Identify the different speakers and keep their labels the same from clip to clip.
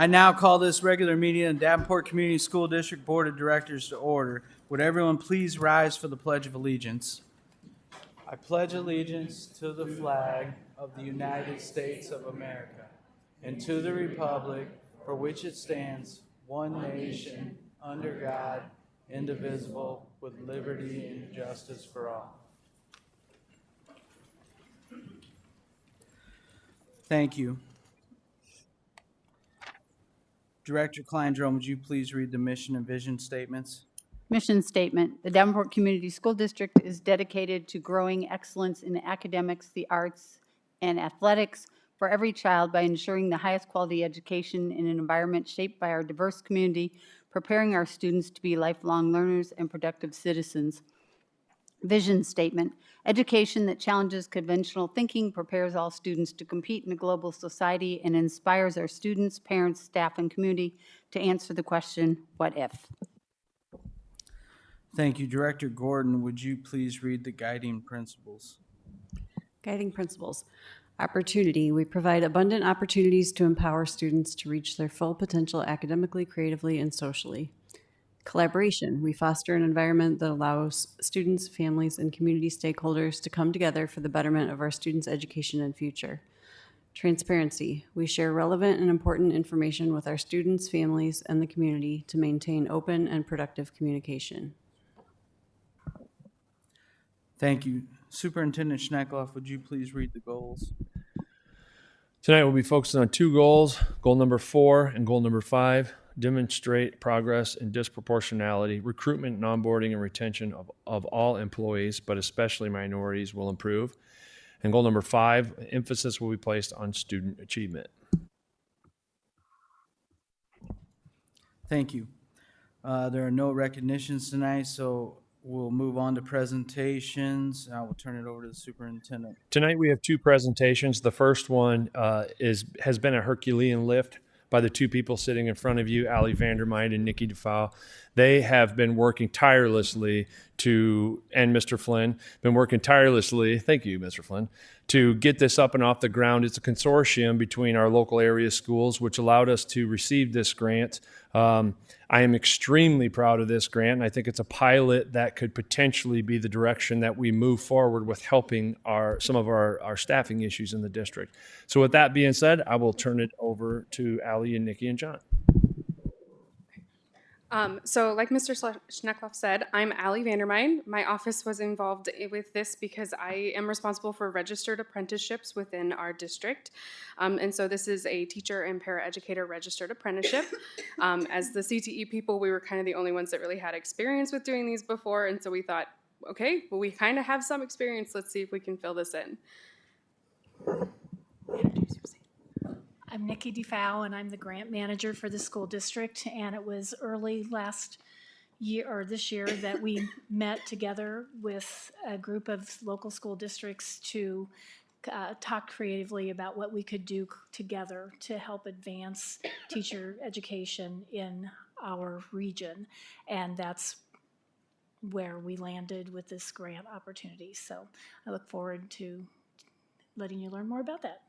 Speaker 1: I now call this regular meeting of the Davenport Community School District Board of Directors to order. Would everyone please rise for the Pledge of Allegiance? I pledge allegiance to the flag of the United States of America and to the republic for which it stands, one nation, under God, indivisible, with liberty and justice for all. Thank you. Director Kleindrome, would you please read the mission and vision statements?
Speaker 2: Mission statement: the Davenport Community School District is dedicated to growing excellence in academics, the arts, and athletics for every child by ensuring the highest quality education in an environment shaped by our diverse community, preparing our students to be lifelong learners and productive citizens. Vision statement: education that challenges conventional thinking, prepares all students to compete in a global society, and inspires our students, parents, staff, and community to answer the question, what if?
Speaker 1: Thank you. Director Gordon, would you please read the guiding principles?
Speaker 3: Guiding principles. Opportunity. We provide abundant opportunities to empower students to reach their full potential academically, creatively, and socially. Collaboration. We foster an environment that allows students, families, and community stakeholders to come together for the betterment of our students' education and future. Transparency. We share relevant and important information with our students, families, and the community to maintain open and productive communication.
Speaker 1: Thank you. Superintendent Schneckloff, would you please read the goals?
Speaker 4: Tonight we'll be focusing on two goals, goal number 4 and goal number 5. Demonstrate progress in disproportionality. Recruitment and onboarding and retention of all employees, but especially minorities, will improve. And goal number 5, emphasis will be placed on student achievement.
Speaker 1: Thank you. There are no recognitions tonight, so we'll move on to presentations. I will turn it over to the superintendent.
Speaker 4: Tonight we have two presentations. The first one has been a Herculean lift by the two people sitting in front of you, Allie Vanderminde and Nikki DeFau. They have been working tirelessly and Mr. Flynn, been working tirelessly, thank you, Mr. Flynn, to get this up and off the ground. It's a consortium between our local area schools, which allowed us to receive this grant. I am extremely proud of this grant, and I think it's a pilot that could potentially be the direction that we move forward with helping some of our staffing issues in the district. So with that being said, I will turn it over to Allie and Nikki and John.
Speaker 5: So like Mr. Schneckloff said, I'm Allie Vanderminde. My office was involved with this because I am responsible for registered apprenticeships within our district. And so this is a teacher and paraeducator registered apprenticeship. As the CTE people, we were kind of the only ones that really had experience with doing these before. And so we thought, okay, well, we kind of have some experience. Let's see if we can fill this in.
Speaker 6: I'm Nikki DeFau, and I'm the grant manager for the school district. And it was early last year or this year that we met together with a group of local school districts to talk creatively about what we could do together to help advance teacher education in our region. And that's where we landed with this grant opportunity. So I look forward to letting you learn more about that.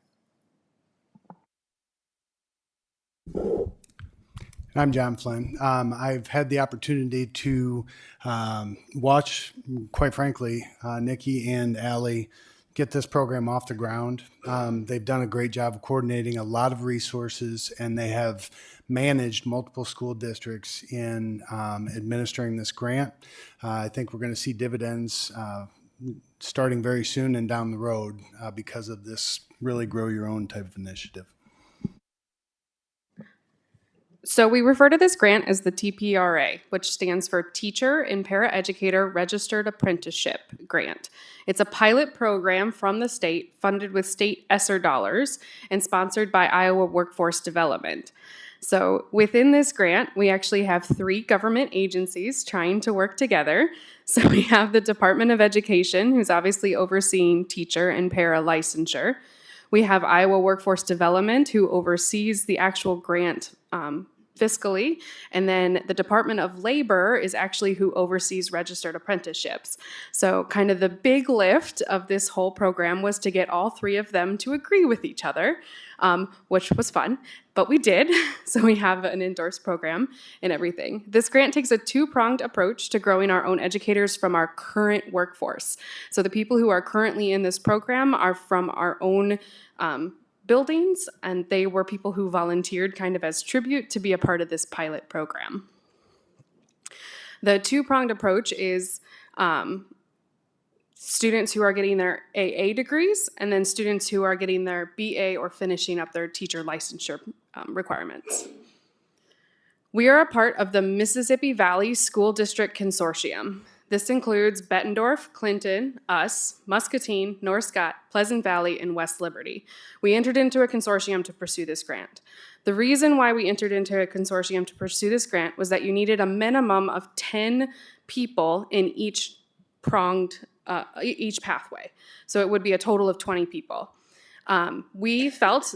Speaker 7: I'm John Flynn. I've had the opportunity to watch, quite frankly, Nikki and Allie get this program off the ground. They've done a great job of coordinating a lot of resources, and they have managed multiple school districts in administering this grant. I think we're going to see dividends starting very soon and down the road because of this really grow your own type of initiative.
Speaker 5: So we refer to this grant as the TPRA, which stands for Teacher and Paraeducator Registered Apprenticeship Grant. It's a pilot program from the state funded with state ESSER dollars and sponsored by Iowa Workforce Development. So within this grant, we actually have 3 government agencies trying to work together. So we have the Department of Education, who's obviously overseeing teacher and para licensure. We have Iowa Workforce Development, who oversees the actual grant fiscally, and then the Department of Labor is actually who oversees registered apprenticeships. So kind of the big lift of this whole program was to get all three of them to agree with each other, which was fun, but we did. So we have an endorsed program and everything. This grant takes a two-pronged approach to growing our own educators from our current workforce. So the people who are currently in this program are from our own buildings, and they were people who volunteered kind of as tribute to be a part of this pilot program. The two-pronged approach is students who are getting their AA degrees, and then students who are getting their BA or finishing up their teacher licensure requirements. We are a part of the Mississippi Valley School District Consortium. This includes Bettendorf, Clinton, us, Muscatine, North Scott, Pleasant Valley, and West Liberty. We entered into a consortium to pursue this grant. The reason why we entered into a consortium to pursue this grant was that you needed a minimum of 10 people in each pathway. So it would be a total of 20 people. We felt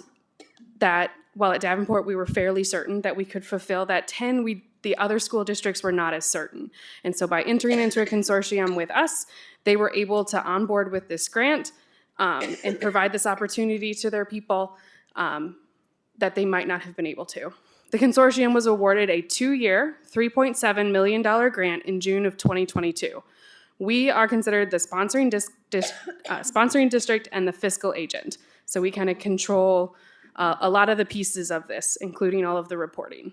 Speaker 5: that while at Davenport we were fairly certain that we could fulfill that 10, the other school districts were not as certain. And so by entering into a consortium with us, they were able to onboard with this grant and provide this opportunity to their people that they might not have been able to. The consortium was awarded a 2-year, $3.7 million grant in June of 2022. We are considered the sponsoring district and the fiscal agent. So we kind of control a lot of the pieces of this, including all of the reporting.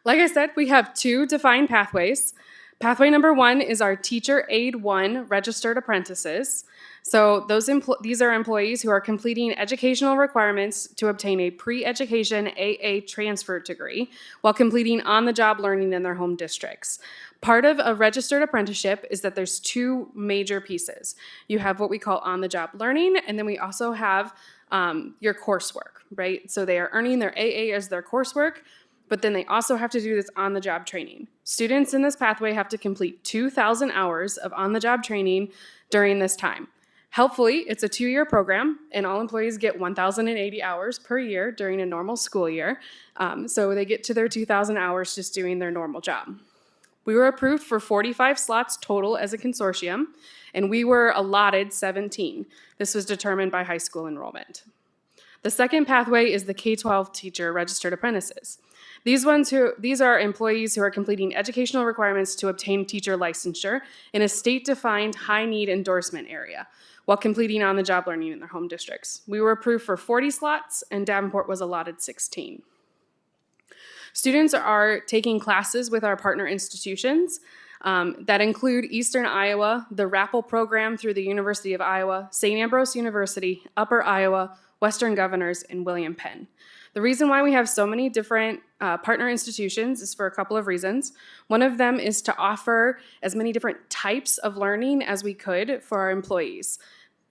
Speaker 5: Like I said, we have 2 defined pathways. Pathway number 1 is our Teacher Aid 1 registered apprentices. So these are employees who are completing educational requirements to obtain a pre-education AA transfer degree while completing on-the-job learning in their home districts. Part of a registered apprenticeship is that there's 2 major pieces. You have what we call on-the-job learning, and then we also have your coursework, right? So they are earning their AA as their coursework, but then they also have to do this on-the-job training. Students in this pathway have to complete 2,000 hours of on-the-job training during this time. Helpfully, it's a 2-year program, and all employees get 1,080 hours per year during a normal school year. So they get to their 2,000 hours just doing their normal job. We were approved for 45 slots total as a consortium, and we were allotted 17. This was determined by high school enrollment. The second pathway is the K-12 teacher registered apprentices. These are employees who are completing educational requirements to obtain teacher licensure in a state-defined high-need endorsement area while completing on-the-job learning in their home districts. We were approved for 40 slots, and Davenport was allotted 16. Students are taking classes with our partner institutions that include Eastern Iowa, the RAPPL program through the University of Iowa, St. Ambrose University, Upper Iowa, Western Governors, and William Penn. The reason why we have so many different partner institutions is for a couple of reasons. One of them is to offer as many different types of learning as we could for our employees.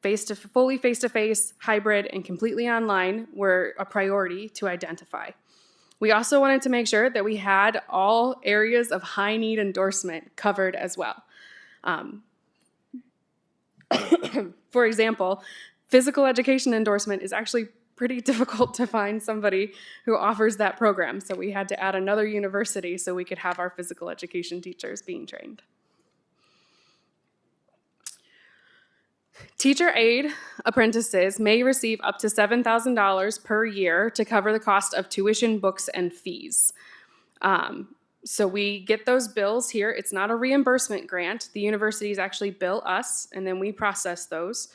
Speaker 5: Fully face-to-face, hybrid, and completely online were a priority to identify. We also wanted to make sure that we had all areas of high need endorsement covered as well. For example, physical education endorsement is actually pretty difficult to find somebody who offers that program. So we had to add another university so we could have our physical education teachers being trained. Teacher aid apprentices may receive up to $7,000 per year to cover the cost of tuition, books, and fees. So we get those bills here. It's not a reimbursement grant. The universities actually bill us, and then we process those.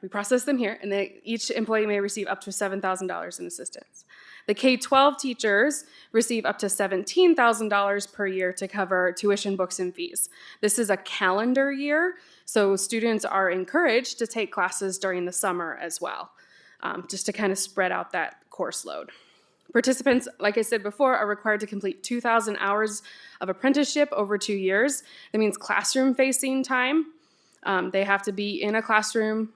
Speaker 5: We process them here, and each employee may receive up to $7,000 in assistance. The K-12 teachers receive up to $17,000 per year to cover tuition, books, and fees. This is a calendar year, so students are encouraged to take classes during the summer as well, just to kind of spread out that course load. Participants, like I said before, are required to complete 2,000 hours of apprenticeship over 2 years. That means classroom-facing time. They have to be in a classroom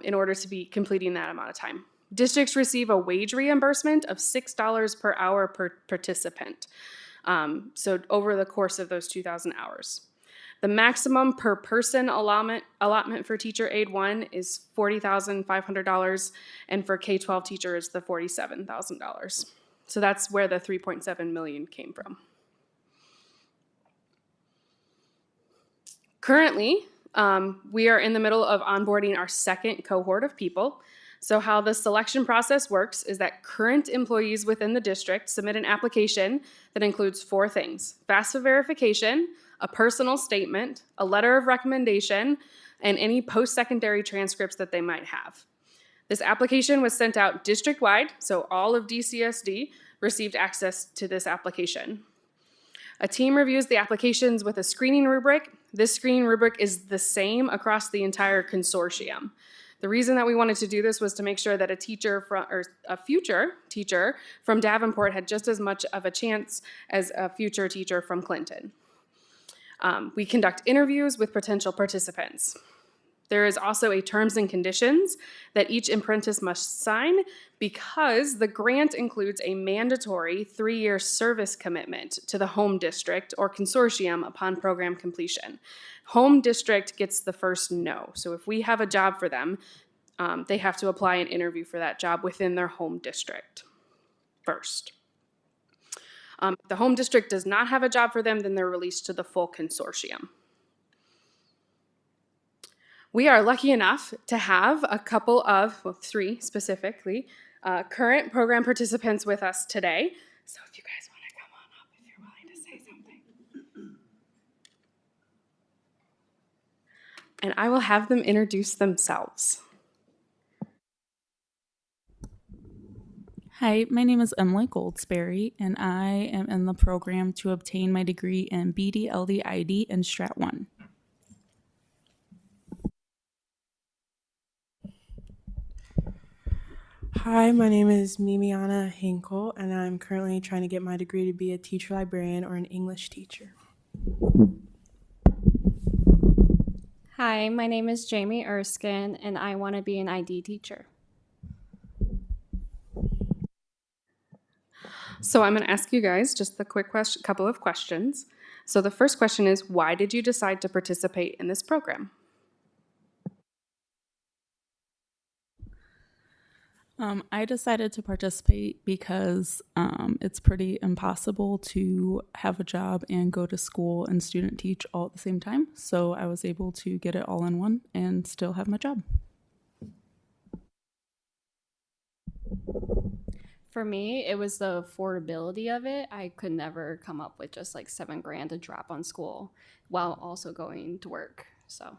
Speaker 5: in order to be completing that amount of time. Districts receive a wage reimbursement of $6 per hour per participant, so over the course of those 2,000 hours. The maximum per person allotment for teacher aid 1 is $40,500, and for K-12 teacher is the $47,000. So that's where the $3.7 million came from. Currently, we are in the middle of onboarding our second cohort of people. So how the selection process works is that current employees within the district submit an application that includes 4 things: FAFSA verification, a personal statement, a letter of recommendation, and any post-secondary transcripts that they might have. This application was sent out district-wide, so all of DCSD received access to this application. A team reviews the applications with a screening rubric. This screening rubric is the same across the entire consortium. The reason that we wanted to do this was to make sure that a future teacher from Davenport had just as much of a chance as a future teacher from Clinton. We conduct interviews with potential participants. There is also a terms and conditions that each apprentice must sign because the grant includes a mandatory 3-year service commitment to the home district or consortium upon program completion. Home district gets the first no. So if we have a job for them, they have to apply and interview for that job within their home district first. If the home district does not have a job for them, then they're released to the full consortium. We are lucky enough to have a couple of, 3 specifically, current program participants with us today. So if you guys want to come on up, if you're willing to say something. And I will have them introduce themselves.
Speaker 8: Hi, my name is Emily Goldsberry, and I am in the program to obtain my degree in BD-LD-ID and Strat 1.
Speaker 9: Hi, my name is Mimiana Hinkle, and I'm currently trying to get my degree to be a teacher librarian or an English teacher.
Speaker 10: Hi, my name is Jamie Erskine, and I want to be an ID teacher.
Speaker 5: So I'm going to ask you guys just a quick couple of questions. So the first question is, why did you decide to participate in this program?
Speaker 8: I decided to participate because it's pretty impossible to have a job and go to school and student teach all at the same time. So I was able to get it all in one and still have my job.
Speaker 10: For me, it was the affordability of it. I could never come up with just like $7,000 to drop on school while also going to work. So.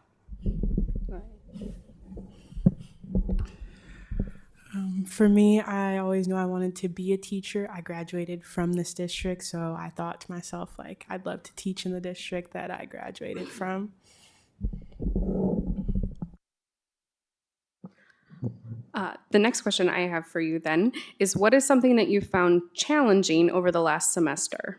Speaker 9: For me, I always knew I wanted to be a teacher. I graduated from this district, so I thought to myself, like, I'd love to teach in the district that I graduated from.
Speaker 5: The next question I have for you then is, what is something that you found challenging over the last semester?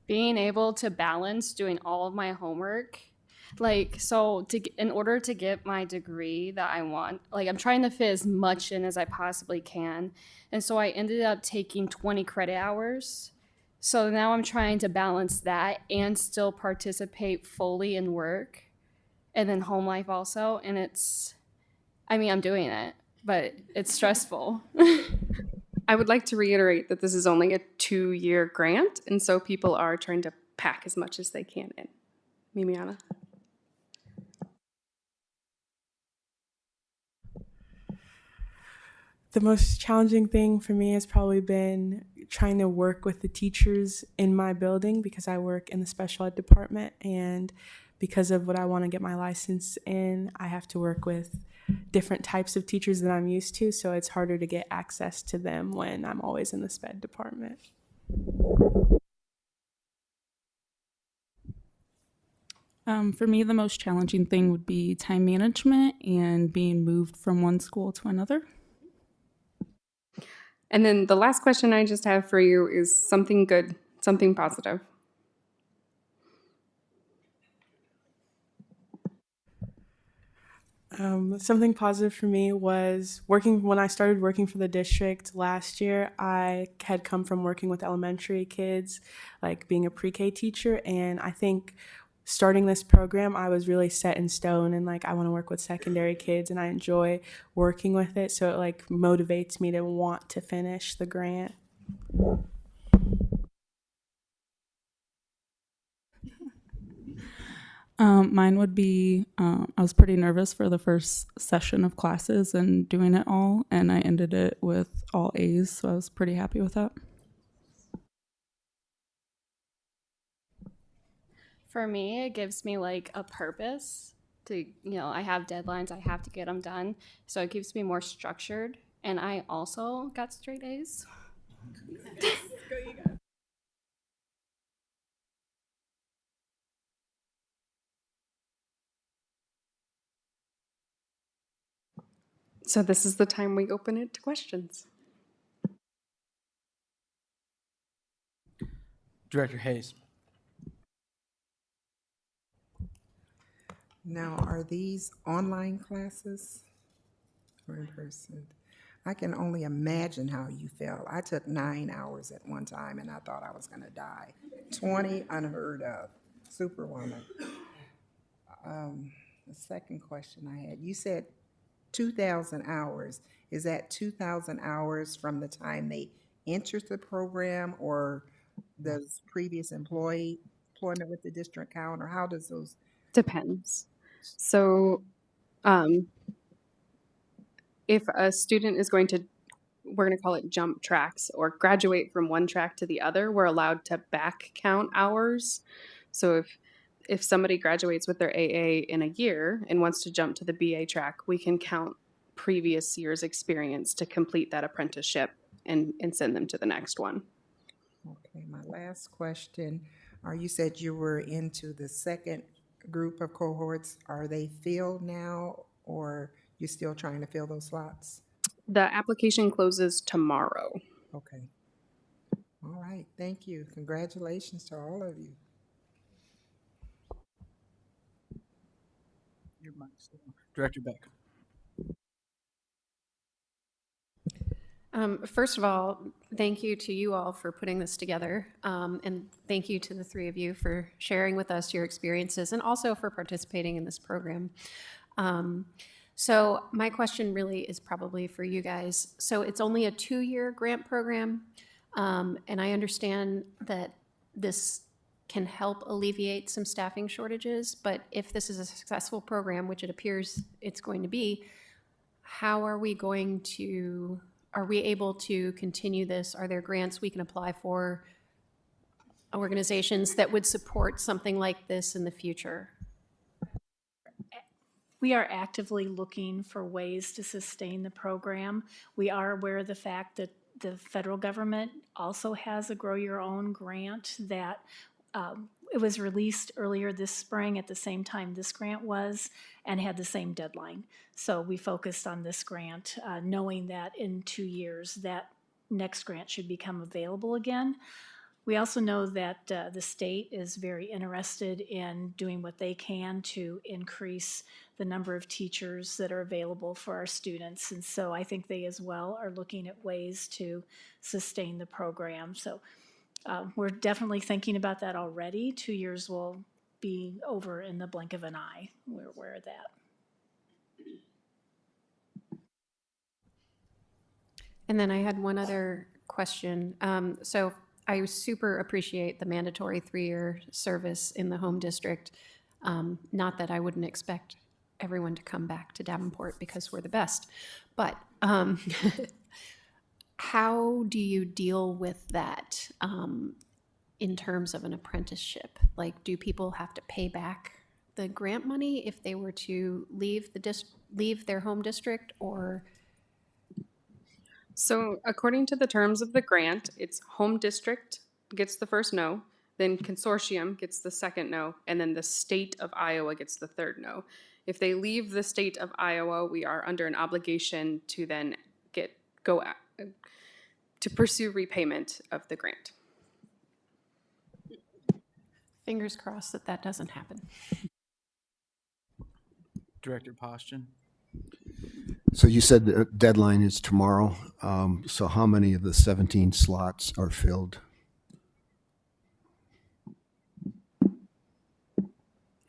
Speaker 10: Being able to balance doing all of my homework. In order to get my degree that I want, I'm trying to fit as much in as I possibly can. And so I ended up taking 20 credit hours. So now I'm trying to balance that and still participate fully in work and then home life also. And I'm doing it, but it's stressful.
Speaker 5: I would like to reiterate that this is only a 2-year grant, and so people are trying to pack as much as they can in. Mimiana?
Speaker 9: The most challenging thing for me has probably been trying to work with the teachers in my building because I work in the special ed department, and because of what I want to get my license in, I have to work with different types of teachers that I'm used to, so it's harder to get access to them when I'm always in the SPED department.
Speaker 8: For me, the most challenging thing would be time management and being moved from one school to another.
Speaker 5: And then the last question I just have for you is something good, something positive.
Speaker 9: Something positive for me was working when I started working for the district last year. I had come from working with elementary kids, like being a pre-K teacher, and I think starting this program, I was really set in stone and like I want to work with secondary kids and I enjoy working with it, so it like motivates me to want to finish the grant.
Speaker 8: Mine would be I was pretty nervous for the first session of classes and doing it all, and I ended it with all A's, so I was pretty happy with that.
Speaker 10: For me, it gives me like a purpose to, I have deadlines, I have to get them done. So it keeps me more structured. And I also got straight A's.
Speaker 5: So this is the time we open it to questions.
Speaker 1: Director Hayes.
Speaker 11: Now, are these online classes or in person? I can only imagine how you felt. I took 9 hours at one time and I thought I was going to die. 20, unheard of. Superwoman. The second question I had, you said 2,000 hours. Is that 2,000 hours from the time they entered the program, or does previous employment with the district count, or how does those?
Speaker 5: Depends. So if a student is going to, we're going to call it jump tracks or graduate from one track to the other, we're allowed to back count hours. So if somebody graduates with their AA in a year and wants to jump to the BA track, we can count previous year's experience to complete that apprenticeship and send them to the next one.
Speaker 11: Okay, my last question. You said you were into the second group of cohorts. Are they filled now, or you're still trying to fill those slots?
Speaker 5: The application closes tomorrow.
Speaker 11: Okay. All right, thank you. Congratulations to all of you.
Speaker 1: Your mic's still on. Director Beck.
Speaker 12: First of all, thank you to you all for putting this together, and thank you to the three of you for sharing with us your experiences and also for participating in this program. So my question really is probably for you guys. So it's only a 2-year grant program, and I understand that this can help alleviate some staffing shortages, but if this is a successful program, which it appears it's going to be, how are we going to... Are we able to continue this? Are there grants we can apply for, organizations that would support something like this in the future?
Speaker 6: We are actively looking for ways to sustain the program. We are aware of the fact that the federal government also has a Grow Your Own grant that it was released earlier this spring at the same time this grant was and had the same deadline. So we focused on this grant, knowing that in 2 years that next grant should become available again. We also know that the state is very interested in doing what they can to increase the number of teachers that are available for our students. And so I think they as well are looking at ways to sustain the program. So we're definitely thinking about that already. 2 years will be over in the blink of an eye. We're aware of that.
Speaker 12: And then I had one other question. So I super appreciate the mandatory 3-year service in the home district. Not that I wouldn't expect everyone to come back to Davenport because we're the best, but how do you deal with that in terms of an apprenticeship? Like, do people have to pay back the grant money if they were to leave their home district, or?
Speaker 5: So according to the terms of the grant, it's home district gets the first no, then consortium gets the second no, and then the state of Iowa gets the third no. If they leave the state of Iowa, we are under an obligation to then to pursue repayment of the grant.
Speaker 12: Fingers crossed that doesn't happen.
Speaker 1: Director Poston.
Speaker 13: So you said the deadline is tomorrow. So how many of the 17 slots are filled?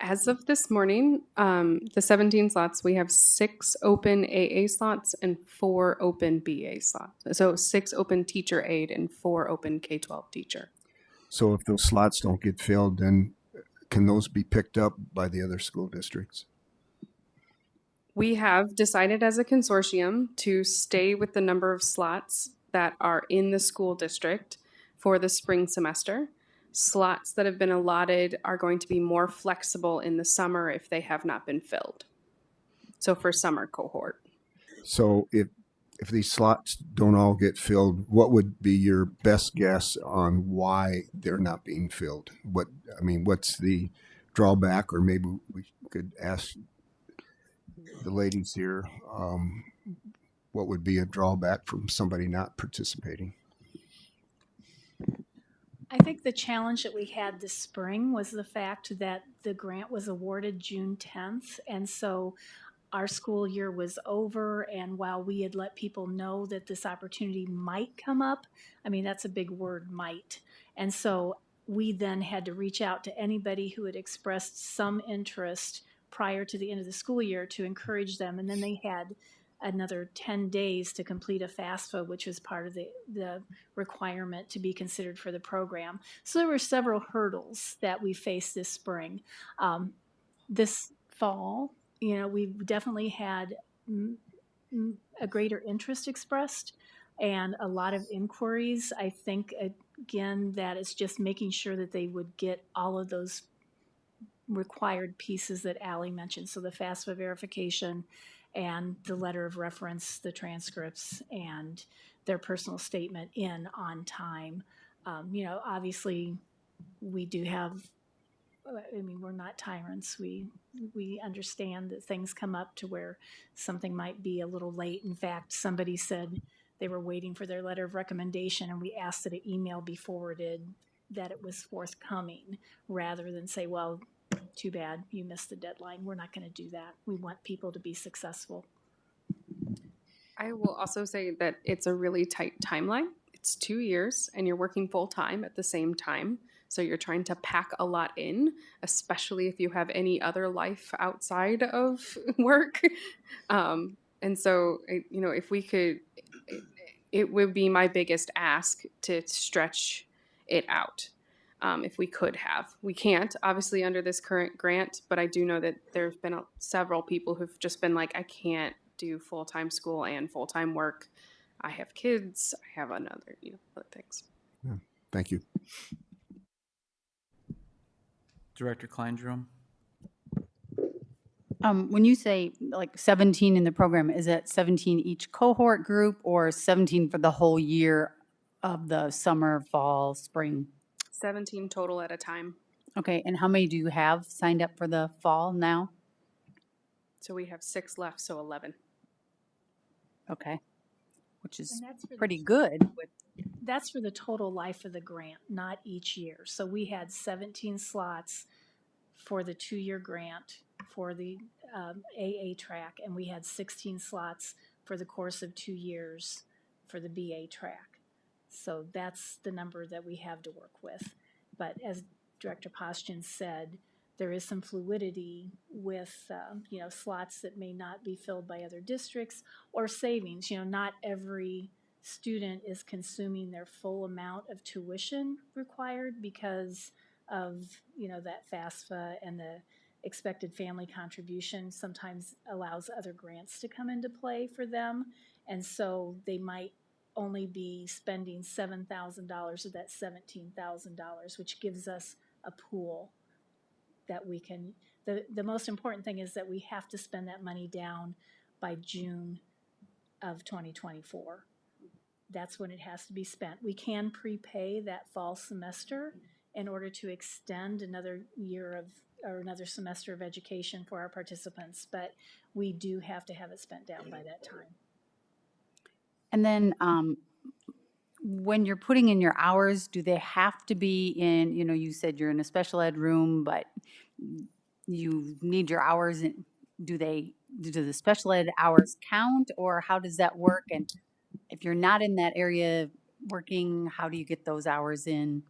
Speaker 5: As of this morning, the 17 slots, we have 6 open AA slots and 4 open BA slots. So 6 open teacher aide and 4 open K-12 teacher.
Speaker 13: So if those slots don't get filled, then can those be picked up by the other school districts?
Speaker 5: We have decided as a consortium to stay with the number of slots that are in the school district for the spring semester. Slots that have been allotted are going to be more flexible in the summer if they have not been filled. So for summer cohort.
Speaker 13: So if these slots don't all get filled, what would be your best guess on why they're not being filled? What's the drawback? Or maybe we could ask the ladies here, what would be a drawback from somebody not participating?
Speaker 6: I think the challenge that we had this spring was the fact that the grant was awarded June 10th. And so our school year was over. And while we had let people know that this opportunity might come up, I mean, that's a big word, might. And so we then had to reach out to anybody who had expressed some interest prior to the end of the school year to encourage them. And then they had another 10 days to complete a FAFSA, which was part of the requirement to be considered for the program. So there were several hurdles that we faced this spring. This fall, we've definitely had a greater interest expressed and a lot of inquiries. I think, again, that it's just making sure that they would get all of those required pieces that Allie mentioned. So the FAFSA verification and the letter of reference, the transcripts, and their personal statement in on time. Obviously, we do have, we're not tyrants. We understand that things come up to where something might be a little late. In fact, somebody said they were waiting for their letter of recommendation, and we asked that an email be forwarded that it was forthcoming, rather than say, well, too bad, you missed the deadline. We're not going to do that. We want people to be successful.
Speaker 5: I will also say that it's a really tight timeline. It's 2 years and you're working full time at the same time. So you're trying to pack a lot in, especially if you have any other life outside of work. And so, if we could, it would be my biggest ask to stretch it out. If we could have. We can't, obviously, under this current grant, but I do know that there's been several people who've just been like, I can't do full-time school and full-time work. I have kids. I have other things.
Speaker 13: Yeah, thank you.
Speaker 1: Director Kleindrum.
Speaker 2: When you say like 17 in the program, is that 17 each cohort group or 17 for the whole year of the summer, fall, spring?
Speaker 5: 17 total at a time.
Speaker 2: Okay, and how many do you have signed up for the fall now?
Speaker 5: So we have 6 left, so 11.
Speaker 2: Okay, which is
Speaker 6: And that's for
Speaker 2: pretty good.
Speaker 6: That's for the total life of the grant, not each year. So we had 17 slots for the 2-year grant for the AA track, and we had 16 slots for the course of 2 years for the BA track. So that's the number that we have to work with. But as Director Postian said, there is some fluidity with slots that may not be filled by other districts or savings. Not every student is consuming their full amount of tuition required because of that FAFSA, and the expected family contribution sometimes allows other grants to come into play for them, and so they might only be spending $7,000 of that $17,000, which gives us a pool that we can. The most important thing is that we have to spend that money down by June of 2024. That's when it has to be spent. We can prepay that fall semester in order to extend another year or another semester of education for our participants, but we do have to have it spent down by that time.
Speaker 2: And then when you're putting in your hours, do they have to be in, you said you're in a special ed room, but you need your hours do the special ed hours count, or how does that work? And if you're not in that area working, how do you get those hours in?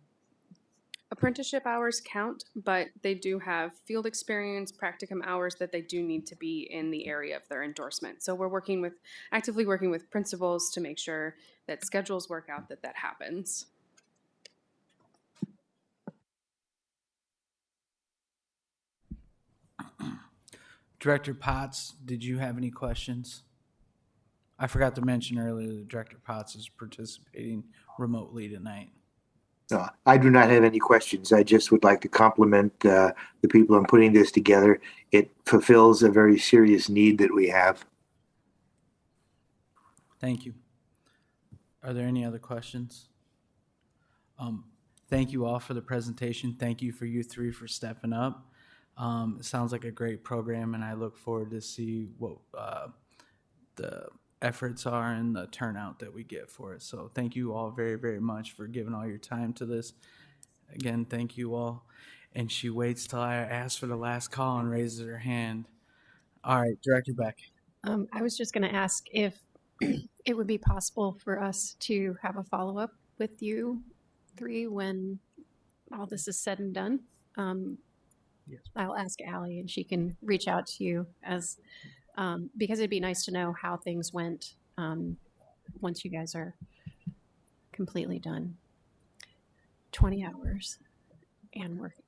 Speaker 5: Apprenticeship hours count, but they do have field experience, practicum hours that they do need to be in the area of their endorsement. So we're actively working with principals to make sure that schedules work out that happens.
Speaker 1: Director Potts, did you have any questions? I forgot to mention earlier that Director Potts is participating remotely tonight.
Speaker 14: No, I do not have any questions. I just would like to compliment the people in putting this together. It fulfills a very serious need that we have.
Speaker 1: Thank you. Are there any other questions? Thank you all for the presentation. Thank you for you three for stepping up. It sounds like a great program, and I look forward to see what the efforts are and the turnout that we get for it. So thank you all very, very much for giving all your time to this. Again, thank you all. And she waits till I ask for the last call and raises her hand. All right, Director Beck.
Speaker 12: I was just going to ask if it would be possible for us to have a follow-up with you three when all this is said and done.
Speaker 1: Yes.
Speaker 12: I'll ask Allie and she can reach out to you as because it'd be nice to know how things went once you guys are completely done. 20 hours and working.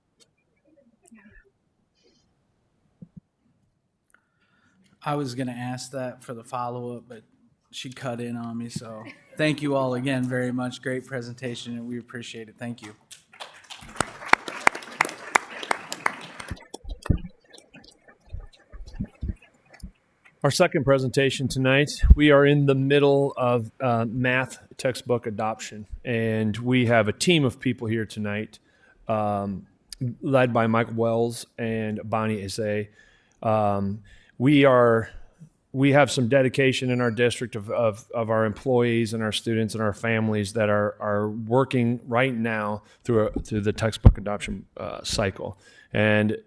Speaker 1: I was going to ask that for the follow-up, but she cut in on me. So thank you all again very much. Great presentation, and we appreciate it. Thank you.
Speaker 4: Our second presentation tonight, we are in the middle of math textbook adoption, and we have a team of people here tonight, led by Mike Wells and Bonnie Isse. We have some dedication in our district of our employees and our students and our families that are working right now through the textbook adoption cycle. And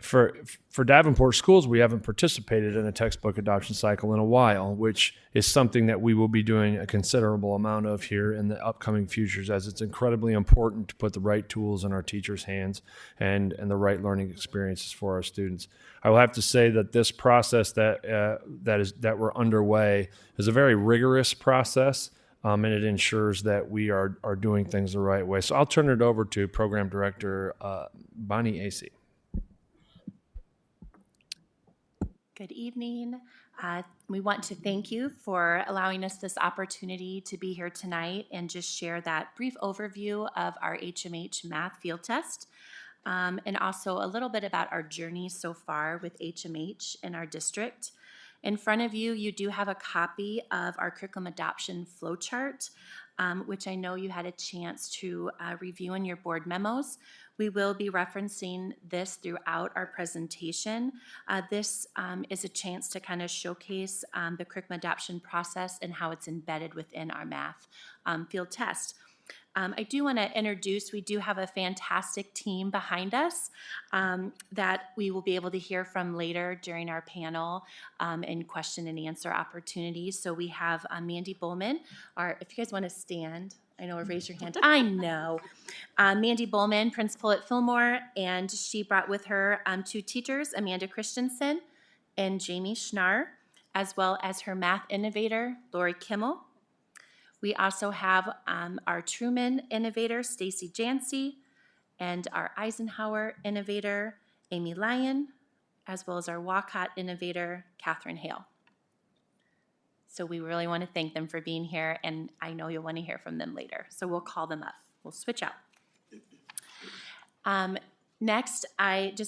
Speaker 4: for Davenport schools, we haven't participated in a textbook adoption cycle in a while, which is something that we will be doing a considerable amount of here in the upcoming futures, as it's incredibly important to put the right tools in our teachers' hands and the right learning experiences for our students. I will have to say that this process that we're underway is a very rigorous process, and it ensures that we are doing things the right way. So I'll turn it over to Program Director Bonnie Isse.
Speaker 15: Good evening. We want to thank you for allowing us this opportunity to be here tonight and just share that brief overview of our HMH math field test, and also a little bit about our journey so far with HMH in our district. In front of you, you do have a copy of our curriculum adoption flowchart, which I know you had a chance to review in your board memos. We will be referencing this throughout our presentation. This is a chance to kind of showcase the curriculum adoption process and how it's embedded within our math field test. I do want to introduce, we do have a fantastic team behind us that we will be able to hear from later during our panel and question and answer opportunities. So we have Mandy Bowman, if you guys want to stand, I know, or raise your hand. I know. Mandy Bowman, principal at Fillmore, and she brought with her two teachers, Amanda Christensen and Jamie Schnarr, as well as her math innovator, Lori Kimmel. We also have our Truman innovator, Stacy Jancy, and our Eisenhower innovator, Amy Lyon, as well as our Walcott innovator, Catherine Hale. So we really want to thank them for being here, and I know you'll want to hear from them later. So we'll call them up. We'll switch out. Next,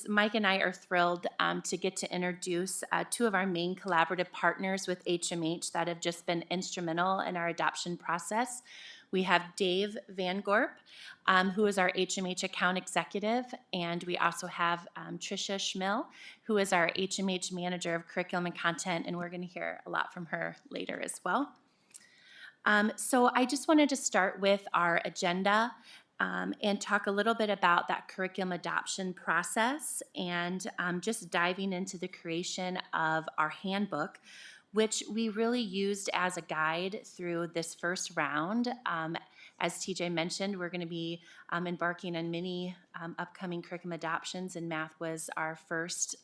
Speaker 15: Mike and I are thrilled to get to introduce two of our main collaborative partners with HMH that have just been instrumental in our adoption process. We have Dave Van Gorp, who is our HMH account executive, and we also have Tricia Schmill, who is our HMH manager of curriculum and content, and we're going to hear a lot from her later as well. So I just wanted to start with our agenda. and talk a little bit about that curriculum adoption process and just diving into the creation of our handbook, which we really used as a guide through this first round. As TJ mentioned, we're going to be embarking on many upcoming curriculum adoptions, and math was our first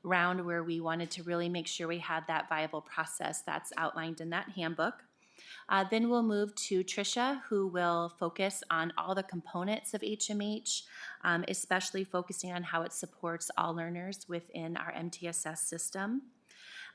Speaker 15: round where we wanted to really make sure we had that viable process that's outlined in that handbook. Then we'll move to Tricia, who will focus on all the components of HMH, especially focusing on how it supports all learners within our MTSS system.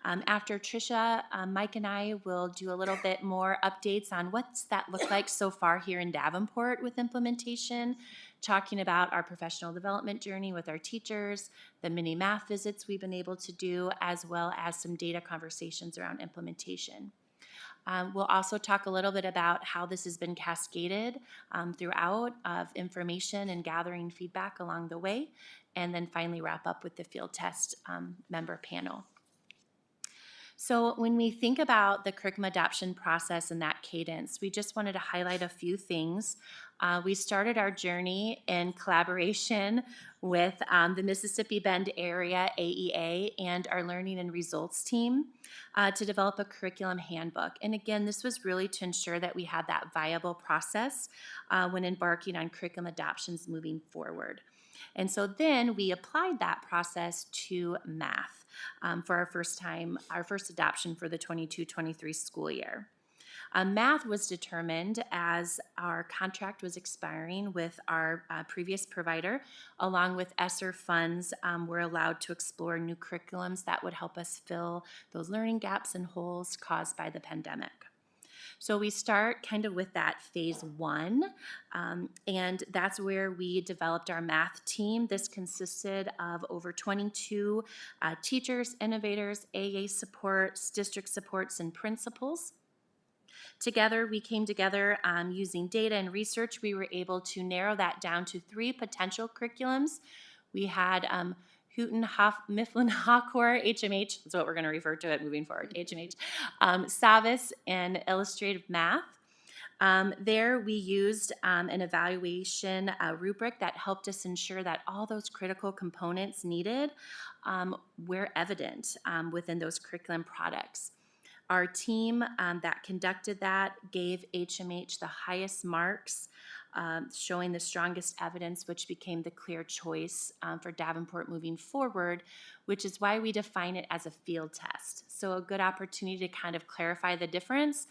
Speaker 15: After Tricia, Mike and I will do a little bit more updates on what's that look like so far here in Davenport with implementation, talking about our professional development journey with our teachers, the mini math visits we've been able to do, as well as some data conversations around implementation. We'll also talk a little bit about how this has been cascaded throughout of information and gathering feedback along the way, and then finally wrap up with the field test member panel. So when we think about the curriculum adoption process and that cadence, we just wanted to highlight a few things. We started our journey in collaboration with the Mississippi Bend area AEA and our learning and results team to develop a curriculum handbook. And again, this was really to ensure that we had that viable process when embarking on curriculum adoptions moving forward. And so then we applied that process to math for our first adoption for the 22-23 school year. Math was determined as our contract was expiring with our previous provider, along with ESSER funds. We're allowed to explore new curriculums that would help us fill those learning gaps and holes caused by the pandemic. So we start kind of with that phase one, and that's where we developed our math team. This consisted of over 22 teachers, innovators, AA supports, district supports, and principals. Together, we came together using data and research. We were able to narrow that down to 3 potential curriculums. We had Houghton Mifflin Hawkor, HMH, that's what we're going to refer to it moving forward, HMH, Savas, and Illustrative Math. There we used an evaluation rubric that helped us ensure that all those critical components needed were evident within those curriculum products. Our team that conducted that gave HMH the highest marks, showing the strongest evidence, which became the clear choice for Davenport moving forward, which is why we define it as a field test. So a good opportunity to kind of clarify the difference.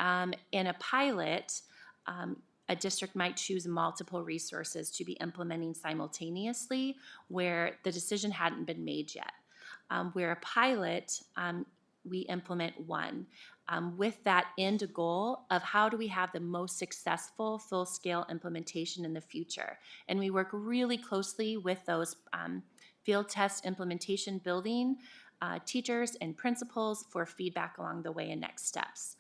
Speaker 15: In a pilot, a district might choose multiple resources to be implementing simultaneously where the decision hadn't been made yet. Where a pilot, we implement one with that end goal of how do we have the most successful full-scale implementation in the future. And we work really closely with those field test implementation building teachers and principals for feedback along the way and next steps.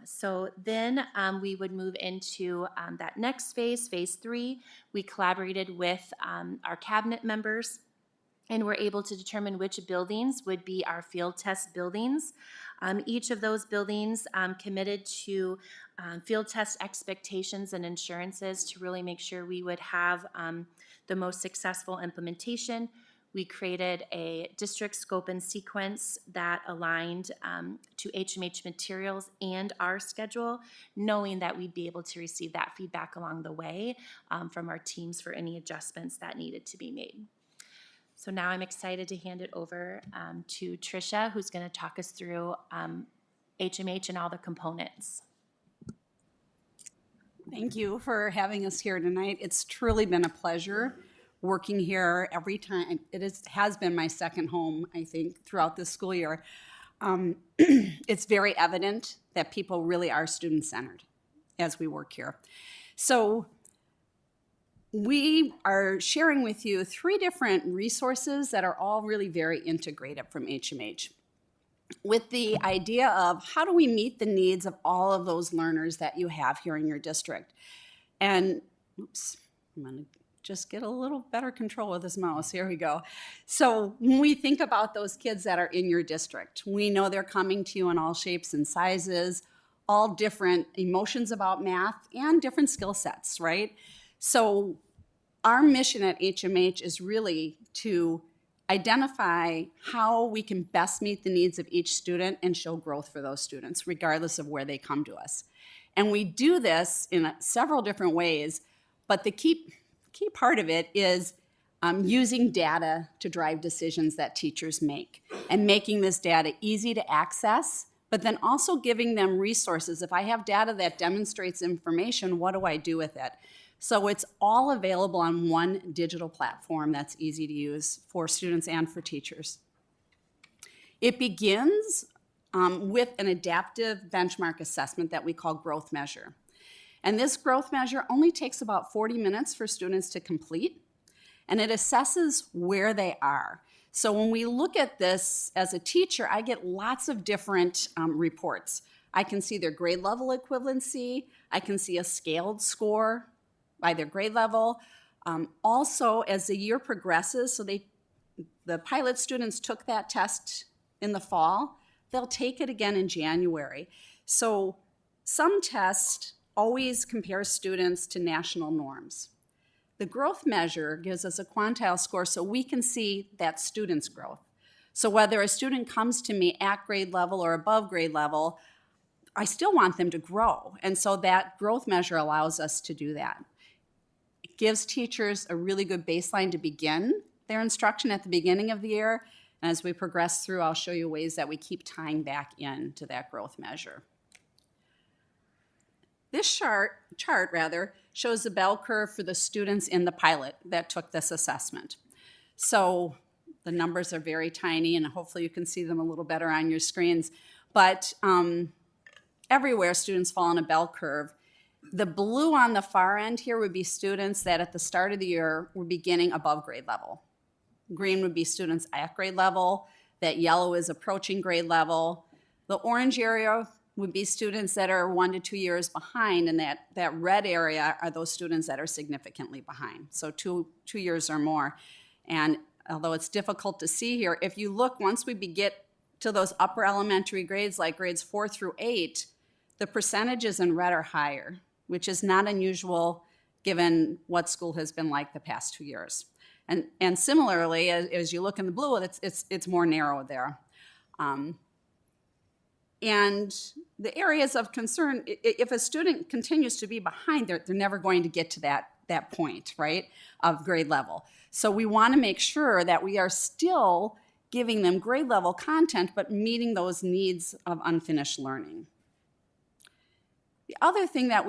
Speaker 15: So then we would move into that next phase, phase 3. We collaborated with our cabinet members and we're able to determine which buildings would be our field test buildings. Each of those buildings committed to field test expectations and insurances to really make sure we would have the most successful implementation. We created a district scope and sequence that aligned to HMH materials and our schedule, knowing that we'd be able to receive that feedback along the way from our teams for any adjustments that needed to be made. So now I'm excited to hand it over to Tricia, who's going to talk us through HMH and all the components.
Speaker 16: Thank you for having us here tonight. It's truly been a pleasure working here every time. It has been my second home, I think, throughout this school year. It's very evident that people really are student-centered as we work here. So we are sharing with you 3 different resources that are all really very integrated from HMH, with the idea of how do we meet the needs of all of those learners that you have here in your district. And oops, I'm going to just get a little better control of this mouse. Here we go. So when we think about those kids that are in your district, we know they're coming to you in all shapes and sizes, all different emotions about math and different skill sets, right? So our mission at HMH is really to identify how we can best meet the needs of each student and show growth for those students, regardless of where they come to us. And we do this in several different ways, but the key part of it is using data to drive decisions that teachers make and making this data easy to access, but then also giving them resources. If I have data that demonstrates information, what do I do with it? So it's all available on one digital platform that's easy to use for students and for teachers. It begins with an adaptive benchmark assessment that we call growth measure. And this growth measure only takes about 40 minutes for students to complete, and it assesses where they are. So when we look at this as a teacher, I get lots of different reports. I can see their grade level equivalency. I can see a scaled score by their grade level. Also, as the year progresses, so the pilot students took that test in the fall, they'll take it again in January. So some tests always compare students to national norms. The growth measure gives us a quantile score so we can see that student's growth. So whether a student comes to me at grade level or above grade level, I still want them to grow. And so that growth measure allows us to do that. It gives teachers a really good baseline to begin their instruction at the beginning of the year. And as we progress through, I'll show you ways that we keep tying back into that growth measure. This chart shows the bell curve for the students in the pilot that took this assessment. So the numbers are very tiny, and hopefully you can see them a little better on your screens. But everywhere students fall on a bell curve. The blue on the far end here would be students that at the start of the year were beginning above grade level. Green would be students at grade level. That yellow is approaching grade level. The orange area would be students that are 1 to 2 years behind, and that red area are those students that are significantly behind, so two years or more. And although it's difficult to see here, if you look, once we get to those upper elementary grades, like grades 4 through 8, the percentages in red are higher, which is not unusual given what school has been like the past 2 years. And similarly, as you look in the blue, it's more narrow there. And the areas of concern, if a student continues to be behind, they're never going to get to that point, right, of grade level. So we want to make sure that we are still giving them grade level content, but meeting those needs of unfinished learning. The other thing that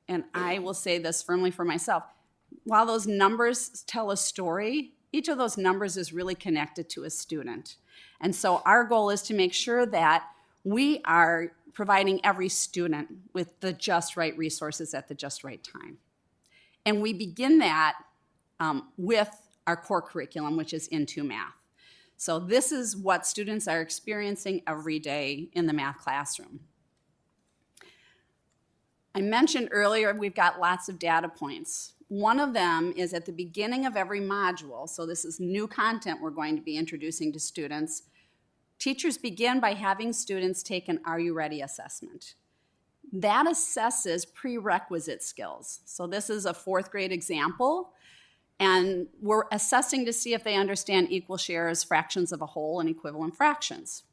Speaker 16: and I will say this firmly for myself, while those numbers tell a story, each of those numbers is really connected to a student. And so our goal is to make sure that we are providing every student with the just right resources at the just right time. And we begin that with our core curriculum, which is Into Math. So this is what students are experiencing every day in the math classroom. I mentioned earlier we've got lots of data points. One of them is at the beginning of every module, so this is new content we're going to be introducing to students. Teachers begin by having students take an Are You Ready assessment. That assesses prerequisite skills. So this is a 4th grade example, and we're assessing to see if they understand equal shares, fractions of a whole, and equivalent fractions.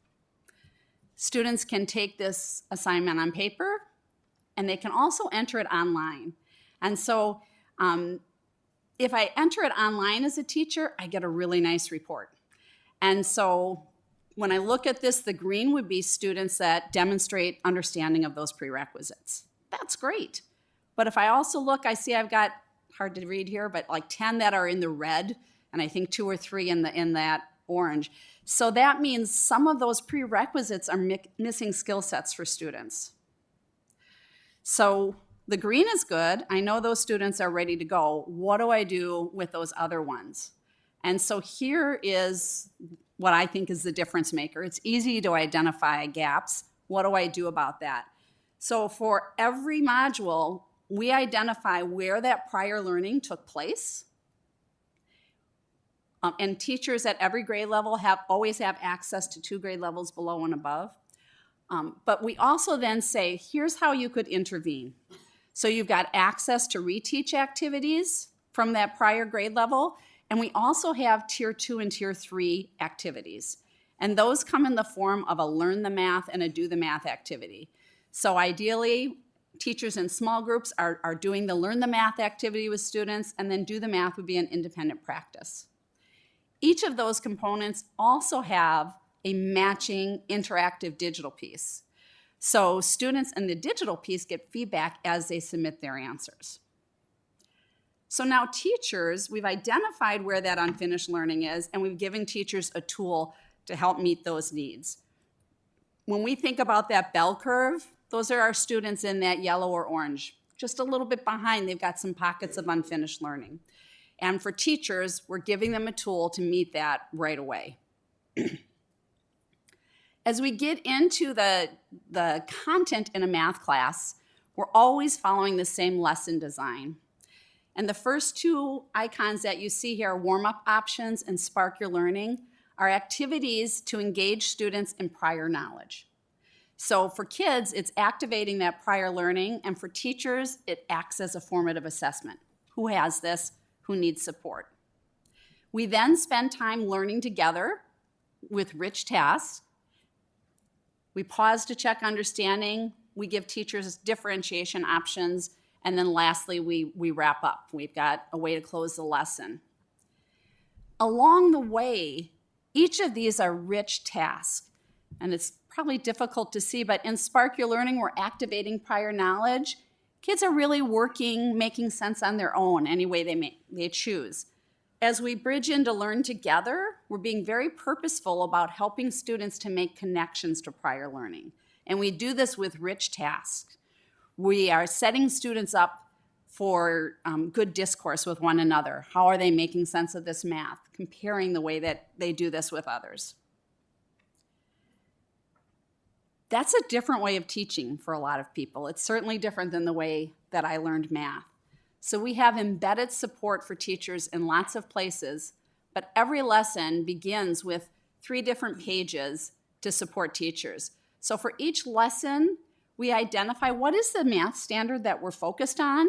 Speaker 16: Students can take this assignment on paper, and they can also enter it online. And so if I enter it online as a teacher, I get a really nice report. And so when I look at this, the green would be students that demonstrate understanding of those prerequisites. That's great. But if I also look, I see I've got, hard to read here, but like 10 that are in the red, and I think 2 or 3 in that orange. So that means some of those prerequisites are missing skill sets for students. So the green is good. I know those students are ready to go. What do I do with those other ones? And so here is what I think is the difference maker. It's easy to identify gaps. What do I do about that? So for every module, we identify where that prior learning took place. And teachers at every grade level always have access to 2 grade levels below and above. But we also then say, here's how you could intervene. So you've got access to reteach activities from that prior grade level, and we also have tier 2 and tier 3 activities. And those come in the form of a learn the math and a do the math activity. So ideally, teachers in small groups are doing the learn the math activity with students, and then do the math would be an independent practice. Each of those components also have a matching interactive digital piece. So students in the digital piece get feedback as they submit their answers. So now teachers, we've identified where that unfinished learning is, and we've given teachers a tool to help meet those needs. When we think about that bell curve, those are our students in that yellow or orange. Just a little bit behind, they've got some pockets of unfinished learning. And for teachers, we're giving them a tool to meet that right away. As we get into the content in a math class, we're always following the same lesson design. And the first two icons that you see here, warm-up options and spark your learning, are activities to engage students in prior knowledge. So for kids, it's activating that prior learning, and for teachers, it acts as a formative assessment. Who has this? Who needs support? We then spend time learning together with rich tasks. We pause to check understanding. We give teachers differentiation options. And then lastly, we wrap up. We've got a way to close the lesson. Along the way, each of these are rich tasks. And it's probably difficult to see, but in Spark Your Learning, we're activating prior knowledge. Kids are really working, making sense on their own any way they choose. As we bridge into Learn Together, we're being very purposeful about helping students to make connections to prior learning. And we do this with rich tasks. We are setting students up for good discourse with one another. How are they making sense of this math? Comparing the way that they do this with others. That's a different way of teaching for a lot of people. It's certainly different than the way that I learned math. So we have embedded support for teachers in lots of places, but every lesson begins with 3 different pages to support teachers. So for each lesson, we identify what is the math standard that we're focused on.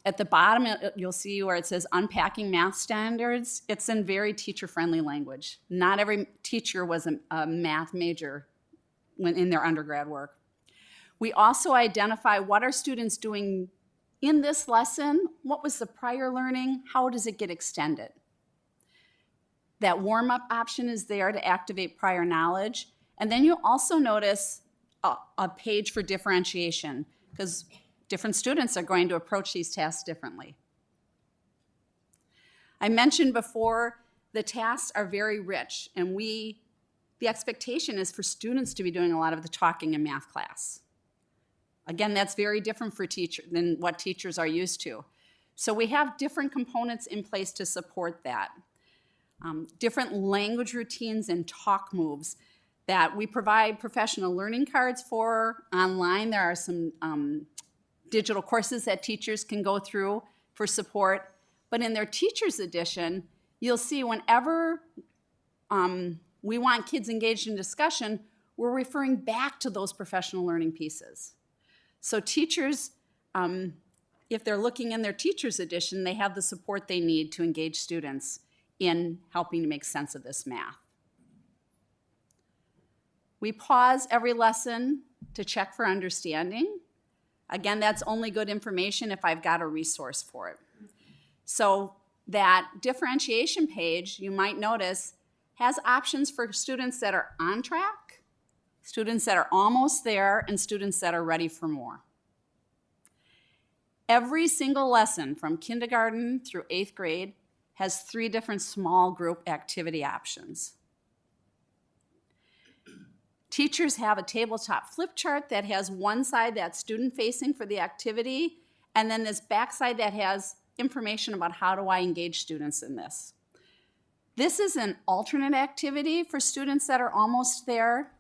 Speaker 16: At the bottom, you'll see where it says Unpacking Math Standards. It's in very teacher-friendly language. Not every teacher was a math major when in their undergrad work. We also identify what are students doing in this lesson, what was the prior learning, how does it get extended? That warm-up option is there to activate prior knowledge. And then you'll also notice a page for differentiation, because different students are going to approach these tasks differently. I mentioned before, the tasks are very rich, and the expectation is for students to be doing a lot of the talking in math class. Again, that's very different for teachers than what teachers are used to. So we have different components in place to support that. Different language routines and talk moves that we provide professional learning cards for online. There are some digital courses that teachers can go through for support. But in their teacher's edition, you'll see whenever we want kids engaged in discussion, we're referring back to those professional learning pieces. So teachers, if they're looking in their teacher's edition, they have the support they need to engage students in helping to make sense of this math. We pause every lesson to check for understanding. Again, that's only good information if I've got a resource for it. So that differentiation page, you might notice, has options for students that are on track, students that are almost there, and students that are ready for more. Every single lesson from kindergarten through 8th grade has 3 different small group activity options. Teachers have a tabletop flip chart that has one side that's student-facing for the activity, and then this back side that has information about how do I engage students in this. This is an alternate activity for students that are almost there.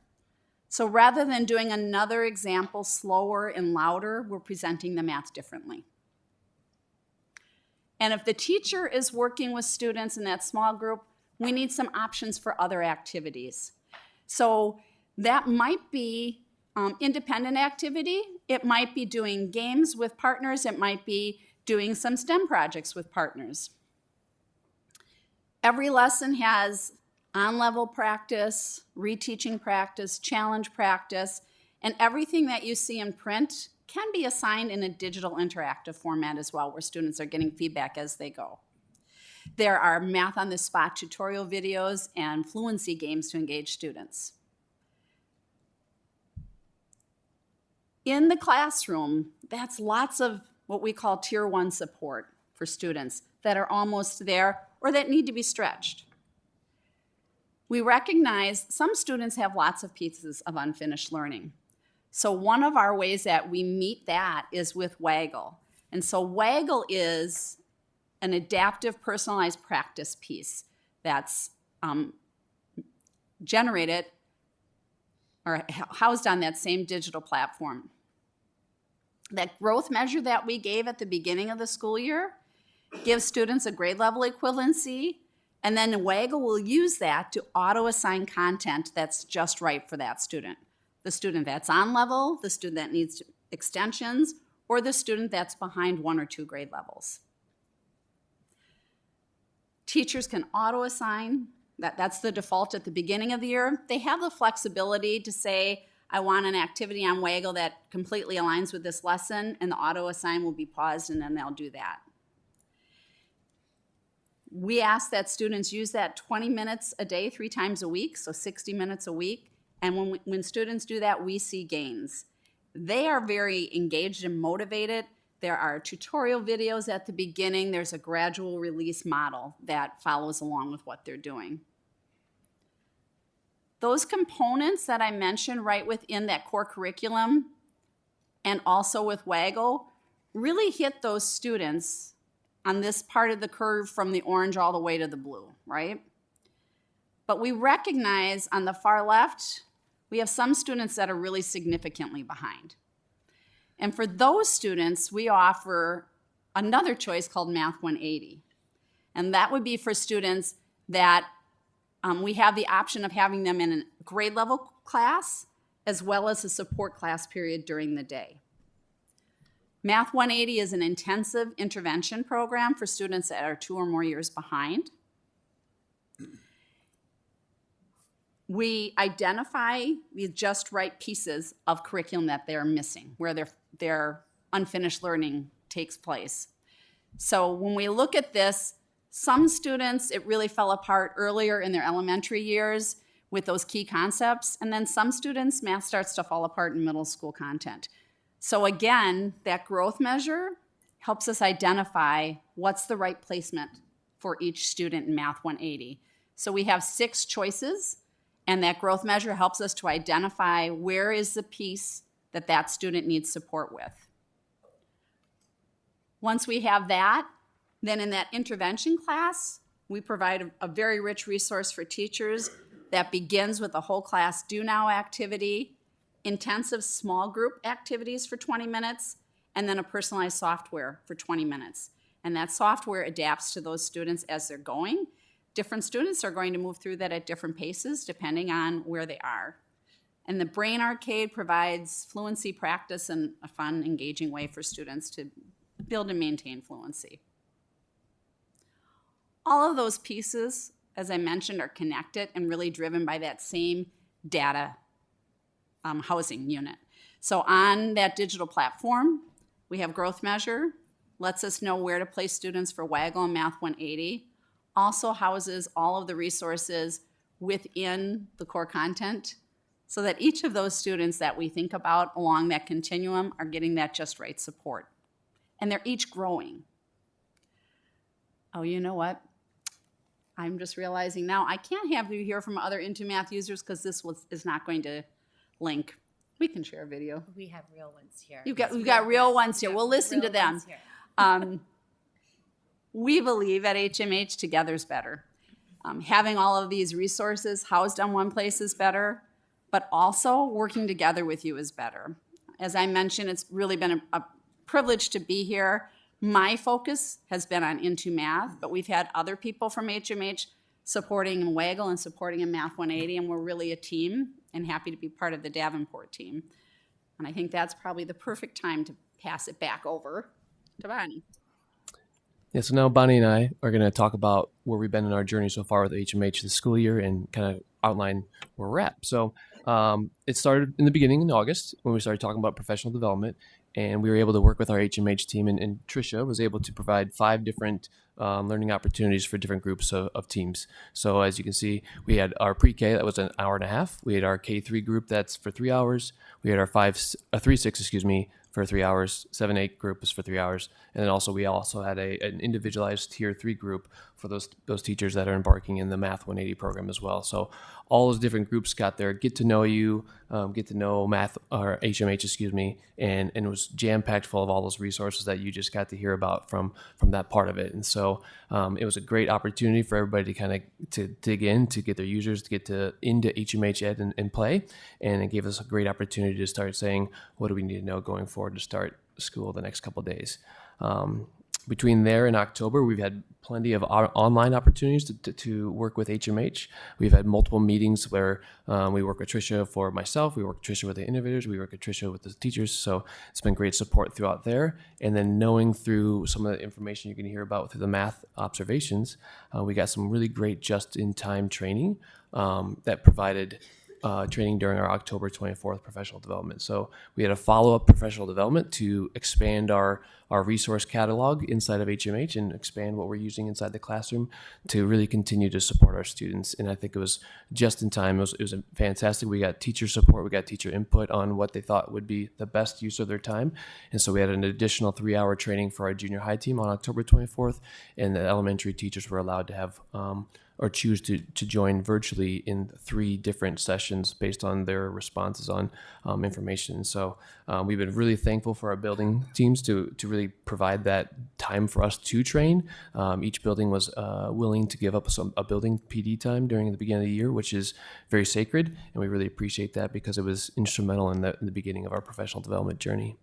Speaker 16: So rather than doing another example slower and louder, we're presenting the math differently. And if the teacher is working with students in that small group, we need some options for other activities. So That might be independent activity. It might be doing games with partners. It might be doing some STEM projects with partners. Every lesson has on-level practice, reteaching practice, challenge practice, and everything that you see in print can be assigned in a digital interactive format as well, where students are getting feedback as they go. There are math on the spot tutorial videos and fluency games to engage students. In the classroom, that's lots of what we call tier 1 support for students that are almost there or that need to be stretched. We recognize some students have lots of pieces of unfinished learning. So one of our ways that we meet that is with Waggle. And so Waggle is an adaptive personalized practice piece that's generated or housed on that same digital platform. That growth measure that we gave at the beginning of the school year gives students a grade level equivalency, and then Waggle will use that to auto-assign content that's just right for that student. The student that's on level, the student that needs extensions, or the student that's behind 1 or 2 grade levels. Teachers can auto-assign. That's the default at the beginning of the year. They have the flexibility to say, I want an activity on Waggle that completely aligns with this lesson, and the auto-assign will be paused, and then they'll do that. We ask that students use that 20 minutes a day, 3 times a week, so 60 minutes a week. And when students do that, we see gains. They are very engaged and motivated. There are tutorial videos at the beginning. There's a gradual release model that follows along with what they're doing. Those components that I mentioned right within that core curriculum and also with Waggle really hit those students on this part of the curve from the orange all the way to the blue, right? But we recognize on the far left, we have some students that are really significantly behind. And for those students, we offer another choice called Math 180. And that would be for students that we have the option of having them in a grade level class as well as a support class period during the day. Math 180 is an intensive intervention program for students that are 2 or more years behind. We identify the just right pieces of curriculum that they're missing, where their unfinished learning takes place. So when we look at this, some students, it really fell apart earlier in their elementary years with those key concepts, and then some students, math starts to fall apart in middle school content. So again, that growth measure helps us identify what's the right placement for each student in Math 180. So we have 6 choices, and that growth measure helps us to identify where is the piece that that student needs support with. Once we have that, then in that intervention class, we provide a very rich resource for teachers that begins with a whole class do now activity, intensive small group activities for 20 minutes, and then a personalized software for 20 minutes. And that software adapts to those students as they're going. Different students are going to move through that at different paces depending on where they are. And the Brain Arcade provides fluency practice in a fun, engaging way for students to build and maintain fluency. All of those pieces, as I mentioned, are connected and really driven by that same data housing unit. So on that digital platform, we have growth measure, lets us know where to place students for Waggle and Math 180, also houses all of the resources within the core content so that each of those students that we think about along that continuum are getting that just right support. And they're each growing. Oh, you know what? I'm just realizing now I can't have you hear from other Into Math users because this is not going to link. We can share a video.
Speaker 15: We have real ones here.
Speaker 16: We've got real ones here. We'll listen to them. We believe at HMH together's better. Having all of these resources housed on one place is better, but also working together with you is better. As I mentioned, it's really been a privilege to be here. My focus has been on Into Math, but we've had other people from HMH supporting in Waggle and supporting in Math 180, and we're really a team and happy to be part of the Davenport team. And I think that's probably the perfect time to pass it back over to Bonnie.
Speaker 17: Yeah, so now Bonnie and I are going to talk about where we've been in our journey so far with HMH this school year and kind of outline where we're at. So it started in the beginning in August when we started talking about professional development, and we were able to work with our HMH team, and Tricia was able to provide 5 different learning opportunities for different groups of teams. So as you can see, we had our pre-K, that was an hour and a half. We had our K3 group, that's for 3 hours. We had our 3-6, for 3 hours. 7-8 group is for 3 hours. And then we also had an individualized tier 3 group for those teachers that are embarking in the Math 180 program as well. So all those different groups got their get to know you, get to know math or HMH, and it was jam packed full of all those resources that you just got to hear about from that part of it. And so it was a great opportunity for everybody to kind of to dig in, to get their users to get into HMH Ed and play, and it gave us a great opportunity to start saying, what do we need to know going forward to start school the next couple of days. Between there and October, we've had plenty of online opportunities to work with HMH. We've had multiple meetings where we work with Tricia for myself, we work with Tricia with the innovators, we work with Tricia with the teachers. So it's been great support throughout there. And then knowing through some of the information you can hear about through the math observations, we got some really great just-in-time training that provided training during our October 24th professional development. So we had a follow-up professional development to expand our resource catalog inside of HMH and expand what we're using inside the classroom to really continue to support our students. And I think it was just in time. It was fantastic. We got teacher support. We got teacher input on what they thought would be the best use of their time. And so we had an additional 3-hour training for our junior high team on October 24th. And the elementary teachers were allowed to have or choose to join virtually in 3 different sessions based on their responses on information. So we've been really thankful for our building teams to really provide that time for us to train. Each building was willing to give up a building PD time during the beginning of the year, which is very sacred. And we really appreciate that because it was instrumental in the beginning of our professional development journey.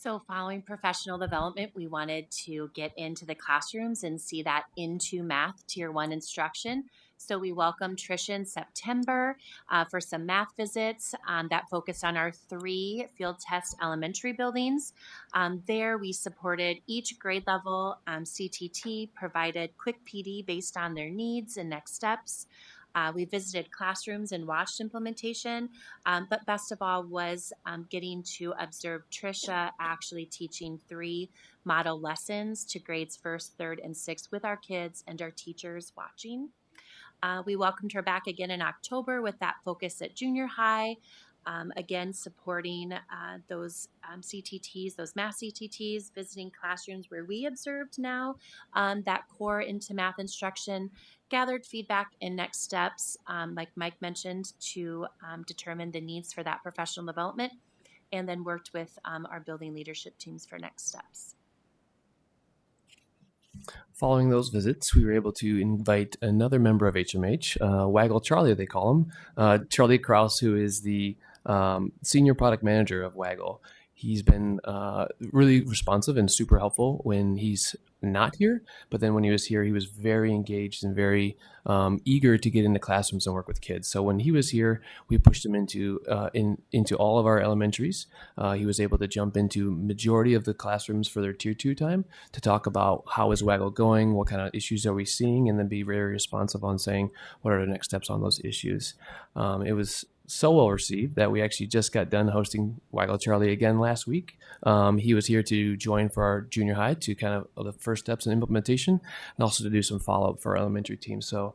Speaker 15: So following professional development, we wanted to get into the classrooms and see that into math tier 1 instruction. So we welcomed Tricia in September for some math visits that focused on our 3 field test elementary buildings. There we supported each grade level CTT, provided quick PD based on their needs and next steps. We visited classrooms and watched implementation, but best of all was getting to observe Tricia actually teaching 3 model lessons to grades 1st, 3rd, and 6th with our kids and our teachers watching. We welcomed her back again in October with that focus at junior high. Again, supporting those CTTs, those math CTTs, visiting classrooms where we observed now that core into math instruction, gathered feedback and next steps, like Mike mentioned, to determine the needs for that professional development, and then worked with our building leadership teams for next steps.
Speaker 17: Following those visits, we were able to invite another member of HMH, Waggle Charlie, they call him, Charlie Krause, who is the senior product manager of Waggle. He's been really responsive and super helpful when he's not here, but then when he was here, he was very engaged and very eager to get into classrooms and work with kids. So when he was here, we pushed him into all of our elementaries. He was able to jump into majority of the classrooms for their tier 2 time to talk about how is Waggle going, what kind of issues are we seeing, and then be very responsive on saying what are the next steps on those issues. It was so well received that we actually just got done hosting Waggle Charlie again last week. He was here to join for our junior high to kind of the first steps in implementation and also to do some follow-up for our elementary team. So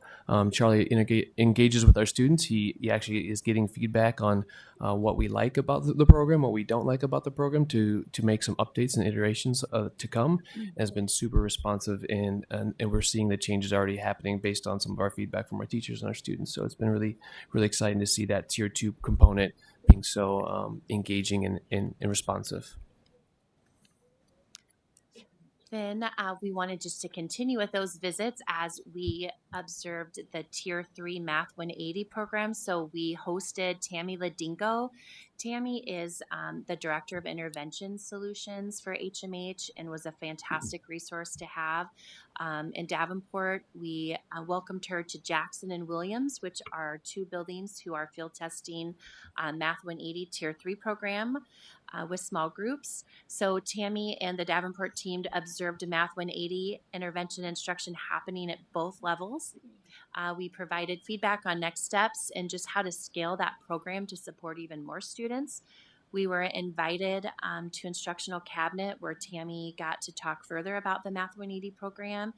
Speaker 17: Charlie engages with our students. He actually is getting feedback on what we like about the program, what we don't like about the program to make some updates and iterations to come. Has been super responsive and we're seeing the changes already happening based on some of our feedback from our teachers and our students. So it's been really, really exciting to see that tier 2 component being so engaging and responsive.
Speaker 15: Then we wanted just to continue with those visits as we observed the Tier 3 Math 180 program. So we hosted Tammy Ladinko. Tammy is the Director of Intervention Solutions for HMH and was a fantastic resource to have. In Davenport, we welcomed her to Jackson and Williams, which are two buildings who are field testing Math 180 Tier 3 program with small groups. So Tammy and the Davenport team observed Math 180 intervention instruction happening at both levels. We provided feedback on next steps and just how to scale that program to support even more students. We were invited to Instructional Cabinet where Tammy got to talk further about the Math 180 program,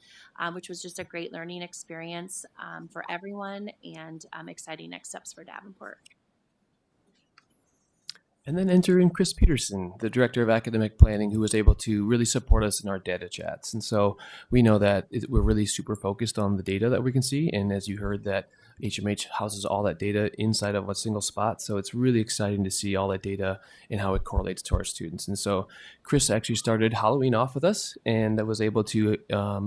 Speaker 15: which was just a great learning experience for everyone and exciting next steps for Davenport.
Speaker 17: And then enter in Chris Peterson, the Director of Academic Planning, who was able to really support us in our data chats. And so we know that we're really super focused on the data that we can see. And as you heard, that HMH houses all that data inside of a single spot. So it's really exciting to see all that data and how it correlates to our students. And so Chris actually started Halloween off with us and was able to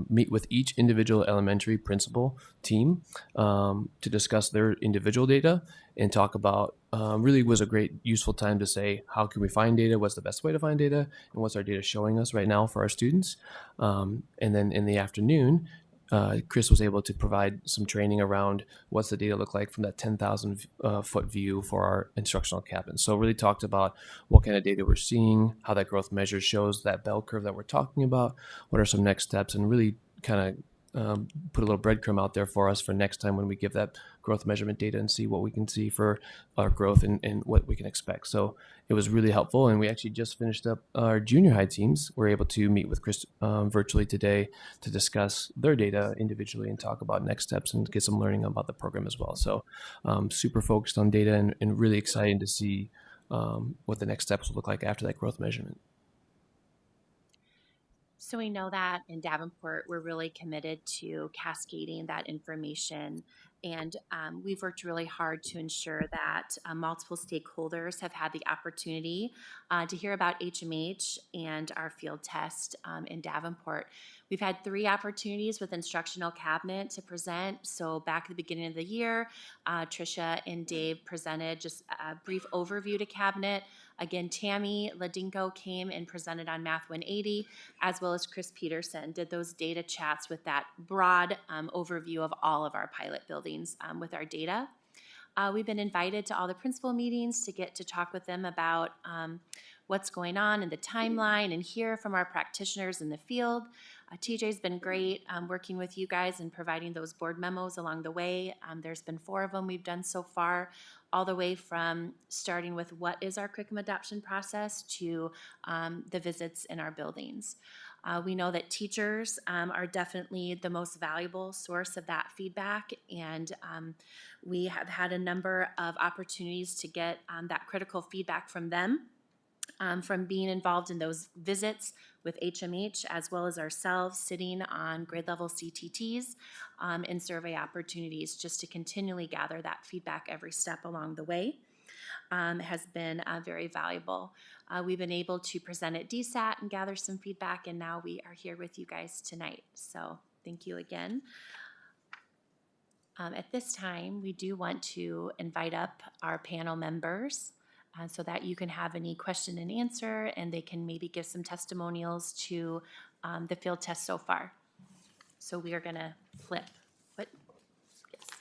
Speaker 17: meet with each individual elementary principal team to discuss their individual data and talk about really was a great useful time to say, how can we find data? What's the best way to find data? And what's our data showing us right now for our students? And then in the afternoon, Chris was able to provide some training around what's the data look like from that 10,000 foot view for our instructional cabinet. So really talked about what kind of data we're seeing, how that growth measure shows that bell curve that we're talking about, what are some next steps, and really kind of put a little breadcrumb out there for us for next time when we give that growth measurement data and see what we can see for our growth and what we can expect. So it was really helpful. And we actually just finished up our junior high teams. We're able to meet with Chris virtually today to discuss their data individually and talk about next steps and get some learning about the program as well. So super focused on data and really excited to see what the next steps will look like after that growth measurement.
Speaker 15: So we know that in Davenport, we're really committed to cascading that information. And we've worked really hard to ensure that multiple stakeholders have had the opportunity to hear about HMH and our field test in Davenport. We've had 3 opportunities with Instructional Cabinet to present. So back at the beginning of the year, Tricia and Dave presented just a brief overview to Cabinet. Again, Tammy Ladinko came and presented on Math 180, as well as Chris Peterson did those data chats with that broad overview of all of our pilot buildings with our data. We've been invited to all the principal meetings to get to talk with them about what's going on in the timeline and hear from our practitioners in the field. TJ's been great working with you guys and providing those board memos along the way. There's been 4 of them we've done so far, all the way from starting with what is our curriculum adoption process to the visits in our buildings. We know that teachers are definitely the most valuable source of that feedback, and we have had a number of opportunities to get that critical feedback from them. From being involved in those visits with HMH, as well as ourselves sitting on grade level CTTs and survey opportunities just to continually gather that feedback every step along the way has been very valuable. We've been able to present at DSAT and gather some feedback, and now we are here with you guys tonight. So thank you again. At this time, we do want to invite up our panel members so that you can have any question and answer, and they can maybe give some testimonials to the field test so far. So we are going to flip. What? Yes.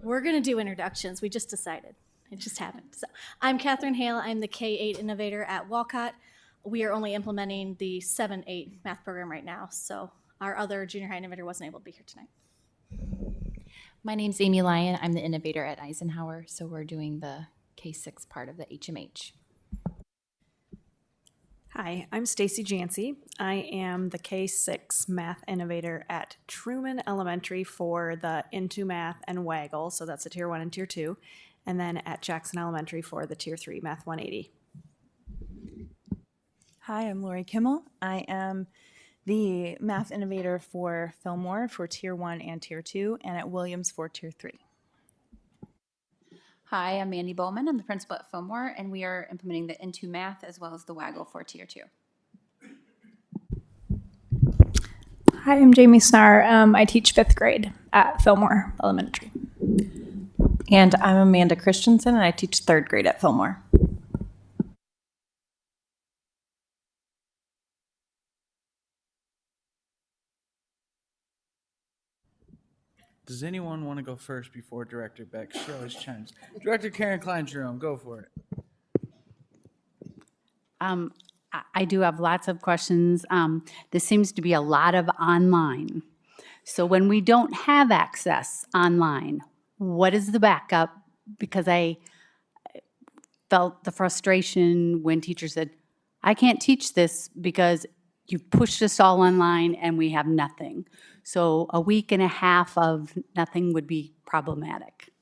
Speaker 18: We're going to do introductions. We just decided. It just happened. So I'm Catherine Hale. I'm the K-8 innovator at Walcott. We are only implementing the 7-8 math program right now. So our other junior high innovator wasn't able to be here tonight.
Speaker 19: My name's Amy Lyon. I'm the innovator at Eisenhower, so we're doing the K-6 part of the HMH.
Speaker 20: Hi, I'm Stacy Jancy. I am the K-6 math innovator at Truman Elementary for the Into Math and Waggle, so that's a Tier 1 and Tier 2, and then at Jackson Elementary for the Tier 3 Math 180.
Speaker 21: Hi, I'm Lori Kimmel. I am the math innovator for Fillmore for Tier 1 and Tier 2, and at Williams for Tier 3.
Speaker 22: Hi, I'm Mandy Bowman. I'm the principal at Fillmore, and we are implementing the Into Math as well as the Waggle for Tier 2.
Speaker 23: Hi, I'm Jamie Snar. I teach 5th grade at Fillmore Elementary.
Speaker 24: And I'm Amanda Christensen, and I teach 3rd grade at Fillmore.
Speaker 1: Does anyone want to go first before Director Beck? She always chimes. Director Karen Klein-Jerome, go for it.
Speaker 2: I do have lots of questions. This seems to be a lot of online. So when we don't have access online, what is the backup? Because I felt the frustration when teachers said, I can't teach this because you've pushed us all online and we have nothing. So a week and a half of nothing would be problematic.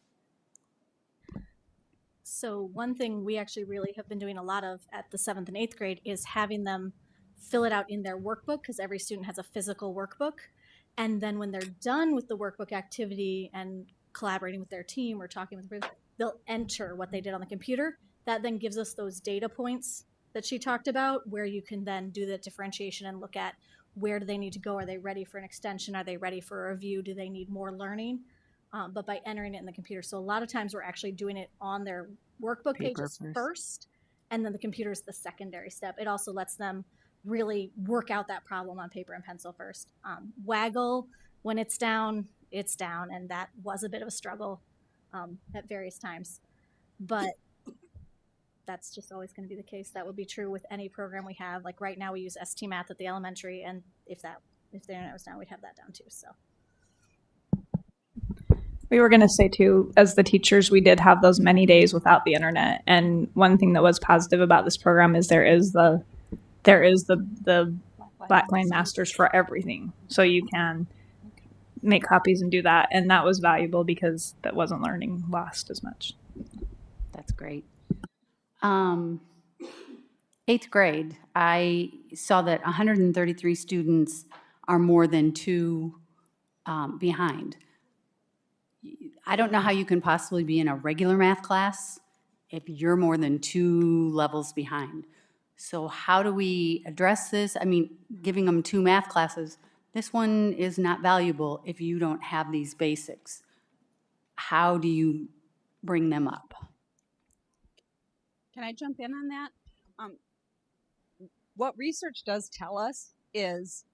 Speaker 18: So one thing we actually really have been doing a lot of at the 7th and 8th grade is having them fill it out in their workbook, because every student has a physical workbook. And then when they're done with the workbook activity and collaborating with their team or talking with them, they'll enter what they did on the computer. That then gives us those data points that she talked about, where you can then do the differentiation and look at where do they need to go? Are they ready for an extension? Are they ready for a review? Do they need more learning? But by entering it in the computer. So a lot of times we're actually doing it on their workbook pages first, and then the computer is the secondary step. It also lets them really work out that problem on paper and pencil first. Waggle, when it's down, and that was a bit of a struggle at various times. But that's just always going to be the case. That would be true with any program we have. Like right now we use ST Math at the elementary, and if the internet was down, we'd have that down too. So
Speaker 23: We were going to say too, as the teachers, we did have those many days without the internet. And one thing that was positive about this program is there is the Blackline Masters for everything. So you can make copies and do that. And that was valuable because that wasn't learning lost as much.
Speaker 2: That's great. 8th grade, I saw that 133 students are more than 2 behind. I don't know how you can possibly be in a regular math class if you're more than 2 levels behind. So how do we address this? I mean, giving them 2 math classes, this one is not valuable if you don't have these basics. How do you bring them up?
Speaker 16: Can I jump in on that? What research does tell us is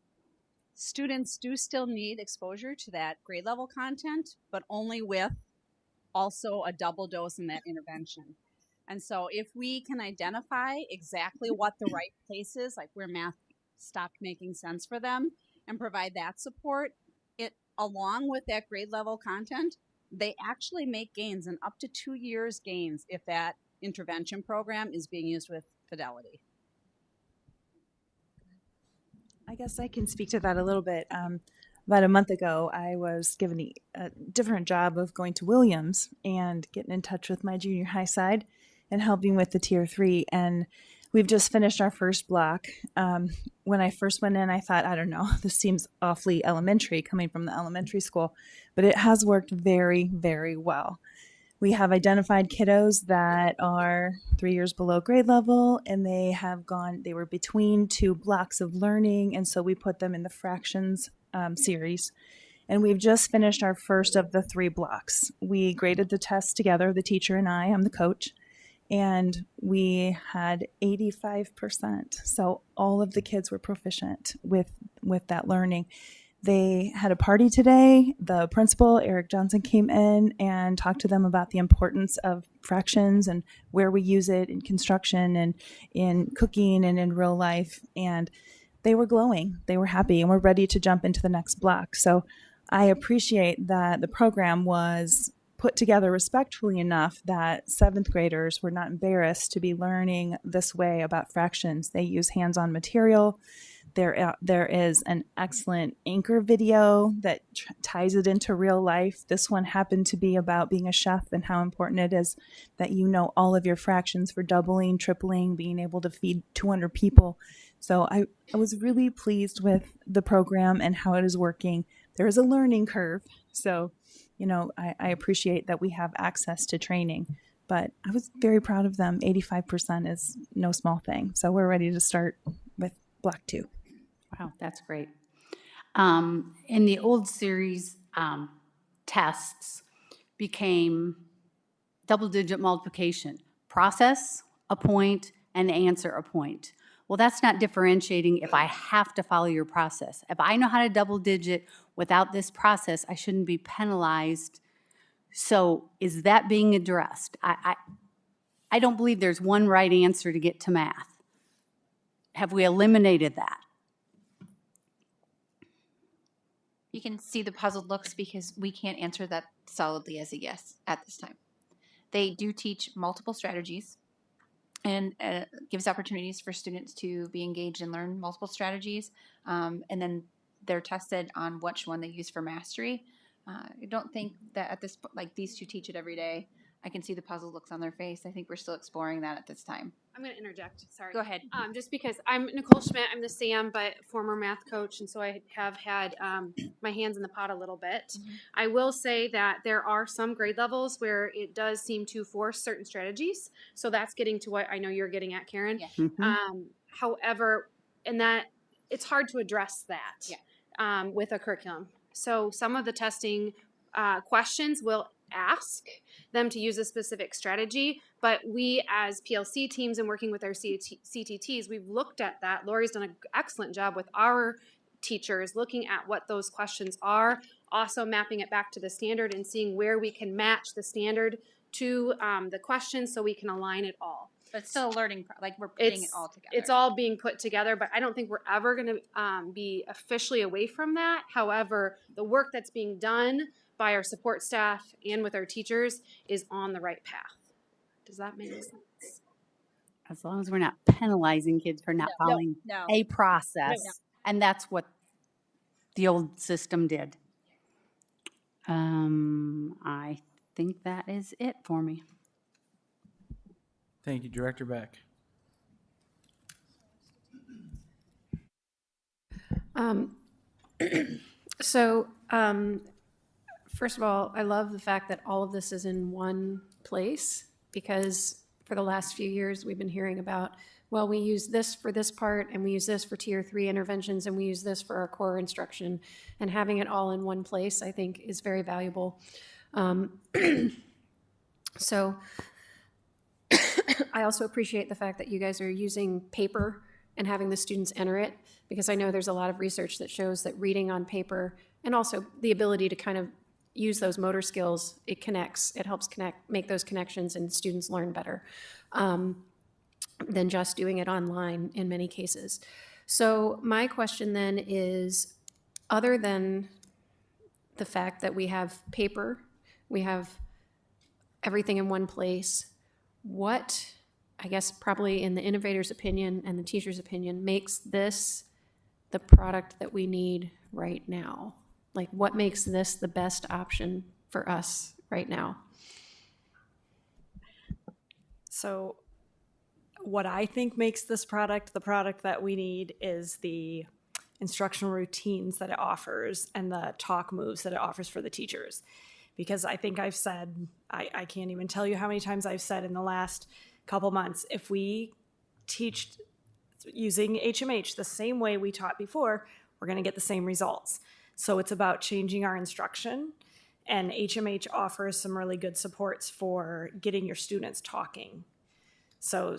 Speaker 16: students do still need exposure to that grade level content, but only with also a double dose in that intervention. And so if we can identify exactly what the right place is, like where math stopped making sense for them, and provide that support, it along with that grade level content, they actually make gains, and up to 2 years gains if that intervention program is being used with fidelity.
Speaker 21: I guess I can speak to that a little bit. About a month ago, I was given a different job of going to Williams and getting in touch with my junior high side and helping with the Tier 3. And we've just finished our first block. When I first went in, I thought, I don't know, this seems awfully elementary coming from the elementary school, but it has worked very, very well. We have identified kiddos that are 3 years below grade level, and they were between 2 blocks of learning, and so we put them in the fractions series. And we've just finished our first of the 3 blocks. We graded the test together, the teacher and I'm the coach, and we had 85%. So all of the kids were proficient with that learning. They had a party today. The principal, Eric Johnson, came in and talked to them about the importance of fractions and where we use it in construction and in cooking and in real life. And they were glowing, they were happy, and were ready to jump into the next block. So I appreciate that the program was put together respectfully enough that seventh graders were not embarrassed to be learning this way about fractions. They use hands-on material. There is an excellent anchor video that ties it into real life. This one happened to be about being a chef and how important it is that you know all of your fractions for doubling, tripling, being able to feed 200 people. So I was really pleased with the program and how it is working. There is a learning curve. So, you know, I appreciate that we have access to training, but I was very proud of them. 85% is no small thing. So we're ready to start with Block 2.
Speaker 2: Wow, that's great. In the old series, tests became double-digit multiplication. Process, a point, and answer, a point. Well, that's not differentiating if I have to follow your process. If I know how to double-digit without this process, I shouldn't be penalized. So is that being addressed? I don't believe there's one right answer to get to math. Have we eliminated that?
Speaker 3: You can see the puzzled looks because we can't answer that solidly as a yes at this time. They do teach multiple strategies and gives opportunities for students to be engaged and learn multiple strategies. And then they're tested on which one they use for mastery. I don't think that at this point, like these two teach it every day. I can see the puzzled looks on their face. I think we're still exploring that at this time.
Speaker 5: I'm going to interject. Sorry.
Speaker 3: Go ahead.
Speaker 5: Just because I'm Nicole Schmidt, I'm the SAM, but former math coach, and so I have had my hands in the pot a little bit.
Speaker 3: Mm-hmm.
Speaker 5: I will say that there are some grade levels where it does seem to force certain strategies. So that's getting to what I know you're getting at, Karen.
Speaker 3: Yeah.
Speaker 2: Mm-hmm.
Speaker 5: However, and that it's hard to address that with a curriculum. So some of the testing questions will ask them to use a specific strategy, but we as PLC teams and working with our CTTs, we've looked at that. Lori's done an excellent job with our teachers looking at what those questions are, also mapping it back to the standard and seeing where we can match the standard to the questions so we can align it all.
Speaker 3: But it's still a learning, like we're putting it all together.
Speaker 5: It's all being put together, but I don't think we're ever going to be officially away from that. However, the work that's being done by our support staff and with our teachers is on the right path. Does that make sense?
Speaker 2: As long as we're not penalizing kids for not following a process.
Speaker 5: No.
Speaker 2: And that's what the old system did. I think that is it for me.
Speaker 1: Thank you, Director Beck.
Speaker 12: First of all, I love the fact that all of this is in one place, because for the last few years we've been hearing about, well, we use this for this part and we use this for tier 3 interventions and we use this for our core instruction, and having it all in one place I think is very valuable. So I also appreciate the fact that you guys are using paper and having the students enter it, because I know there's a lot of research that shows that reading on paper and also the ability to kind of use those motor skills, it helps make those connections, and students learn better than just doing it online in many cases. So my question then is, other than the fact that we have paper, we have everything in one place, what, I guess probably in the innovator's opinion and the teacher's opinion, makes this the product that we need right now? Like, what makes this the best option for us right now?
Speaker 20: So what I think makes this product the product that we need is the instructional routines that it offers and the talk moves that it offers for the teachers. Because I think I've said, I can't even tell you how many times I've said in the last couple months, if we teach using HMH the same way we taught before, we're going to get the same results. So it's about changing our instruction, and HMH offers some really good supports for getting your students talking. So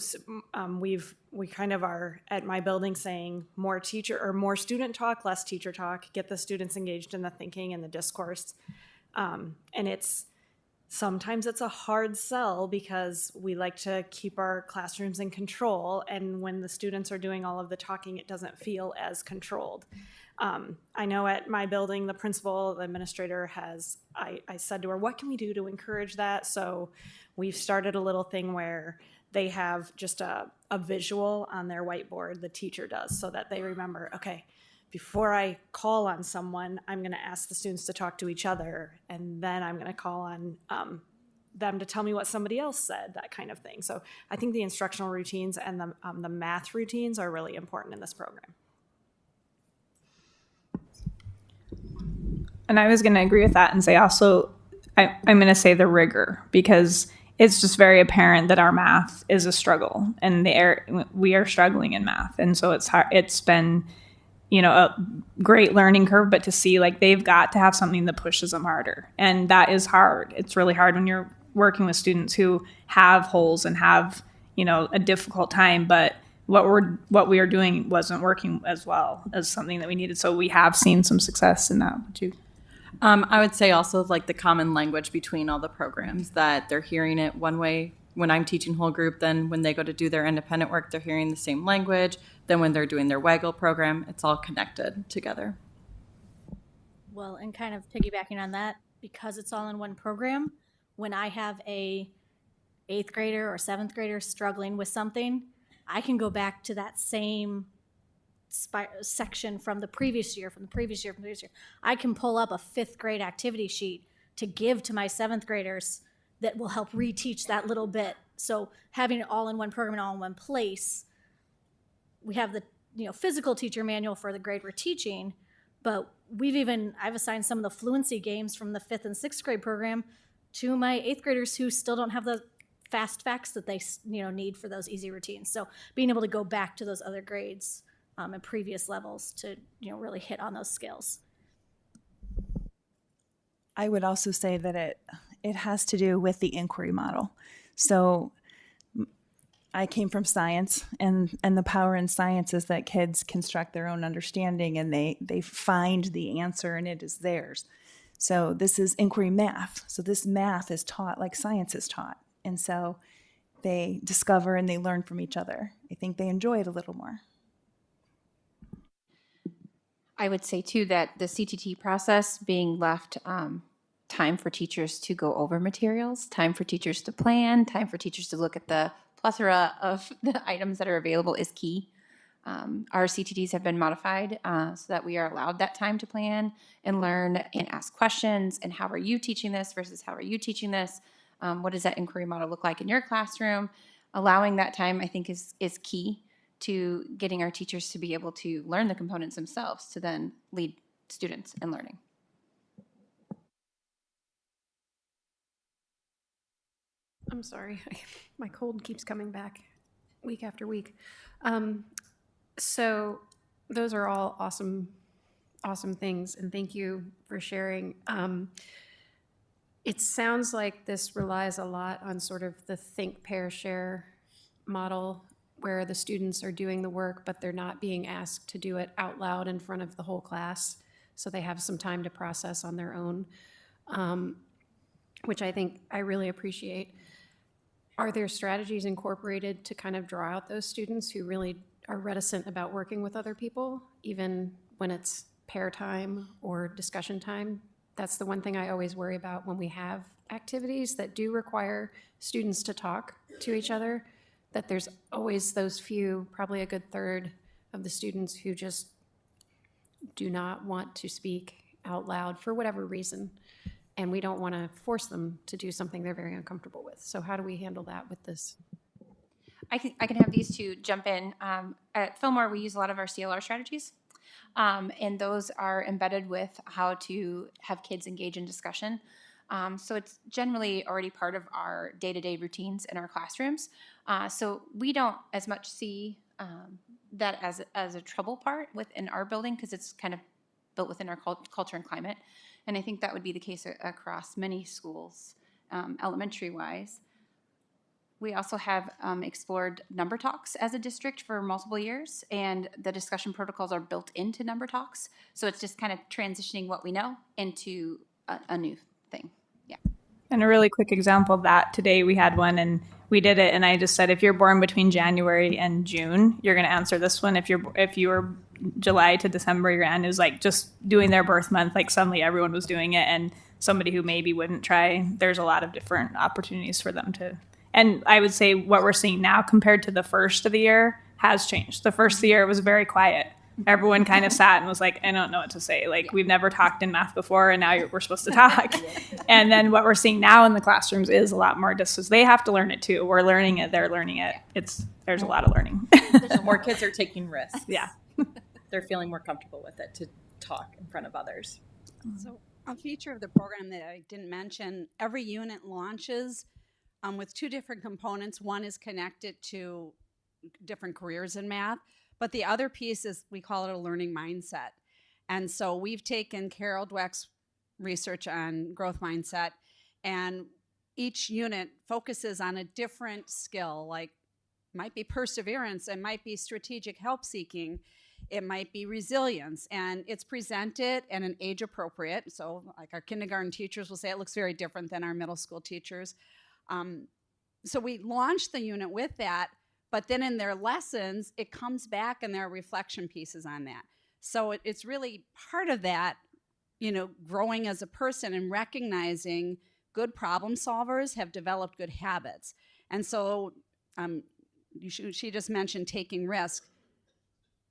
Speaker 20: we kind of are at my building saying more student talk, less teacher talk, get the students engaged in the thinking and the discourse. And Sometimes it's a hard sell because we like to keep our classrooms in control, and when the students are doing all of the talking, it doesn't feel as controlled. I know at my building, the principal, the administrator I said to her, what can we do to encourage that? So we've started a little thing where they have just a visual on their whiteboard, the teacher does, so that they remember, okay, before I call on someone, I'm going to ask the students to talk to each other, and then I'm going to call on them to tell me what somebody else said, that kind of thing. So I think the instructional routines and the math routines are really important in this program.
Speaker 23: And I was going to agree with that and say also, I'm going to say the rigor, because it's just very apparent that our math is a struggle, and we are struggling in math. And so it's hard. It's been, a great learning curve, but to see like they've got to have something that pushes them harder. And that is hard. It's really hard when you're working with students who have holes and have, a difficult time, but what we are doing wasn't working as well as something that we needed. So we have seen some success in that. Would you?
Speaker 24: I would say also like the common language between all the programs, that they're hearing it one way when I'm teaching whole group, then when they go to do their independent work, they're hearing the same language. Then when they're doing their Waggle program, it's all connected together.
Speaker 18: Well, and kind of piggybacking on that, because it's all in one program, when I have a 8th grader or 7th grader struggling with something, I can go back to that same section from the previous year. I can pull up a 5th grade activity sheet to give to my 7th graders that will help reteach that little bit. So having it all in one program and all in one place, we have the physical teacher manual for the grade we're teaching, but I've assigned some of the fluency games from the 5th and 6th grade program to my 8th graders who still don't have the fast facts that they need for those easy routines. So being able to go back to those other grades and previous levels to really hit on those skills.
Speaker 21: I would also say that it has to do with the inquiry model. So I came from science, and the power in science is that kids construct their own understanding, and they find the answer, and it is theirs. So this is inquiry math. So this math is taught like science is taught. And so they discover and they learn from each other. I think they enjoy it a little more.
Speaker 3: I would say too that the CTT process being left time for teachers to go over materials, time for teachers to plan, time for teachers to look at the plethora of the items that are available is key. Our CTTs have been modified so that we are allowed that time to plan and learn and ask questions. And how are you teaching this versus how are you teaching this? What does that inquiry model look like in your classroom? Allowing that time, I think, is key to getting our teachers to be able to learn the components themselves to then lead students in learning.
Speaker 5: I'm sorry, my cold keeps coming back week after week. So those are all awesome things, and thank you for sharing. It sounds like this relies a lot on sort of the think, pair, share model, where the students are doing the work, but they're not being asked to do it out loud in front of the whole class. So they have some time to process on their own, which I think I really appreciate. Are there strategies incorporated to kind of draw out those students who really are reticent about working with other people, even when it's pair time or discussion time? That's the one thing I always worry about when we have activities that do require students to talk to each other, that there's always those few, probably a good third of the students who just do not want to speak out loud for whatever reason. And we don't want to force them to do something they're very uncomfortable with. So how do we handle that with this?
Speaker 3: I can have these two jump in. At Fillmore, we use a lot of our CLR strategies. And those are embedded with how to have kids engage in discussion. So it's generally already part of our day-to-day routines in our classrooms. So we don't as much see that as a trouble part within our building, because it's kind of built within our culture and climate. And I think that would be the case across many schools, elementary-wise. We also have explored number talks as a district for multiple years, and the discussion protocols are built into number talks. So it's just kind of transitioning what we know into a new thing. Yeah.
Speaker 23: And a really quick example of that, today we had one and we did it, and I just said, if you're born between January and June, you're going to answer this one. If you were July to December, you're going to, and it was like just doing their birth month, like suddenly everyone was doing it, and somebody who maybe wouldn't try, there's a lot of different opportunities for them to. And I would say what we're seeing now compared to the first of the year has changed. The first of the year was very quiet. Everyone kind of sat and was like, I don't know what to say. Like, we've never talked in math before, and now we're supposed to talk. And then what we're seeing now in the classrooms is a lot more just because they have to learn it too. We're learning it, they're learning it. There's a lot of learning.
Speaker 24: More kids are taking risks.
Speaker 23: Yeah.
Speaker 24: They're feeling more comfortable with it to talk in front of others.
Speaker 16: So a feature of the program that I didn't mention, every unit launches with two different components. One is connected to different careers in math, but the other piece is, we call it a learning mindset. And so we've taken Carol Dweck's research on growth mindset, and each unit focuses on a different skill, like might be perseverance, it might be strategic help seeking, it might be resilience, and it's presented in an age appropriate. So like our kindergarten teachers will say it looks very different than our middle school teachers. So we launched the unit with that, but then in their lessons, it comes back and there are reflection pieces on that. So it's really part of that, growing as a person and recognizing good problem solvers have developed good habits. And so she just mentioned taking risk.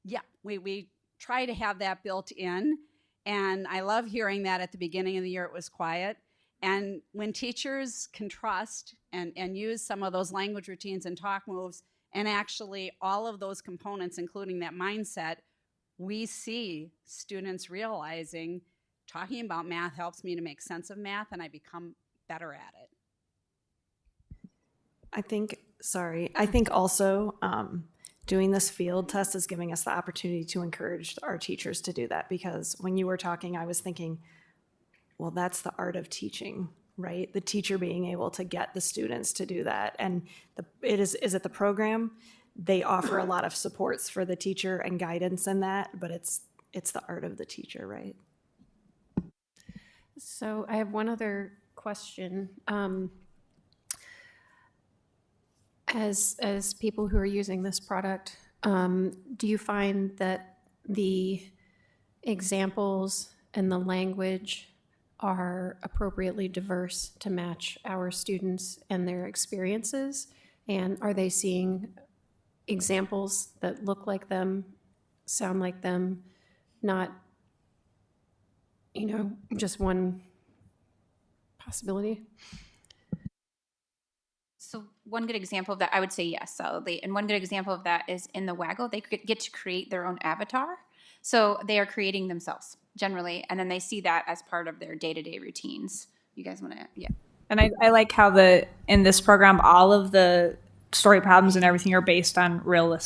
Speaker 16: Yeah, we try to have that built in. And I love hearing that at the beginning of the year it was quiet. And when teachers can trust and use some of those language routines and talk moves, and actually all of those components, including that mindset, we see students realizing talking about math helps me to make sense of math and I become better at it.
Speaker 20: I think also doing this field test is giving us the opportunity to encourage our teachers to do that, because when you were talking, I was thinking, well, that's the art of teaching, right? The teacher being able to get the students to do that. And is it the program? They offer a lot of supports for the teacher and guidance in that, but it's the art of the teacher, right?
Speaker 12: So I have one other question. As people who are using this product, do you find that the examples and the language are appropriately diverse to match our students and their experiences? And are they seeing examples that look like them, sound like them, not, just one possibility?
Speaker 3: So one good example of that, I would say yes, solidly. And one good example of that is in the Waggle, they get to create their own avatar. So they are creating themselves generally, and then they see that as part of their day-to-day routines. You guys want to, yeah.
Speaker 23: And I like how in this program, all of the story problems and everything are based on real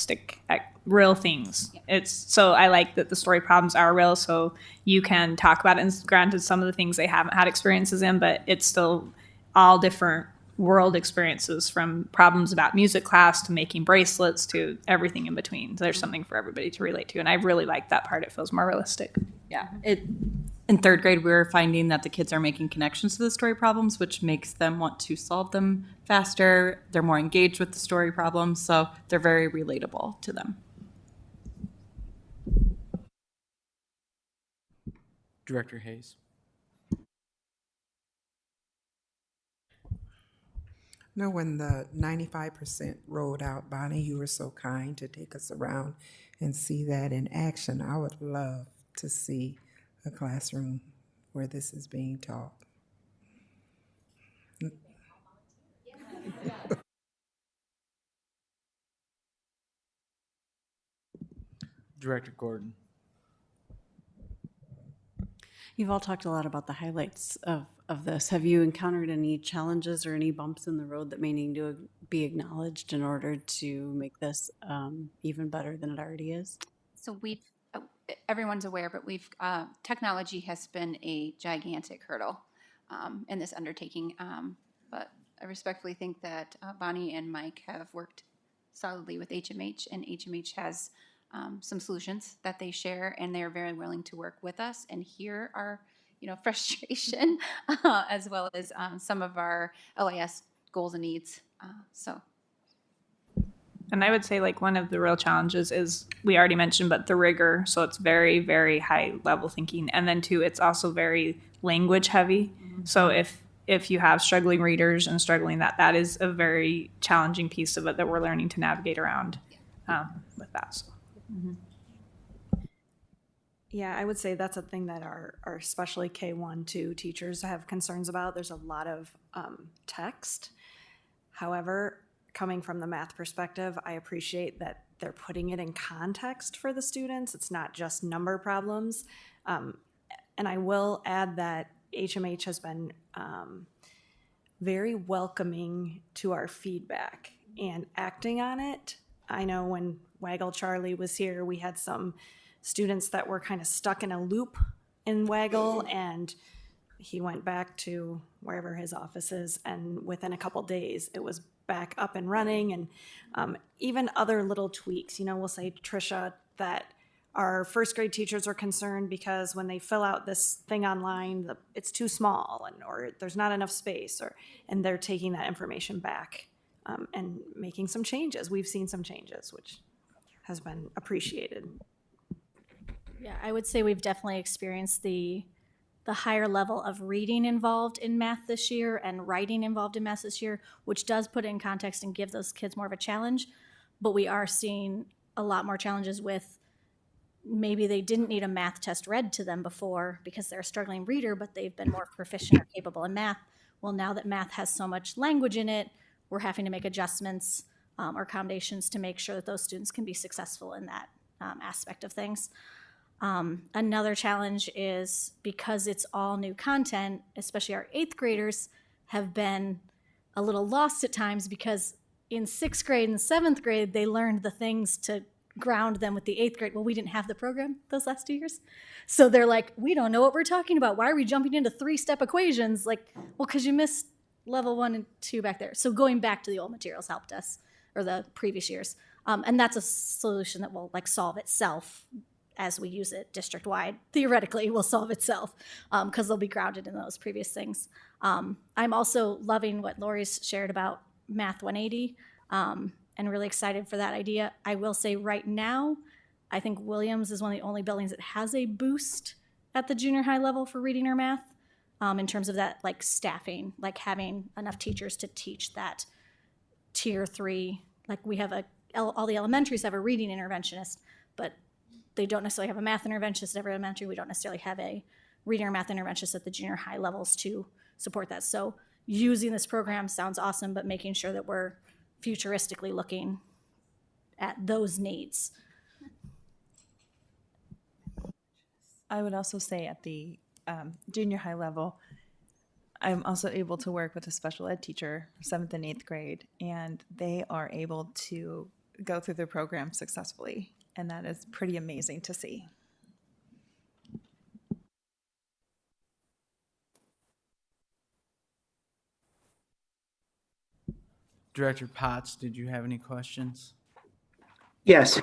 Speaker 23: things. Yeah. So I like that the story problems are real, so you can talk about it. And granted, some of the things they haven't had experiences in, but it's still all different world experiences, from problems about music class to making bracelets to everything in between. So there's something for everybody to relate to, and I really like that part. It feels more realistic.
Speaker 24: Yeah. In third grade, we were finding that the kids are making connections to the story problems, which makes them want to solve them faster. They're more engaged with the story problems, so they're very relatable to them.
Speaker 1: Director Hayes.
Speaker 11: No, when the 95% rolled out, Bonnie, you were so kind to take us around and see that in action. I would love to see a classroom where this is being taught.
Speaker 1: Director Gordon.
Speaker 7: You've all talked a lot about the highlights of this. Have you encountered any challenges or any bumps in the road that may need to be acknowledged in order to make this even better than it already is?
Speaker 3: So everyone's aware, but technology has been a gigantic hurdle in this undertaking. But I respectfully think that Bonnie and Mike have worked solidly with HMH, and HMH has some solutions that they share, and they are very willing to work with us and hear our frustration, as well as some of our LIS goals and needs. So.
Speaker 23: And I would say like one of the real challenges is we already mentioned, but the rigor. So it's very, very high level thinking. And then two, it's also very language heavy. So if you have struggling readers and struggling that is a very challenging piece of it that we're learning to navigate around with that. So.
Speaker 20: Yeah, I would say that's a thing that our especially K1, 2 teachers have concerns about. There's a lot of text. However, coming from the math perspective, I appreciate that they're putting it in context for the students. It's not just number problems. And I will add that HMH has been very welcoming to our feedback and acting on it. I know when Waggle Charlie was here, we had some students that were kind of stuck in a loop in Waggle, and he went back to wherever his office is, and within a couple days it was back up and running. And even other little tweaks, we'll say, Trisha, that our first grade teachers are concerned because when they fill out this thing online, it's too small, or there's not enough space, and they're taking that information back and making some changes. We've seen some changes, which has been appreciated.
Speaker 18: Yeah, I would say we've definitely experienced the higher level of reading involved in math this year and writing involved in math this year, which does put it in context and give those kids more of a challenge. But we are seeing a lot more challenges with maybe they didn't need a math test read to them before because they're a struggling reader, but they've been more proficient or capable in math. Well, now that math has so much language in it, we're having to make adjustments or accommodations to make sure that those students can be successful in that aspect of things. Another challenge is because it's all new content, especially our 8th graders have been a little lost at times because in 6th grade and 7th grade, they learned the things to ground them with the 8th grade. Well, we didn't have the program those last 2 years. So they're like, we don't know what we're talking about. Why are we jumping into 3-step equations? Like, well, because you missed level 1 and 2 back there. So going back to the old materials helped us, or the previous years. And that's a solution that will solve itself as we use it district-wide. Theoretically, it will solve itself because they'll be grounded in those previous things. I'm also loving what Lori's shared about Math 180 and really excited for that idea. I will say right now, I think Williams is one of the only buildings that has a boost at the junior high level for reading or math in terms of that staffing, having enough teachers to teach that tier 3. We have all the elementaries have a reading interventionist, but they don't necessarily have a math interventionist at every elementary. We don't necessarily have a reading or math interventionist at the junior high levels to support that. So using this program sounds awesome, but making sure that we're futuristically looking at those needs.
Speaker 21: I would also say at the junior high level, I'm also able to work with a special ed teacher, 7th and 8th grade, and they are able to go through the program successfully. And that is pretty amazing to see.
Speaker 1: Director Potts, did you have any questions?
Speaker 14: Yes.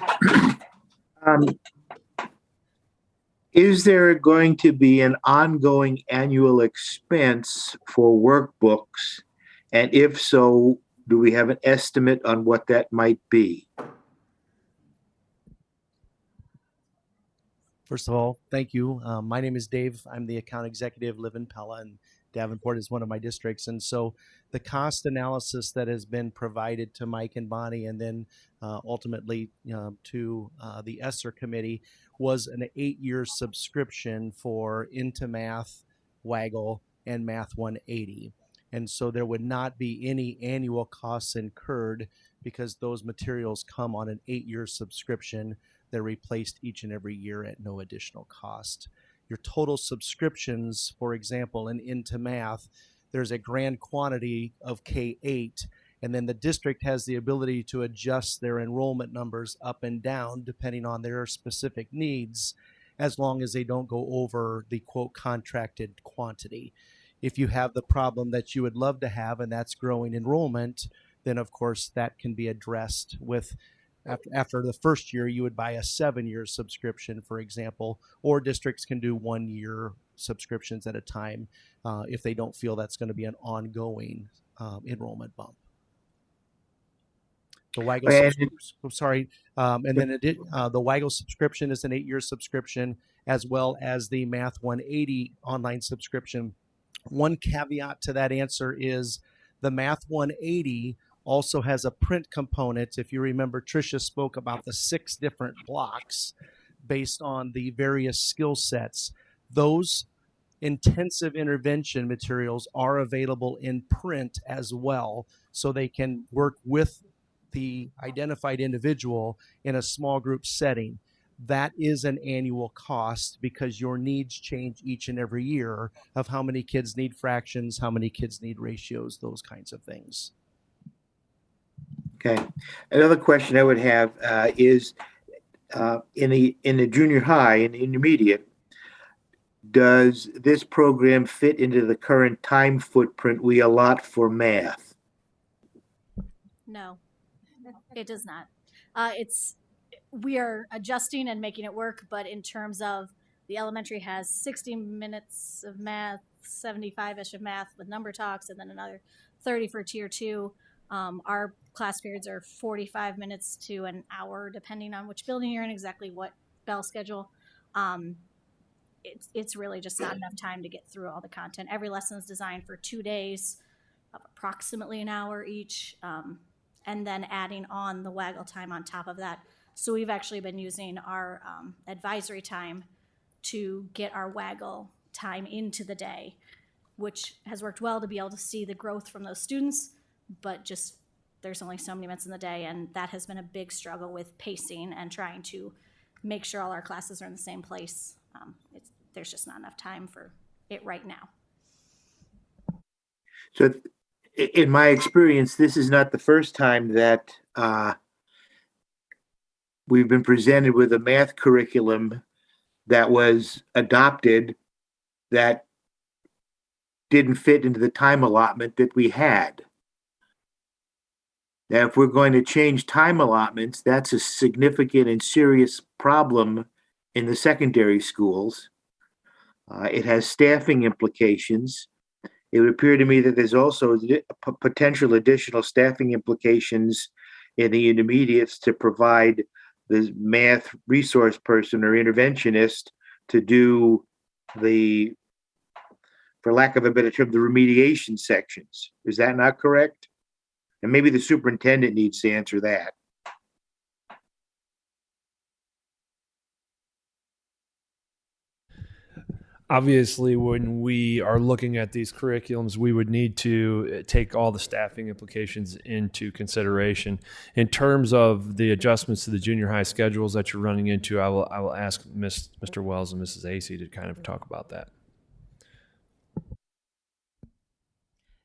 Speaker 14: Is there going to be an ongoing annual expense for workbooks? And if so, do we have an estimate on what that might be?
Speaker 8: First of all, thank you. My name is Dave. I'm the account executive, live in Pella, and Davenport is one of my districts. And so the cost analysis that has been provided to Mike and Bonnie and then ultimately to the ESSER committee was an 8-year subscription for Into Math, Waggle, and Math 180. And so there would not be any annual costs incurred because those materials come on an 8-year subscription. They're replaced each and every year at no additional cost. Your total subscriptions, for example, in Into Math, there's a grand quantity of K-8, and then the district has the ability to adjust their enrollment numbers up and down depending on their specific needs, as long as they don't go over the, quote, contracted quantity. If you have the problem that you would love to have, and that's growing enrollment, then of course that can be addressed with after the first year, you would buy a 7-year subscription, for example, or districts can do 1 year subscriptions at a time if they don't feel that's going to be an ongoing enrollment bump. The WAGO, and then the WAGO subscription is an 8-year subscription, as well as the Math 180 online subscription. One caveat to that answer is the Math 180 also has a print component. If you remember, Tricia spoke about the 6 different blocks based on the various skill sets. Those intensive intervention materials are available in print as well, so they can work with the identified individual in a small group setting. That is an annual cost because your needs change each and every year of how many kids need fractions, how many kids need ratios, those kinds of things.
Speaker 14: Okay. Another question I would have is in the junior high and intermediate, does this program fit into the current time footprint we allot for math?
Speaker 18: No, it does not. We are adjusting and making it work, but in terms of the elementary has 60 minutes of math, 75-ish of math with number talks, and then another 30 for tier 2. Our class periods are 45 minutes to an hour, depending on which building you're in, exactly what bell schedule. It's really just not enough time to get through all the content. Every lesson is designed for 2 days of approximately an hour each, and then adding on the waggle time on top of that. So we've actually been using our advisory time to get our waggle time into the day, which has worked well to be able to see the growth from those students, but just there's only so many minutes in the day, and that has been a big struggle with pacing and trying to make sure all our classes are in the same place. There's just not enough time for it right now.
Speaker 14: So in my experience, this is not the first time that we've been presented with a math curriculum that was adopted that didn't fit into the time allotment that we had. Now, if we're going to change time allotments, that's a significant and serious problem in the secondary schools. It has staffing implications. It would appear to me that there's also potential additional staffing implications in the intermediates to provide the math resource person or interventionist to do the, for lack of a better term, the remediation sections. Is that not correct? And maybe the superintendent needs to answer that.
Speaker 4: Obviously, when we are looking at these curriculums, we would need to take all the staffing implications into consideration. In terms of the adjustments to the junior high schedules that you're running into, I will ask Mr. Wells and Mrs. Acey to kind of talk about that.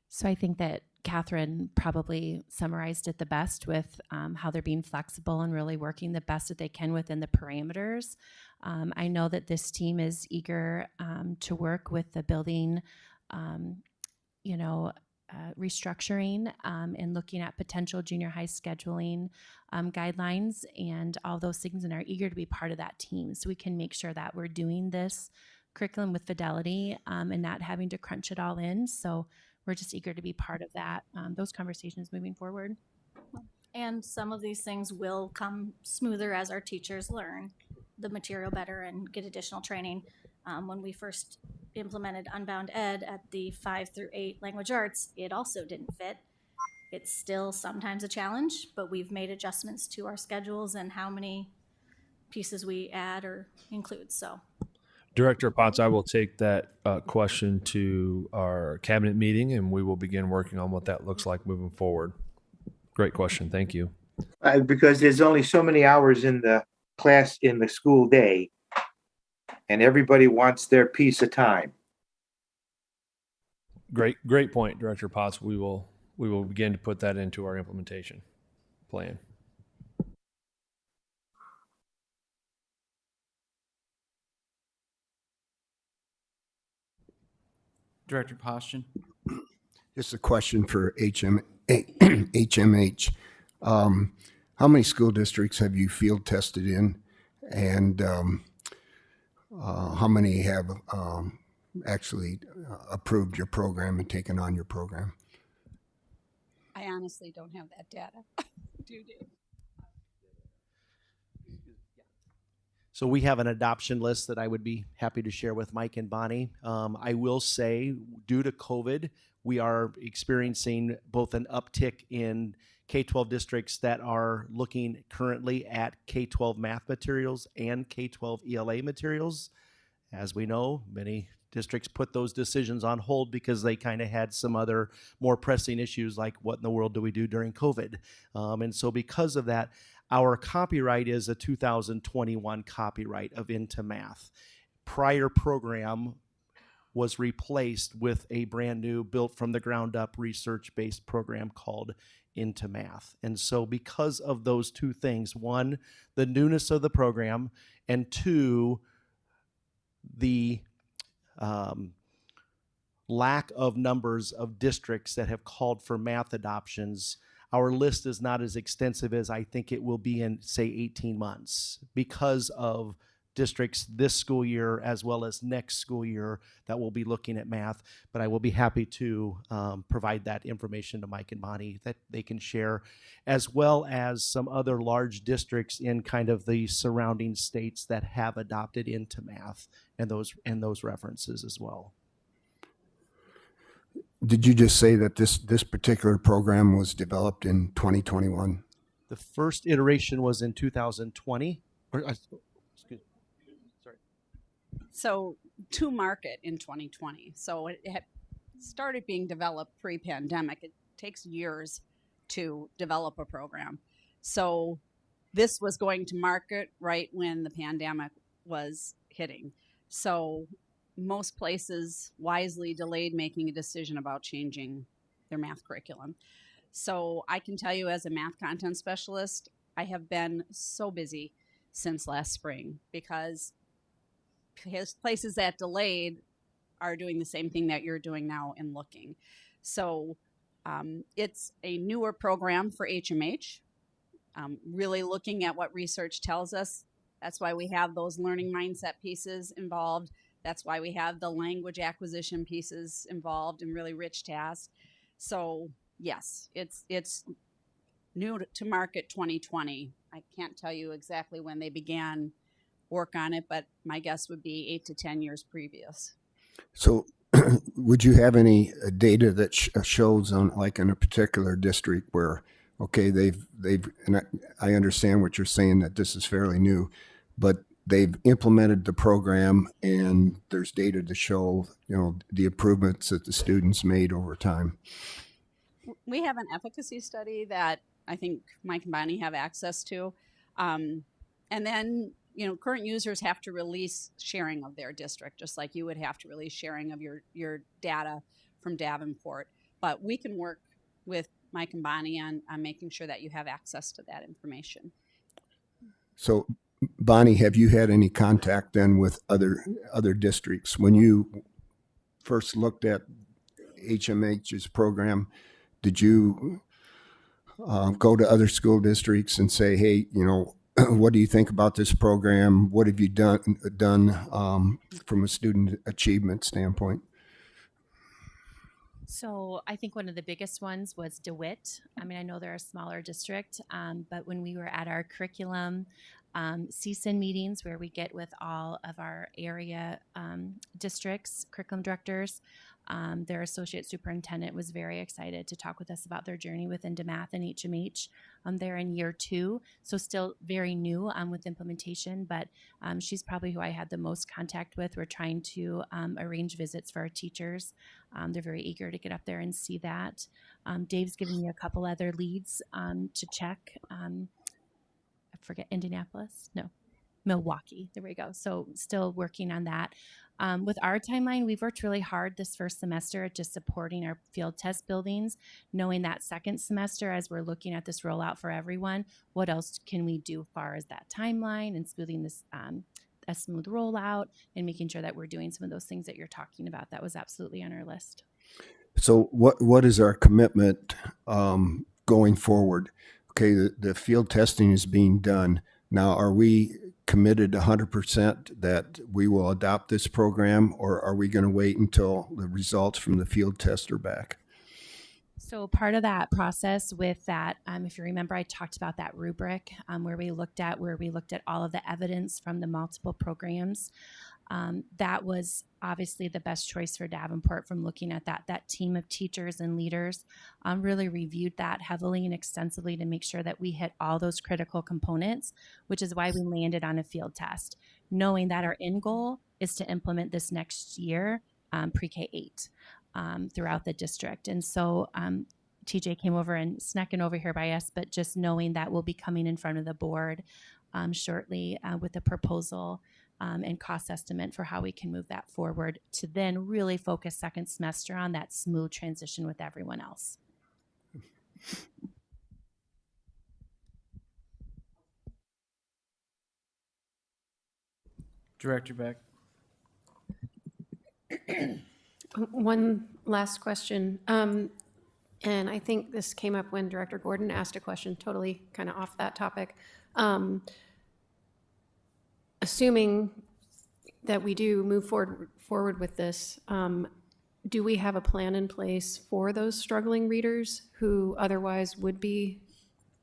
Speaker 6: So I think that Catherine probably summarized it the best with how they're being flexible and really working the best that they can within the parameters. I know that this team is eager to work with the building, restructuring and looking at potential junior high scheduling guidelines and all those things, and are eager to be part of that team so we can make sure that we're doing this curriculum with fidelity and not having to crunch it all in. So we're just eager to be part of that, those conversations moving forward.
Speaker 18: And some of these things will come smoother as our teachers learn the material better and get additional training. When we first implemented Unbound Ed at the 5 through 8 language arts, it also didn't fit. It's still sometimes a challenge, but we've made adjustments to our schedules and how many pieces we add or include. So
Speaker 4: Director Potts, I will take that question to our cabinet meeting, and we will begin working on what that looks like moving forward. Great question. Thank you.
Speaker 14: Because there's only so many hours in the class in the school day, and everybody wants their piece of time.
Speaker 4: Great point, Director Potts. We will begin to put that into our implementation plan.
Speaker 1: Director Poston.
Speaker 9: Just a question for HMH. How many school districts have you field tested in, and how many have actually approved your program and taken on your program?
Speaker 16: I honestly don't have that data. Do you, Dave?
Speaker 8: So we have an adoption list that I would be happy to share with Mike and Bonnie. I will say, due to COVID, we are experiencing both an uptick in K-12 districts that are looking currently at K-12 math materials and K-12 ELA materials. As we know, many districts put those decisions on hold because they kind of had some other more pressing issues like what in the world do we do during COVID? And so because of that, our copyright is a 2021 copyright of Into Math. Prior program was replaced with a brand new, built from the ground up, research-based program called Into Math. And so because of those two things, one, the newness of the program, and two, the lack of numbers of districts that have called for math adoptions, our list is not as extensive as I think it will be in, say, 18 months because of districts this school year as well as next school year that will be looking at math. But I will be happy to provide that information to Mike and Bonnie that they can share, as well as some other large districts in kind of the surrounding states that have adopted Into Math and those references as well.
Speaker 9: Did you just say that this particular program was developed in 2021?
Speaker 8: The first iteration was in 2020.
Speaker 16: So to market in 2020. So it had started being developed pre-pandemic. It takes years to develop a program. So this was going to market right when the pandemic was hitting. So most places wisely delayed making a decision about changing their math curriculum. So I can tell you, as a math content specialist, I have been so busy since last spring because places that delayed are doing the same thing that you're doing now and looking. So it's a newer program for HMH, really looking at what research tells us. That's why we have those learning mindset pieces involved. That's why we have the language acquisition pieces involved and really rich tasks. So yes, it's new to market 2020. I can't tell you exactly when they began work on it, but my guess would be 8 to 10 years previous.
Speaker 9: So would you have any data that shows on, like, in a particular district where, okay, they've and I understand what you're saying, that this is fairly new, but they've implemented the program and there's data to show, the improvements that the students made over time?
Speaker 16: We have an efficacy study that I think Mike and Bonnie have access to. And then, current users have to release sharing of their district, just like you would have to release sharing of your data from Davenport. But we can work with Mike and Bonnie on making sure that you have access to that information.
Speaker 9: So, Bonnie, have you had any contact then with other districts? When you first looked at HMH's program, did you go to other school districts and say, hey, what do you think about this program? What have you done from a student achievement standpoint?
Speaker 6: So I think one of the biggest ones was DeWitt. I mean, I know they're a smaller district, but when we were at our curriculum CSIN meetings where we get with all of our area districts, curriculum directors, their associate superintendent was very excited to talk with us about their journey with Into Math and HMH. They're in year 2, so still very new with implementation, but she's probably who I had the most contact with. We're trying to arrange visits for our teachers. They're very eager to get up there and see that. Dave's given me a couple other leads to check. I forget, Indianapolis? No, Milwaukee. There we go. So still working on that. With our timeline, we've worked really hard this first semester at just supporting our field test buildings, knowing that second semester, as we're looking at this rollout for everyone, what else can we do as far as that timeline and smoothing this a smooth rollout and making sure that we're doing some of those things that you're talking about. That was absolutely on our list.
Speaker 9: So what is our commitment going forward? Okay, the field testing is being done. Now, are we committed 100% that we will adopt this program, or are we going to wait until the results from the field test are back?
Speaker 6: So part of that process with that, if you remember, I talked about that rubric where we looked at all of the evidence from the multiple programs. That was obviously the best choice for Davenport from looking at that. That team of teachers and leaders really reviewed that heavily and extensively to make sure that we hit all those critical components, which is why we landed on a field test, knowing that our end goal is to implement this next year, pre-K 8. Throughout the district. And so TJ came over and snuck in over here by us, but just knowing that we'll be coming in front of the board shortly with a proposal and cost estimate for how we can move that forward to then really focus second semester on that smooth transition with everyone else.
Speaker 1: Director Beck.
Speaker 12: One last question. And I think this came up when Director Gordon asked a question, totally kind of off that topic. Assuming that we do move forward with this, do we have a plan in place for those struggling readers who otherwise would be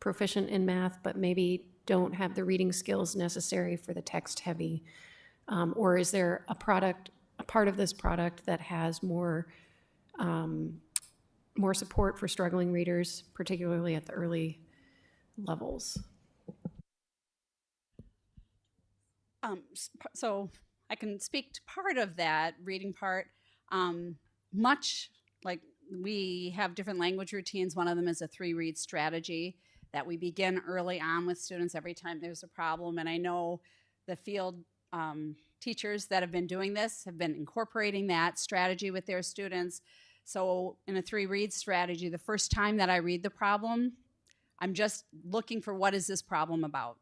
Speaker 12: proficient in math, but maybe don't have the reading skills necessary for the text-heavy? Or is there a part of this product that has more support for struggling readers, particularly at the early levels?
Speaker 10: So I can speak to part of that reading part. Much like we have different language routines, one of them is a 3-read strategy that we begin early on with students every time there's a problem. And I know the field teachers that have been doing this have been incorporating that strategy with their students. So in a 3-read strategy, the first time that I read the problem, I'm just looking for what is this problem about.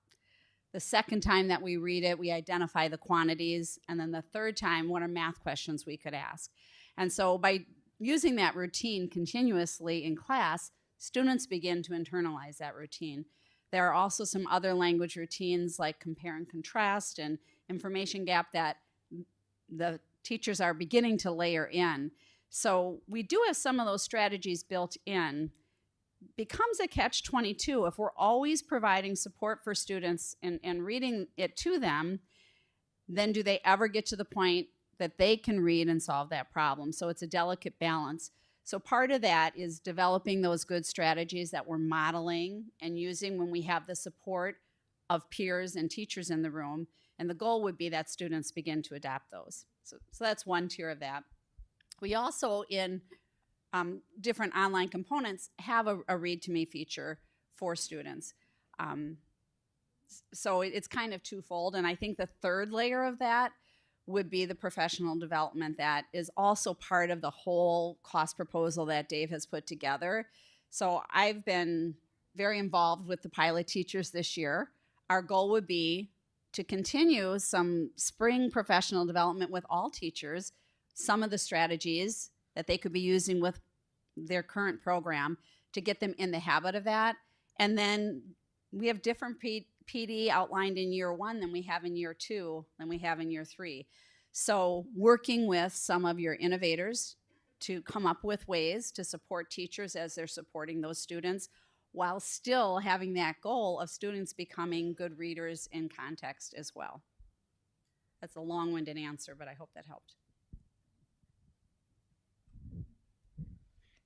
Speaker 10: The second time that we read it, we identify the quantities. And then the third time, what are math questions we could ask? And so by using that routine continuously in class, students begin to internalize that routine. There are also some other language routines like compare and contrast and information gap that the teachers are beginning to layer in. So we do have some of those strategies built in. Becomes a catch-22 if we're always providing support for students and reading it to them, then do they ever get to the point that they can read and solve that problem? So it's a delicate balance. So part of that is developing those good strategies that we're modeling and using when we have the support of peers and teachers in the room. And the goal would be that students begin to adopt those. So that's one tier of that. We also, in different online components, have a read to me feature for students. So it's kind of twofold. And I think the third layer of that would be the professional development that is also part of the whole cost proposal that Dave has put together. So I've been very involved with the pilot teachers this year. Our goal would be to continue some spring professional development with all teachers, some of the strategies that they could be using with their current program to get them in the habit of that. And then we have different PD outlined in year 1 than we have in year 2 than we have in year 3. So working with some of your innovators to come up with ways to support teachers as they're supporting those students while still having that goal of students becoming good readers in context as well. That's a long-winded answer, but I hope that helped.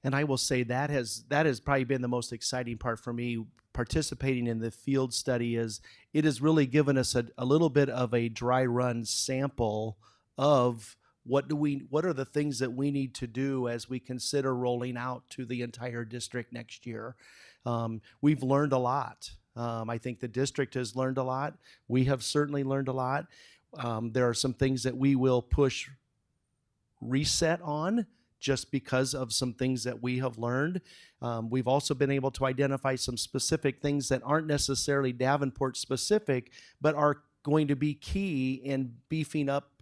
Speaker 8: And I will say that has probably been the most exciting part for me participating in the field study. Is it has really given us a little bit of a dry run sample of what are the things that we need to do as we consider rolling out to the entire district next year. We've learned a lot. I think the district has learned a lot. We have certainly learned a lot. There are some things that we will push reset on just because of some things that we have learned. We've also been able to identify some specific things that aren't necessarily Davenport specific, but are going to be key in beefing up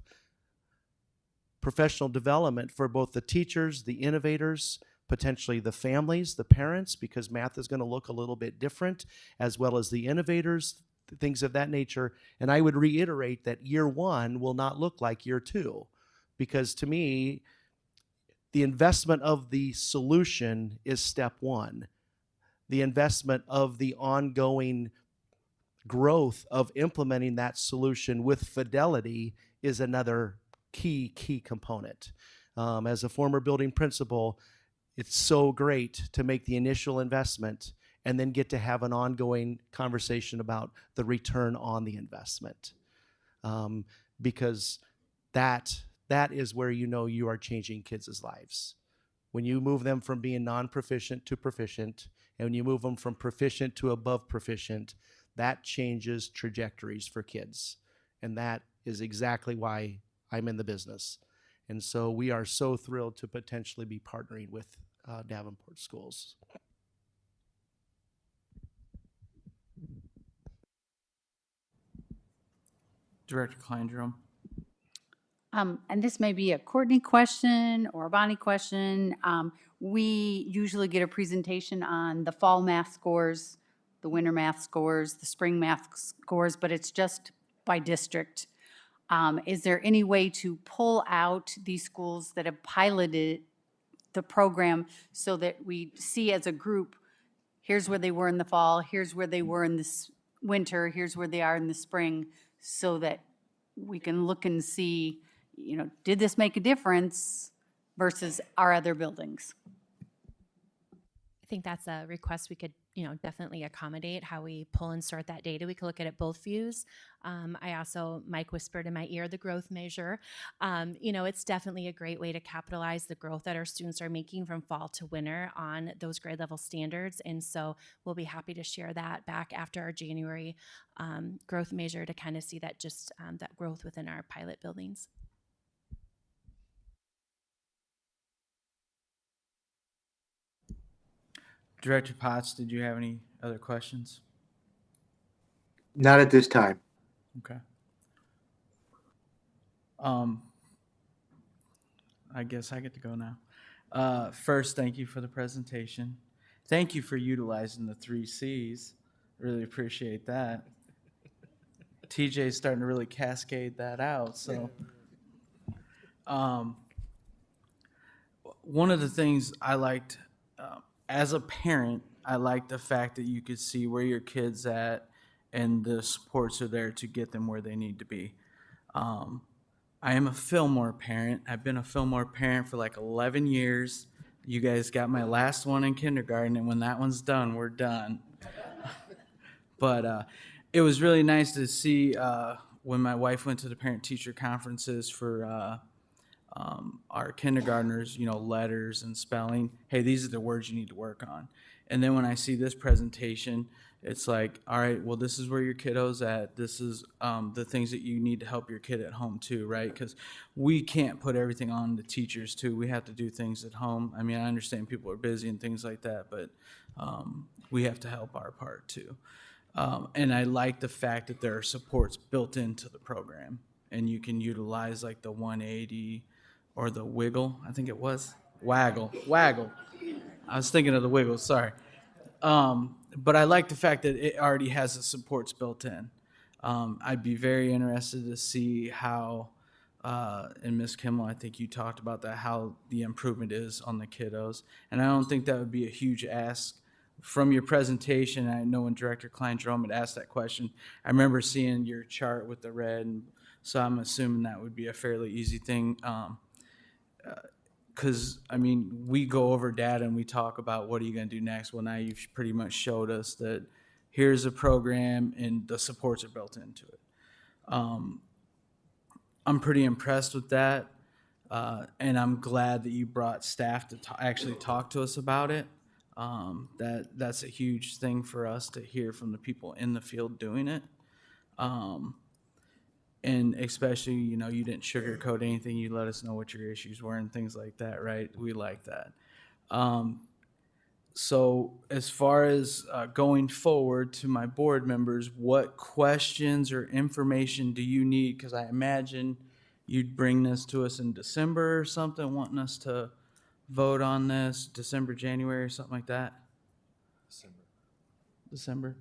Speaker 8: professional development for both the teachers, the innovators, potentially the families, the parents, because math is going to look a little bit different, as well as the innovators, things of that nature. And I would reiterate that year one will not look like year two, because to me, the investment of the solution is step one. The investment of the ongoing growth of implementing that solution with fidelity is another key component. As a former building principal, it's so great to make the initial investment and then get to have an ongoing conversation about the return on the investment, because that is where you know you are changing kids' lives. When you move them from being non-proficient to proficient, and when you move them from proficient to above proficient, that changes trajectories for kids. And that is exactly why I'm in the business. And so we are so thrilled to potentially be partnering with Davenport Schools.
Speaker 1: Director Kleindrum.
Speaker 2: And this may be a Courtney question or a Bonnie question. We usually get a presentation on the fall math scores, the winter math scores, the spring math scores, but it's just by district. Is there any way to pull out these schools that have piloted the program so that we see as a group, here's where they were in the fall, here's where they were in this winter, here's where they are in the spring, so that we can look and see, you know, did this make a difference versus our other buildings?
Speaker 6: I think that's a request we could, definitely accommodate, how we pull and sort that data. We could look at it both views. Mike whispered in my ear, the growth measure. It's definitely a great way to capitalize the growth that our students are making from fall to winter on those grade level standards. And so we'll be happy to share that back after our January growth measure to kind of see that that growth within our pilot buildings.
Speaker 1: Director Potts, did you have any other questions?
Speaker 14: Not at this time.
Speaker 1: Okay. I guess I get to go now. First, thank you for the presentation. Thank you for utilizing the 3 C's. Really appreciate that. TJ's starting to really cascade that out. So, one of the things I liked, as a parent, I like the fact that you could see where your kid's at and the supports are there to get them where they need to be. I am a Fillmore parent. I've been a Fillmore parent for like 11 years. You guys got my last one in kindergarten, and when that one's done, we're done. But it was really nice to see when my wife went to the parent-teacher conferences for our kindergartners, letters and spelling. Hey, these are the words you need to work on. And then when I see this presentation, it's like, all right, well, this is where your kiddo's at. This is the things that you need to help your kid at home too, right? Because we can't put everything on the teachers too. We have to do things at home. I mean, I understand people are busy and things like that, but we have to help our part too. And I like the fact that there are supports built into the program, and you can utilize like the 180 or the wiggle, I think it was. Waggle. I was thinking of the wiggle, sorry. But I like the fact that it already has the supports built in. I'd be very interested to see how, and Ms. Kimmel, I think you talked about that, how the improvement is on the kiddos. And I don't think that would be a huge ask. From your presentation, I know when Director Klein-Jerome had asked that question, I remember seeing your chart with the red, and so I'm assuming that would be a fairly easy thing. Because, I mean, we go over data and we talk about what are you going to do next. Well, now you've pretty much showed us that here's a program and the supports are built into it. I'm pretty impressed with that, and I'm glad that you brought staff to actually talk to us about it. That's a huge thing for us to hear from the people in the field doing it. And especially, you didn't sugarcoat anything. You let us know what your issues were and things like that, right? We like that. So as far as going forward to my board members, what questions or information do you need? Because I imagine you'd bring this to us in December or something, wanting us to vote on this, December, January, or something like that? December.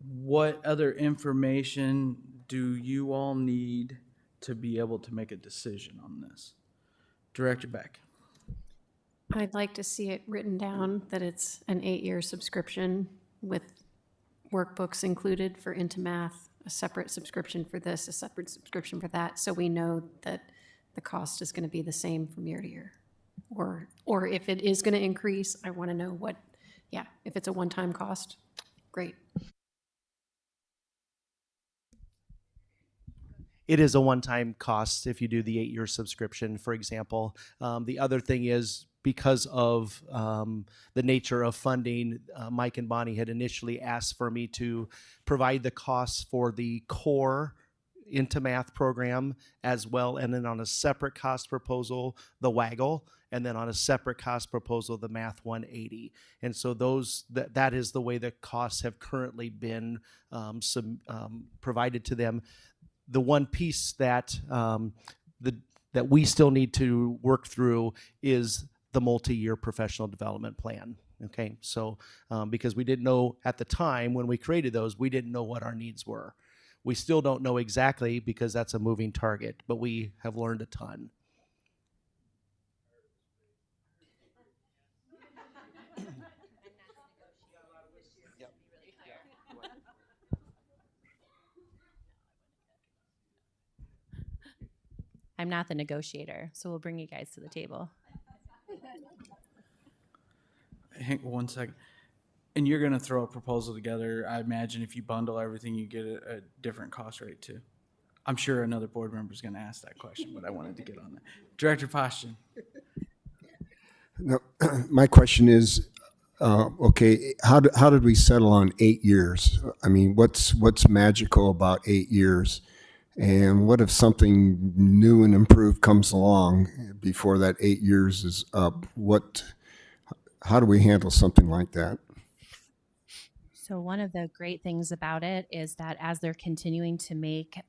Speaker 1: what other information do you all need to be able to make a decision on this? Director Beck.
Speaker 12: I'd like to see it written down that it's an 8-year subscription with workbooks included for Into Math, a separate subscription for this, a separate subscription for that, so we know that the cost is going to be the same from year to year. Or if it is going to increase, I want to know what, yeah, if it's a one-time cost, great.
Speaker 8: It is a one-time cost if you do the 8-year subscription, for example. The other thing is, because of the nature of funding, Mike and Bonnie had initially asked for me to provide the costs for the core Into Math program as well, and then on a separate cost proposal, the Waggle, and then on a separate cost proposal, the Math 180. And so that is the way the costs have currently been provided to them. The one piece that that we still need to work through is the multi-year professional development plan. Okay, so because we didn't know at the time when we created those, we didn't know what our needs were. We still don't know exactly because that's a moving target, but we have learned a ton.
Speaker 6: I'm not the negotiator, so we'll bring you guys to the table.
Speaker 1: Hang 1 second. And you're going to throw a proposal together. I imagine if you bundle everything, you get a different cost rate too. I'm sure another board member is going to ask that question, but I wanted to get on that. Director Poston.
Speaker 9: No, my question is, okay, how did we settle on 8 years? I mean, what's magical about 8 years? And what if something new and improved comes along before that 8 years is up? How do we handle something like that?
Speaker 6: So one of the great things about it is that as they're continuing to make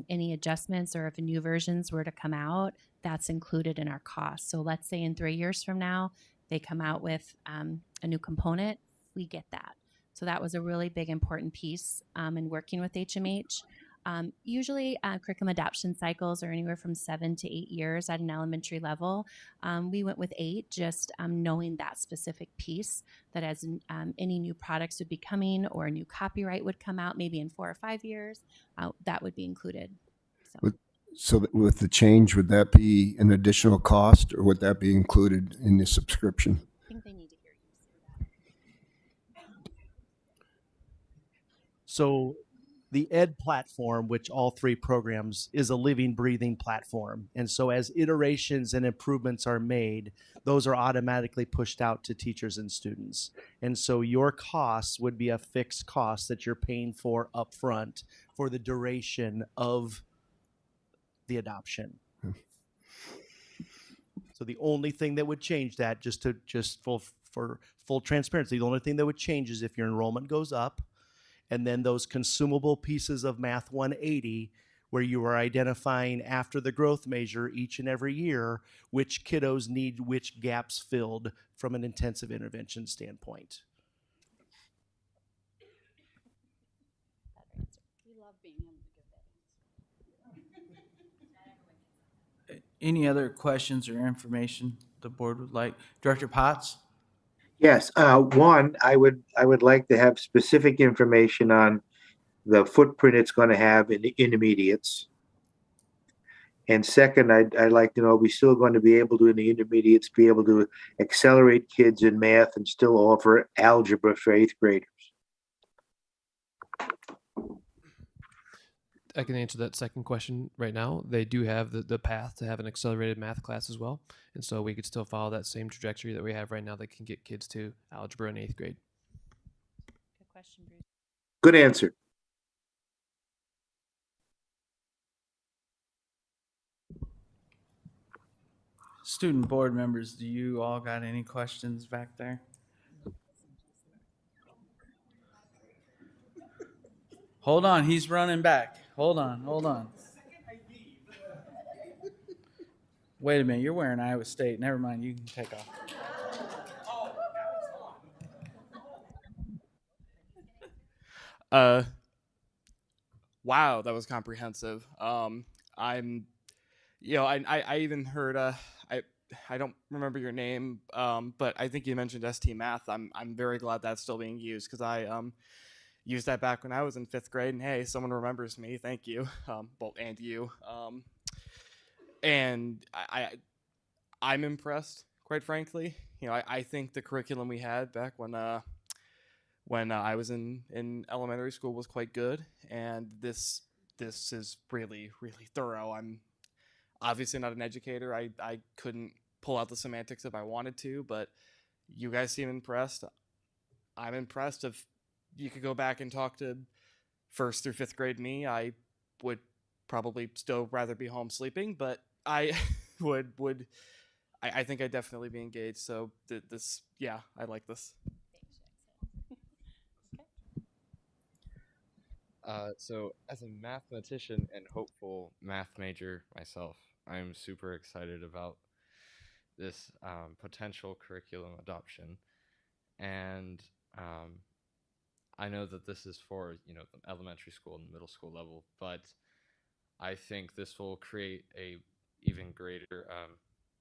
Speaker 6: any adjustments, or if new versions were to come out, that's included in our cost. So let's say in 3 years from now, they come out with a new component, we get that. So that was a really big, important piece in working with HMH. Usually curriculum adoption cycles are anywhere from 7 to 8 years at an elementary level. We went with 8, just knowing that specific piece, that as any new products would be coming or a new copyright would come out, maybe in 4 or 5 years, that would be included.
Speaker 9: So with the change, would that be an additional cost, or would that be included in the subscription?
Speaker 6: I think they need to hear you say that.
Speaker 8: So the ED platform, which all 3 programs, is a living, breathing platform. And so as iterations and improvements are made, those are automatically pushed out to teachers and students. And so your costs would be a fixed cost that you're paying for upfront for the duration of the adoption. So the only thing that would change that, for full transparency, the only thing that would change is if your enrollment goes up, and then those consumable pieces of Math 180, where you are identifying after the growth measure each and every year which kiddos need which gaps filled from an intensive intervention standpoint.
Speaker 10: We love being able to give that.
Speaker 1: Any other questions or information the board would like? Director Potts?
Speaker 14: Yes, one, I would like to have specific information on the footprint it's going to have in the intermediates. And second, I'd like to know, are we still going to be able to, in the intermediates, be able to accelerate kids in math and still offer algebra for 8th graders?
Speaker 13: I can answer that second question right now. They do have the path to have an accelerated math class as well. And so we could still follow that same trajectory that we have right now that can get kids to algebra in 8th grade.
Speaker 6: Good question, Bruce.
Speaker 14: Good answer.
Speaker 1: Student board members, do you all got any questions back there? Hold on, he's running back. Hold on. Wait a minute, you're wearing Iowa State. Never mind, you can take off.
Speaker 15: Uh, wow, that was comprehensive. I'm, I even heard, I, I don't remember your name, but I think you mentioned ST Math. I'm very glad that's still being used because I used that back when I was in 5th grade, and hey, someone remembers me. Thank you, well, and you. And I'm impressed, quite frankly. I think the curriculum we had back when I was in elementary school was quite good, and this is really really thorough. I'm obviously not an educator. I couldn't pull out the semantics if I wanted to, but you guys seem impressed. I'm impressed. If you could go back and talk to 1st through 5th grade me, I would probably still rather be home sleeping, but I would I think I'd definitely be engaged. So this, yeah, I like this.
Speaker 17: So, as a mathematician and hopeful math major myself, I'm super excited about this potential curriculum adoption. And I know that this is for, the elementary school and middle school level, but I think this will create a even greater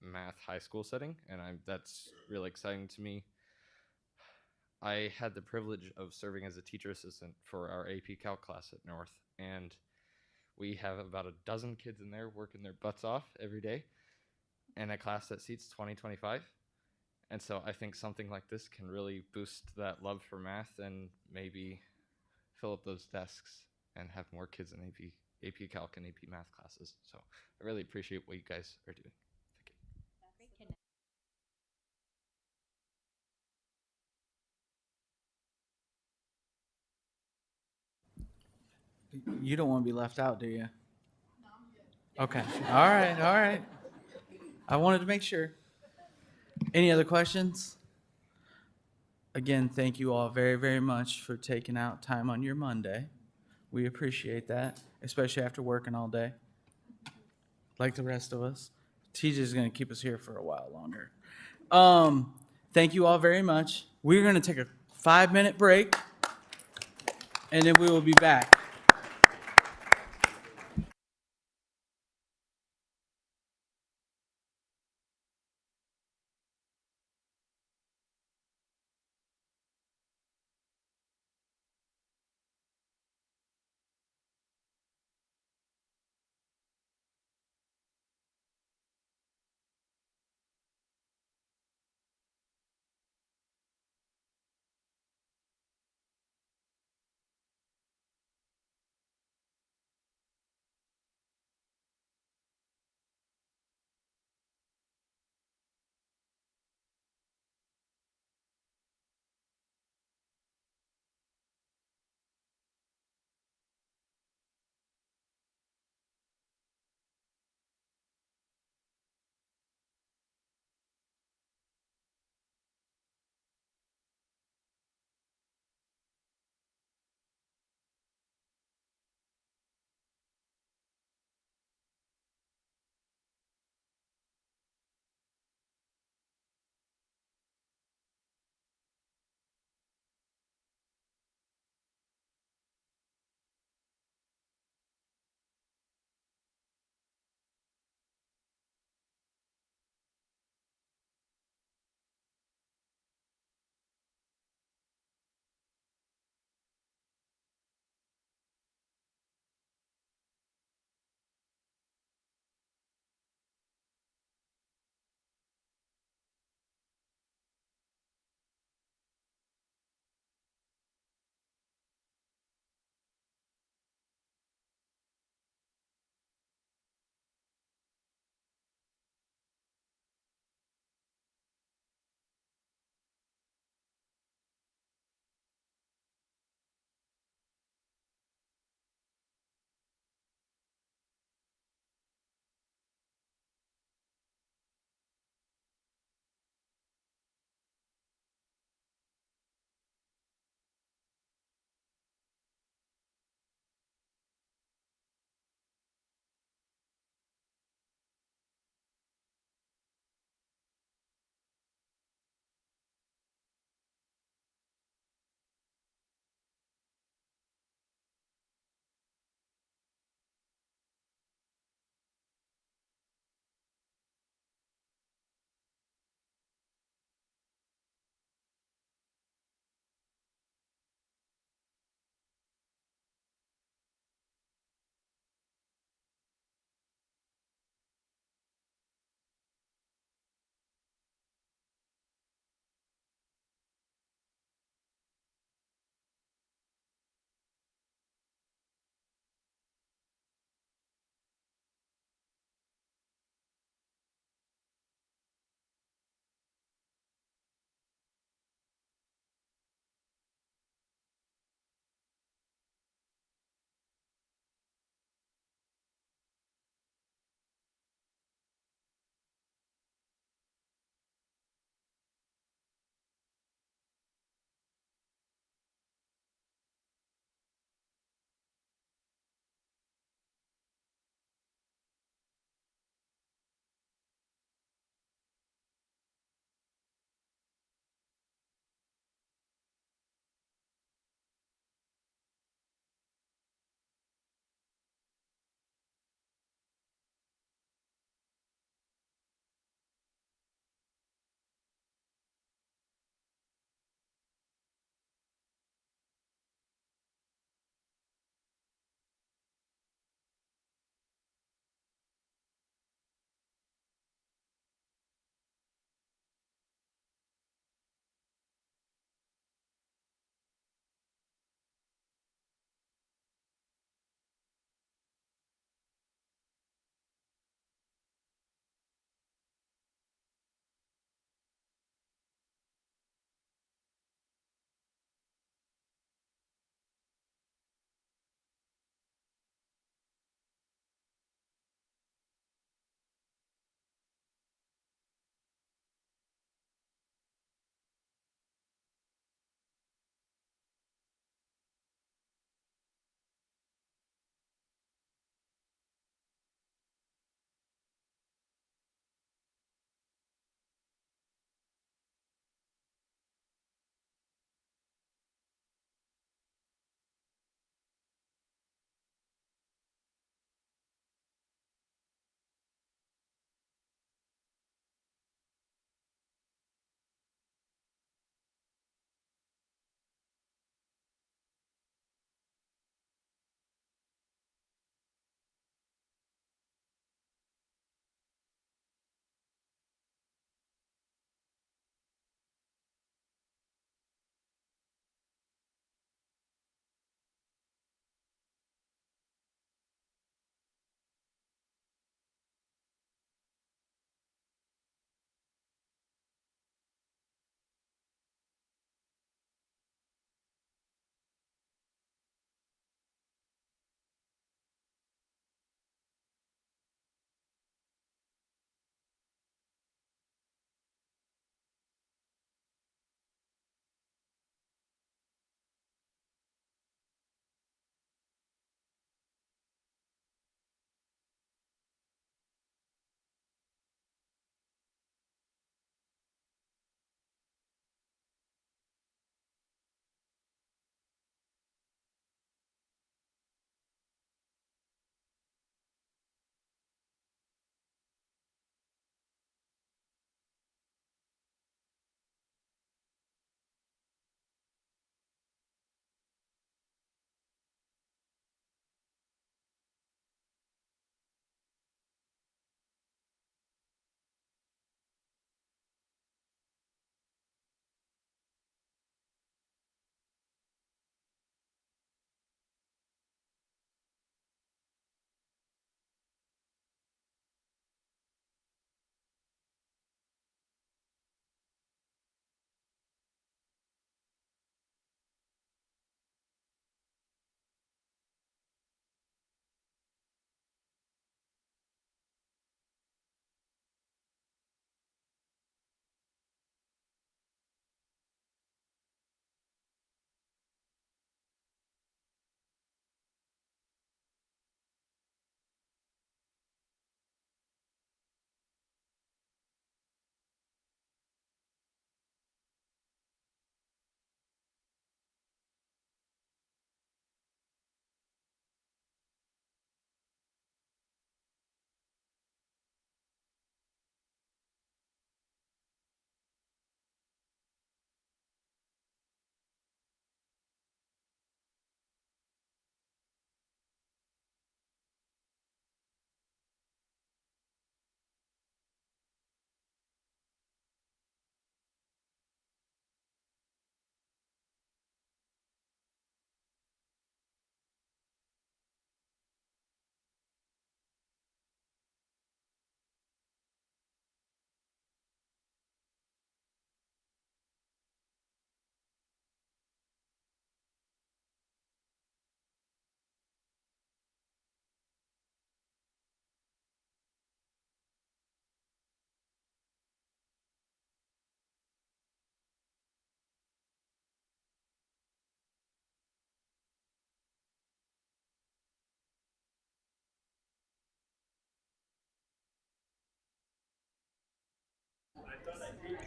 Speaker 17: math high school setting, and that's really exciting to me. I had the privilege of serving as a teacher assistant for our AP Calc class at North, and we have about a dozen kids in there working their butts off every day in a class that seats 20-25. And so I think something like this can really boost that love for math and maybe fill up those desks and have more kids in AP Calc and AP Math classes. So I really appreciate what you guys are doing.
Speaker 1: You don't want to be left out, do you? Okay. All right. All right. I wanted to make sure. Any other questions? Again, thank you all very, very much for taking out time on your Monday. We appreciate that, especially after working all day, like the rest of us. TJ is going to keep us here for a while longer. Thank you all very much. We're going to take a 5-minute break, and then we will be back.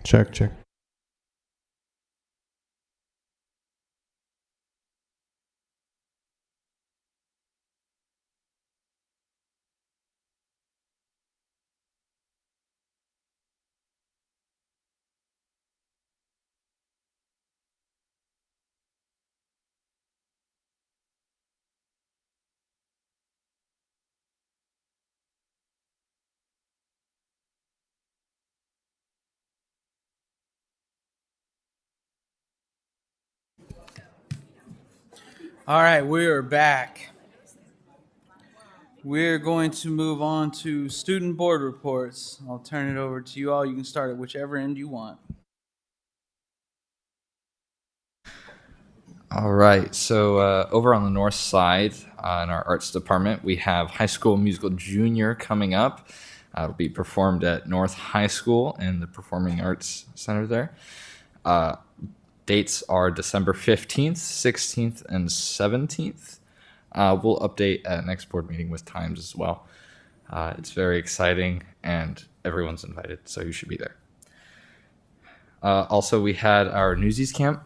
Speaker 5: Check, check.
Speaker 1: All right, we are back. We're going to move on to student board reports. I'll turn it over to you all. You can start at whichever end you want.
Speaker 19: All right, so over on the north side in our arts department, we have High School Musical Junior coming up. It'll be performed at North High School in the Performing Arts Center there. Dates are December 15th, 16th, and 17th. We'll update at next board meeting with times as well. It's very exciting, and everyone's invited, so you should be there. Also, we had our Newsies camp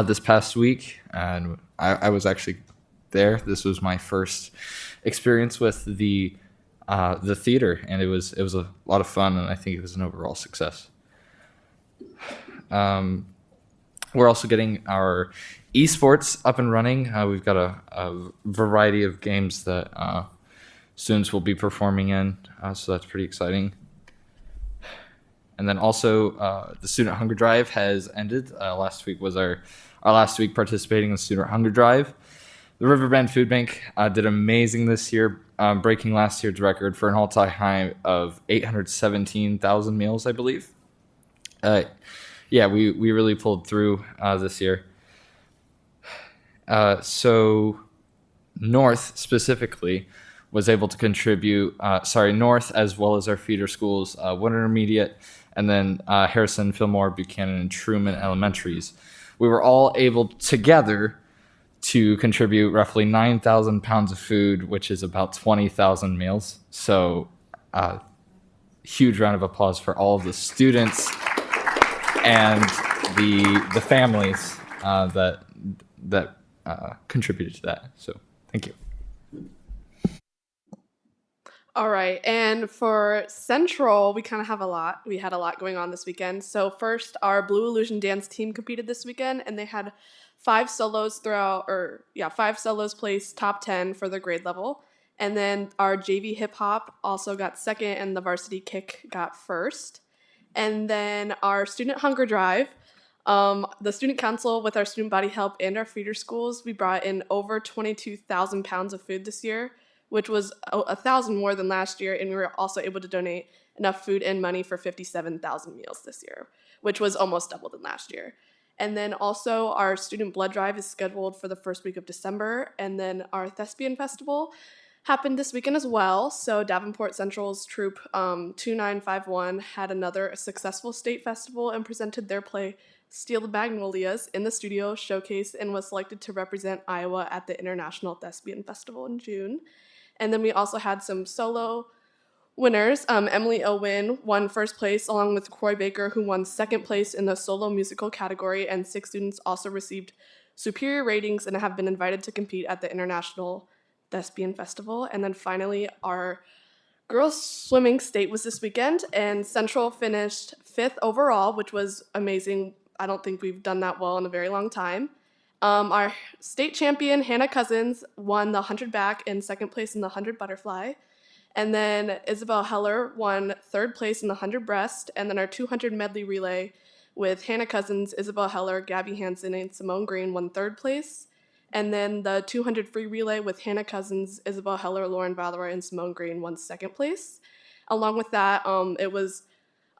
Speaker 19: this past week, and I was actually there. This was my first experience with the theater, and it was a lot of fun, and I think it was an overall success. We're also getting our esports up and running. We've got a variety of games that students will be performing in, so that's pretty exciting. And then also the Student Hunger Drive has ended. Last week was our last week participating in the Student Hunger Drive. The Riverbend Food Bank did amazing this year, breaking last year's record for an all-time high of 817,000 meals, I believe. Yeah, we really pulled through this year. So North specifically was able to contribute, North as well as our feeder schools, Wood Intermediate, and then Harrison, Fillmore, Buchanan, and Truman Elementaries. We were all able together to contribute roughly 9,000 pounds of food, which is about 20,000 meals. So huge round of applause for all of the students and the families that contributed to that. So thank you.
Speaker 22: All right, and for Central, we kind of have a lot. We had a lot going on this weekend. So first, our Blue Illusion dance team competed this weekend, and they had 5 solos placed top 10 for their grade level. And then our JV hip hop also got second, and the varsity kick got first. And then our student hunger drive, the student council with our student body help and our feeder schools, we brought in over 22,000 pounds of food this year, which was 1,000 more than last year, and we were also able to donate enough food and money for 57,000 meals this year, which was almost double than last year. And then also our student blood drive is scheduled for the first week of December, and then our thespian festival happened this weekend as well. So Davenport Central's troop 2951 had another successful state festival and presented their play Steal the Magnolias in the studio showcase and was selected to represent Iowa at the International Thespian Festival in June. And then we also had some solo winners. Emily Owen won first place along with Croy Baker, who won second place in the solo musical category, and 6 students also received superior ratings and have been invited to compete at the International Thespian Festival. And then finally, our girls swimming state was this weekend, and Central finished 5th overall, which was amazing. I don't think we've done that well in a very long time. Our state champion, Hannah Cousins, won the 100 back and second place in the 100 butterfly. And then Isabel Heller won 3rd place in the 100 breast. And then our 200 medley relay with Hannah Cousins, Isabel Heller, Gabby Hansen, and Simone Green won 3rd place. And then the 200 free relay with Hannah Cousins, Isabel Heller, Lauren Valeroy, and Simone Green won 2nd place. Along with that, it was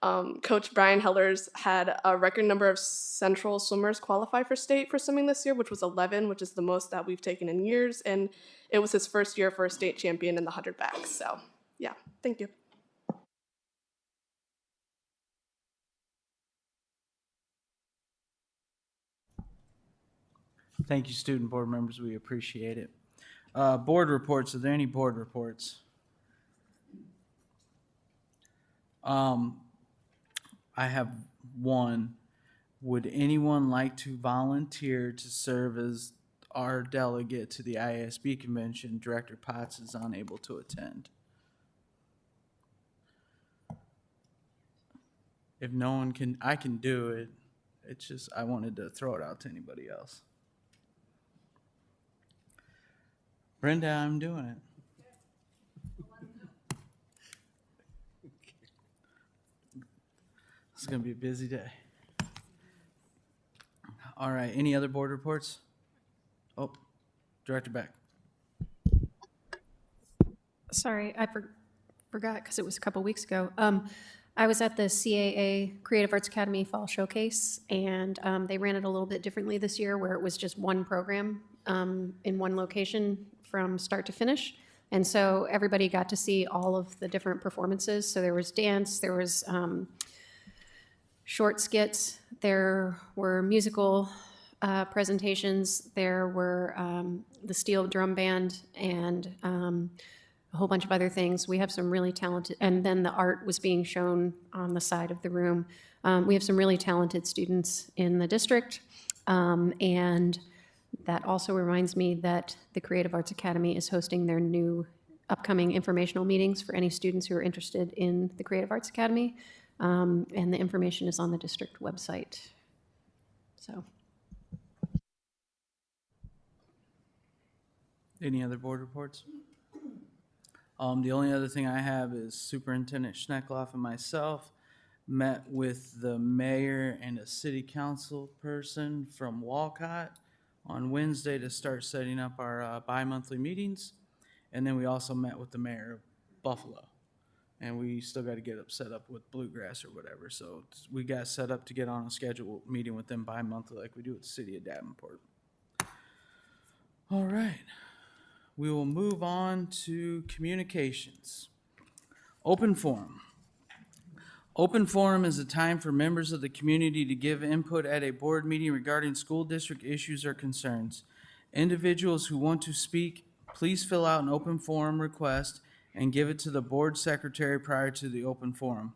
Speaker 22: Coach Brian Hellers had a record number of Central swimmers qualify for state for swimming this year, which was 11, which is the most that we've taken in years. And it was his first year for a state champion in the 100 back. So, yeah, thank you.
Speaker 1: Thank you, student board members. We appreciate it. Board reports. Are there any board reports? I have 1, would anyone like to volunteer to serve as our delegate to the IASB convention? Director Potts is unable to attend. If no one can, I can do it. It's just, I wanted to throw it out to anybody else. Brenda, I'm doing it. It's going to be a busy day. All right, any other board reports? Oh, Director Beck.
Speaker 12: Sorry, I forgot because it was a couple weeks ago. I was at the CAA Creative Arts Academy Fall Showcase, and they ran it a little bit differently this year, where it was just one program in one location from start to finish. And so everybody got to see all of the different performances. So there was dance, there was short skits, there were musical presentations, there were the steel drum band, and a whole bunch of other things. We have some really talented, and then the art was being shown on the side of the room. We have some really talented students in the district, and that also reminds me that the Creative Arts Academy is hosting their new upcoming informational meetings for any students who are interested in the Creative Arts Academy, and the information is on the district website. So.
Speaker 1: Any other board reports? The only other thing I have is Superintendent Schneckloff and myself met with the mayor and a city council person from Walcott on Wednesday to start setting up our bi-monthly meetings. And then we also met with the mayor of Buffalo. And we still got to get set up with Bluegrass or whatever. So we got set up to get on a scheduled meeting with them bi-monthly like we do with the city of Davenport. All right. We will move on to communications. Open forum. Open forum is a time for members of the community to give input at a board meeting regarding school district issues or concerns. Individuals who want to speak, please fill out an open forum request and give it to the board secretary prior to the open forum.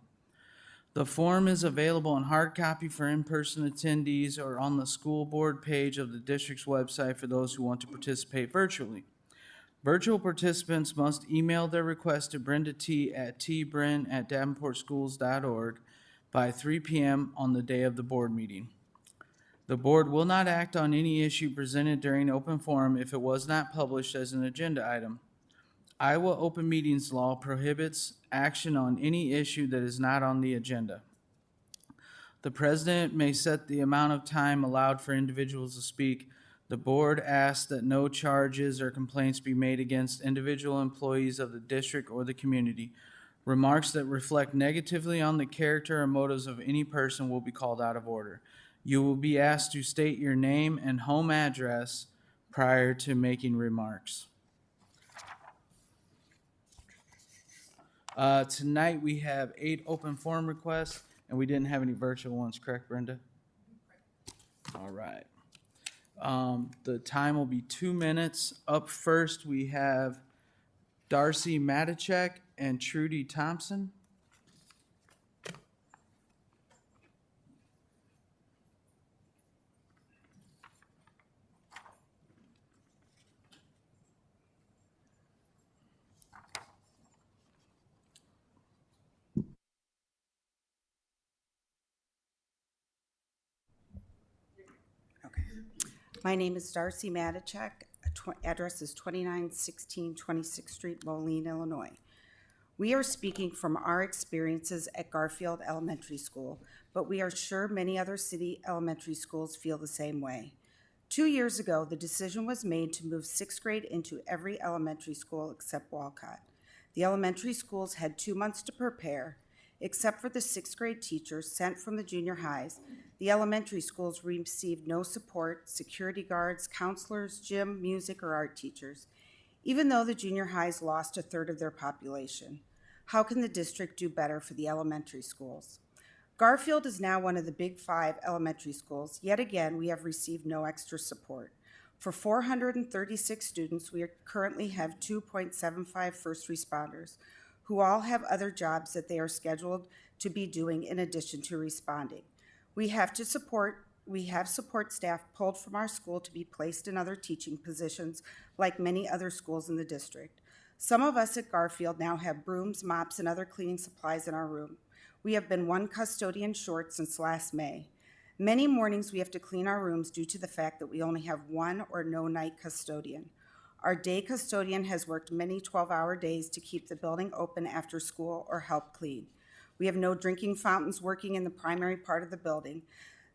Speaker 1: The form is available in hard copy for in-person attendees or on the school board page of the district's website for those who want to participate virtually. Virtual participants must email their request to Brenda T. at tbrin@davenportschools.org by 3 p.m. on the day of the board meeting. The board will not act on any issue presented during open forum if it was not published as an agenda item. Iowa Open Meetings Law prohibits action on any issue that is not on the agenda. The president may set the amount of time allowed for individuals to speak. The board asks that no charges or complaints be made against individual employees of the district or the community. Remarks that reflect negatively on the character or motives of any person will be called out of order. You will be asked to state your name and home address prior to making remarks. Tonight we have 8 open forum requests, and we didn't have any virtual ones, correct, Brenda? All right. The time will be 2 minutes. Up first, we have Darcy Matichek and Trudy Thompson.
Speaker 5: My name is Darcy Matichek. Address is 2916 26th Street, Moline, Illinois. We are speaking from our experiences at Garfield Elementary School, but we are sure many other city elementary schools feel the same way. 2 years ago, the decision was made to move 6th grade into every elementary school except Walcott. The elementary schools had 2 months to prepare. Except for the 6th grade teachers sent from the junior highs, the elementary schools received no support, security guards, counselors, gym, music, or art teachers, even though the junior highs lost 1/3 of their population. How can the district do better for the elementary schools? Garfield is now one of the Big 5 elementary schools. Yet again, we have received no extra support. For 436 students, we currently have 2.75 first responders, who all have other jobs that they are scheduled to be doing in addition to responding. We have support staff pulled from our school to be placed in other teaching positions like many other schools in the district. Some of us at Garfield now have brooms, mops, and other cleaning supplies in our room. We have been one custodian short since last May. Many mornings we have to clean our rooms due to the fact that we only have one or no night custodian. Our day custodian has worked many 12-hour days to keep the building open after school or help clean. We have no drinking fountains working in the primary part of the building.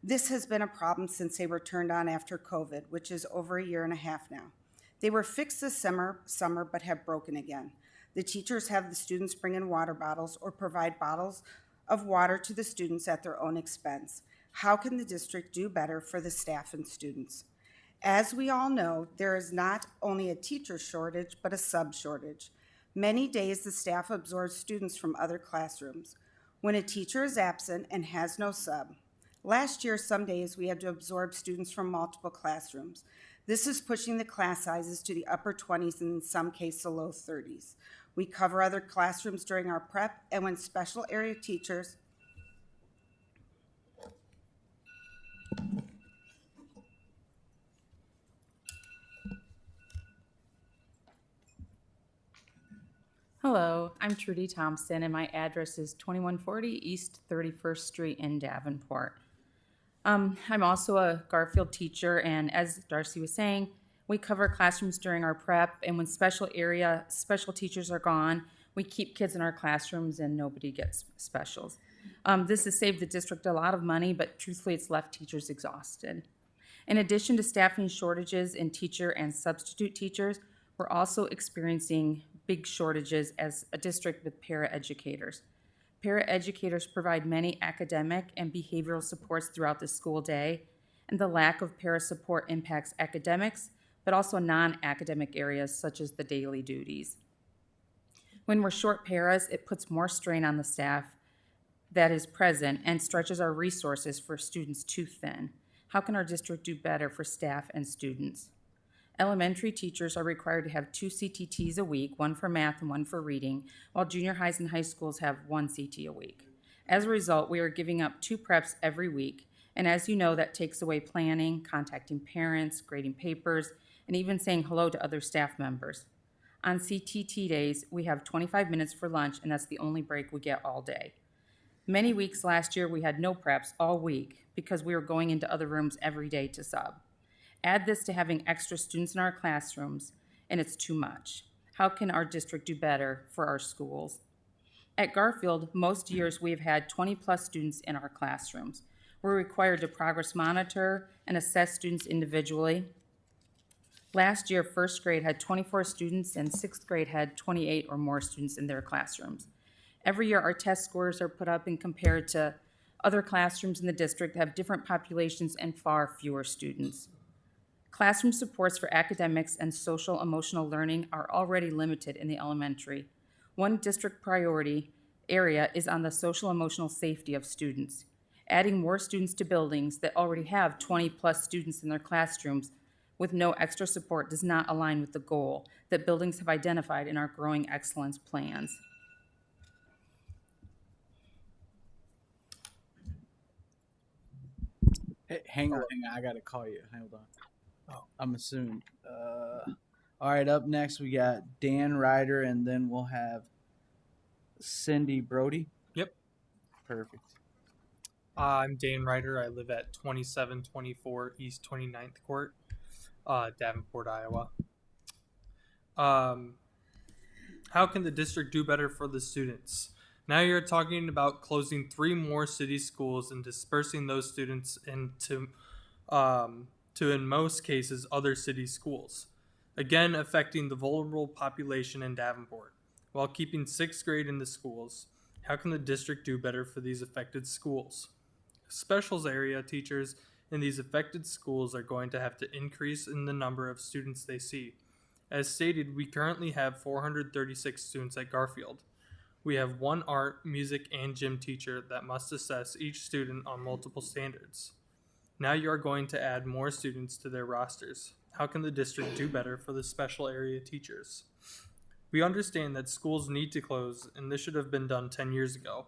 Speaker 5: This has been a problem since they were turned on after COVID, which is over a year and a half now. They were fixed this summer, but have broken again. The teachers have the students bring in water bottles or provide bottles of water to the students at their own expense. How can the district do better for the staff and students? As we all know, there is not only a teacher shortage, but a sub shortage. Many days the staff absorbs students from other classrooms. When a teacher is absent and has no sub, last year, some days we had to absorb students from multiple classrooms. This is pushing the class sizes to the upper 20s and in some cases the low 30s. We cover other classrooms during our prep, and when special area teachers
Speaker 3: Hello, I'm Trudy Thompson, and my address is 2140 East 31st Street in Davenport. I'm also a Garfield teacher, and as Darcy was saying, we cover classrooms during our prep, and when special teachers are gone, we keep kids in our classrooms and nobody gets specials. This has saved the district a lot of money, but truthfully, it's left teachers exhausted. In addition to staffing shortages in teacher and substitute teachers, we're also experiencing big shortages as a district with paraeducators. Paraeducators provide many academic and behavioral supports throughout the school day, and the lack of para support impacts academics, but also non-academic areas such as the daily duties. When we're short paras, it puts more strain on the staff that is present and stretches our resources for students too thin. How can our district do better for staff and students? Elementary teachers are required to have 2 CTTs a week, one for math and one for reading, while junior highs and high schools have 1 CT a week. As a result, we are giving up 2 preps every week, and as you know, that takes away planning, contacting parents, grading papers, and even saying hello to other staff members. On CTT days, we have 25 minutes for lunch, and that's the only break we get all day. Many weeks last year, we had no preps all week because we were going into other rooms every day to sub. Add this to having extra students in our classrooms, and it's too much. How can our district do better for our schools? At Garfield, most years we have had 20+ students in our classrooms. We're required to progress monitor and assess students individually. Last year, first grade had 24 students, and sixth grade had 28 or more students in their classrooms. Every year, our test scores are put up and compared to other classrooms in the district that have different populations and far fewer students. Classroom supports for academics and social emotional learning are already limited in the elementary. One district priority area is on the social emotional safety of students. Adding more students to buildings that already have 20+ students in their classrooms with no extra support does not align with the goal that buildings have identified in our growing excellence plans.
Speaker 1: Hey, hang on, I gotta call you. Hold on. Oh, I'm assuming. All right, up next we got Dan Ryder, and then we'll have Cindy Brody.
Speaker 7: Yep.
Speaker 1: Perfect.
Speaker 7: I'm Dan Ryder. I live at 2724 East 29th Court, Davenport, Iowa. How can the district do better for the students? Now you're talking about closing 3 more city schools and dispersing those students into in most cases, other city schools, again affecting the vulnerable population in Davenport. While keeping 6th grade in the schools, how can the district do better for these affected schools? Specials area teachers in these affected schools are going to have to increase in the number of students they see. As stated, we currently have 436 students at Garfield. We have 1 art, music, and gym teacher that must assess each student on multiple standards. Now you are going to add more students to their rosters. How can the district do better for the special area teachers? We understand that schools need to close, and this should have been done 10 years ago.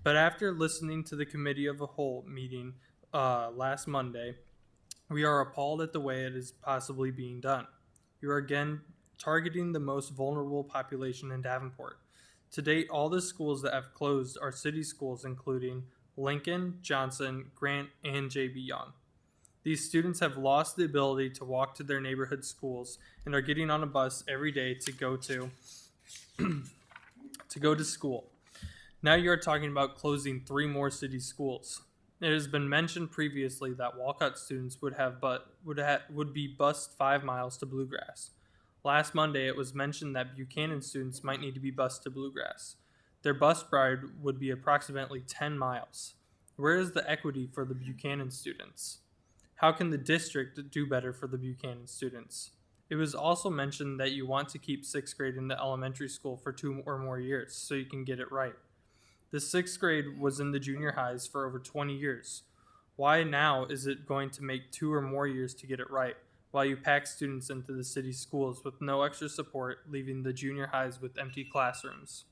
Speaker 7: But after listening to the Committee of the Whole meeting last Monday, we are appalled at the way it is possibly being done. You are again targeting the most vulnerable population in Davenport. To date, all the schools that have closed are city schools, including Lincoln, Johnson, Grant, and J.B. Young. These students have lost the ability to walk to their neighborhood schools and are getting on a bus every day to go to school. Now you are talking about closing 3 more city schools. It has been mentioned previously that Walcott students would be bused 5 miles to Bluegrass. Last Monday, it was mentioned that Buchanan students might need to be bused to Bluegrass. Their bus ride would be approximately 10 miles. Where is the equity for the Buchanan students? How can the district do better for the Buchanan students? It was also mentioned that you want to keep 6th grade in the elementary school for 2 or more years so you can get it right. The 6th grade was in the junior highs for over 20 years. Why now is it going to make 2 or more years to get it right, while you pack students into the city schools with no extra support, leaving the junior highs with empty classrooms?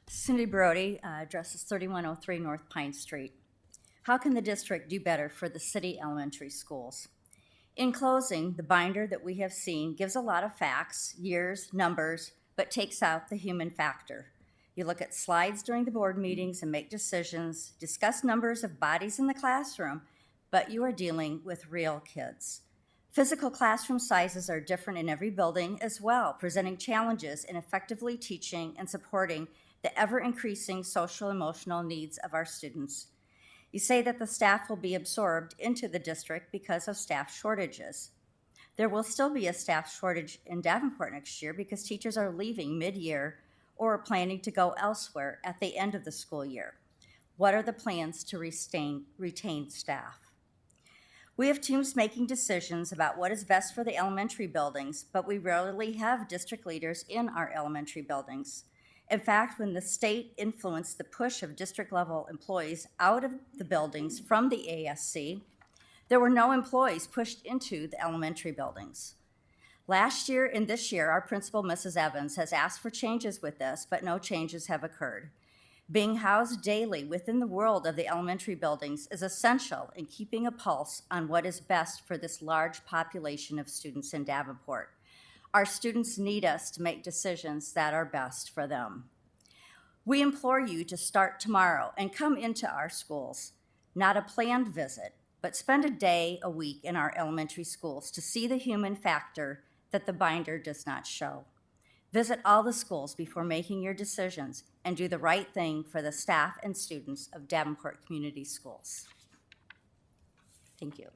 Speaker 11: Cindy Brody, address is 3103 North Pine Street. How can the district do better for the city elementary schools? In closing, the binder that we have seen gives a lot of facts, years, numbers, but takes out the human factor. You look at slides during the board meetings and make decisions, discuss numbers of bodies in the classroom, but you are dealing with real kids. Physical classroom sizes are different in every building as well, presenting challenges in effectively teaching and supporting the ever-increasing social emotional needs of our students. You say that the staff will be absorbed into the district because of staff shortages. There will still be a staff shortage in Davenport next year because teachers are leaving mid-year or are planning to go elsewhere at the end of the school year. What are the plans to retain staff? We have teams making decisions about what is best for the elementary buildings, but we rarely have district leaders in our elementary buildings. In fact, when the state influenced the push of district-level employees out of the buildings from the ASC, there were no employees pushed into the elementary buildings. Last year and this year, our principal, Mrs. Evans, has asked for changes with this, but no changes have occurred. Being housed daily within the world of the elementary buildings is essential in keeping a pulse on what is best for this large population of students in Davenport. Our students need us to make decisions that are best for them. We implore you to start tomorrow and come into our schools, not a planned visit, but spend a day a week in our elementary schools to see the human factor that the binder does not show. Visit all the schools before making your decisions and do the right thing for the staff and students of Davenport Community Schools. Thank you.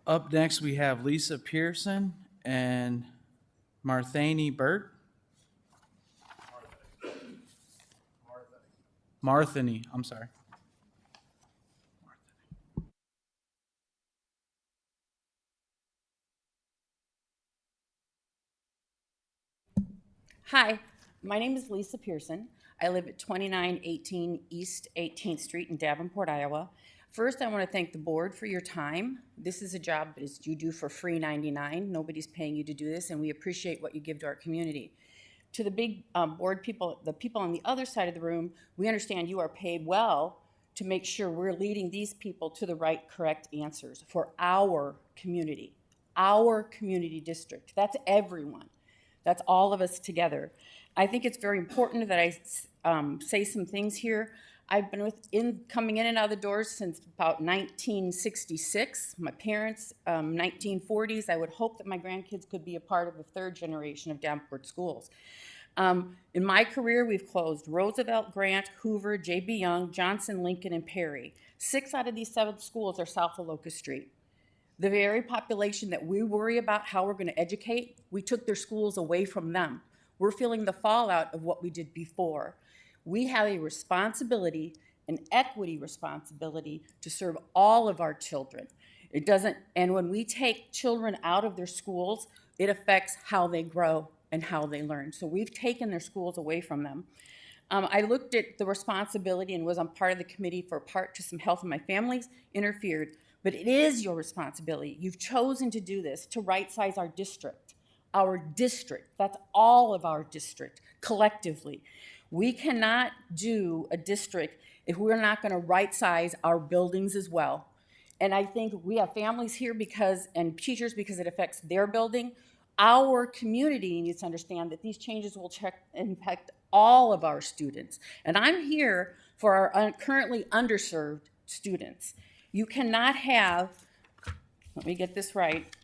Speaker 1: Up next, we have Lisa Pearson and Marthany Burt. Marthany, I'm sorry.
Speaker 20: Hi, my name is Lisa Pearson. I live at 2918 East 18th Street in Davenport, Iowa. First, I want to thank the board for your time. This is a job that you do for free $99. Nobody's paying you to do this, and we appreciate what you give to our community. To the big board people, the people on the other side of the room, we understand you are paid well to make sure we're leading these people to the right, correct answers for our community district. That's everyone. That's all of us together. I think it's very important that I say some things here. I've been coming in and out of the doors since about 1966. My parents, 1940s. I would hope that my grandkids could be a part of the third generation of Davenport schools. In my career, we've closed Roosevelt, Grant, Hoover, J.B. Young, Johnson, Lincoln, and Perry. 6 out of these 7 schools are south of Locust Street. The very population that we worry about how we're going to educate, we took their schools away from them. We're feeling the fallout of what we did before. We have a responsibility, an equity responsibility, to serve all of our children. It doesn't, and when we take children out of their schools, it affects how they grow and how they learn. So we've taken their schools away from them. I looked at the responsibility and was on part of the committee for Part to Some Health in My Families, interfered, but it is your responsibility. You've chosen to do this, to right-size our district. Our district, that's all of our district, collectively. We cannot do a district if we're not gonna right-size our buildings as well. And I think we have families here and teachers because it affects their building. Our community needs to understand that these changes will impact all of our students. And I'm here for our currently underserved students. You cannot have, let me get this right,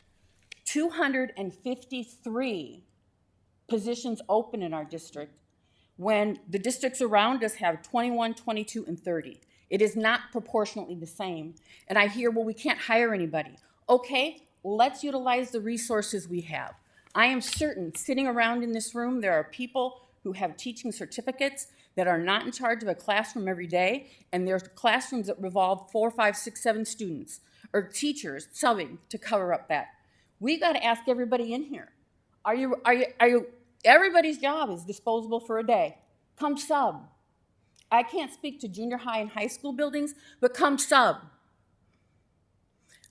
Speaker 20: 253 positions open in our district when the districts around us have 21, 22, and 30. It is not proportionately the same. And I hear, well, we can't hire anybody. Okay, let's utilize the resources we have. I am certain, sitting around in this room, there are people who have teaching certificates that are not in charge of a classroom every day, and there's classrooms that revolve 4, 5, 6, 7 students, or teachers subbing to cover up that. We got to ask everybody in here, are you, everybody's job is disposable for a day. Come sub. I can't speak to junior high and high school buildings, but come sub.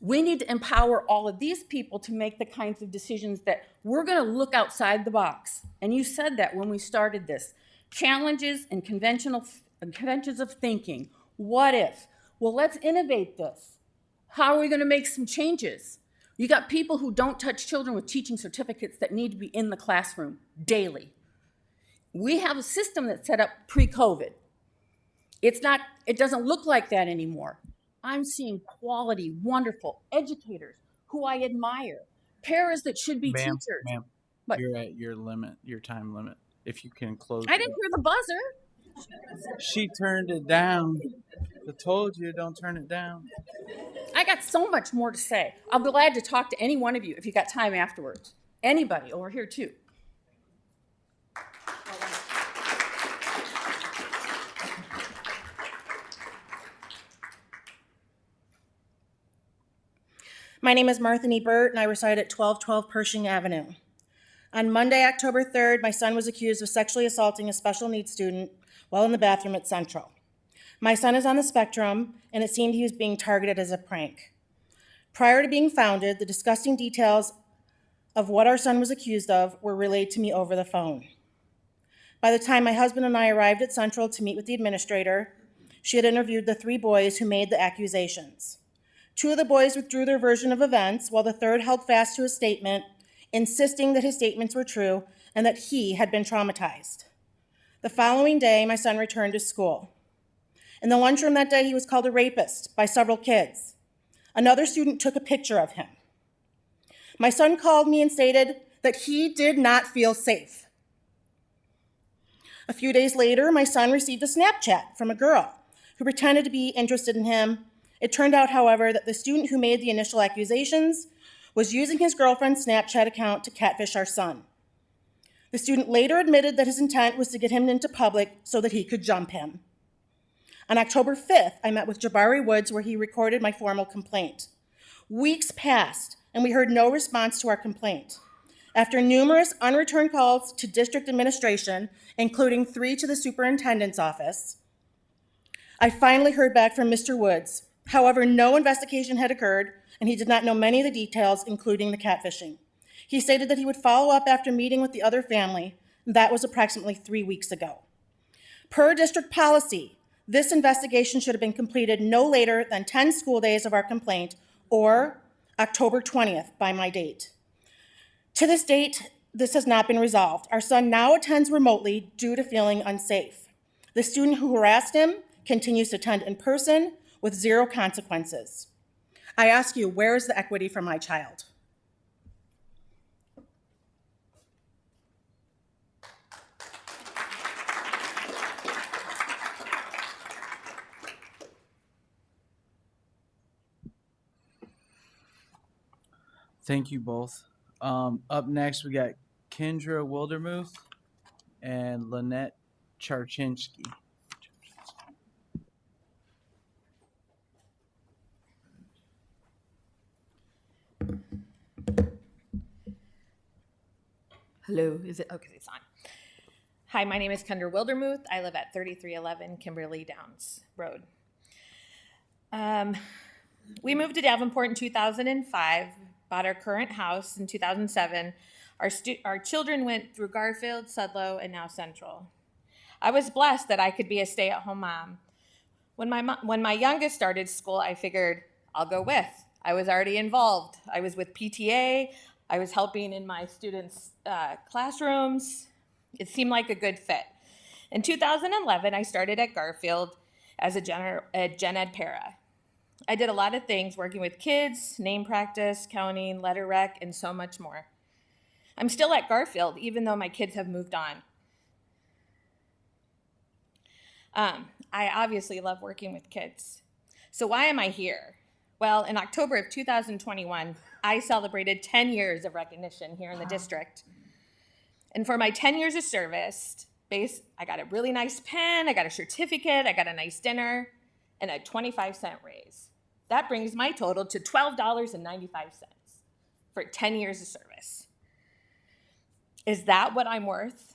Speaker 20: We need to empower all of these people to make the kinds of decisions that we're going to look outside the box. And you said that when we started this. Challenges and conventions of thinking. What if? Well, let's innovate this. How are we going to make some changes? You got people who don't touch children with teaching certificates that need to be in the classroom daily. We have a system that's set up pre-COVID. It doesn't look like that anymore. I'm seeing quality, wonderful educators who I admire, paras that should be teachers.
Speaker 1: Ma'am,
Speaker 20: But
Speaker 1: you're at your limit, your time limit. If you can close.
Speaker 20: I didn't hear the buzzer.
Speaker 1: She turned it down. I told you, don't turn it down.
Speaker 20: I got so much more to say. I'll be glad to talk to any one of you if you got time afterwards. Anybody over here too.
Speaker 18: My name is Martha Burt, and I reside at 1212 Pershing Avenue. On Monday, October 3rd, my son was accused of sexually assaulting a special needs student while in the bathroom at Central. My son is on the spectrum, and it seemed he was being targeted as a prank. Prior to being founded, the disgusting details of what our son was accused of were relayed to me over the phone. By the time my husband and I arrived at Central to meet with the administrator, she had interviewed the 3 boys who made the accusations. 2 of the boys withdrew their version of events, while the 3rd held fast to his statement, insisting that his statements were true and that he had been traumatized. The following day, my son returned to school. In the lunchroom that day, he was called a rapist by several kids. Another student took a picture of him. My son called me and stated that he did not feel safe. A few days later, my son received a Snapchat from a girl who pretended to be interested in him. It turned out, however, that the student who made the initial accusations was using his girlfriend's Snapchat account to catfish our son. The student later admitted that his intent was to get him into public so that he could jump him. On October 5th, I met with Jabari Woods, where he recorded my formal complaint. Weeks passed, and we heard no response to our complaint. After numerous unreturned calls to district administration, including 3 to the superintendent's office, I finally heard back from Mr. Woods. However, no investigation had occurred, and he did not know many of the details, including the catfishing. He stated that he would follow up after meeting with the other family, and that was approximately 3 weeks ago. Per district policy, this investigation should have been completed no later than 10 school days of our complaint, or October 20th by my date. To this date, this has not been resolved. Our son now attends remotely due to feeling unsafe. The student who harassed him continues to attend in person with 0 consequences. I ask you, where is the equity for my child?
Speaker 1: Thank you both. Up next, we got Kendra Wildermuth and Lynette Charchinsky.
Speaker 4: Hello, is it okay? It's on. Hi, my name is Kendra Wildermuth. I live at 3311 Kimberly Downs Road. We moved to Davenport in 2005, bought our current house in 2007. Our children went through Garfield, Sudlow, and now Central. I was blessed that I could be a stay-at-home mom. When my youngest started school, I figured I'll go with. I was already involved. I was with PTA. I was helping in my students' classrooms. It seemed like a good fit. In 2011, I started at Garfield as a gen ed para. I did a lot of things, working with kids, name practice, counting, letter rec, and so much more. I'm still at Garfield, even though my kids have moved on. I obviously love working with kids. So why am I here? Well, in October of 2021, I celebrated 10 years of recognition here in the district. And for my 10 years of service, I got a really nice pen, I got a certificate, I got a nice dinner, and a 25-cent raise. That brings my total to $12.95 for 10 years of service. Is that what I'm worth?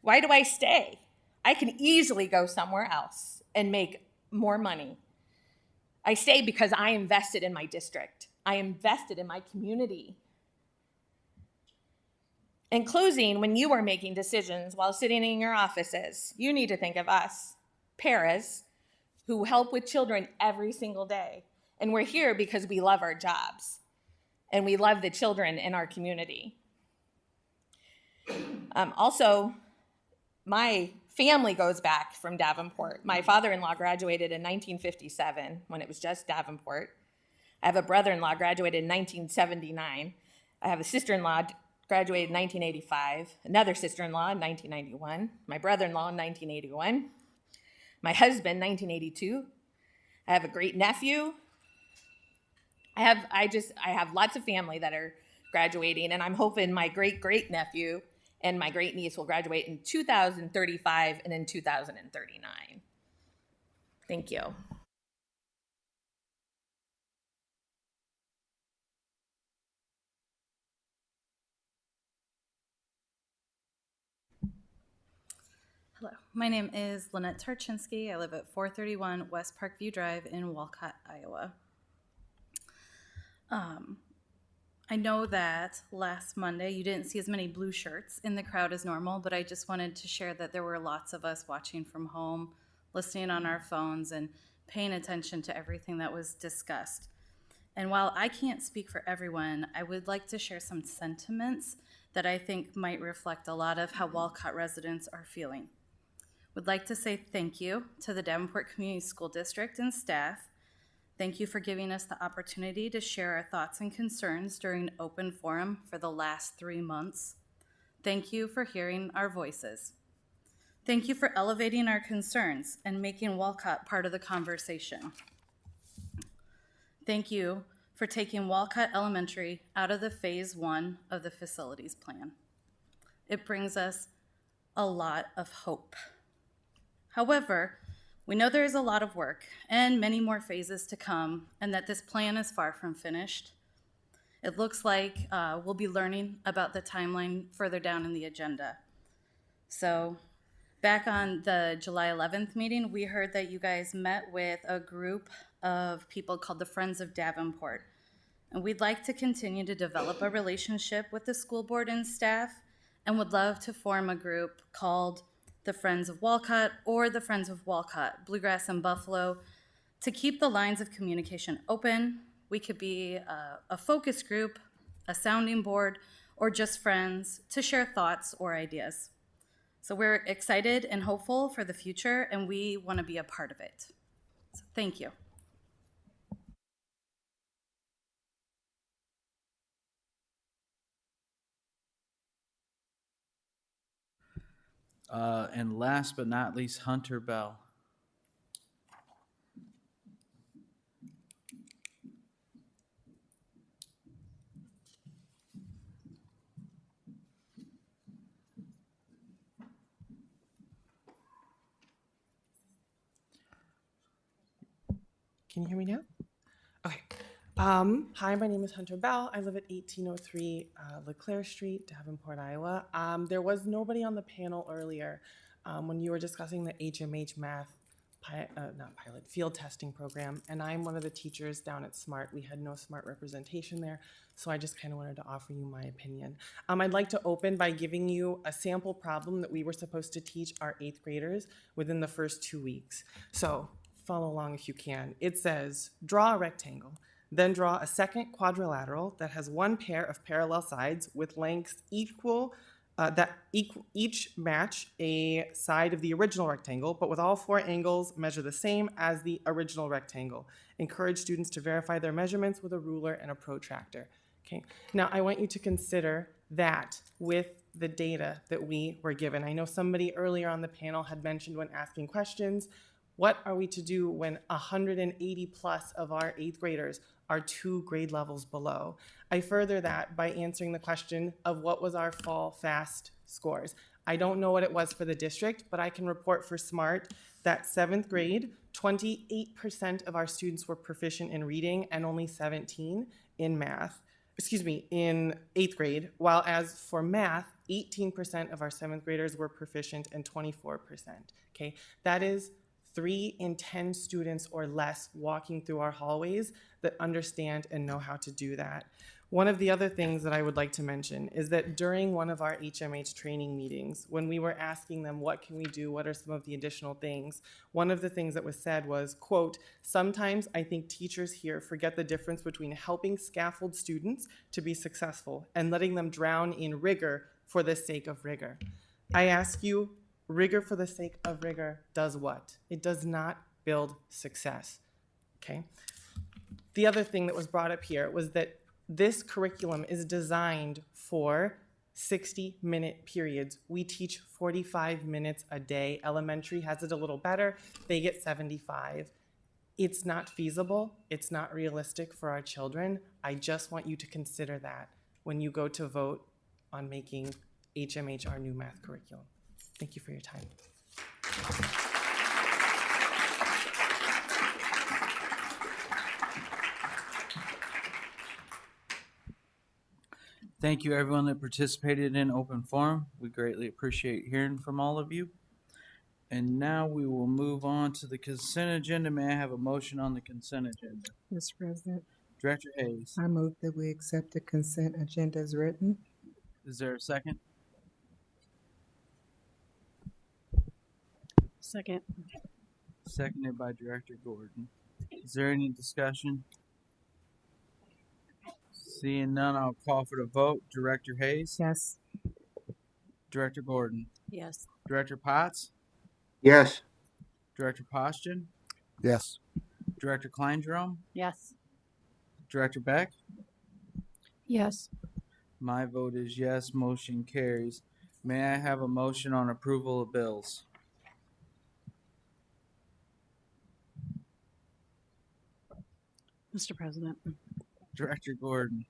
Speaker 4: Why do I stay? I can easily go somewhere else and make more money. I stay because I invested in my district. I invested in my community. In closing, when you are making decisions while sitting in your offices, you need to think of us, paras, who help with children every single day. And we're here because we love our jobs and we love the children in our community. Also, my family goes back from Davenport. My father-in-law graduated in 1957 when it was just Davenport. I have a brother-in-law graduated in 1979. I have a sister-in-law graduated in 1985, another sister-in-law in 1991, my brother-in-law in 1981, my husband 1982. I have a great nephew. I have lots of family that are graduating, and I'm hoping my great-great nephew and my great niece will graduate in 2035 and in 2039. Thank you.
Speaker 21: Hello, my name is Lynette Tarchinsky. I live at 431 West Parkview Drive in Walcott, Iowa. I know that last Monday you didn't see as many blue shirts in the crowd as normal, but I just wanted to share that there were lots of us watching from home, listening on our phones, and paying attention to everything that was discussed. And while I can't speak for everyone, I would like to share some sentiments that I think might reflect a lot of how Walcott residents are feeling. Would like to say thank you to the Davenport Community School District and staff. Thank you for giving us the opportunity to share our thoughts and concerns during an open forum for the last 3 months. Thank you for hearing our voices. Thank you for elevating our concerns and making Walcott part of the conversation. Thank you for taking Walcott Elementary out of the phase 1 of the facilities plan. It brings us a lot of hope. However, we know there is a lot of work and many more phases to come, and that this plan is far from finished. It looks like we'll be learning about the timeline further down in the agenda. So back on the July 11th meeting, we heard that you guys met with a group of people called the Friends of Davenport. And we'd like to continue to develop a relationship with the school board and staff, and would love to form a group called the Friends of Walcott or the Friends of Walcott, Bluegrass and Buffalo, to keep the lines of communication open. We could be a focus group, a sounding board, or just friends to share thoughts or ideas. So we're excited and hopeful for the future, and we want to be a part of it. So thank you.
Speaker 1: And last but not least, Hunter Bell.
Speaker 2: Can you hear me now? Okay. Hi, my name is Hunter Bell. I live at 1803 LeClaire Street, Davenport, Iowa. There was nobody on the panel earlier when you were discussing the HMH math field testing program, and I'm one of the teachers down at SMART. We had no SMART representation there, so I just kind of wanted to offer you my opinion. I'd like to open by giving you a sample problem that we were supposed to teach our 8th graders within the first 2 weeks. So follow along if you can. It says, draw a rectangle, then draw a second quadrilateral that has one pair of parallel sides with lengths equal each match a side of the original rectangle, but with all 4 angles measure the same as the original rectangle. Encourage students to verify their measurements with a ruler and a protractor. Okay. Now I want you to consider that with the data that we were given. I know somebody earlier on the panel had mentioned when asking questions, what are we to do when 180 plus of our 8th graders are 2 grade levels below? I further that by answering the question of what was our fall FAST scores. I don't know what it was for the district, but I can report for SMART that 7th grade, 28% of our students were proficient in reading and only 17 in math. In 8th grade, while as for math, 18% of our 7th graders were proficient and 24%. Okay, that is 3 in 10 students or less walking through our hallways that understand and know how to do that. One of the other things that I would like to mention is that during one of our HMH training meetings, when we were asking them what can we do, what are some of the additional things, one of the things that was said was, quote, sometimes I think teachers here forget the difference between helping scaffold students to be successful and letting them drown in rigor for the sake of rigor. I ask you, rigor for the sake of rigor does what? It does not build success, okay? The other thing that was brought up here was that this curriculum is designed for 60-minute periods. We teach 45 minutes a day. Elementary has it a little better. They get 75. It's not feasible. It's not realistic for our children. I just want you to consider that when you go to vote on making HMH our new math curriculum. Thank you for your time.
Speaker 1: Thank you, everyone that participated in open forum. We greatly appreciate hearing from all of you. And now we will move on to the consent agenda. May I have a motion on the consent agenda?
Speaker 16: Mr. President,
Speaker 1: Director Hayes.
Speaker 16: I move that we accept the consent agenda as written.
Speaker 1: Is there a second?
Speaker 12: Second.
Speaker 1: Seconded by Director Gordon. Is there any discussion? Seeing none, I'll call for the vote. Director Hayes?
Speaker 16: Yes.
Speaker 1: Director Gordon?
Speaker 12: Yes.
Speaker 1: Director Potts?
Speaker 14: Yes.
Speaker 1: Director Poston?
Speaker 9: Yes.
Speaker 1: Director Kleinjerome?
Speaker 12: Yes.
Speaker 1: Director Beck?
Speaker 12: Yes.
Speaker 1: My vote is yes. Motion carries. May I have a motion on approval of bills?
Speaker 23: Mr. President,
Speaker 1: Director Gordon?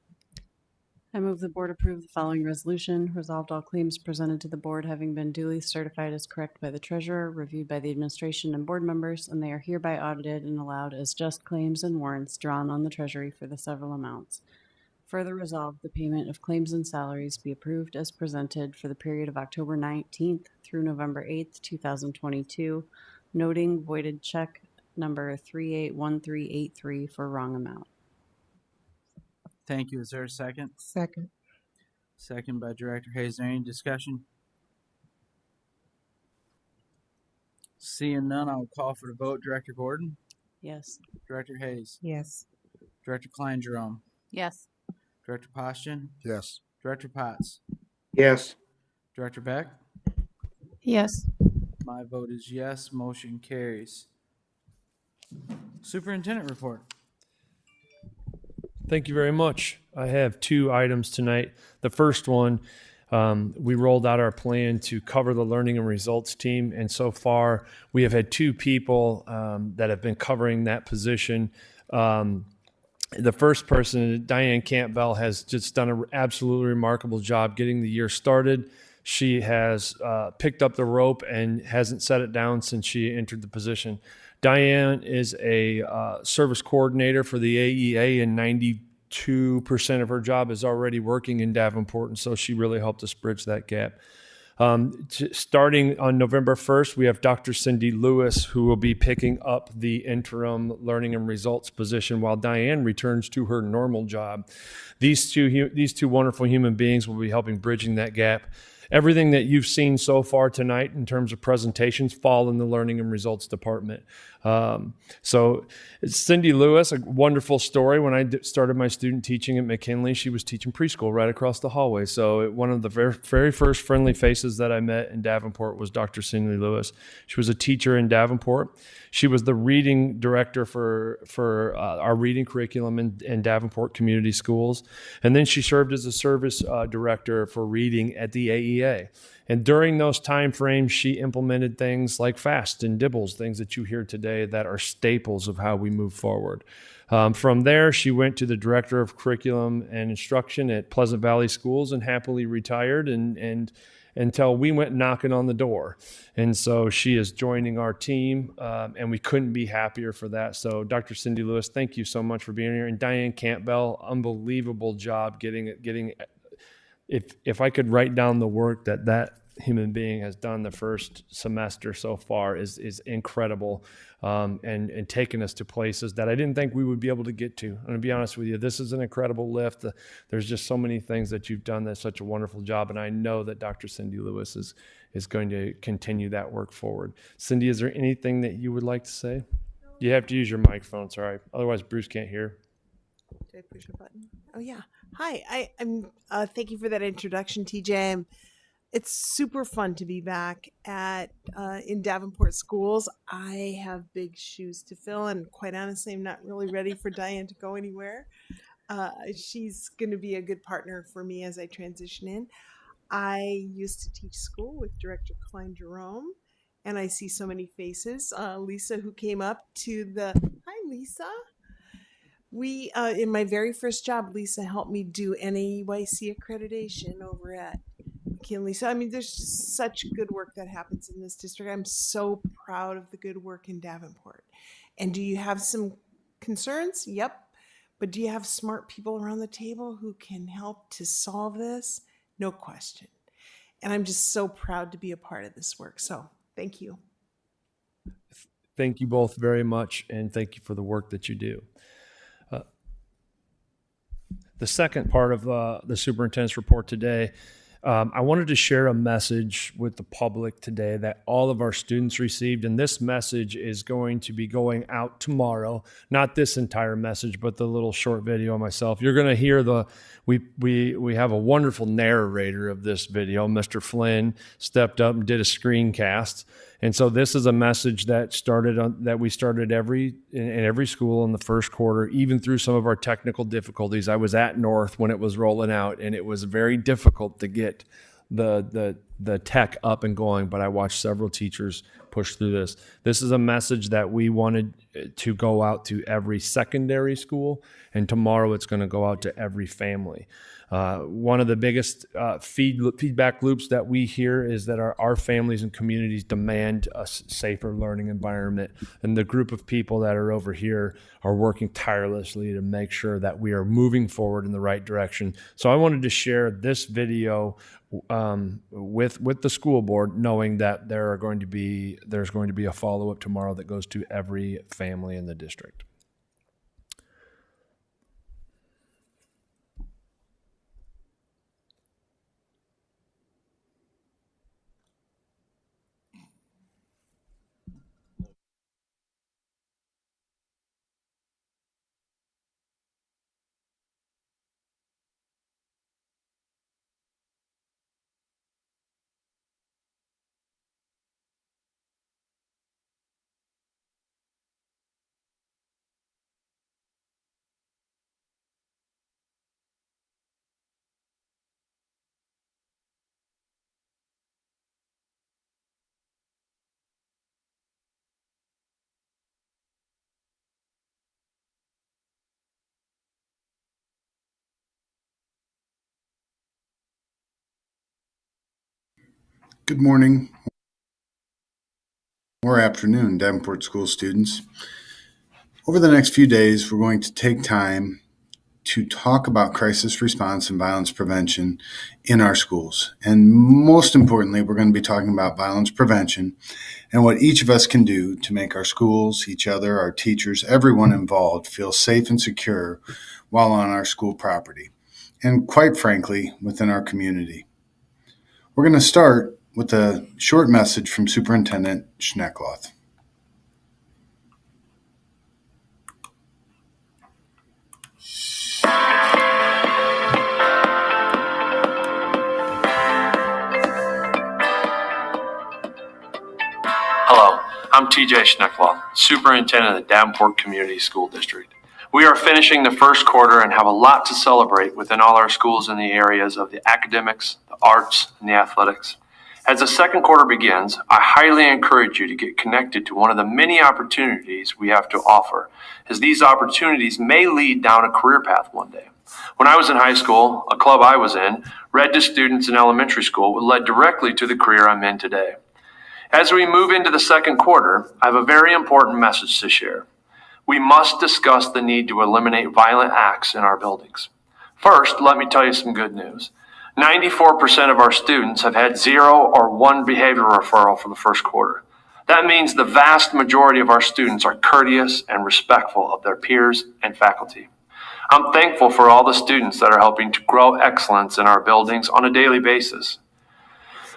Speaker 23: I move the board approve the following resolution. Resolved, all claims presented to the board having been duly certified as correct by the treasurer, reviewed by the administration and board members, and they are hereby audited and allowed as just claims and warrants drawn on the treasury for the several amounts. Further resolved, the payment of claims and salaries be approved as presented for the period of October 19th through November 8th, 2022, noting voided check number 381383 for wrong amount.
Speaker 1: Thank you. Is there a second?
Speaker 16: Second.
Speaker 1: Second by Director Hayes. Is there any discussion? Seeing none, I'll call for the vote. Director Gordon?
Speaker 23: Yes.
Speaker 1: Director Hayes?
Speaker 16: Yes.
Speaker 1: Director Klein-Jerome?
Speaker 12: Yes.
Speaker 1: Director Poston?
Speaker 9: Yes.
Speaker 1: Director Potts?
Speaker 14: Yes.
Speaker 1: Director Beck?
Speaker 12: Yes.
Speaker 1: My vote is yes. Motion carries. Superintendent report.
Speaker 24: Thank you very much. I have 2 items tonight. The first one, we rolled out our plan to cover the learning and results team, and so far we have had 2 people that have been covering that position. The first person, Diane Campbell, has just done an absolutely remarkable job getting the year started. She has picked up the rope and hasn't set it down since she entered the position. Diane is a service coordinator for the AEA, and 92% of her job is already working in Davenport, and so she really helped us bridge that gap. Starting on November 1st, we have Dr. Cindy Lewis, who will be picking up the interim learning and results position while Diane returns to her normal job. These two wonderful human beings will be helping bridging that gap. Everything that you've seen so far tonight in terms of presentations fall in the learning and results department. So Cindy Lewis, a wonderful story. When I started my student teaching at McKinley, she was teaching preschool right across the hallway. So one of the very first friendly faces that I met in Davenport was Dr. Cindy Lewis. She was a teacher in Davenport. She was the reading director for our reading curriculum in Davenport Community Schools. And then she served as a service director for reading at the AEA. And during those time frames, she implemented things like FAST and DIBBLES, things that you hear today that are staples of how we move forward. From there, she went to the director of curriculum and instruction at Pleasant Valley Schools and happily retired and until we went knocking on the door. And so she is joining our team, and we couldn't be happier for that. So Dr. Cindy Lewis, thank you so much for being here. And Diane Campbell, unbelievable job getting if I could write down the work that human being has done the first semester so far is incredible, and taking us to places that I didn't think we would be able to get to. I'm gonna be honest with you, this is an incredible lift. There's just so many things that you've done that's such a wonderful job, and I know that Dr. Cindy Lewis is going to continue that work forward. Cindy, is there anything that you would like to say? You have to use your microphone, sorry. Otherwise Bruce can't hear.
Speaker 6: Did I push a button? Oh yeah. Hi, I'm thank you for that introduction, TJ. It's super fun to be back at in Davenport schools. I have big shoes to fill, and quite honestly, I'm not really ready for Diane to go anywhere. She's going to be a good partner for me as I transition in. I used to teach school with Director Klein Jerome, and I see so many faces. Lisa, who came up to the hi, Lisa. We in my very first job, Lisa helped me do NAEYC accreditation over at McKinley. So I mean, there's just such good work that happens in this district. I'm so proud of the good work in Davenport. And do you have some concerns? Yep. But do you have smart people around the table who can help to solve this? No question. And I'm just so proud to be a part of this work. So thank you.
Speaker 24: Thank you both very much, and thank you for the work that you do. The second part of the superintendent's report today, I wanted to share a message with the public today that all of our students received, and this message is going to be going out tomorrow. Not this entire message, but the little short video myself. You're going to hear we have a wonderful narrator of this video. Mr. Flynn stepped up and did a screencast. And so this is a message that we started in every school in the first quarter, even through some of our technical difficulties. I was at North when it was rolling out, and it was very difficult to get the tech up and going, but I watched several teachers push through this. This is a message that we wanted to go out to every secondary school, and tomorrow it's going to go out to every family. One of the biggest feedback loops that we hear is that our families and communities demand a safer learning environment. And the group of people that are over here are working tirelessly to make sure that we are moving forward in the right direction. So I wanted to share this video with the school board, knowing that there's going to be a follow-up tomorrow that goes to every family in the district.
Speaker 8: Good morning. or afternoon, Davenport School students. Over the next few days, we're going to take time to talk about crisis response and violence prevention in our schools. And most importantly, we're going to be talking about violence prevention and what each of us can do to make our schools, each other, our teachers, everyone involved feel safe and secure while on our school property, and quite frankly, within our community. We're going to start with a short message from Superintendent Schneckloth.
Speaker 10: Hello, I'm TJ Schneckloth, Superintendent of the Davenport Community School District. We are finishing the first quarter and have a lot to celebrate within all our schools in the areas of the academics, the arts, and the athletics. As the second quarter begins, I highly encourage you to get connected to one of the many opportunities we have to offer, as these opportunities may lead down a career path one day. When I was in high school, a club I was in read to students in elementary school what led directly to the career I'm in today. As we move into the second quarter, I have a very important message to share. We must discuss the need to eliminate violent acts in our buildings. First, let me tell you some good news. 94% of our students have had 0 or 1 behavior referral for the first quarter. That means the vast majority of our students are courteous and respectful of their peers and faculty. I'm thankful for all the students that are helping to grow excellence in our buildings on a daily basis.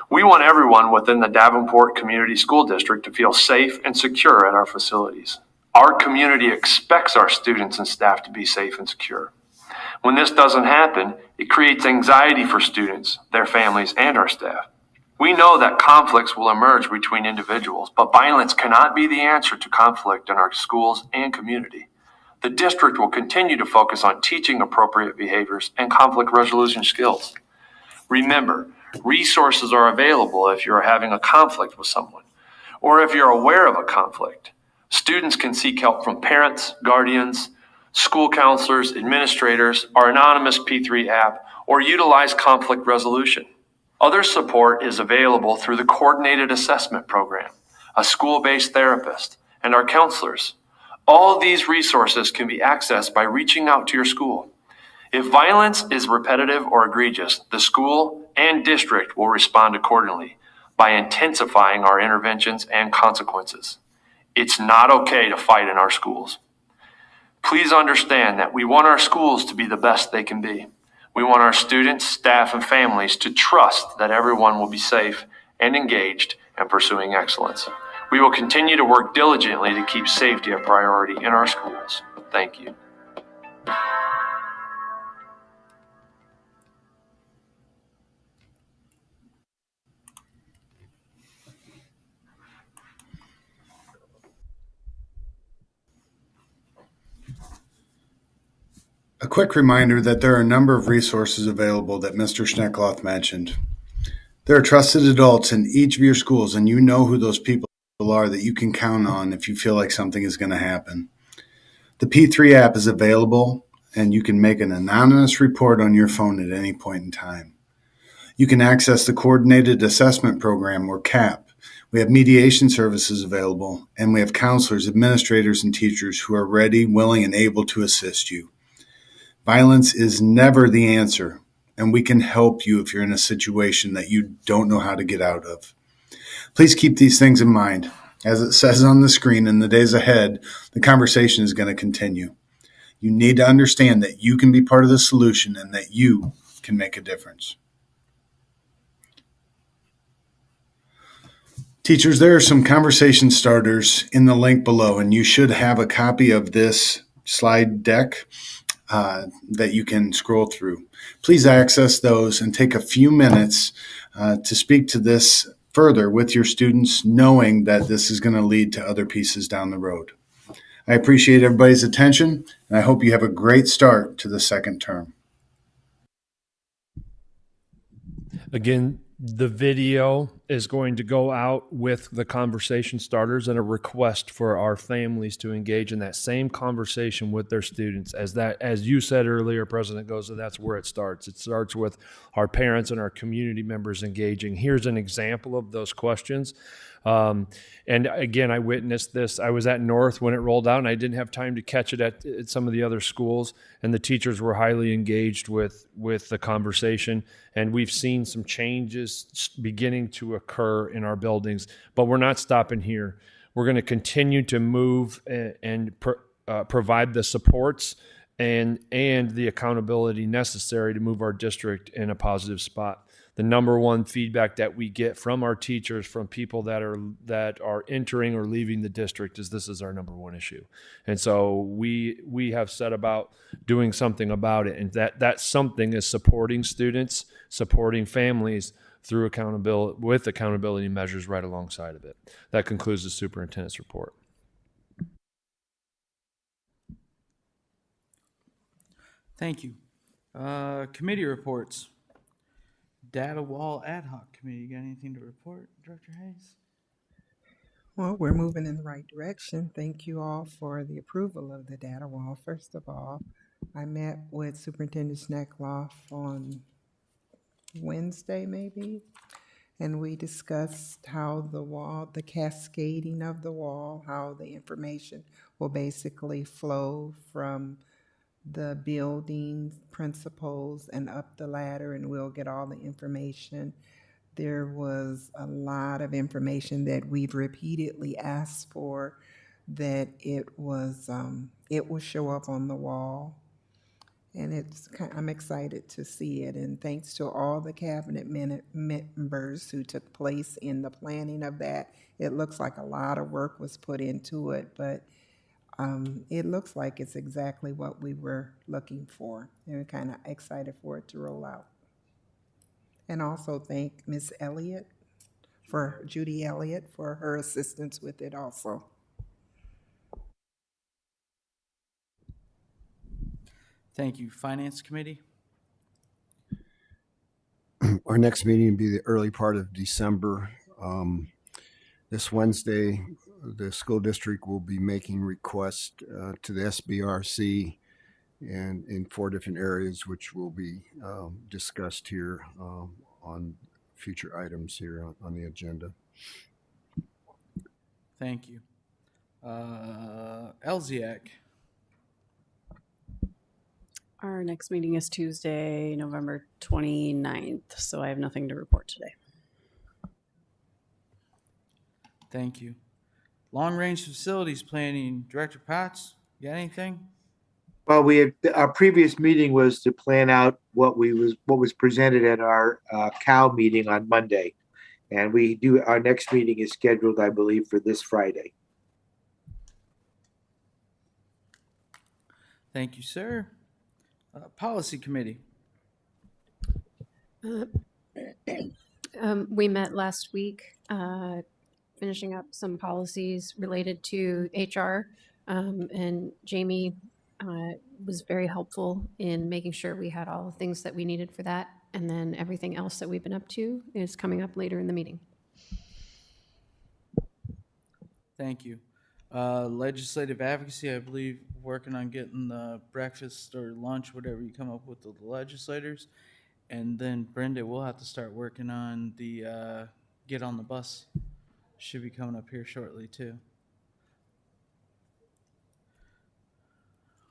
Speaker 10: We want everyone within the Davenport Community School District to feel safe and secure at our facilities. Our community expects our students and staff to be safe and secure. When this doesn't happen, it creates anxiety for students, their families, and our staff. We know that conflicts will emerge between individuals, but violence cannot be the answer to conflict in our schools and community. The district will continue to focus on teaching appropriate behaviors and conflict resolution skills. Remember, resources are available if you're having a conflict with someone, or if you're aware of a conflict. Students can seek help from parents, guardians, school counselors, administrators, our anonymous P3 app, or utilize conflict resolution. Other support is available through the Coordinated Assessment Program, a school-based therapist, and our counselors. All of these resources can be accessed by reaching out to your school. If violence is repetitive or egregious, the school and district will respond accordingly by intensifying our interventions and consequences. It's not okay to fight in our schools. Please understand that we want our schools to be the best they can be. We want our students, staff, and families to trust that everyone will be safe and engaged in pursuing excellence. We will continue to work diligently to keep safety a priority in our schools. Thank you.
Speaker 8: A quick reminder that there are a number of resources available that Mr. Schneckloth mentioned. There are trusted adults in each of your schools, and you know who those people are that you can count on if you feel like something is going to happen. The P3 app is available, and you can make an anonymous report on your phone at any point in time. You can access the Coordinated Assessment Program, or CAP. We have mediation services available, and we have counselors, administrators, and teachers who are ready, willing, and able to assist you. Violence is never the answer, and we can help you if you're in a situation that you don't know how to get out of. Please keep these things in mind. As it says on the screen, in the days ahead, the conversation is going to continue. You need to understand that you can be part of the solution and that you can make a difference. Teachers, there are some conversation starters in the link below, and you should have a copy of this slide deck that you can scroll through. Please access those and take a few minutes to speak to this further with your students, knowing that this is going to lead to other pieces down the road. I appreciate everybody's attention, and I hope you have a great start to the second term.
Speaker 24: Again, the video is going to go out with the conversation starters and a request for our families to engage in that same conversation with their students. As you said earlier, President Goza, that's where it starts. It starts with our parents and our community members engaging. Here's an example of those questions. And again, I witnessed this. I was at North when it rolled out, and I didn't have time to catch it at some of the other schools. And the teachers were highly engaged with the conversation. And we've seen some changes beginning to occur in our buildings, but we're not stopping here. We're going to continue to move and provide the supports and the accountability necessary to move our district in a positive spot. The number one feedback that we get from our teachers, from people that are entering or leaving the district, is this is our number one issue. And so we have set about doing something about it, and that something is supporting students, supporting families through accountability measures right alongside of it. That concludes the superintendent's report.
Speaker 1: Thank you. Committee reports. Data Wall Ad Hoc Committee. You got anything to report, Director Hayes?
Speaker 16: Well, we're moving in the right direction. Thank you all for the approval of the data wall. First of all, I met with Superintendent Schneckloff on Wednesday, maybe, and we discussed how the wall, the cascading of the wall, how the information will basically flow from the building principals and up the ladder, and we'll get all the information. There was a lot of information that we've repeatedly asked for, that it will show up on the wall, and I'm excited to see it. And thanks to all the cabinet members who took place in the planning of that. It looks like a lot of work was put into it, but it looks like it's exactly what we were looking for, and we're kind of excited for it to roll out. And also thank Ms. Judy Elliott, for her assistance with it also.
Speaker 1: Thank you. Finance Committee.
Speaker 9: Our next meeting will be the early part of December. This Wednesday, the school district will be making requests to the SBRC and in 4 different areas, which will be discussed here on future items here on the agenda.
Speaker 1: Thank you. LZAC.
Speaker 23: Our next meeting is Tuesday, November 29th, so I have nothing to report today.
Speaker 1: Thank you. Long Range Facilities Planning, Director Potts, you got anything?
Speaker 14: Well, our previous meeting was to plan out what was presented at our COW meeting on Monday. And our next meeting is scheduled, I believe, for this Friday.
Speaker 1: Thank you, sir. Policy Committee.
Speaker 12: We met last week, finishing up some policies related to HR, and Jamie was very helpful in making sure we had all the things that we needed for that, and then everything else that we've been up to is coming up later in the meeting.
Speaker 1: Thank you. Legislative advocacy, I believe, working on getting the breakfast or lunch, whatever you come up with, the legislators. And then Brenda, we'll have to start working on the get on the bus. Should be coming up here shortly too.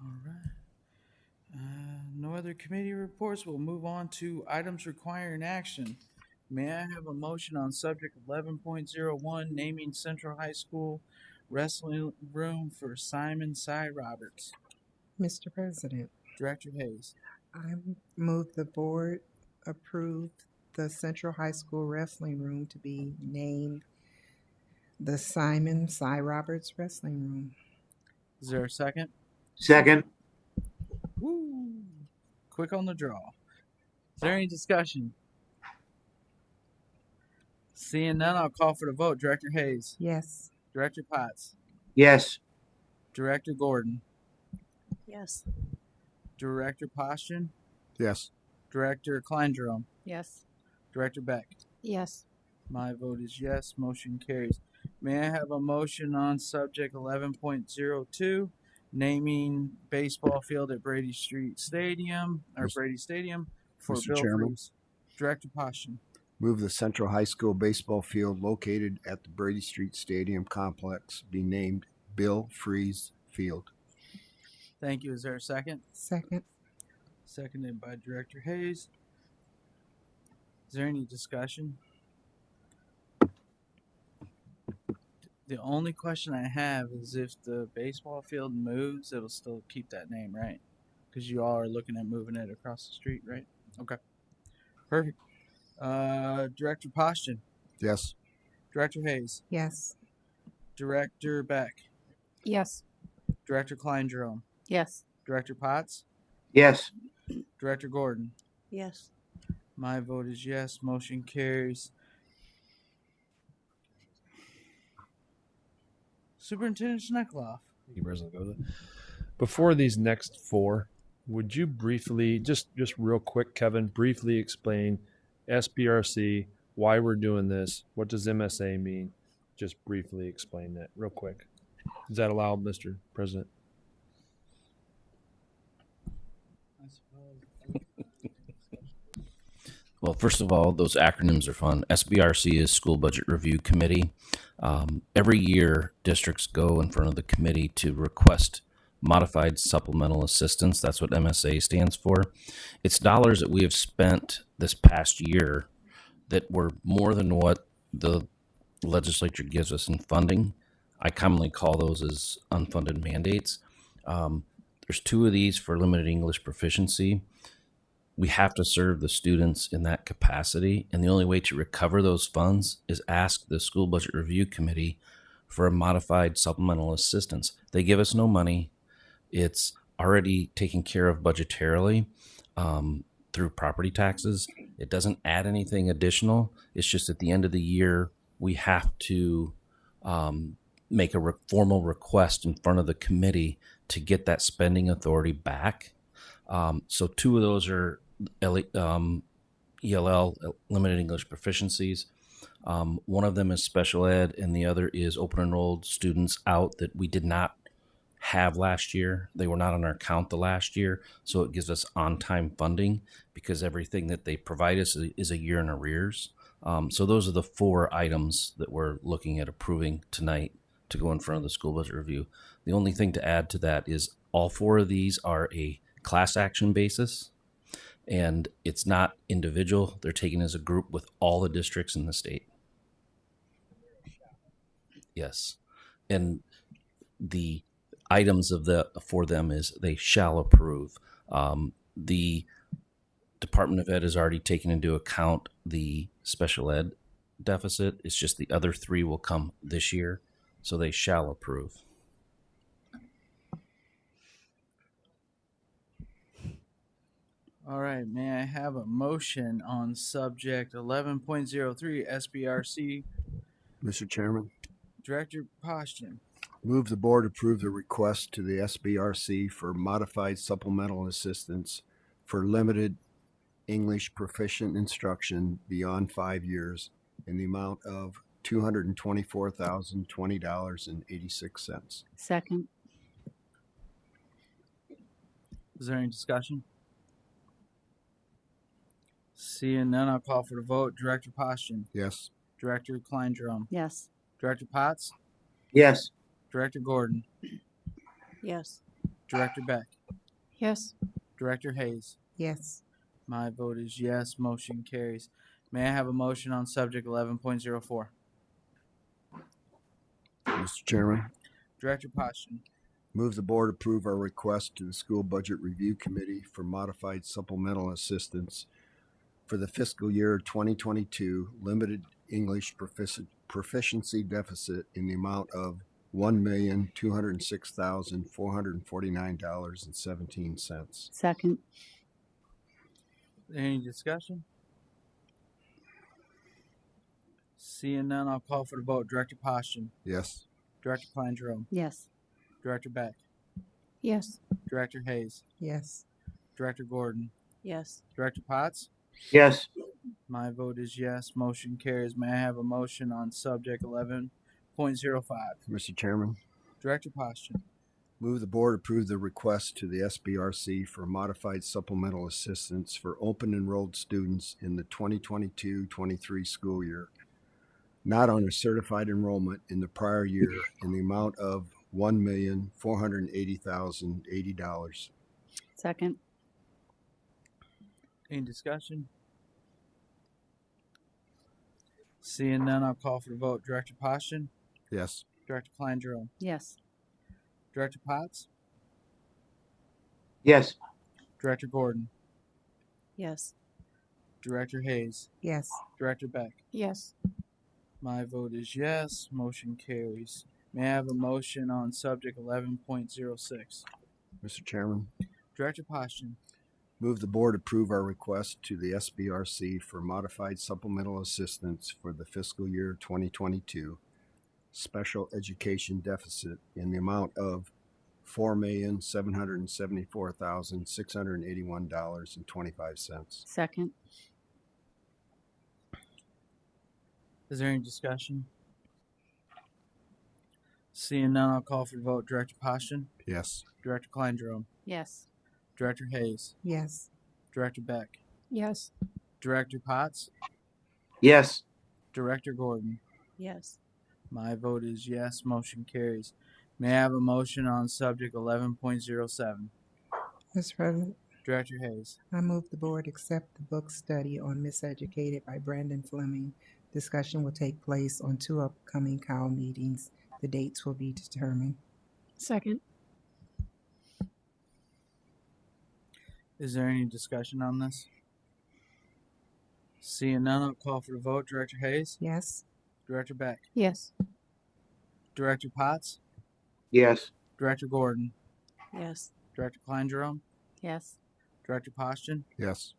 Speaker 1: All right. No other committee reports. We'll move on to items requiring action. May I have a motion on subject 11.01, naming Central High School wrestling room for Simon Cy Roberts?
Speaker 16: Mr. President.
Speaker 1: Director Hayes.
Speaker 16: I move the board approve the Central High School wrestling room to be named the Simon Cy Roberts Wrestling Room.
Speaker 1: Is there a second?
Speaker 14: Second.
Speaker 1: Woo! Quick on the draw. Is there any discussion? Seeing none, I'll call for the vote. Director Hayes.
Speaker 16: Yes.
Speaker 1: Director Potts.
Speaker 14: Yes.
Speaker 1: Director Gordon.
Speaker 23: Yes.
Speaker 1: Director Postian.
Speaker 9: Yes.
Speaker 1: Director Kleindrome.
Speaker 23: Yes.
Speaker 1: Director Beck.
Speaker 12: Yes.
Speaker 1: My vote is yes. Motion carries. May I have a motion on subject 11.02, naming baseball field at Brady Street Stadium, or Brady Stadium, for
Speaker 9: Mr.
Speaker 1: Bill
Speaker 9: Chairman.
Speaker 1: Cruz? Director Postian.
Speaker 9: Move the Central High School baseball field located at the Brady Street Stadium complex be named Bill Freeze Field.
Speaker 1: Thank you. Is there a second?
Speaker 16: Second.
Speaker 1: Seconded by Director Hayes. Is there any discussion? The only question I have is if the baseball field moves, it'll still keep that name, right? Because you all are looking at moving it across the street, right? Okay. Perfect. Director Poston.
Speaker 9: Yes.
Speaker 1: Director Hayes.
Speaker 16: Yes.
Speaker 1: Director Beck.
Speaker 12: Yes.
Speaker 1: Director Klein Jerome.
Speaker 12: Yes.
Speaker 1: Director Potts.
Speaker 14: Yes.
Speaker 1: Director Gordon.
Speaker 6: Yes.
Speaker 1: My vote is yes. Motion carries. Superintendent Schneckloff.
Speaker 24: Thank you, President Goza. Before these next four, would you briefly, just real quick, Kevin, briefly explain SBRC, why we're doing this, what does MSA mean? Just briefly explain that real quick. Does that allow, Mr. President?
Speaker 13: Well, first of all, those acronyms are fun. SBRC is School Budget Review Committee. Every year, districts go in front of the committee to request modified supplemental assistance. That's what MSA stands for. It's dollars that we have spent this past year that were more than what the legislature gives us in funding. I commonly call those as unfunded mandates. There's two of these for limited English proficiency. We have to serve the students in that capacity, and the only way to recover those funds is ask the School Budget Review Committee for a modified supplemental assistance. They give us no money. It's already taken care of budgetarily through property taxes. It doesn't add anything additional. It's just at the end of the year, we have to make a formal request in front of the committee to get that spending authority back. So two of those are ELL, limited English proficiencies. One of them is special ed, and the other is open enrolled students out that we did not have last year. They were not on our count the last year, so it gives us on-time funding because everything that they provide us is a year in arrears. So those are the four items that we're looking at approving tonight to go in front of the School Budget Review. The only thing to add to that is all four of these are a class action basis, and it's not individual. They're taken as a group with all the districts in the state. Yes. And the items for them is they shall approve. The Department of Ed has already taken into account the special ed deficit. It's just the other three will come this year, so they shall approve.
Speaker 1: All right, may I have a motion on subject 11.03 SBRC?
Speaker 9: Mr. Chairman,
Speaker 1: Director Poston.
Speaker 9: move the board approve the request to the SBRC for modified supplemental assistance for limited English proficient instruction beyond 5 years in the amount of $224,020.86.
Speaker 23: Second.
Speaker 1: Is there any discussion? Seeing none, I'll call for the vote. Director Poston.
Speaker 9: Yes.
Speaker 1: Director Klein Jerome.
Speaker 23: Yes.
Speaker 1: Director Potts.
Speaker 14: Yes.
Speaker 1: Director Gordon.
Speaker 23: Yes.
Speaker 1: Director Beck.
Speaker 12: Yes.
Speaker 1: Director Hayes.
Speaker 16: Yes.
Speaker 1: My vote is yes. Motion carries. May I have a motion on subject 11.04?
Speaker 9: Mr. Chairman,
Speaker 1: Director Poston.
Speaker 9: move the board approve our request to the School Budget Review Committee for modified supplemental assistance for the fiscal year 2022 limited English proficiency deficit in the amount of $1,206,449.17.
Speaker 23: Second.
Speaker 1: Any discussion? Seeing none, I'll call for the vote. Director Poston.
Speaker 9: Yes.
Speaker 1: Director Klein Jerome.
Speaker 23: Yes.
Speaker 1: Director Beck.
Speaker 12: Yes.
Speaker 1: Director Hayes.
Speaker 16: Yes.
Speaker 1: Director Gordon.
Speaker 23: Yes.
Speaker 1: Director Potts.
Speaker 14: Yes.
Speaker 1: My vote is yes. Motion carries. May I have a motion on subject 11.05?
Speaker 9: Mr. Chairman,
Speaker 1: Director Poston.
Speaker 9: Move the board approve the request to the SBRC for modified supplemental assistance for open enrolled students in the 2022-23 school year, not on a certified enrollment in the prior year, in the amount of $1,480,080.
Speaker 23: Second.
Speaker 1: Any discussion? Seeing none, I'll call for the vote. Director Poston?
Speaker 9: Yes.
Speaker 1: Director Klein Jerome?
Speaker 23: Yes.
Speaker 1: Director Potts?
Speaker 14: Yes.
Speaker 1: Director Gordon?
Speaker 23: Yes.
Speaker 1: Director Hayes?
Speaker 16: Yes.
Speaker 1: Director Beck?
Speaker 12: Yes.
Speaker 1: My vote is yes. Motion carries. May I have a motion on subject 11.06?
Speaker 9: Mr. Chairman,
Speaker 1: Director Poston?
Speaker 9: move the board approve our request to the SBRC for modified supplemental assistance for the fiscal year 2022 special education deficit in the amount of $4,774,681.25.
Speaker 23: Second.
Speaker 1: Is there any discussion? Seeing none, I'll call for the vote. Director Poston?
Speaker 9: Yes.
Speaker 1: Director Klein Jerome?
Speaker 23: Yes.
Speaker 1: Director Hayes?
Speaker 16: Yes.
Speaker 1: Director Beck?
Speaker 12: Yes.
Speaker 1: Director Potts?
Speaker 14: Yes.
Speaker 1: Director Gordon?
Speaker 23: Yes.
Speaker 1: My vote is yes. Motion carries. May I have a motion on subject 11.07?
Speaker 16: Mr. President,
Speaker 1: Director Hayes?
Speaker 16: I move the board accept the book study on Miseducated by Brandon Fleming. Discussion will take place on 2 upcoming COW meetings. The dates will be determined.
Speaker 12: Second.
Speaker 1: Is there any discussion on this? Seeing none, I'll call for the vote. Director Hayes?
Speaker 16: Yes.
Speaker 1: Director Beck?
Speaker 12: Yes.
Speaker 1: Director Potts?
Speaker 14: Yes.
Speaker 1: Director Gordon?
Speaker 23: Yes.
Speaker 1: Director Klein Jerome?
Speaker 23: Yes.
Speaker 1: Director Poston?
Speaker 9: Yes.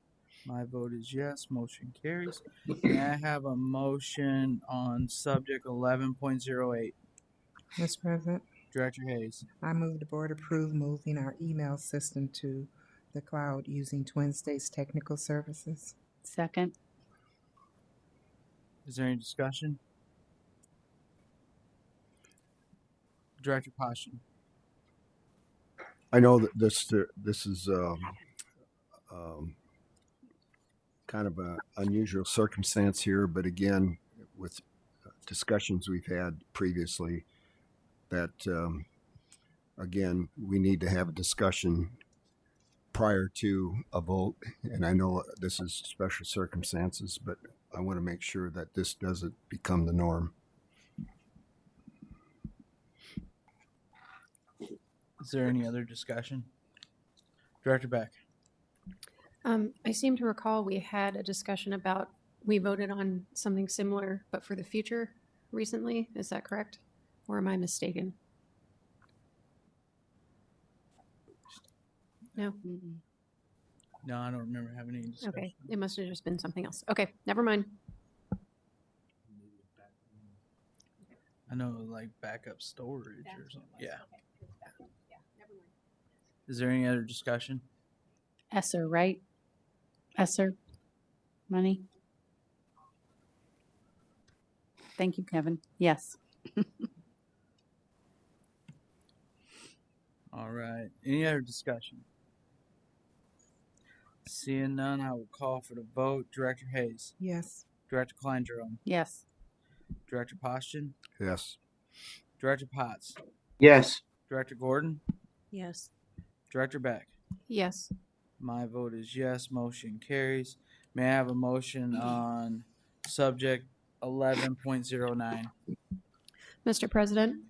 Speaker 1: My vote is yes. Motion carries. May I have a motion on subject 11.08?
Speaker 16: Mr. President,
Speaker 1: Director Hayes?
Speaker 16: I move the board approve moving our email system to the cloud using Twin States Technical Services.
Speaker 23: Second.
Speaker 1: Is there any discussion? Director Poston?
Speaker 9: I know that this is kind of an unusual circumstance here, but again, with discussions we've had previously, that again, we need to have a discussion prior to a vote. And I know this is special circumstances, but I want to make sure that this doesn't become the norm.
Speaker 1: Is there any other discussion? Director Beck?
Speaker 12: I seem to recall we had a discussion about, we voted on something similar, but for the future recently. Is that correct? Or am I mistaken? No?
Speaker 1: No, I don't remember having any discussion.
Speaker 12: Okay. It must have just been something else. Okay. Never mind.
Speaker 1: I know, like backup storage or something. Yeah. Is there any other discussion?
Speaker 23: Esser, right? Esser. Money. Thank you, Kevin. Yes.
Speaker 1: All right. Any other discussion? Seeing none, I will call for the vote. Director Hayes?
Speaker 16: Yes.
Speaker 1: Director Klein Jerome?
Speaker 23: Yes.
Speaker 1: Director Poston?
Speaker 9: Yes.
Speaker 1: Director Potts?
Speaker 14: Yes.
Speaker 1: Director Gordon?
Speaker 23: Yes.
Speaker 1: Director Beck?
Speaker 12: Yes.
Speaker 1: My vote is yes. Motion carries. May I have a motion on subject 11.09?
Speaker 12: Mr. President,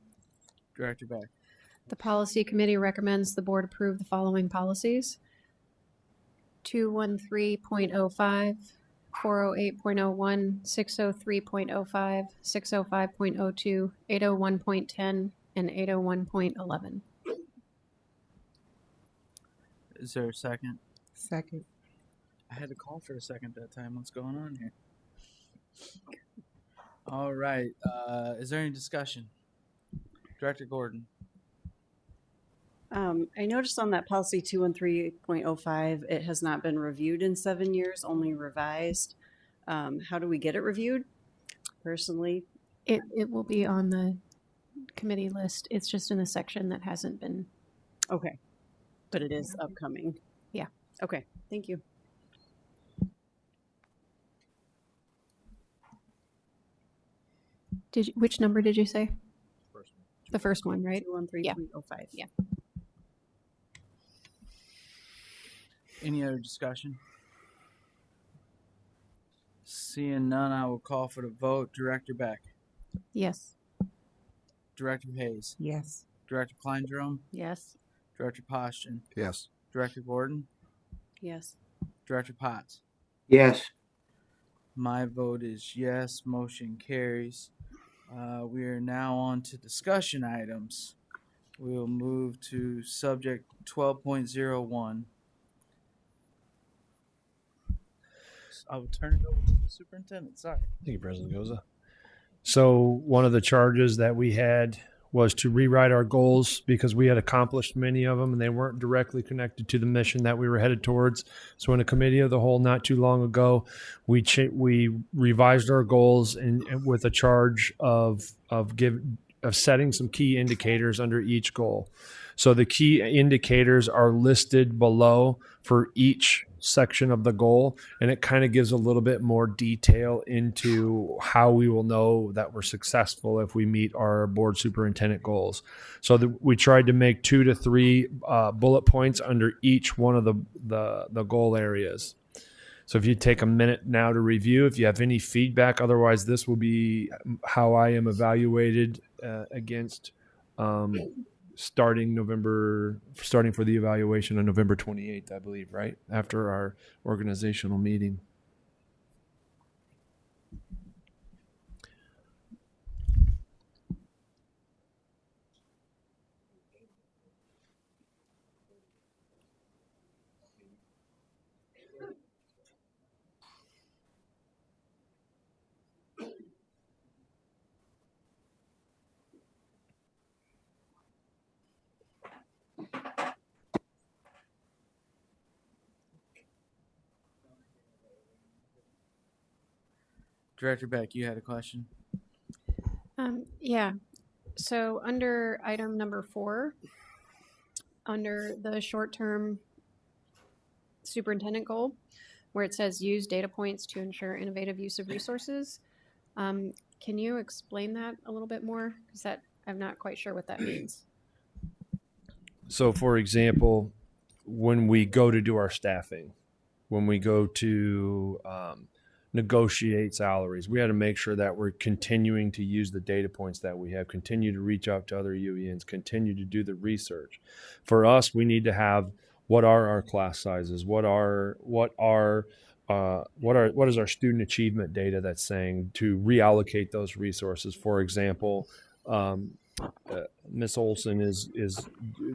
Speaker 1: Director Beck?
Speaker 12: the Policy Committee recommends the board approve the following policies: 213.05, 408.01, 603.05, 605.02, 801.10, and 801.11.
Speaker 1: Is there a second?
Speaker 16: Second.
Speaker 1: I had to call for a second that time. What's going on here? All right. Is there any discussion? Director Gordon?
Speaker 23: I noticed on that policy 213.05, it has not been reviewed in 7 years, only revised. How do we get it reviewed? Personally,
Speaker 12: It will be on the committee list. It's just in the section that hasn't been
Speaker 23: Okay. But it is upcoming.
Speaker 12: Yeah.
Speaker 23: Okay, thank you.
Speaker 12: Which number did you say? The first one, right?
Speaker 23: 213.05.
Speaker 12: Yeah.
Speaker 1: Any other discussion? Seeing none, I will call for the vote. Director Beck,
Speaker 12: Yes.
Speaker 1: Director Hayes,
Speaker 16: Yes.
Speaker 1: Director Kleindrum,
Speaker 23: Yes.
Speaker 1: Director Poston,
Speaker 9: Yes.
Speaker 1: Director Gordon,
Speaker 23: Yes.
Speaker 1: Director Potts.
Speaker 14: Yes.
Speaker 1: My vote is yes. Motion carries. We are now on to discussion items. We will move to subject 12.01. I will turn it over to the superintendent. Sorry.
Speaker 24: Thank you, President Goza. So one of the charges that we had was to rewrite our goals because we had accomplished many of them and they weren't directly connected to the mission that we were headed towards. So in a committee of the whole not too long ago, we revised our goals and with a charge of setting some key indicators under each goal. So the key indicators are listed below for each section of the goal, and it kind of gives a little bit more detail into how we will know that we're successful if we meet our board superintendent goals. So we tried to make 2 to 3 bullet points under each one of the goal areas. So if you take a minute now to review, if you have any feedback, otherwise this will be how I am evaluated against starting for the evaluation on November 28th, I believe, right? After our organizational meeting.
Speaker 1: Director Beck, you had a question?
Speaker 12: Yeah. So under item number 4, under the short-term superintendent goal, where it says use data points to ensure innovative use of resources, can you explain that a little bit more? Because I'm not quite sure what that means.
Speaker 24: So for example, when we go to do our staffing, when we go to negotiate salaries, we had to make sure that we're continuing to use the data points that we have, continue to reach out to other UENs, continue to do the research. For us, we need to have what are our class sizes, what is our student achievement data that's saying to reallocate those resources. For example, Ms. Olson is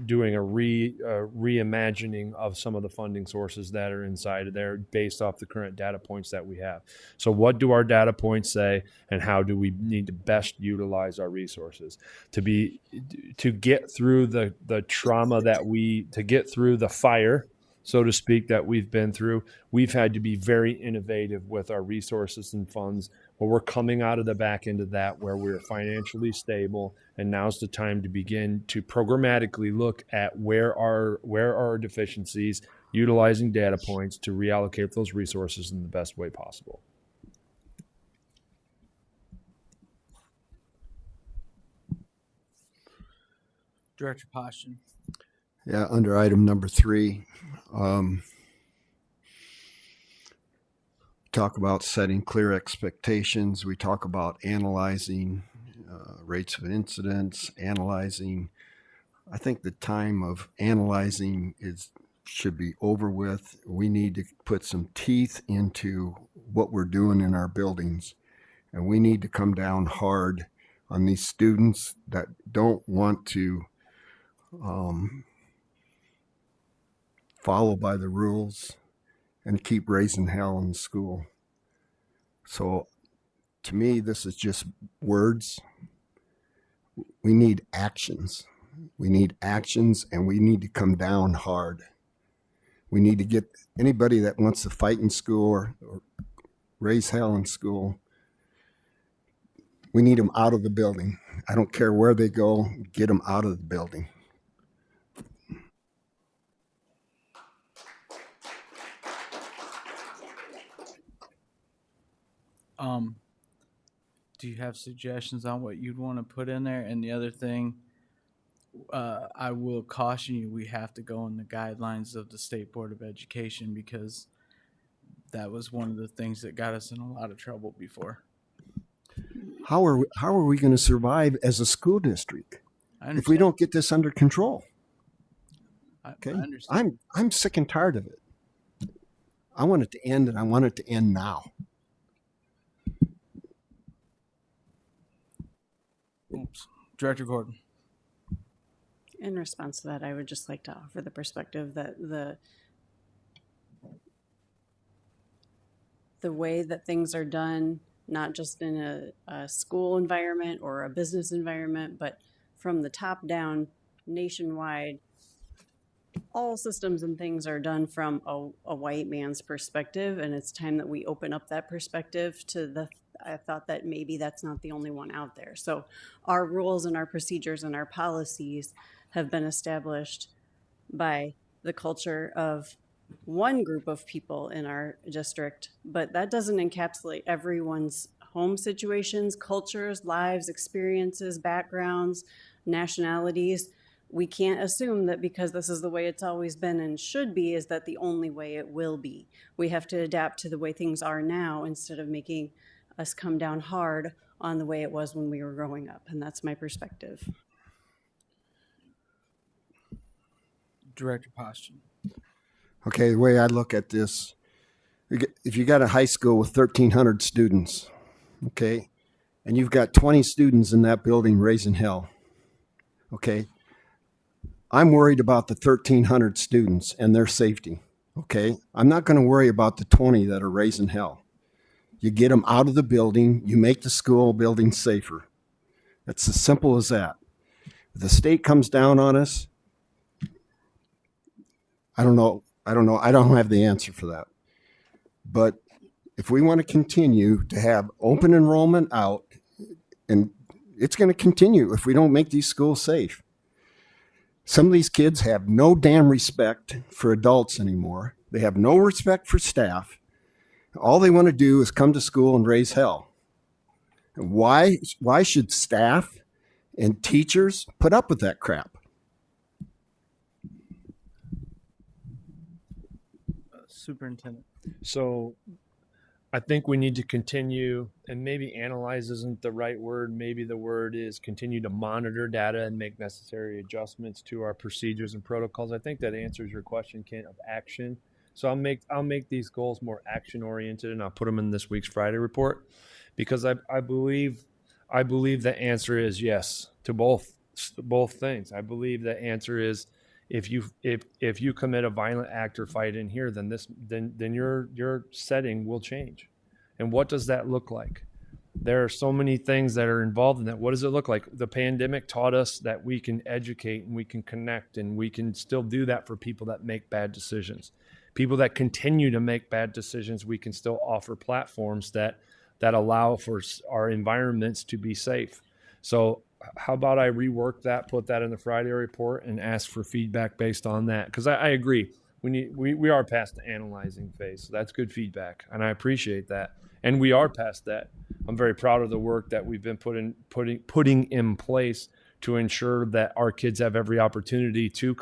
Speaker 24: doing a reimagining of some of the funding sources that are inside of there based off the current data points that we have. So what do our data points say, and how do we need to best utilize our resources to get through the trauma to get through the fire, so to speak, that we've been through? We've had to be very innovative with our resources and funds, but we're coming out of the back end of that where we're financially stable, and now's the time to begin to programmatically look at where are our deficiencies, utilizing data points to reallocate those resources in the best way possible.
Speaker 1: Director Poston.
Speaker 9: Yeah, under item number 3, talk about setting clear expectations. We talk about analyzing rates of incidents, analyzing. I think the time of analyzing should be over with. We need to put some teeth into what we're doing in our buildings, and we need to come down hard on these students that don't want to follow by the rules and keep raising hell in school. So to me, this is just words. We need actions. We need actions, and we need to come down hard. We need to get anybody that wants to fight in school or raise hell in school, we need them out of the building. I don't care where they go, get them out of the building.
Speaker 1: Do you have suggestions on what you'd want to put in there? And the other thing, I will caution you, we have to go in the guidelines of the State Board of Education because that was one of the things that got us in a lot of trouble before.
Speaker 9: How are we going to survive as a school district if we don't get this under control? Okay,
Speaker 1: I understand.
Speaker 9: I'm sick and tired of it. I want it to end, and I want it to end now.
Speaker 1: Oops. Director Gordon.
Speaker 23: In response to that, I would just like to offer the perspective that the way that things are done, not just in a school environment or a business environment, but from the top down, nationwide, all systems and things are done from a white man's perspective, and it's time that we open up that perspective to I thought that maybe that's not the only one out there. So our rules and our procedures and our policies have been established by the culture of one group of people in our district, but that doesn't encapsulate everyone's home situations, cultures, lives, experiences, backgrounds, nationalities. We can't assume that because this is the way it's always been and should be, is that the only way it will be. We have to adapt to the way things are now instead of making us come down hard on the way it was when we were growing up. And that's my perspective.
Speaker 1: Director Poston.
Speaker 9: Okay, the way I look at this, if you got a high school with 1,300 students, okay, and you've got 20 students in that building raising hell, okay, I'm worried about the 1,300 students and their safety, okay? I'm not going to worry about the 20 that are raising hell. You get them out of the building, you make the school building safer. That's as simple as that. If the state comes down on us, I don't know. I don't have the answer for that. But if we want to continue to have open enrollment out, and it's going to continue if we don't make these schools safe. Some of these kids have no damn respect for adults anymore. They have no respect for staff. All they want to do is come to school and raise hell. Why should staff and teachers put up with that crap?
Speaker 1: Superintendent.
Speaker 24: So I think we need to continue, and maybe analyze isn't the right word. Maybe the word is continue to monitor data and make necessary adjustments to our procedures and protocols. I think that answers your question, Kent, of action. So I'll make these goals more action oriented, and I'll put them in this week's Friday report, because I believe the answer is yes to both things. I believe the answer is if you commit a violent act or fight in here, then your setting will change. And what does that look like? There are so many things that are involved in that. What does it look like? The pandemic taught us that we can educate and we can connect, and we can still do that for people that make bad decisions. People that continue to make bad decisions, we can still offer platforms that allow for our environments to be safe. So how about I rework that, put that in the Friday report, and ask for feedback based on that? Because I agree, we are past the analyzing phase. So that's good feedback, and I appreciate that. And we are past that. I'm very proud of the work that we've been putting in place to ensure that our kids have every opportunity to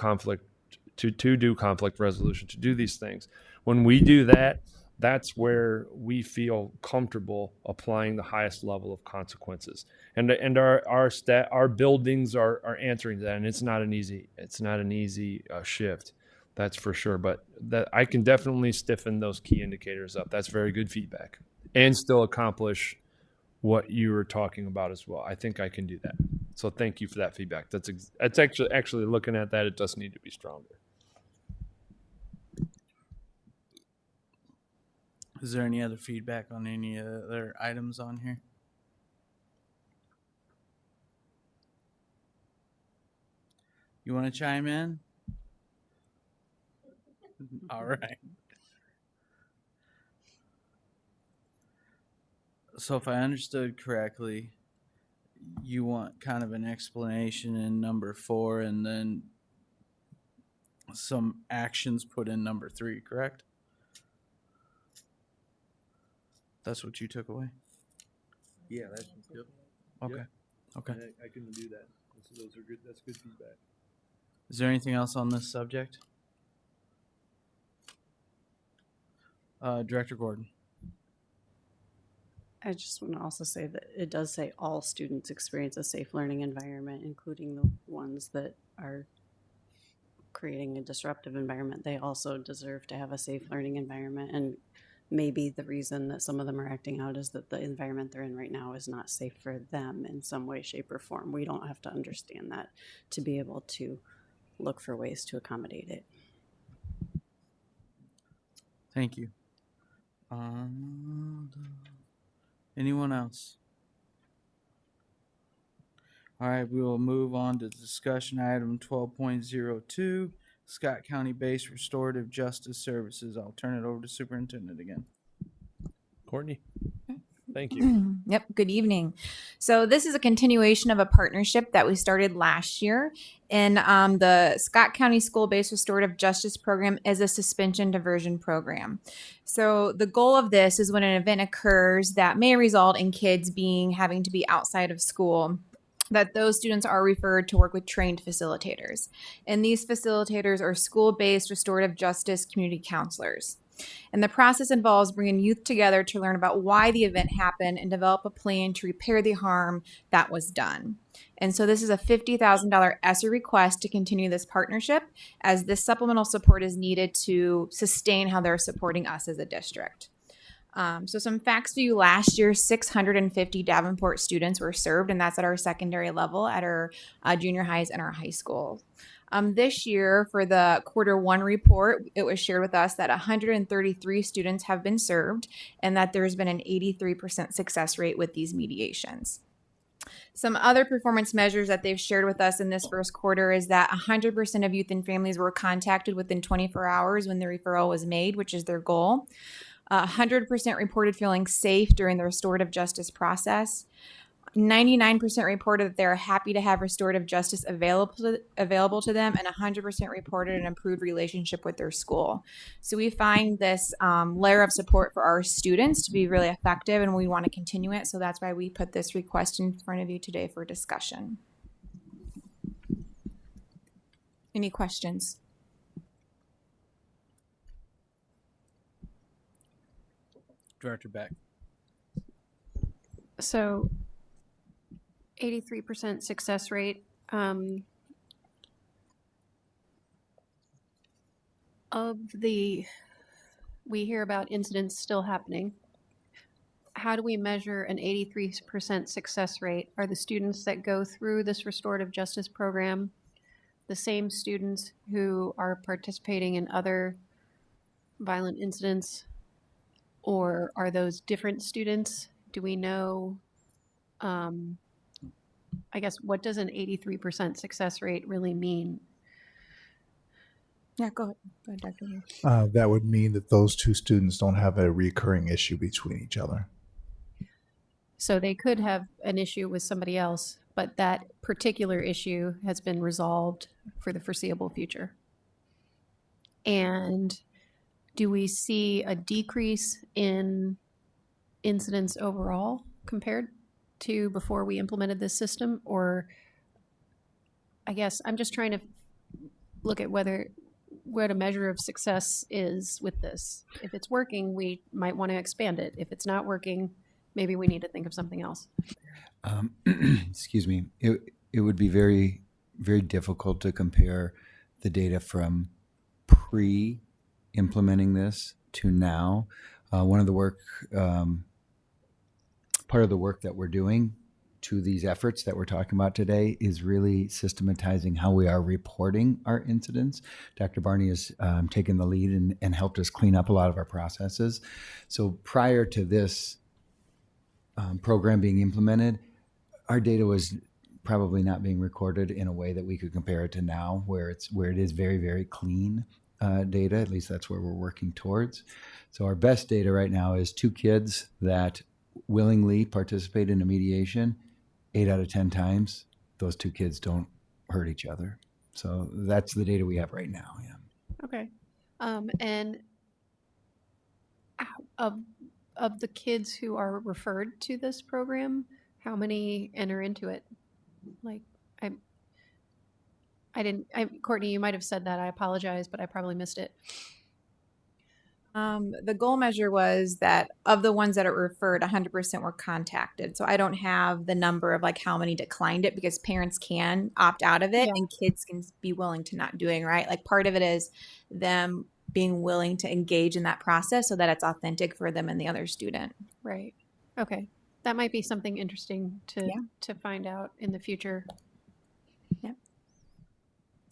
Speaker 24: do conflict resolution, to do these things. When we do that, that's where we feel comfortable applying the highest level of consequences. And our buildings are answering that, and it's not an easy shift, that's for sure. But that I can definitely stiffen those key indicators up. That's very good feedback, and still accomplish what you were talking about as well. I think I can do that. So thank you for that feedback. That's actually looking at that, it does need to be stronger.
Speaker 1: Is there any other feedback on any other items on here? You want to chime in? All right. So if I understood correctly, you want kind of an explanation in number 4 and then some actions put in number 3, correct? That's what you took away?
Speaker 24: Yeah, that's yep.
Speaker 1: Okay.
Speaker 24: Yep.
Speaker 1: Okay.
Speaker 24: I can do that. Those are good. That's good feedback.
Speaker 1: Is there anything else on this subject? Director Gordon.
Speaker 23: I just want to also say that it does say all students experience a safe learning environment, including the ones that are creating a disruptive environment. They also deserve to have a safe learning environment. And maybe the reason that some of them are acting out is that the environment they're in right now is not safe for them in some way, shape, or form. We don't have to understand that to be able to look for ways to accommodate it.
Speaker 1: Thank you. Anyone else? All right, we will move on to discussion item 12.02, Scott County-based restorative justice services. I'll turn it over to Superintendent again.
Speaker 24: Courtney, thank you.
Speaker 15: Yep, good evening. So this is a continuation of a partnership that we started last year. And the Scott County School-Based Restorative Justice Program is a suspension diversion program. So the goal of this is when an event occurs that may result in kids having to be outside of school, that those students are referred to work with trained facilitators. And these facilitators are school-based restorative justice community counselors. And the process involves bringing youth together to learn about why the event happened and develop a plan to repair the harm that was done. And so this is a $50,000 ESSER request to continue this partnership, as this supplemental support is needed to sustain how they're supporting us as a district. So some facts for you: last year, 650 Davenport students were served, and that's at our secondary level, at our junior highs and our high school. This year, for the Q1 report, it was shared with us that 133 students have been served and that there's been an 83% success rate with these mediations. Some other performance measures that they've shared with us in this first quarter is that 100% of youth and families were contacted within 24 hours when the referral was made, which is their goal. 100% reported feeling safe during the restorative justice process. 99% reported that they're happy to have restorative justice available to them, and 100% reported an improved relationship with their school. So we find this layer of support for our students to be really effective, and we want to continue it. So that's why we put this request in front of you today for discussion. Any questions?
Speaker 1: Director Beck.
Speaker 12: So 83% success rate. We hear about incidents still happening. How do we measure an 83% success rate? Are the students that go through this restorative justice program the same students who are participating in other violent incidents, or are those different students? Do we know? I guess, what does an 83% success rate really mean?
Speaker 15: Yeah, go ahead, Dr. Lee.
Speaker 17: That would mean that those two students don't have a recurring issue between each other.
Speaker 12: So they could have an issue with somebody else, but that particular issue has been resolved for the foreseeable future. And do we see a decrease in incidents overall compared to before we implemented this system? Or I guess I'm just trying to look at what a measure of success is with this. If it's working, we might want to expand it. If it's not working, maybe we need to think of something else.
Speaker 19: Excuse me. It would be very, very difficult to compare the data from pre-implementing this to now. One of the work, part of the work that we're doing to these efforts that we're talking about today is really systematizing how we are reporting our incidents. Dr. Barney has taken the lead and helped us clean up a lot of our processes. So prior to this program being implemented, our data was probably not being recorded in a way that we could compare it to now, where it is very, very clean data. At least that's where we're working towards. So our best data right now is 2 kids that willingly participate in a mediation. 8 out of 10 times, those 2 kids don't hurt each other. So that's the data we have right now. Yeah.
Speaker 12: Okay. And of of the kids who are referred to this program, how many enter into it? Like, Courtney, you might have said that. I apologize, but I probably missed it.
Speaker 15: The goal measure was that of the ones that are referred, 100% were contacted. So I don't have the number of like how many declined it, because parents can opt out of it and kids can be willing to not doing, right? Like part of it is them being willing to engage in that process so that it's authentic for them and the other student.
Speaker 12: Right. Okay. That might be something interesting to find out in the future.
Speaker 15: Yep.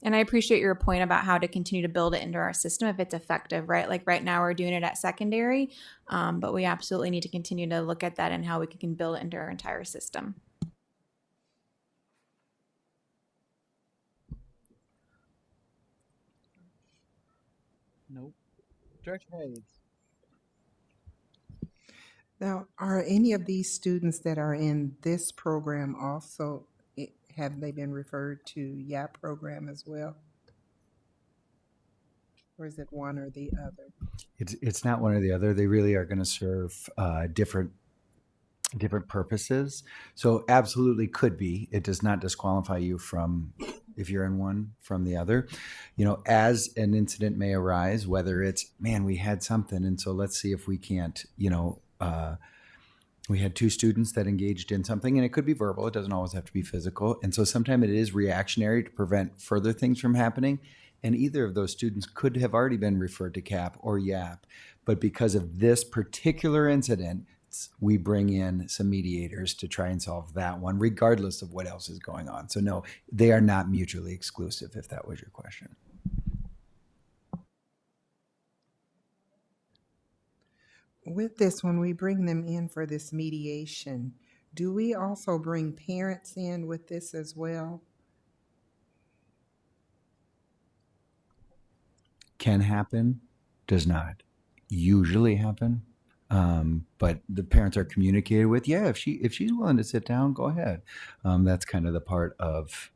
Speaker 15: And I appreciate your point about how to continue to build it into our system if it's effective, right? Like right now we're doing it at secondary, but we absolutely need to continue to look at that and how we can build it into our entire system.
Speaker 1: Nope. Director Hayes.
Speaker 16: Now, are any of these students that are in this program also, have they been referred to YAP program as well? Or is it one or the other?
Speaker 19: It's not one or the other. They really are going to serve different purposes. So absolutely could be. It does not disqualify you from, if you're in one, from the other. You know, as an incident may arise, whether it's, man, we had something, and so let's see if we can't, we had 2 students that engaged in something, and it could be verbal. It doesn't always have to be physical. And so sometimes it is reactionary to prevent further things from happening. And either of those students could have already been referred to CAP or YAP. But because of this particular incident, we bring in some mediators to try and solve that one, regardless of what else is going on. So no, they are not mutually exclusive, if that was your question.
Speaker 16: With this, when we bring them in for this mediation, do we also bring parents in with this as well?
Speaker 19: Can happen, does not usually happen. But the parents are communicated with. Yeah, if she's willing to sit down, go ahead. That's kind of the part of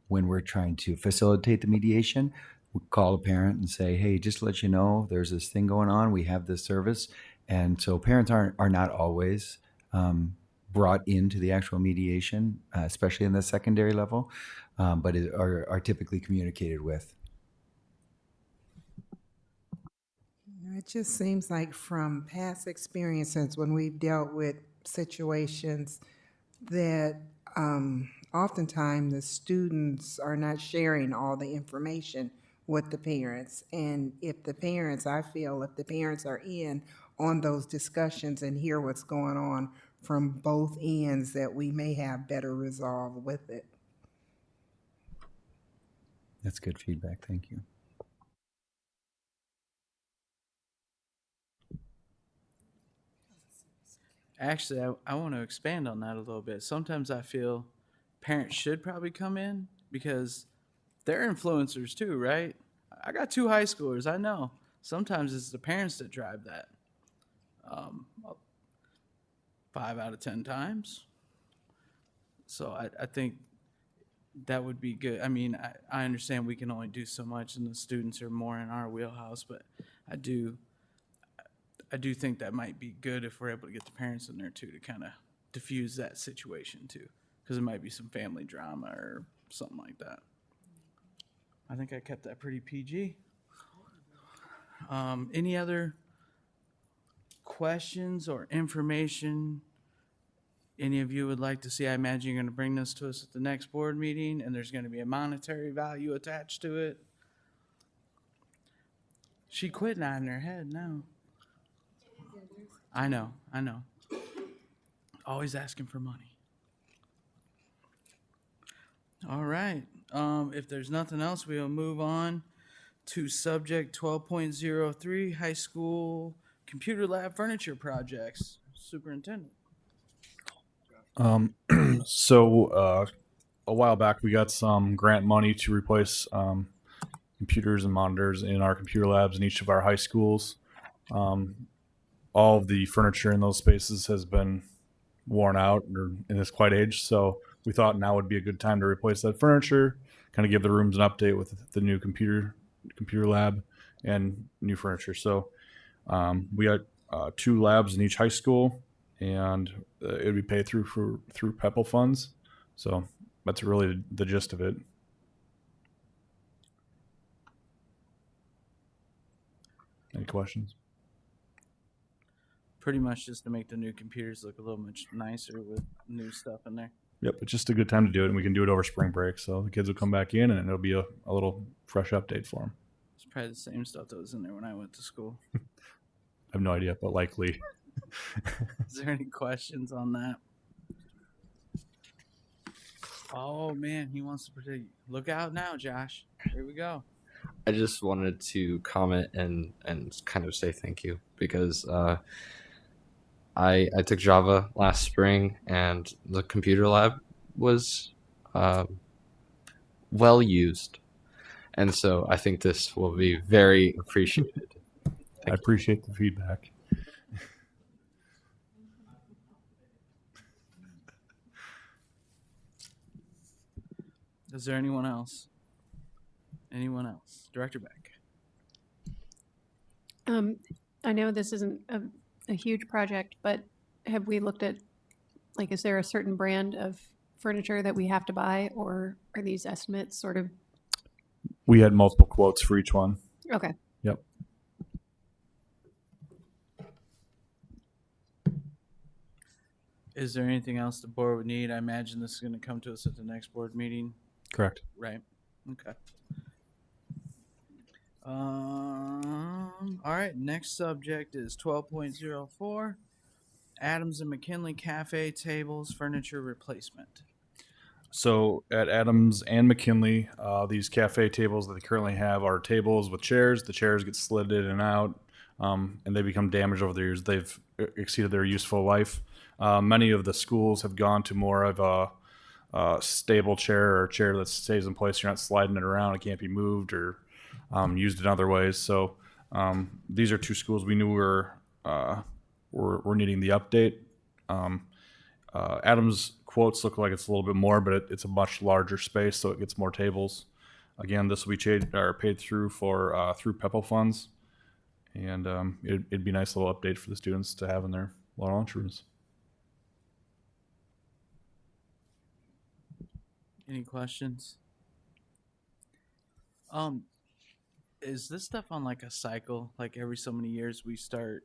Speaker 19: when we're trying to facilitate the mediation. We call a parent and say, hey, just to let you know, there's this thing going on. We have this service. And so parents are not always brought into the actual mediation, especially in the secondary level, but are typically communicated with.
Speaker 16: It just seems like from past experiences when we've dealt with situations that oftentimes the students are not sharing all the information with the parents. And if the parents, I feel, if the parents are in on those discussions and hear what's going on from both ends, that we may have better resolve with it.
Speaker 19: That's good feedback. Thank you.
Speaker 1: Actually, I want to expand on that a little bit. Sometimes I feel parents should probably come in because they're influencers too, right? I got 2 high schoolers. I know. Sometimes it's the parents that drive that. 5 out of 10 times. So I think that would be good. I mean, I understand we can only do so much and the students are more in our wheelhouse, but I do think that might be good if we're able to get the parents in there too to kind of diffuse that situation too, because it might be some family drama or something like that. I think I kept that pretty PG. Any other questions or information any of you would like to see? I imagine you're going to bring this to us at the next board meeting, and there's going to be a monetary value attached to it. She quit nodding her head now. I know. Always asking for money. All right. If there's nothing else, we will move on to subject 12.03, high school computer lab furniture projects. Superintendent.
Speaker 3: So a while back, we got some grant money to replace computers and monitors in our computer labs in each of our high schools. All of the furniture in those spaces has been worn out and is quite aged. So we thought now would be a good time to replace that furniture, kind of give the rooms an update with the new computer lab and new furniture. So we got 2 labs in each high school, and it would be paid through PEPL funds. So that's really the gist of it. Any questions?
Speaker 1: Pretty much just to make the new computers look a little much nicer with new stuff in there.
Speaker 3: Yep, it's just a good time to do it, and we can do it over spring break. So the kids will come back in, and it'll be a little fresh update for them.
Speaker 1: It's probably the same stuff that was in there when I went to school.
Speaker 3: I have no idea, but likely.
Speaker 1: Is there any questions on that? Oh man, he wants to protect you. Look out now, Josh. Here we go.
Speaker 5: I just wanted to comment and kind of say thank you because I took Java last spring and the computer lab was well used, and so I think this will be very appreciated.
Speaker 3: I appreciate the feedback.
Speaker 1: Is there anyone else? Anyone else? Director Beck.
Speaker 12: I know this isn't a huge project, but have we looked at, like, is there a certain brand of furniture that we have to buy, or are these estimates sort of?
Speaker 3: We had multiple quotes for each one.
Speaker 12: Okay.
Speaker 3: Yep.
Speaker 1: Is there anything else the board would need? I imagine this is going to come to us at the next board meeting.
Speaker 3: Correct.
Speaker 1: Right. Okay. All right. Next subject is 12.04. Adams and McKinley Cafe tables furniture replacement.
Speaker 3: So at Adams and McKinley, these cafe tables that they currently have are tables with chairs. The chairs get slid in and out, and they become damaged over the years. They've exceeded their useful life. Many of the schools have gone to more of a stable chair, or a chair that stays in place. You're not sliding it around. It can't be moved or used in other ways. So these are 2 schools we knew were needing the update. Adams quotes look like it's a little bit more, but it's a much larger space, so it gets more tables. Again, this will be paid through through PEPL funds, and it'd be a nice little update for the students to have in their lunchrooms.
Speaker 1: Any questions? Is this stuff on like a cycle? Like every so many years we start,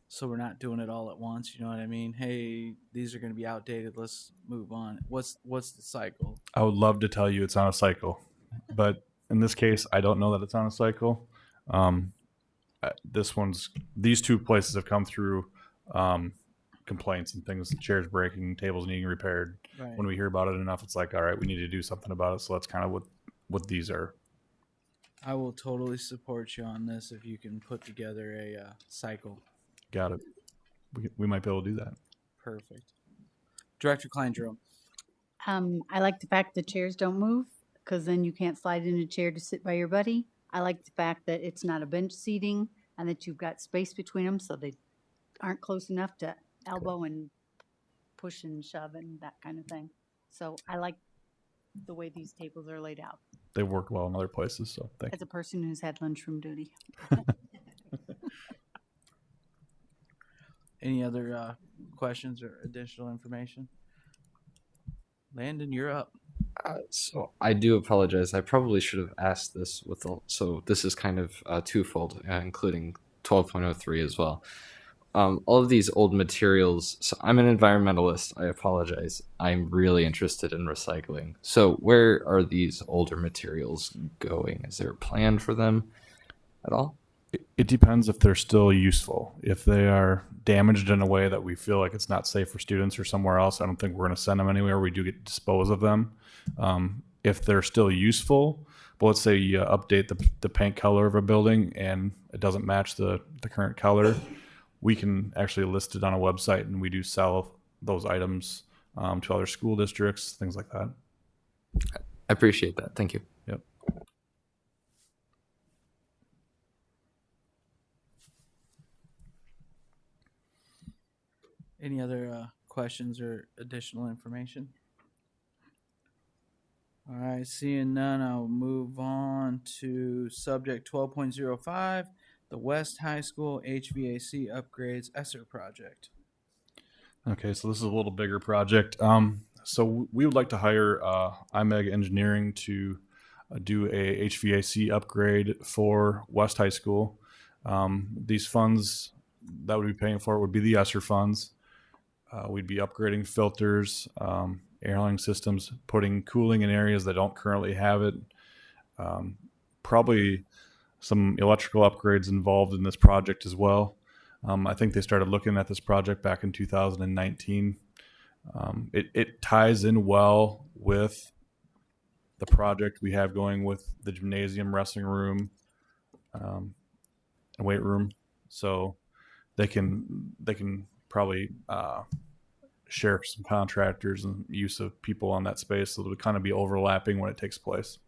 Speaker 1: so we're not doing it all at once. You know what I mean? Hey, these are going to be outdated. Let's move on. What's the cycle?
Speaker 3: I would love to tell you it's on a cycle, but in this case, I don't know that it's on a cycle. These 2 places have come through complaints and things, chairs breaking, tables needing repaired.
Speaker 1: Right.
Speaker 3: When we hear about it enough, it's like, all right, we need to do something about it. So that's kind of what these are.
Speaker 1: I will totally support you on this if you can put together a cycle.
Speaker 3: Got it. We might be able to do that.
Speaker 1: Perfect. Director Kleindro.
Speaker 7: I like the fact the chairs don't move, because then you can't slide in a chair to sit by your buddy. I like the fact that it's not a bench seating and that you've got space between them, so they aren't close enough to elbow and push and shove and that kind of thing. So I like the way these tables are laid out.
Speaker 3: They work well in other places, so thank you.
Speaker 7: As a person who's had lunchroom duty.
Speaker 1: Any other questions or additional information? Landon, you're up.
Speaker 5: So I do apologize. I probably should have asked this so this is kind of twofold, including 12.03 as well. All of these old materials, so I'm an environmentalist. I apologize. I'm really interested in recycling. So where are these older materials going? Is there a plan for them at all?
Speaker 3: It depends if they're still useful. If they are damaged in a way that we feel like it's not safe for students or somewhere else, I don't think we're going to send them anywhere. We do get to dispose of them. If they're still useful, but let's say you update the paint color of a building and it doesn't match the current color, we can actually list it on a website, and we do sell those items to other school districts, things like that.
Speaker 5: I appreciate that. Thank you.
Speaker 3: Yep.
Speaker 1: Any other questions or additional information? All right, seeing none, I'll move on to subject 12.05, the West High School HVAC upgrades ESSER project.
Speaker 3: Okay, so this is a little bigger project. So we would like to hire IMEG Engineering to do a HVAC upgrade for West High School. These funds that would be paying for it would be the ESSER funds. We'd be upgrading filters, air handling systems, putting cooling in areas that don't currently have it. Probably some electrical upgrades involved in this project as well. I think they started looking at this project back in 2019. It ties in well with the project we have going with the gymnasium, wrestling room, and weight room. So they can probably share some contractors and use of people on that space, so it'll kind of be overlapping when it takes place.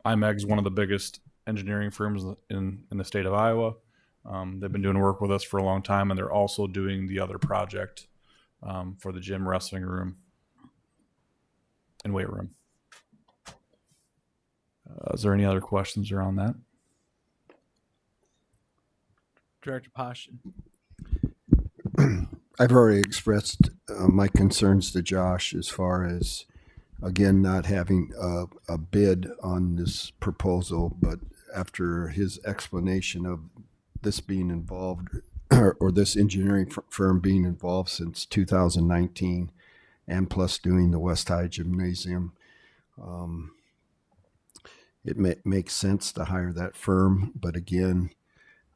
Speaker 3: IMEG is one of the biggest engineering firms in the state of Iowa. They've been doing work with us for a long time, and they're also doing the other project for the gym, wrestling room, and weight room. Is there any other questions around that?
Speaker 1: Director Poston.
Speaker 9: I've already expressed my concerns to Josh as far as, again, not having a bid on this proposal, but after his explanation of this being involved, or this engineering firm being involved since 2019, and plus doing the West High Gymnasium, it makes sense to hire that firm. But again,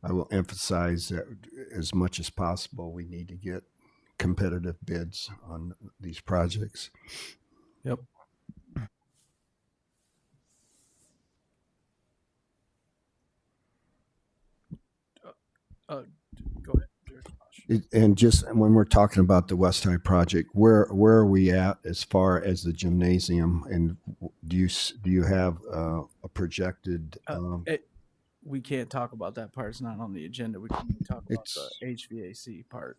Speaker 9: I will emphasize that as much as possible, we need to get competitive bids on these projects.
Speaker 3: Yep.
Speaker 1: Go ahead, Director Poston.
Speaker 9: And just when we're talking about the West High project, where are we at as far as the gymnasium? And do you have a projected?
Speaker 1: We can't talk about that part. It's not on the agenda. We can talk about the HVAC part.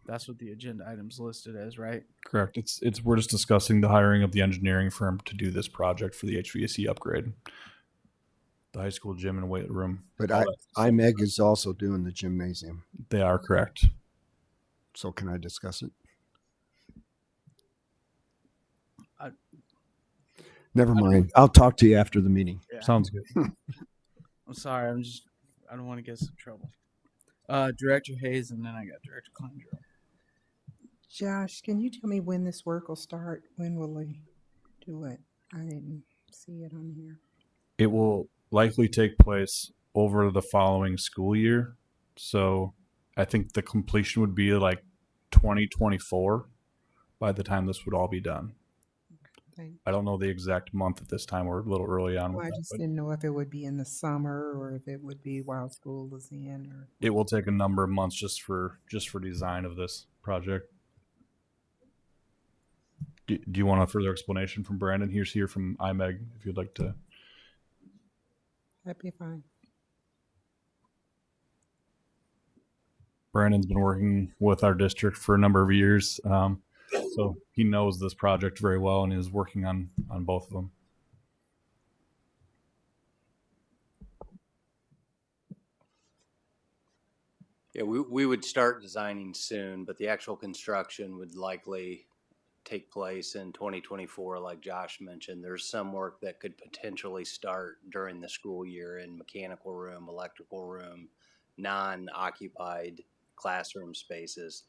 Speaker 1: That's what the agenda item's listed as, right?
Speaker 3: Correct. We're just discussing the hiring of the engineering firm to do this project for the HVAC upgrade. The high school gym and weight room.
Speaker 9: But IMEG is also doing the gymnasium.
Speaker 3: They are correct.
Speaker 9: So can I discuss it? Never mind. I'll talk to you after the meeting.
Speaker 1: Yeah.
Speaker 3: Sounds good.
Speaker 1: I'm sorry. I don't want to get us in trouble. Director Hayes, and then I got Director Kleindro.
Speaker 16: Josh, can you tell me when this work will start? When will we do it? I didn't see it on here.
Speaker 3: It will likely take place over the following school year. So I think the completion would be like 2024 by the time this would all be done.
Speaker 16: Thanks.
Speaker 3: I don't know the exact month at this time. We're a little early on.
Speaker 16: Well,
Speaker 3: with
Speaker 16: I
Speaker 3: that,
Speaker 16: just
Speaker 3: but
Speaker 16: didn't know if it would be in the summer or if it would be while school is in. Or
Speaker 3: it will take a number of months just for design of this project. Do you want a further explanation from Brandon? He's here from IMEG if you'd like to.
Speaker 16: that'd be fine.
Speaker 3: Brandon's been working with our district for a number of years, so he knows this project very well and is working on both of them.
Speaker 11: Yeah, we would start designing soon, but the actual construction would likely take place in 2024, like Josh mentioned. There's some work that could potentially start during the school year in mechanical room, electrical room, non-occupied classroom spaces.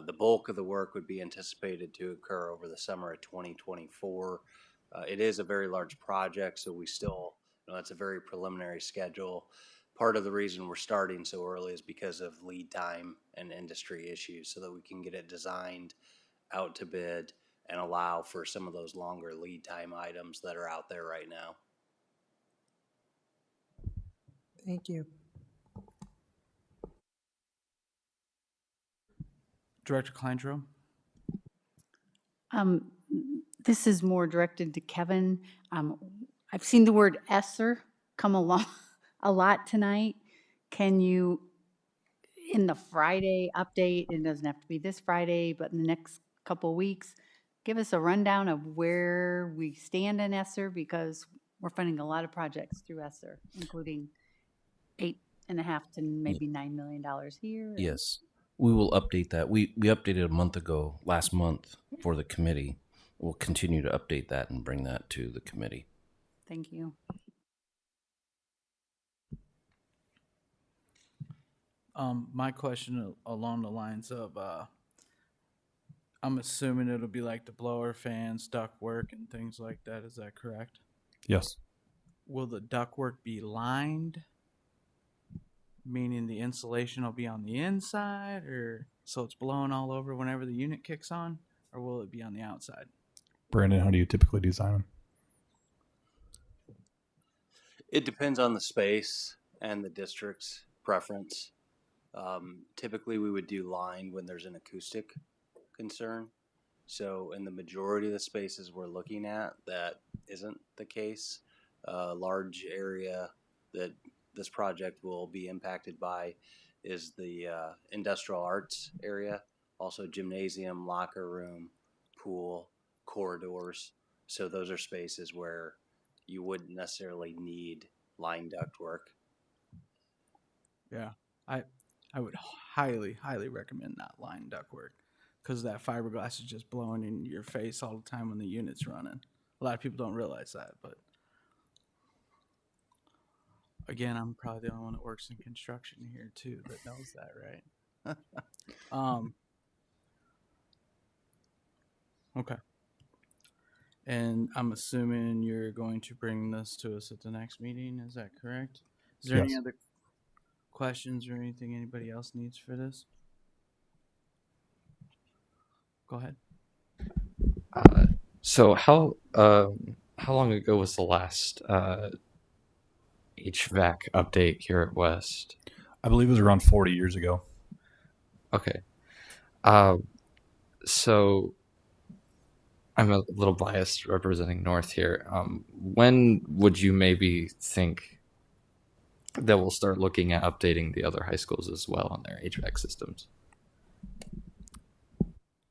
Speaker 11: The bulk of the work would be anticipated to occur over the summer of 2024. It is a very large project, so we still, that's a very preliminary schedule. Part of the reason we're starting so early is because of lead time and industry issues, so that we can get it designed, out to bid, and allow for some of those longer lead time items that are out there right now.
Speaker 16: Thank you.
Speaker 1: Director Kleindro.
Speaker 7: This is more directed to Kevin. I've seen the word ESSER come along a lot tonight. Can you, in the Friday update, it doesn't have to be this Friday, but in the next couple weeks, give us a rundown of where we stand in ESSER, because We're funding a lot of projects through ESSER, including $8.5 to maybe $9 million here.
Speaker 13: Yes, we will update that. We updated a month ago, last month, for the committee. We'll continue to update that and bring that to the committee.
Speaker 7: Thank you.
Speaker 1: My question along the lines of, I'm assuming it'll be like the blower fans, duct work, and things like that. Is that correct?
Speaker 3: Yes.
Speaker 1: Will the ductwork be lined? Meaning the insulation will be on the inside, or so it's blowing all over whenever the unit kicks on, or will it be on the outside?
Speaker 3: Brandon, how do you typically design them?
Speaker 11: It depends on the space and the district's preference. Typically, we would do line when there's an acoustic concern. So in the majority of the spaces we're looking at, that isn't the case. A large area that this project will be impacted by is the industrial arts area, also gymnasium, locker room, pool, corridors. So those are spaces where you wouldn't necessarily need line duct work.
Speaker 1: Yeah, I would highly recommend not line ductwork, because that fiberglass is just blowing in your face all the time when the unit's running. A lot of people don't realize that, but again, I'm probably the only one that works in construction here too that knows that, right? Okay. And I'm assuming you're going to bring this to us at the next meeting. Is that correct? Is there any
Speaker 3: Yes.
Speaker 1: other questions or anything anybody else needs for this? Go ahead.
Speaker 5: So how long ago was the last HVAC update here at West?
Speaker 3: I believe it was around 40 years ago.
Speaker 5: Okay. So I'm a little biased representing North here. When would you maybe think that we'll start looking at updating the other high schools as well on their HVAC systems?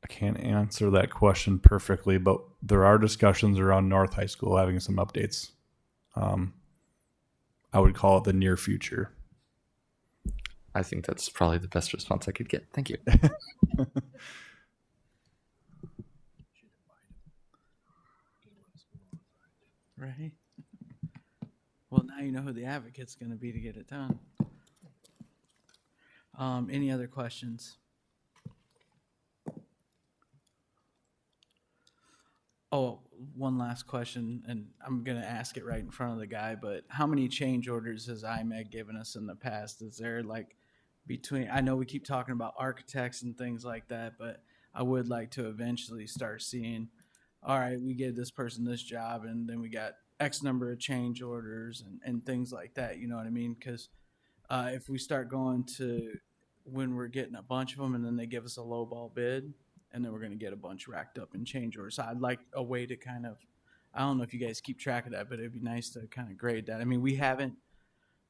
Speaker 3: I can't answer that question perfectly, but there are discussions around North High School having some updates. I would call it the near future.
Speaker 5: I think that's probably the best response I could get. Thank you.
Speaker 1: Right. Well, now you know who the advocate's going to be to get it done. Any other questions? Oh, one last question, and I'm going to ask it right in front of the guy, but how many change orders has IMEG given us in the past? Is there like between, I know we keep talking about architects and things like that, but I would like to eventually start seeing, all right, we gave this person this job and then we got X number of change orders and things like that. You know what I mean? Because if we start going to when we're getting a bunch of them and then they give us a low ball bid, and then we're going to get a bunch racked up in change orders. So I'd like a way to kind of, I don't know if you guys keep track of that, but it'd be nice to kind of grade that. I mean, we haven't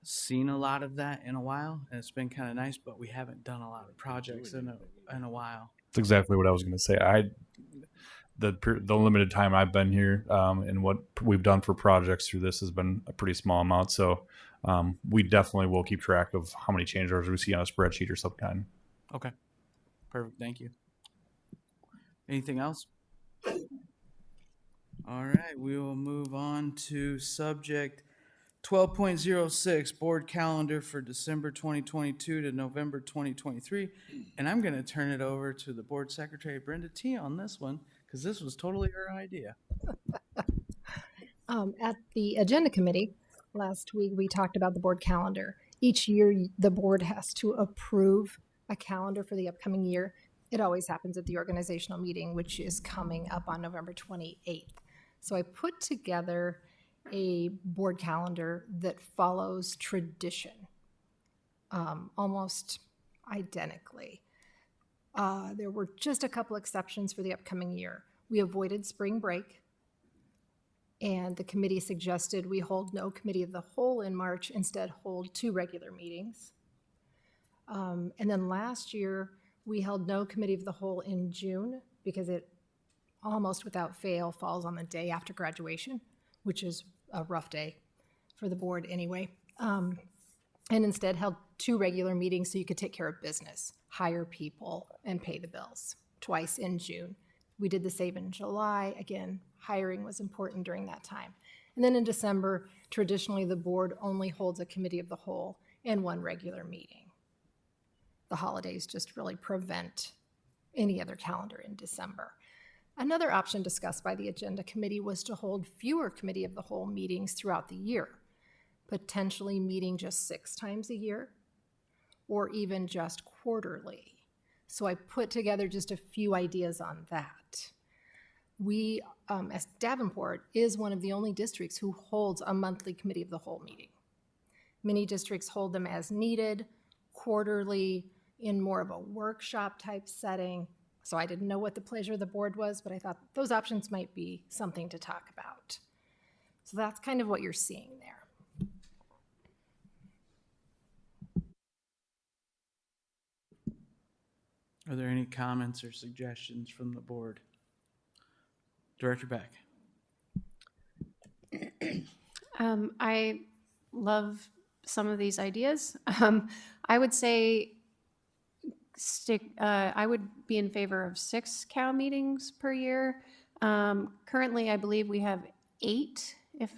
Speaker 1: seen a lot of that in a while, and it's been kind of nice, but we haven't done a lot of projects in a while.
Speaker 3: That's exactly what I was going to say. The limited time I've been here and what we've done for projects through this has been a pretty small amount. So we definitely will keep track of how many change orders we see on a spreadsheet or some kind.
Speaker 1: Okay. Perfect. Thank you. Anything else? All right. We will move on to subject 12.06, board calendar for December 2022 to November 2023. And I'm going to turn it over to the board secretary, Brenda T, on this one, because this was totally her idea.
Speaker 4: At the agenda committee last week, we talked about the board calendar. Each year, the board has to approve a calendar for the upcoming year. It always happens at the organizational meeting, which is coming up on November 28th. So I put together a board calendar that follows tradition almost identically. There were just a couple exceptions for the upcoming year. We avoided spring break, and the committee suggested we hold no committee of the whole in March, instead hold 2 regular meetings. And then last year, we held no committee of the whole in June because it almost without fail falls on the day after graduation, which is a rough day for the board anyway. And instead held 2 regular meetings so you could take care of business, hire people, and pay the bills twice in June. We did the same in July. Again, hiring was important during that time. And then in December, traditionally the board only holds a committee of the whole and 1 regular meeting. The holidays just really prevent any other calendar in December. Another option discussed by the agenda committee was to hold fewer committee of the whole meetings throughout the year, potentially meeting just 6 times a year or even just quarterly. So I put together just a few ideas on that. We, as Davenport, is one of the only districts who holds a monthly committee of the whole meeting. Many districts hold them as needed, quarterly, in more of a workshop type setting. So I didn't know what the pleasure of the board was, but I thought those options might be something to talk about. So that's kind of what you're seeing there.
Speaker 1: Are there any comments or suggestions from the board? Director Beck.
Speaker 12: I love some of these ideas. I would say I would be in favor of 6 CAL meetings per year. Currently, I believe we have 8, if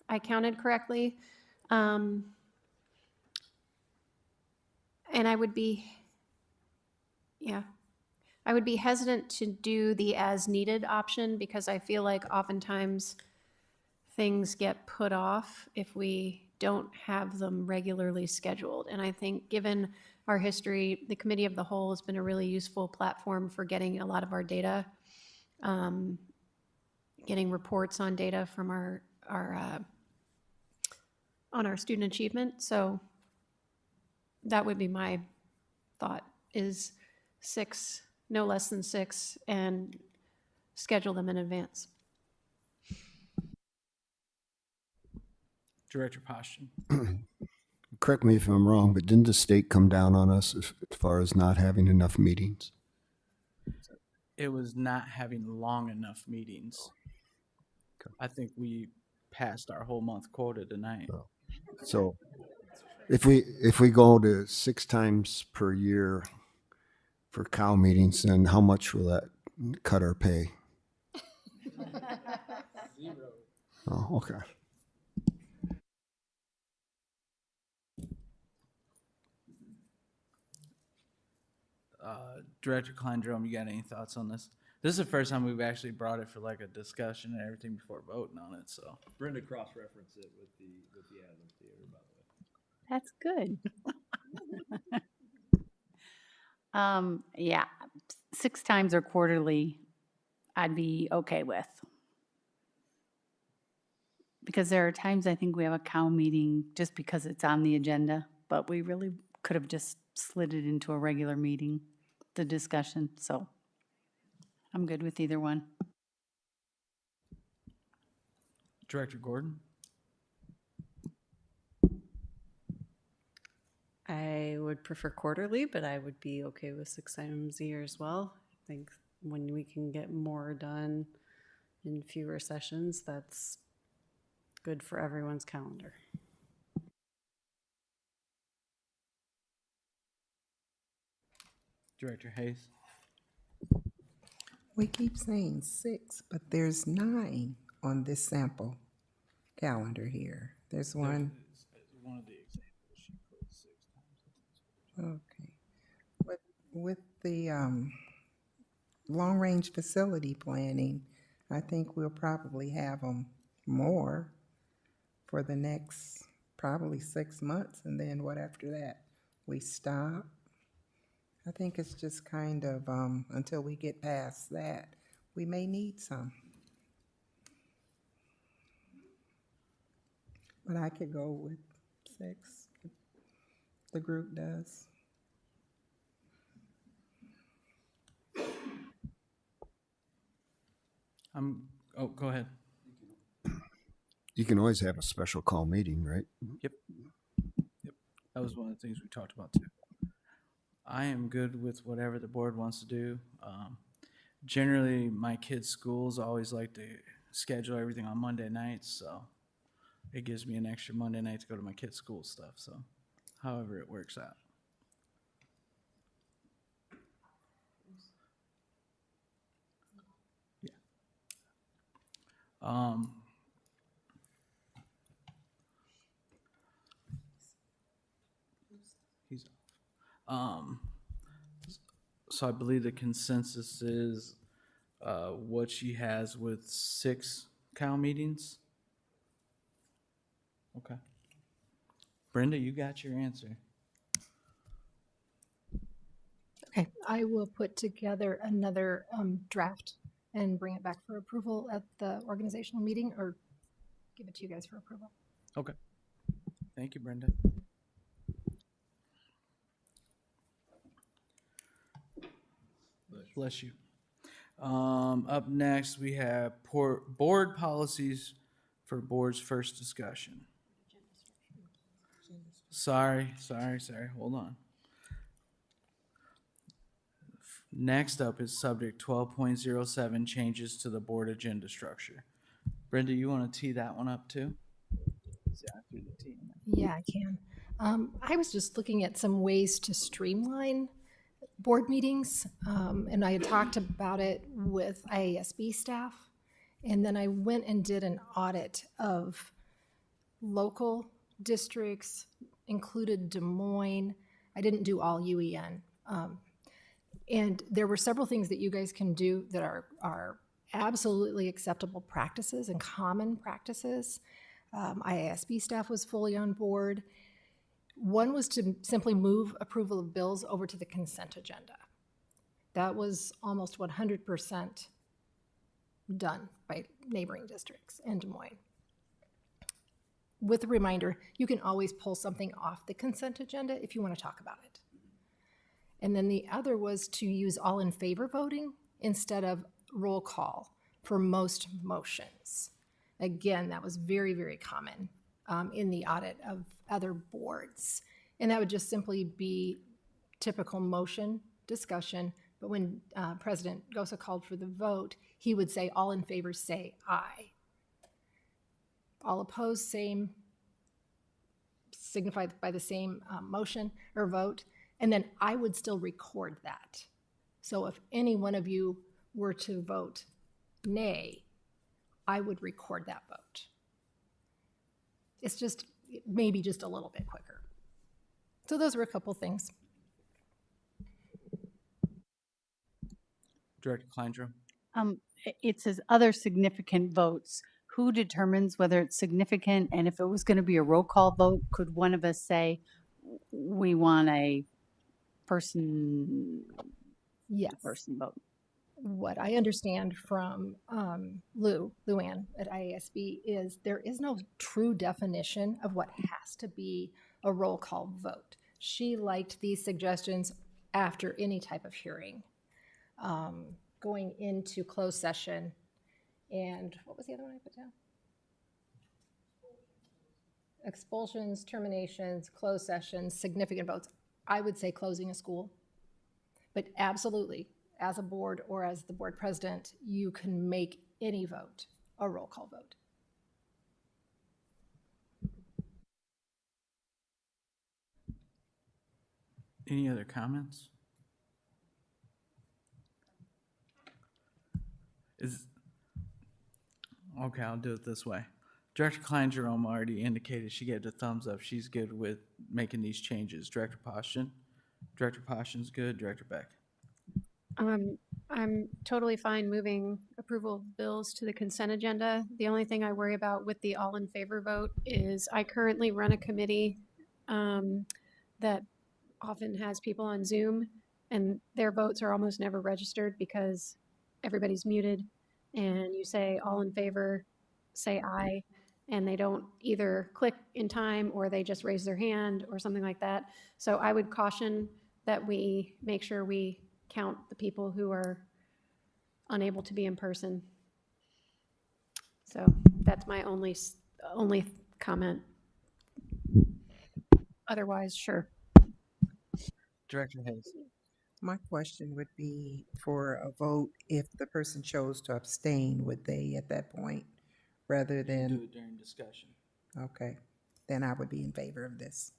Speaker 12: I counted correctly. And I would be hesitant to do the as needed option because I feel like oftentimes things get put off if we don't have them regularly scheduled. And I think given our history, the Committee of the Whole has been a really useful platform for getting a lot of our data, getting reports on data from on our student achievement. So that would be my thought, is 6, no less than 6, and schedule them in advance.
Speaker 1: Director Poston.
Speaker 9: Correct me if I'm wrong, but didn't the state come down on us as far as not having enough meetings?
Speaker 1: It was not having long enough meetings.
Speaker 9: Okay.
Speaker 1: I think we passed our whole month quota tonight.
Speaker 9: So if we go to 6 times per year for cow meetings, then how much will that cut our pay?
Speaker 1: 0.
Speaker 9: Oh, okay.
Speaker 1: Director Kleindrome, you got any thoughts on this? This is the first time we've actually brought it for like a discussion and everything before voting on it. So
Speaker 18: Brenda cross-referenced it with the Adams Theater, by the way.
Speaker 7: That's good. Yeah, 6 times or quarterly, I'd be okay with. Because there are times I think we have a cow meeting just because it's on the agenda, but we really could have just slid it into a regular meeting, the discussion. So I'm good with either one.
Speaker 1: Director Gordon.
Speaker 23: I would prefer quarterly, but I would be okay with 6 times a year as well. I think when we can get more done in fewer sessions, that's good for everyone's calendar.
Speaker 1: Director Hayes.
Speaker 16: We keep saying 6, but there's 9 on this sample calendar here. There's one.
Speaker 1: One of the examples she put 6 times.
Speaker 16: Okay. With the long-range facility planning, I think we'll probably have them more for the next probably 6 months, and then what after that? We stop. I think it's just kind of until we get past that, we may need some. But I could go with 6 if the group does.
Speaker 1: Oh, go ahead.
Speaker 9: You can always have a special call meeting, right?
Speaker 1: Yep. That was one of the things we talked about too. I am good with whatever the board wants to do. Generally, my kids' schools always like to schedule everything on Monday nights, so it gives me an extra Monday night to go to my kids' school stuff. So, however it works out. Yeah. He's so I believe the consensus is what she has with 6 Cal meetings. Okay. Brenda, you got your answer.
Speaker 4: Okay, I will put together another draft and bring it back for approval at the organizational meeting, or give it to you guys for approval.
Speaker 1: Okay. Thank you, Brenda. Bless you. Up next, we have board policies for board's first discussion. Sorry. Hold on. Next up is subject 12.07, changes to the board agenda structure. Brenda, you want to tee that one up too?
Speaker 4: Yeah, I can. I was just looking at some ways to streamline board meetings, and I had talked about it with IASB staff, and then I went and did an audit of local districts, included Des Moines. I didn't do all UEN. And there were several things that you guys can do that are absolutely acceptable practices and common practices. IASB staff was fully on board. One was to simply move approval of bills over to the consent agenda. That was almost 100% done by neighboring districts and Des Moines. With a reminder, you can always pull something off the consent agenda if you want to talk about it. And then the other was to use all in favor voting instead of roll call for most motions. Again, that was very, very common in the audit of other boards. And that would just simply be typical motion discussion. But when President Gosa called for the vote, he would say, all in favor say aye. All opposed, same, signified by the same motion or vote. And then I would still record that. So if any one of you were to vote nay, I would record that vote. It's just maybe just a little bit quicker. So those were a couple things.
Speaker 1: Director Kleindrum.
Speaker 7: It says other significant votes. Who determines whether it's significant? And if it was going to be a roll call vote, could one of us say, we want a person vote?
Speaker 4: What I understand from Luann at IASB is there is no true definition of what has to be a roll call vote. She liked these suggestions after any type of hearing, going into closed session. And what was the other one I put down? Expulsions, terminations, closed sessions, significant votes. I would say closing a school. But absolutely, as a board or as the board president, you can make any vote a roll call vote.
Speaker 1: Any other comments? Okay, I'll do it this way. Director Klein Jerome already indicated she gave a thumbs up. She's good with making these changes. Director Postian? Director Postian's good. Director Beck?
Speaker 12: I'm totally fine moving approval of bills to the consent agenda. The only thing I worry about with the all in favor vote is I currently run a committee that often has people on Zoom, and their votes are almost never registered because everybody's muted, and you say all in favor, say aye, and they don't either click in time or they just raise their hand or something like that. So I would caution that we make sure we count the people who are unable to be in person. So that's my only comment. Otherwise, sure.
Speaker 1: Director Hayes?
Speaker 16: My question would be for a vote, if the person chose to abstain, would they at that point, rather than?
Speaker 1: Do it during discussion.
Speaker 16: Okay, then I would be in favor of this.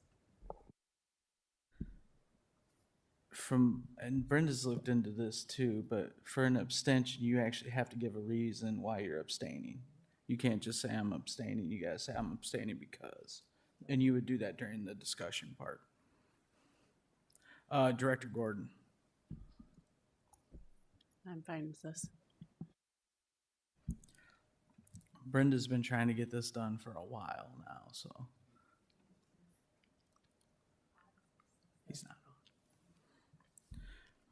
Speaker 1: And Brenda's looked into this too, but for an abstention, you actually have to give a reason why you're abstaining. You can't just say I'm abstaining. You gotta say I'm abstaining because, and you would do that during the discussion part. Director Gordon.
Speaker 23: I'm fine with this.
Speaker 1: Brenda's been trying to get this done for a while now, so. He's not on.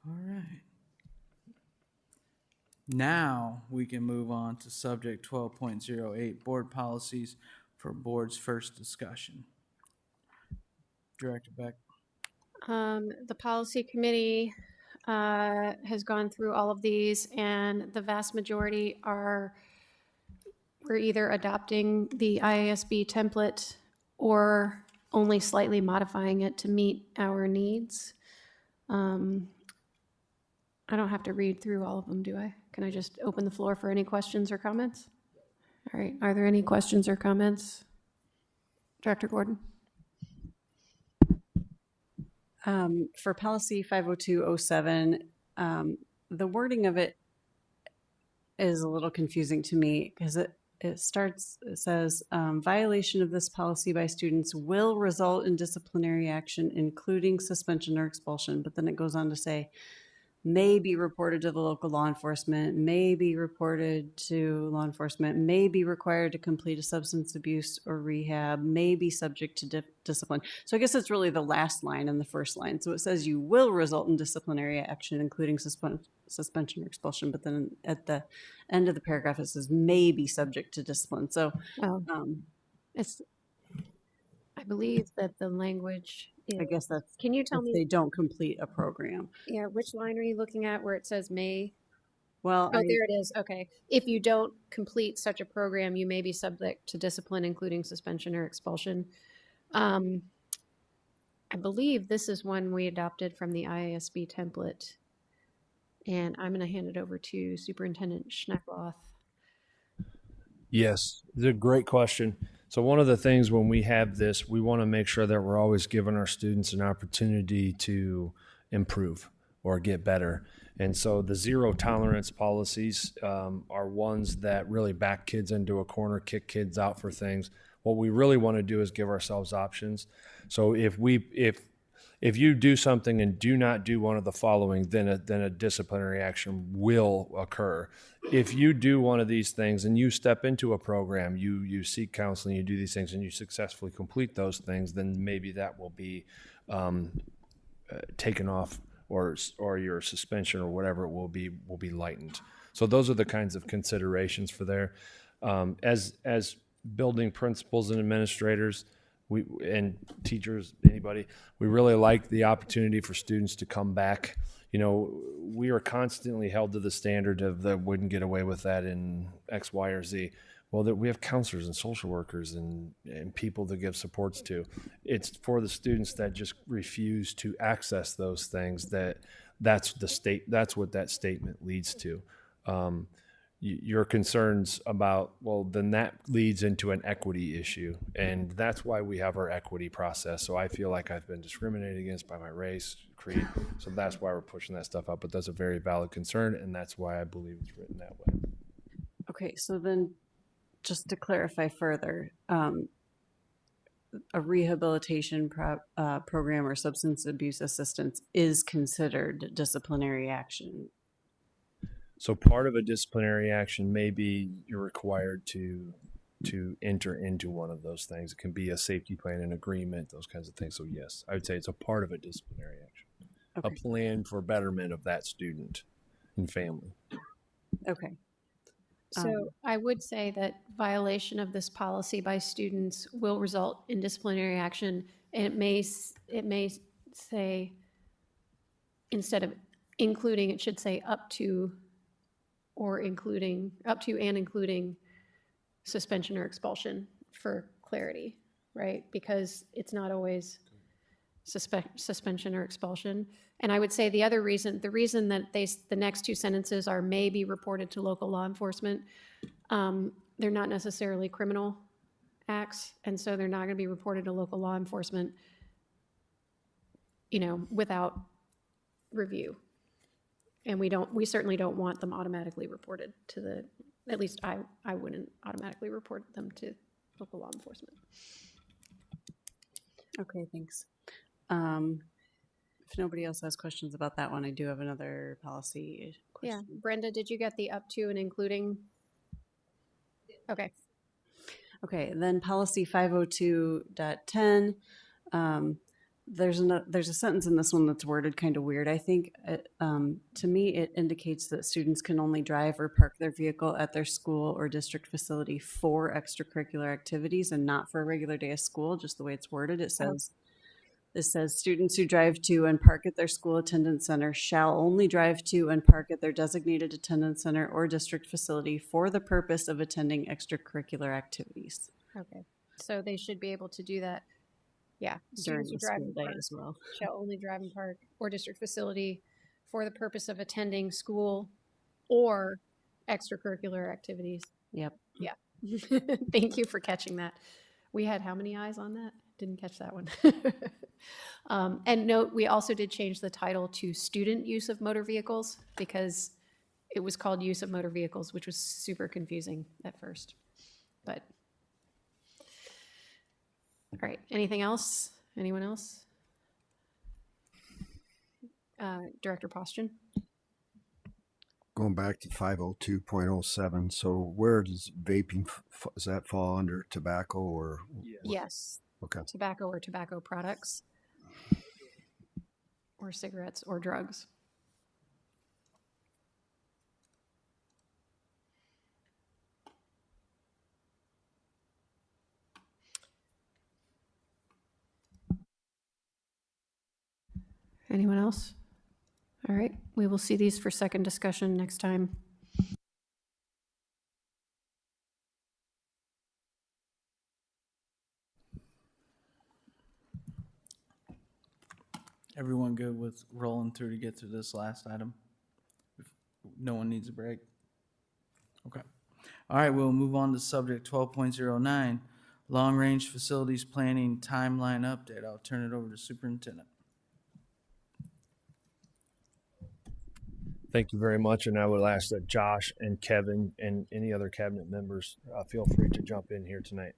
Speaker 1: All right. Now we can move on to subject 12.08, board policies for board's first discussion. Director Beck.
Speaker 12: The policy committee has gone through all of these, and the vast majority we're either adopting the IASB template or only slightly modifying it to meet our needs. I don't have to read through all of them, do I? Can I just open the floor for any questions or comments? All right, are there any questions or comments? Director Gordon?
Speaker 23: For policy 50207, the wording of it is a little confusing to me because it says, violation of this policy by students will result in disciplinary action, including suspension or expulsion. But then it goes on to say, may be reported to the local law enforcement, may be reported to law enforcement, may be required to complete a substance abuse or rehab, may be subject to discipline. So I guess it's really the last line and the first line. So it says you will result in disciplinary action, including suspension or expulsion. But then at the end of the paragraph, it says may be subject to discipline. So
Speaker 12: I believe that the language is,
Speaker 23: I guess that's,
Speaker 12: can you tell
Speaker 23: if
Speaker 12: me?
Speaker 23: they don't complete a program.
Speaker 12: Yeah, which line are you looking at where it says may?
Speaker 23: Well,
Speaker 12: there it is. Okay. If you don't complete such a program, you may be subject to discipline, including suspension or expulsion. I believe this is one we adopted from the IASB template. And I'm going to hand it over to Superintendent Schneckloth.
Speaker 24: Yes, it's a great question. So one of the things when we have this, we want to make sure that we're always giving our students an opportunity to improve or get better. And so the zero tolerance policies are ones that really back kids into a corner, kick kids out for things. What we really want to do is give ourselves options. So if you do something and do not do one of the following, then a disciplinary action will occur. If you do one of these things and you step into a program, you seek counseling, you do these things, and you successfully complete those things, then maybe that will be taken off, or your suspension or whatever it will be lightened. So those are the kinds of considerations for there. As building principals and administrators, and teachers, anybody, we really like the opportunity for students to come back. You know, we are constantly held to the standard of that wouldn't get away with that in X, Y, or Z. Well, that we have counselors and social workers and people to give supports to. It's for the students that just refuse to access those things that's what that statement leads to. Your concerns about, well, then that leads into an equity issue. And that's why we have our equity process. So I feel like I've been discriminated against by my race, creed. So that's why we're pushing that stuff out. But that's a very valid concern. And that's why I believe it's written that way.
Speaker 23: Okay, so then just to clarify further, a rehabilitation program or substance abuse assistance is considered disciplinary action.
Speaker 24: So part of a disciplinary action may be you're required to enter into one of those things. It can be a safety plan, an agreement, those kinds of things. So yes, I would say it's a part of a disciplinary action, a plan for betterment of that student and family.
Speaker 23: Okay.
Speaker 12: So I would say that violation of this policy by students will result in disciplinary action. And it may say, instead of including, it should say up to and including suspension or expulsion for clarity, right? Because it's not always suspension or expulsion. And I would say the reason that the next two sentences are may be reported to local law enforcement, they're not necessarily criminal acts, and so they're not going to be reported to local law enforcement, without review. And we certainly don't want them automatically reported to at least I wouldn't automatically report them to local law enforcement.
Speaker 23: Okay, thanks. If nobody else has questions about that one, I do have another policy question.
Speaker 12: Yeah, Brenda, did you get the up to and including? Okay.
Speaker 23: Okay, then policy 502.10. There's a sentence in this one that's worded kind of weird. I think to me it indicates that students can only drive or park their vehicle at their school or district facility for extracurricular activities and not for a regular day of school. Just the way it's worded, it says students who drive to and park at their school attendance center shall only drive to and park at their designated attendance center or district facility for the purpose of attending extracurricular activities.
Speaker 12: Okay, so they should be able to do that. Yeah,
Speaker 23: During
Speaker 12: students who
Speaker 23: the
Speaker 12: drive
Speaker 23: school
Speaker 12: and
Speaker 23: day
Speaker 12: park
Speaker 23: as well.
Speaker 12: shall only drive and park or district facility for the purpose of attending school or extracurricular activities.
Speaker 23: Yep.
Speaker 12: Yeah. Thank you for catching that. We had how many eyes on that? Didn't catch that one. And note, we also did change the title to student use of motor vehicles because it was called use of motor vehicles, which was super confusing at first. But, all right, anything else? Anyone else? Director Poston?
Speaker 9: Going back to 502.07, so where does vaping, does that fall under tobacco or?
Speaker 12: Yes.
Speaker 9: Okay.
Speaker 12: Tobacco or tobacco products or cigarettes or drugs. Anyone else? All right, we will see these for second discussion next time.
Speaker 1: Everyone good with rolling through to get through this last item? If no one needs a break? Okay. All right, we'll move on to subject 12.09, long-range facilities planning timeline update. I'll turn it over to Superintendent.
Speaker 24: Thank you very much, and I would ask that Josh and Kevin and any other cabinet members feel free to jump in here tonight.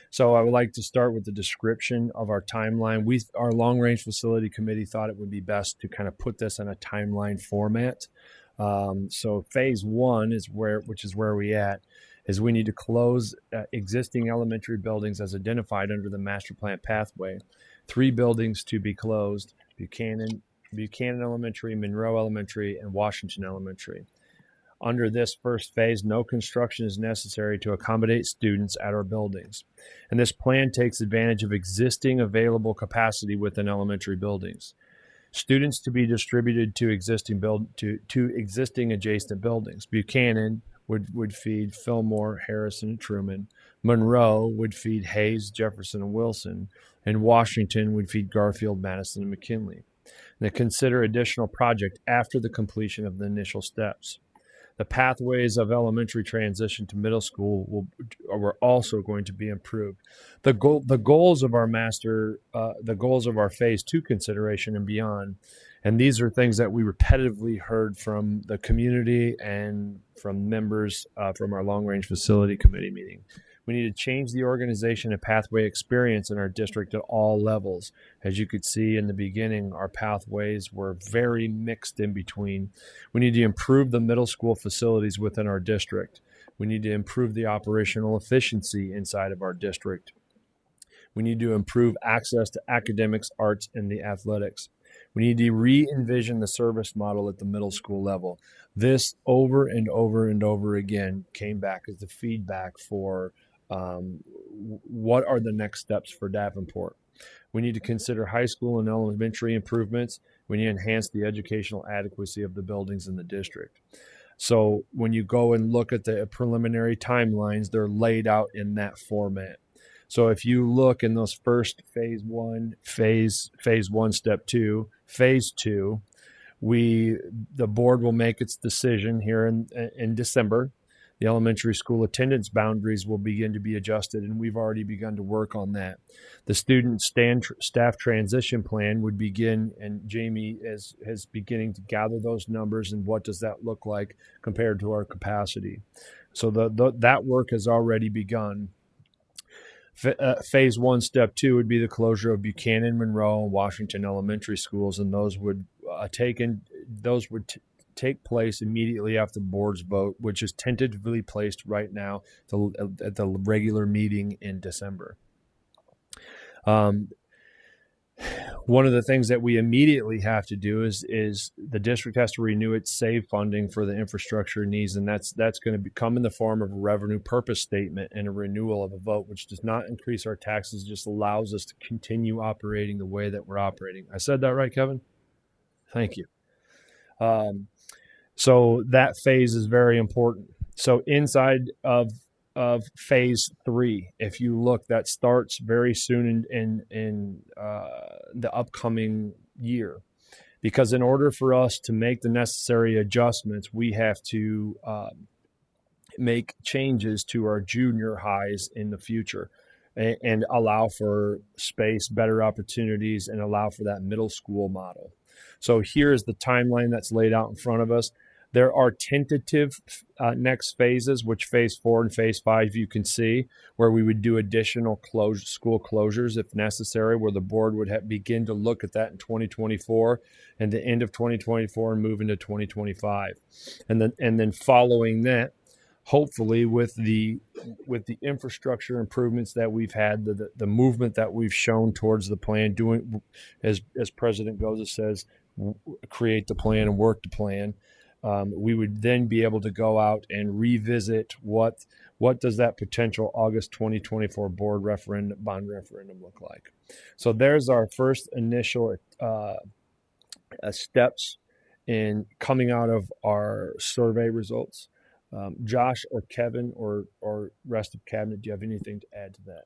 Speaker 24: So I would like to start with the description of our timeline. Our long-range facility committee thought it would be best to kind of put this in a timeline format. So phase one is which is where we at, is we need to close existing elementary buildings as identified under the master plan pathway. 3 buildings to be closed: Buchanan Elementary, Monroe Elementary, and Washington Elementary. Under this first phase, no construction is necessary to accommodate students at our buildings. And this plan takes advantage of existing available capacity within elementary buildings. Students to be distributed to existing adjacent buildings. Buchanan would feed Fillmore, Harrison, and Truman. Monroe would feed Hayes, Jefferson, and Wilson. And Washington would feed Garfield, Madison, and McKinley. And consider additional project after the completion of the initial steps. The pathways of elementary transition to middle school were also going to be improved. The goals of our phase 2 consideration and beyond, and these are things that we repetitively heard from the community and from members from our long-range facility committee meeting. We need to change the organization and pathway experience in our district at all levels. As you could see in the beginning, our pathways were very mixed in between. We need to improve the middle school facilities within our district. We need to improve the operational efficiency inside of our district. We need to improve access to academics, arts, and the athletics. We need to re-envision the service model at the middle school level. This over and over and over again came back as the feedback for what are the next steps for Davenport. We need to consider high school and elementary improvements. We need to enhance the educational adequacy of the buildings in the district. So when you go and look at the preliminary timelines, they're laid out in that format. So if you look in those first phase one, step 2, phase 2, the board will make its decision here in December. The elementary school attendance boundaries will begin to be adjusted, and we've already begun to work on that. The student staff transition plan would begin, and Jamie is beginning to gather those numbers and what does that look like compared to our capacity. So that work has already begun. Phase 1, step 2 would be the closure of Buchanan, Monroe, and Washington elementary schools, and those would take place immediately after the board's vote, which is tentatively placed right now at the regular meeting in December. One of the things that we immediately have to do is the district has to renew its SAVE funding for the infrastructure needs, and that's going to come in the form of a revenue purpose statement and a renewal of a vote, which does not increase our taxes, just allows us to continue operating the way that we're operating. I said that right, Kevin? Thank you. So that phase is very important. So inside of phase 3, if you look, that starts very soon in the upcoming year, because in order for us to make the necessary adjustments, we have to make changes to our junior highs in the future and allow for space, better opportunities, and allow for that middle school model. So here's the timeline that's laid out in front of us. There are tentative next phases, which phase 4 and phase 5 you can see, where we would do additional school closures if necessary, where the board would begin to look at that in 2024 and the end of 2024 and move into 2025. And then following that, hopefully with the infrastructure improvements that we've had, the movement that we've shown towards the plan, doing as President Goza says, create the plan and work the plan. We would then be able to go out and revisit what does that potential August 2024 bond referendum look like. So there's our first initial steps in coming out of our survey results. Josh or Kevin or rest of cabinet, do you have anything to add to that?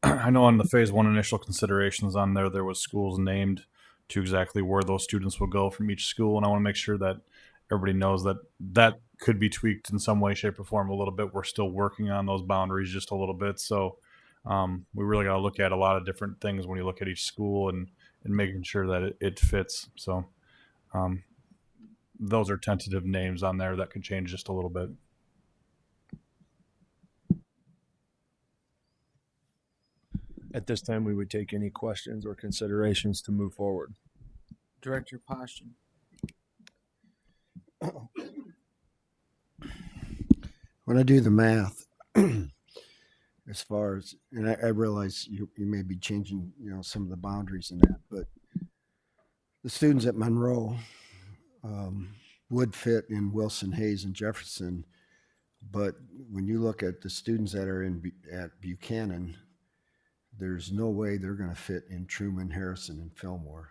Speaker 3: I know on the phase 1 initial considerations on there was schools named to exactly where those students will go from each school, and I want to make sure that everybody knows that could be tweaked in some way, shape, or form a little bit. We're still working on those boundaries just a little bit, so we really got to look at a lot of different things when you look at each school and making sure that it fits. So those are tentative names on there that could change just a little bit.
Speaker 24: At this time, we would take any questions or considerations to move forward.
Speaker 1: Director Poston.
Speaker 9: When I do the math, as far as, and I realize you may be changing, some of the boundaries in that, but the students at Monroe would fit in Wilson, Hayes, and Jefferson. But when you look at the students that are at Buchanan, there's no way they're going to fit in Truman, Harrison, and Fillmore.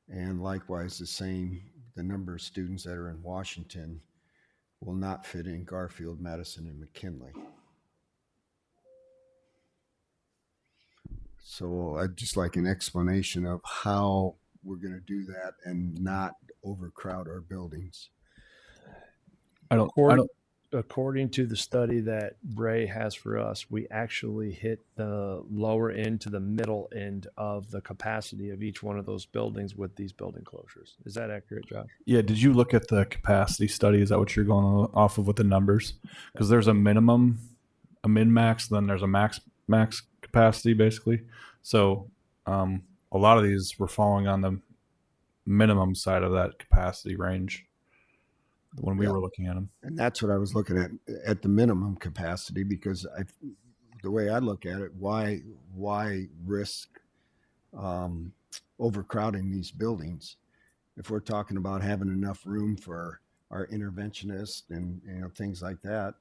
Speaker 9: And likewise, the number of students that are in Washington will not fit in Garfield, Madison, and McKinley. So I'd just like an explanation of how we're going to do that and not overcrowd our buildings.
Speaker 24: According to the study that Bray has for us, we actually hit the lower end to the middle end of the capacity of each one of those buildings with these building closures. Is that accurate, Josh?
Speaker 3: Yeah. Did you look at the capacity study? Is that what you're going off of with the numbers? Because there's a minimum, a min-max, then there's a max capacity, basically. So a lot of these were falling on the minimum side of that capacity range when we were looking at them. And
Speaker 9: that's what I was looking at the minimum capacity, because the way I look at it, why risk overcrowding these buildings if we're talking about having enough room for our interventionists and things like that?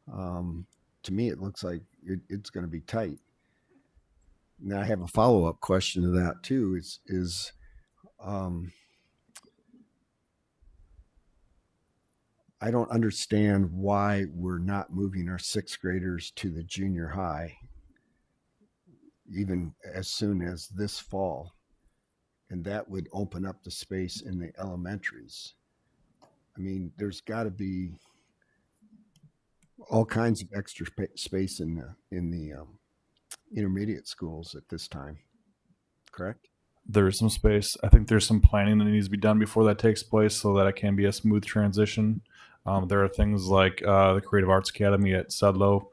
Speaker 9: To me, it looks like it's going to be tight. Now I have a follow-up question to that too. I don't understand why we're not moving our 6th graders to the junior high, even as soon as this fall. And that would open up the space in the elementaries. I mean, there's got to be all kinds of extra space in the intermediate schools at this time, correct?
Speaker 3: There is some space. I think there's some planning that needs to be done before that takes place so that it can be a smooth transition. There are things like the Creative Arts Academy at Sudlow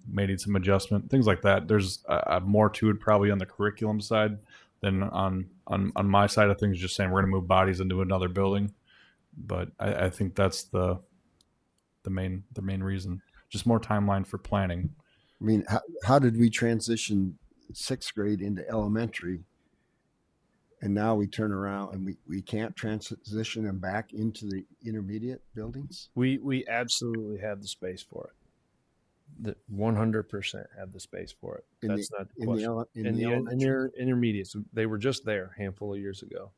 Speaker 3: may need some adjustment, things like that. There's more to it probably on the curriculum side than on my side of things, just saying we're going to move bodies into another building. But I think that's the main reason. Just more timeline for planning.
Speaker 9: I mean, how did we transition sixth grade into elementary? And now we turn around and we can't transition them back into the intermediate buildings?
Speaker 24: We absolutely have the space for it. The 100% have the space for it. That's not the question. In the intermediates, they were just there a handful of years ago.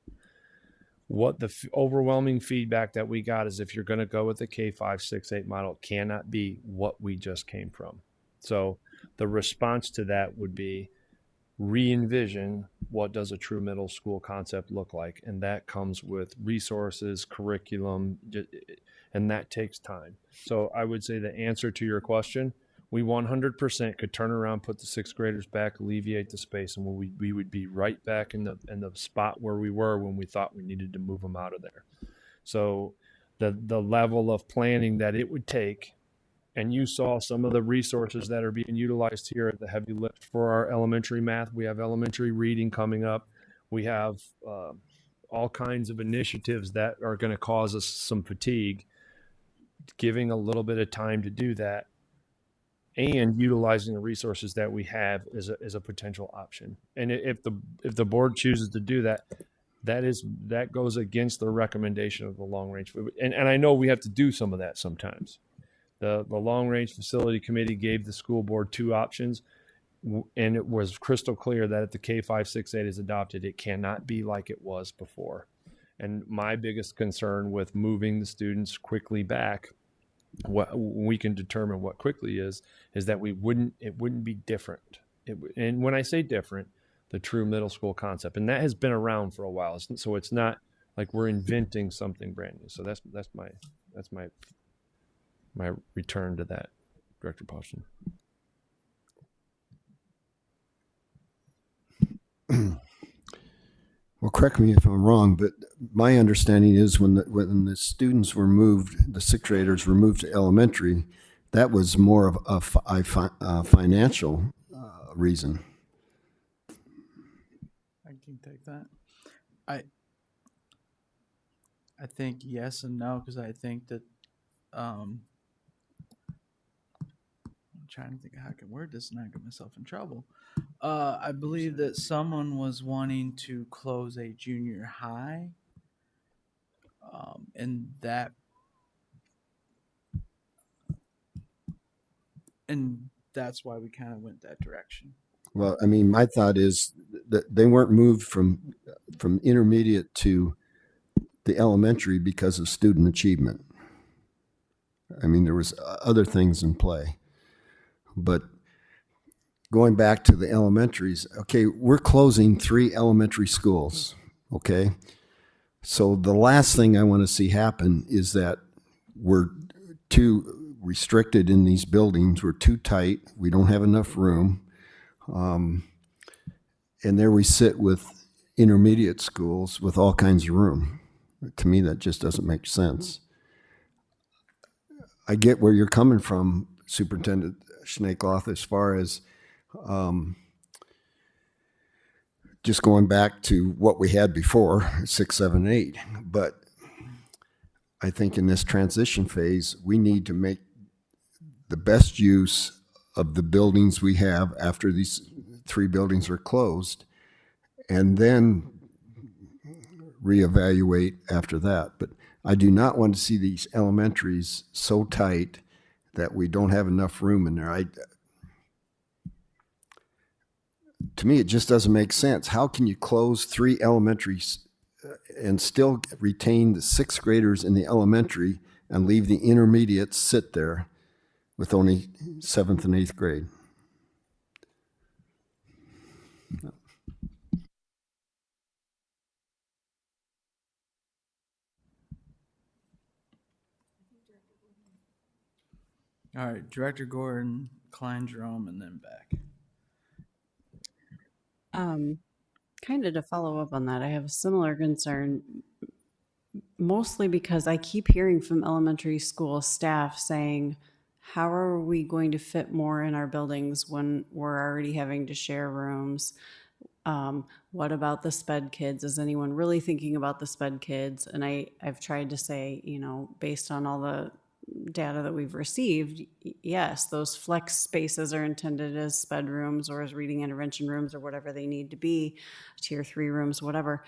Speaker 24: What the overwhelming feedback that we got is if you're going to go with the K5, 6, 8 model, it cannot be what we just came from. So the response to that would be re-envision what does a true middle school concept look like. And that comes with resources, curriculum, and that takes time. So I would say the answer to your question, we 100% could turn around, put the sixth graders back, alleviate the space, and we would be right back in the spot where we were when we thought we needed to move them out of there. So the level of planning that it would take, and you saw some of the resources that are being utilized here at the heavy lift for our elementary math. We have elementary reading coming up. We have all kinds of initiatives that are going to cause us some fatigue. Giving a little bit of time to do that and utilizing the resources that we have is a potential option. And if the board chooses to do that, that goes against the recommendation of the long range. And I know we have to do some of that sometimes. The long range facility committee gave the school board two options, and it was crystal clear that if the K5, 6, 8 is adopted, it cannot be like it was before. And my biggest concern with moving the students quickly back, what we can determine what quickly is that it wouldn't be different. And when I say different, the true middle school concept, and that has been around for a while. So it's not like we're inventing something brand new. So that's my return to that, Director Poston.
Speaker 9: Well, correct me if I'm wrong, but my understanding is when the students were moved, the sixth graders were moved to elementary, that was more of a financial reason.
Speaker 1: I can take that. I think yes and no, because I think that I'm trying to think of how I can word this and not get myself in trouble. I believe that someone was wanting to close a junior high, and that's why we kind of went that direction.
Speaker 9: Well, I mean, my thought is that they weren't moved from intermediate to the elementary because of student achievement. I mean, there was other things in play. But going back to the elementaries, okay, we're closing 3 elementary schools, okay? So the last thing I want to see happen is that we're too restricted in these buildings, we're too tight, we don't have enough room. And there we sit with intermediate schools with all kinds of room. To me, that just doesn't make sense. I get where you're coming from, Superintendent Schneekloth, as far as just going back to what we had before, 6, 7, 8. But I think in this transition phase, we need to make the best use of the buildings we have after these 3 buildings are closed, and then reevaluate after that. But I do not want to see these elementaries so tight that we don't have enough room in there. To me, it just doesn't make sense. How can you close 3 elementaries and still retain the 6th graders in the elementary and leave the intermediates sit there with only 7th and 8th grade?
Speaker 1: All right, Director Gordon, Klein, Jerome, and then back.
Speaker 23: Kind of to follow up on that, I have a similar concern, mostly because I keep hearing from elementary school staff saying, how are we going to fit more in our buildings when we're already having to share rooms? What about the sped kids? Is anyone really thinking about the sped kids? And I've tried to say, based on all the data that we've received, yes, those flex spaces are intended as sped rooms or as reading intervention rooms or whatever they need to be, tier 3 rooms, whatever.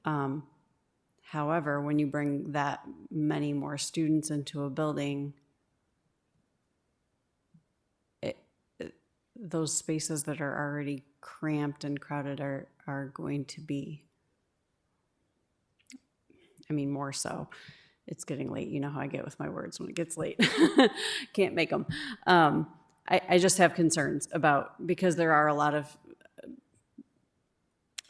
Speaker 23: However, when you bring that many more students into a building, those spaces that are already cramped and crowded are going to be, more so. It's getting late. You know how I get with my words when it gets late. Can't make them. I just have concerns about, because there are a lot of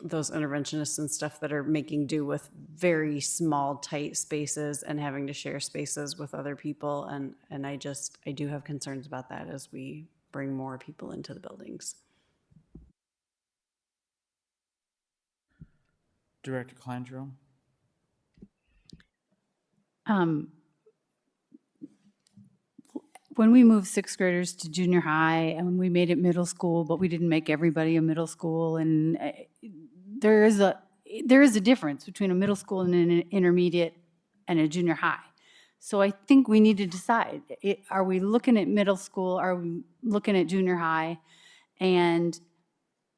Speaker 23: those interventionists and stuff that are making do with very small, tight spaces and having to share spaces with other people. And I do have concerns about that as we bring more people into the buildings.
Speaker 1: Director Klein, Jerome.
Speaker 7: When we moved sixth graders to junior high and we made it middle school, but we didn't make everybody a middle school, and there is a difference between a middle school and an intermediate and a junior high. So I think we need to decide, are we looking at middle school? Are we looking at junior high? And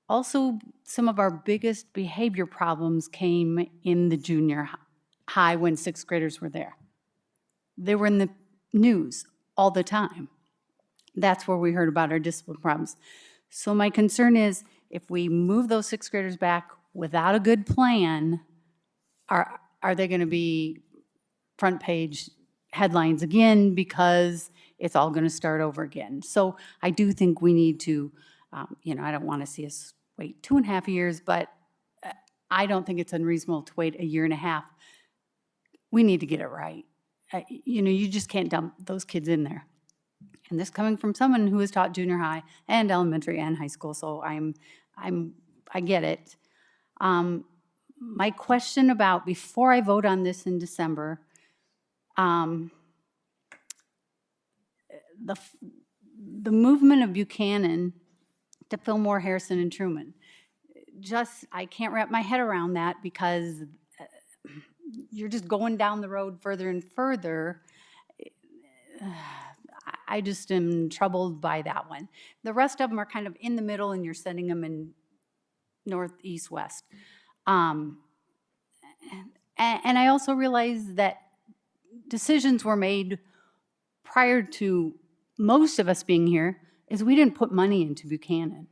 Speaker 7: also, some of our biggest behavior problems came in the junior high when sixth graders were there. They were in the news all the time. That's where we heard about our discipline problems. So my concern is, if we move those sixth graders back without a good plan, are they going to be front page headlines again because it's all going to start over again? So I do think we need to, I don't want to see us wait 2.5 years, but I don't think it's unreasonable to wait 1.5 years. We need to get it right. You just can't dump those kids in there. And this coming from someone who has taught junior high and elementary and high school, so I get it. My question about, before I vote on this in December, the movement of Buchanan to Fillmore, Harrison, and Truman. I can't wrap my head around that, because you're just going down the road further and further. I just am troubled by that one. The rest of them are kind of in the middle, and you're sending them in north, east, west. And I also realize that decisions were made prior to most of us being here, is we didn't put money into Buchanan.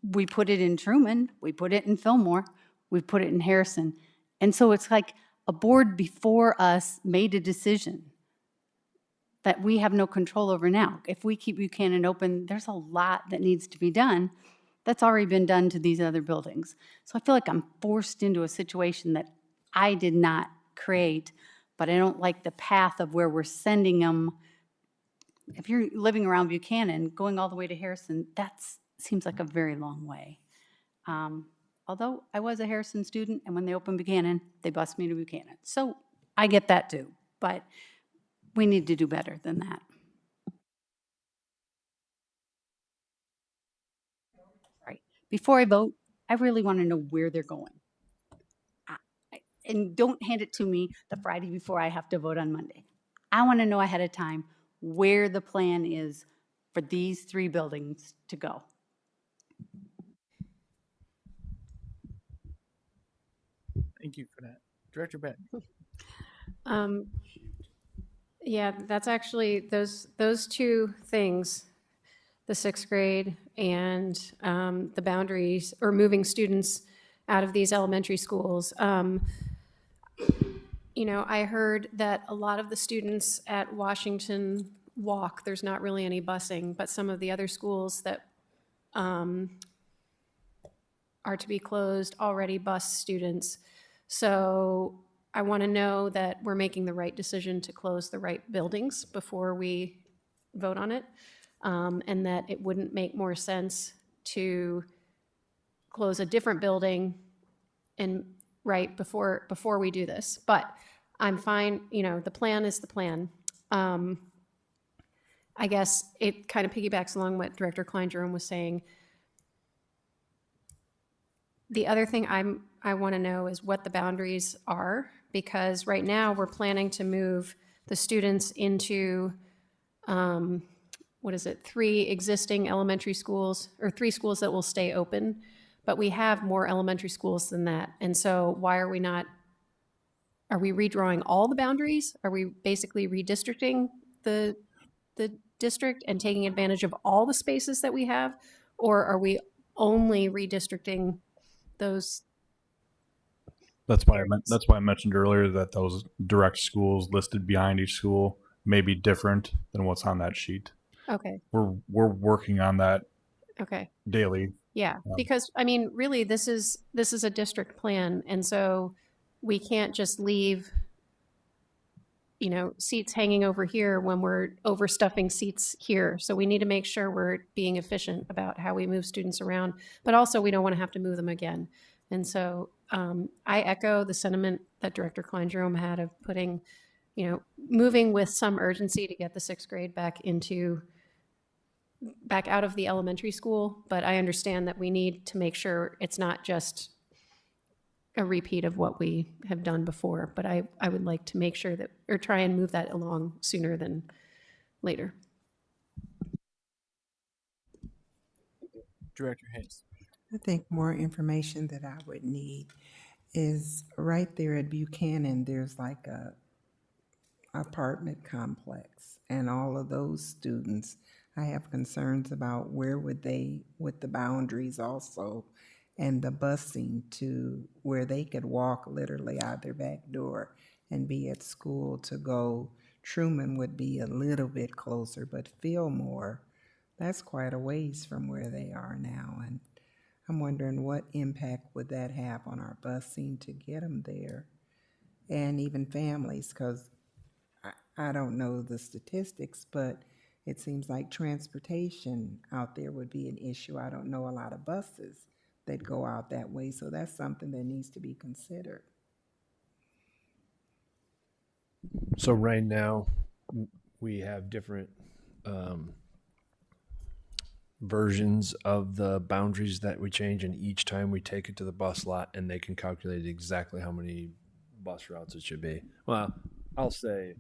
Speaker 7: We put it in Truman, we put it in Fillmore, we put it in Harrison. And so it's like a board before us made a decision that we have no control over now. If we keep Buchanan open, there's a lot that needs to be done that's already been done to these other buildings. So I feel like I'm forced into a situation that I did not create, but I don't like the path of where we're sending them. If you're living around Buchanan, going all the way to Harrison, that seems like a very long way. Although I was a Harrison student, and when they opened Buchanan, they bused me to Buchanan. So I get that too, but we need to do better than that. Right. Before I vote, I really want to know where they're going. And don't hand it to me the Friday before I have to vote on Monday. I want to know ahead of time where the plan is for these 3 buildings to go.
Speaker 1: Thank you for that. Director Beck.
Speaker 12: Yeah, that's actually those 2 things, the 6th grade and the boundaries, or moving students out of these elementary schools. I heard that a lot of the students at Washington walk. There's not really any busing, but some of the other schools that are to be closed already bus students. So I want to know that we're making the right decision to close the right buildings before we vote on it, and that it wouldn't make more sense to close a different building and right before we do this. But I'm fine. You know, the plan is the plan. I guess it kind of piggybacks along what Director Klein-Jerome was saying. The other thing I want to know is what the boundaries are, because right now we're planning to move the students into, 3 existing elementary schools, or 3 schools that will stay open, but we have more elementary schools than that. And so why are we redrawing all the boundaries? Are we basically redistricting the district and taking advantage of all the spaces that we have? Or are we only redistricting those?
Speaker 3: That's why I mentioned earlier that those direct schools listed behind each school may be different than what's on that sheet.
Speaker 12: Okay.
Speaker 3: We're working on that
Speaker 12: Okay.
Speaker 3: daily.
Speaker 12: Yeah, because I mean, really, this is a district plan, and so we can't just leave, you know, seats hanging over here when we're overstuffing seats here. So we need to make sure we're being efficient about how we move students around, but also we don't want to have to move them again. And so I echo the sentiment that Director Klein-Jerome had of putting, you know, moving with some urgency to get the 6th grade back out of the elementary school. But I understand that we need to make sure it's not just a repeat of what we have done before, but I would like to make sure that, or try and move that along sooner than later.
Speaker 1: Director Hayes.
Speaker 16: I think more information that I would need is right there at Buchanan, there's like a apartment complex, and all of those students, I have concerns about where would they, with the boundaries also, and the busing to where they could walk literally out their back door and be at school to go. Truman would be a little bit closer, but Fillmore, that's quite a ways from where they are now. And I'm wondering what impact would that have on our busing to get them there, and even families, because I don't know the statistics, but it seems like transportation out there would be an issue. I don't know a lot of buses that go out that way, so that's something that needs to be considered.
Speaker 24: So right now, we have different versions of the boundaries that we change, and each time we take it to the bus lot, and they can calculate exactly how many bus routes it should be. Well, I'll say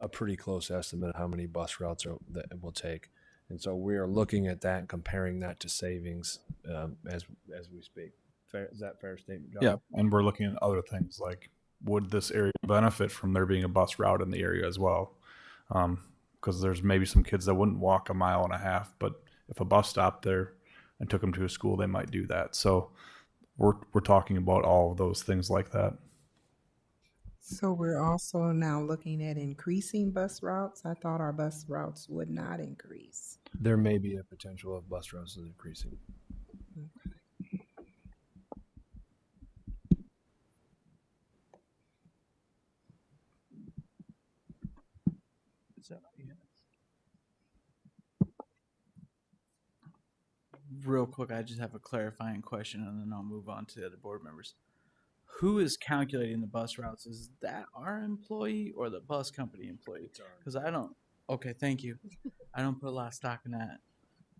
Speaker 24: a pretty close estimate of how many bus routes that it will take. And so we are looking at that and comparing that to savings as we speak. Fair, is that a fair statement, John?
Speaker 3: Yeah, and we're looking at other things like, would this area benefit from there being a bus route in the area as well? Because there's maybe some kids that wouldn't walk 1.5 miles, but if a bus stopped there and took them to a school, they might do that. So we're talking about all of those things like that.
Speaker 16: So we're also now looking at increasing bus routes. I thought our bus routes would not increase.
Speaker 24: There may be a potential of bus routes increasing.
Speaker 16: Okay.
Speaker 1: Real quick, I just have a clarifying question, and then I'll move on to the other board members. Who is calculating the bus routes? Is that our employee or the bus company employee? Because I don't. Okay, thank you. I don't put a lot of stock in that.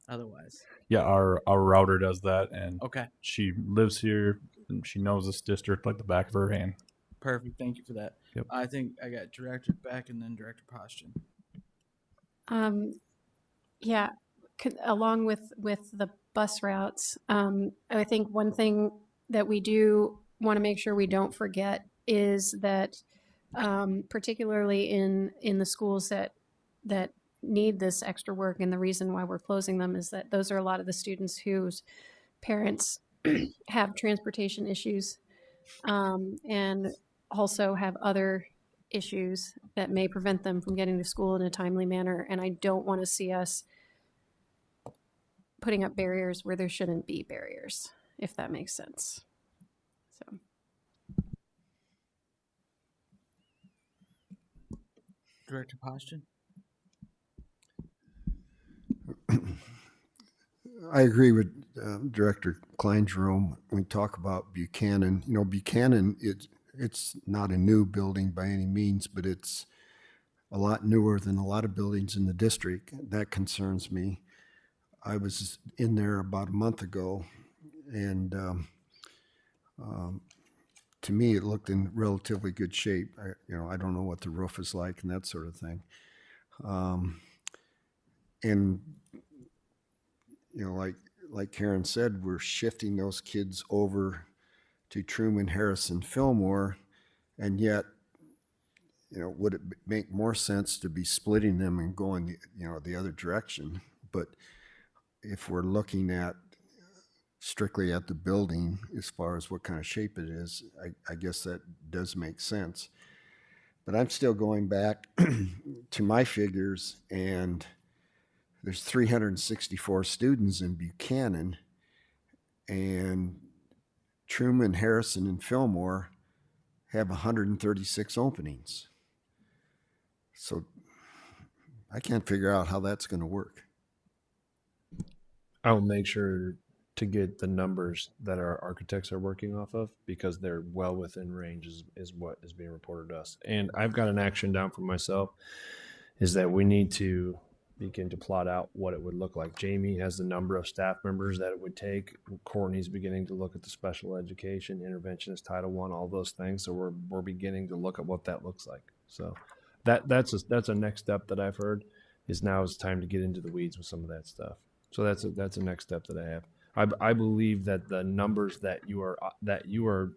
Speaker 1: Otherwise.
Speaker 3: Yeah, our router does that, and
Speaker 1: okay,
Speaker 3: she lives here and she knows this district like the back of her hand.
Speaker 1: Perfect. Thank you for that.
Speaker 3: Yep.
Speaker 1: I think I got Director Beck and then Director Poston.
Speaker 12: Yeah, along with the bus routes, I think one thing that we do want to make sure we don't forget is that particularly in the schools that need this extra work, and the reason why we're closing them is that those are a lot of the students whose parents have transportation issues and also have other issues that may prevent them from getting to school in a timely manner. And I don't want to see us putting up barriers where there shouldn't be barriers, if that makes sense. So.
Speaker 1: Director Poston?
Speaker 9: I agree with Director Klein Jerome. When we talk about Buchanan, Buchanan, it's not a new building by any means, but it's a lot newer than a lot of buildings in the district. That concerns me. I was in there about a month ago, and to me, it looked in relatively good shape. I don't know what the roof is like and that sort of thing. And like Karen said, we're shifting those kids over to Truman, Harrison, Fillmore, and yet, would it make more sense to be splitting them and going, the other direction? But if we're looking at strictly at the building as far as what kind of shape it is, I guess that does make sense. But I'm still going back to my figures, and there's 364 students in Buchanan, and Truman, Harrison, and Fillmore have 136 openings. So I can't figure out how that's going to work.
Speaker 24: I will make sure to get the numbers that our architects are working off of, because they're well within range is what is being reported to us. And I've got an action down for myself, is that we need to begin to plot out what it would look like. Jamie has the number of staff members that it would take. Courtney's beginning to look at the special education, interventionist, Title I, all those things. So we're beginning to look at what that looks like. So that's a next step that I've heard, is now is time to get into the weeds with some of that stuff. So that's a next step that I have. I believe that the numbers that you are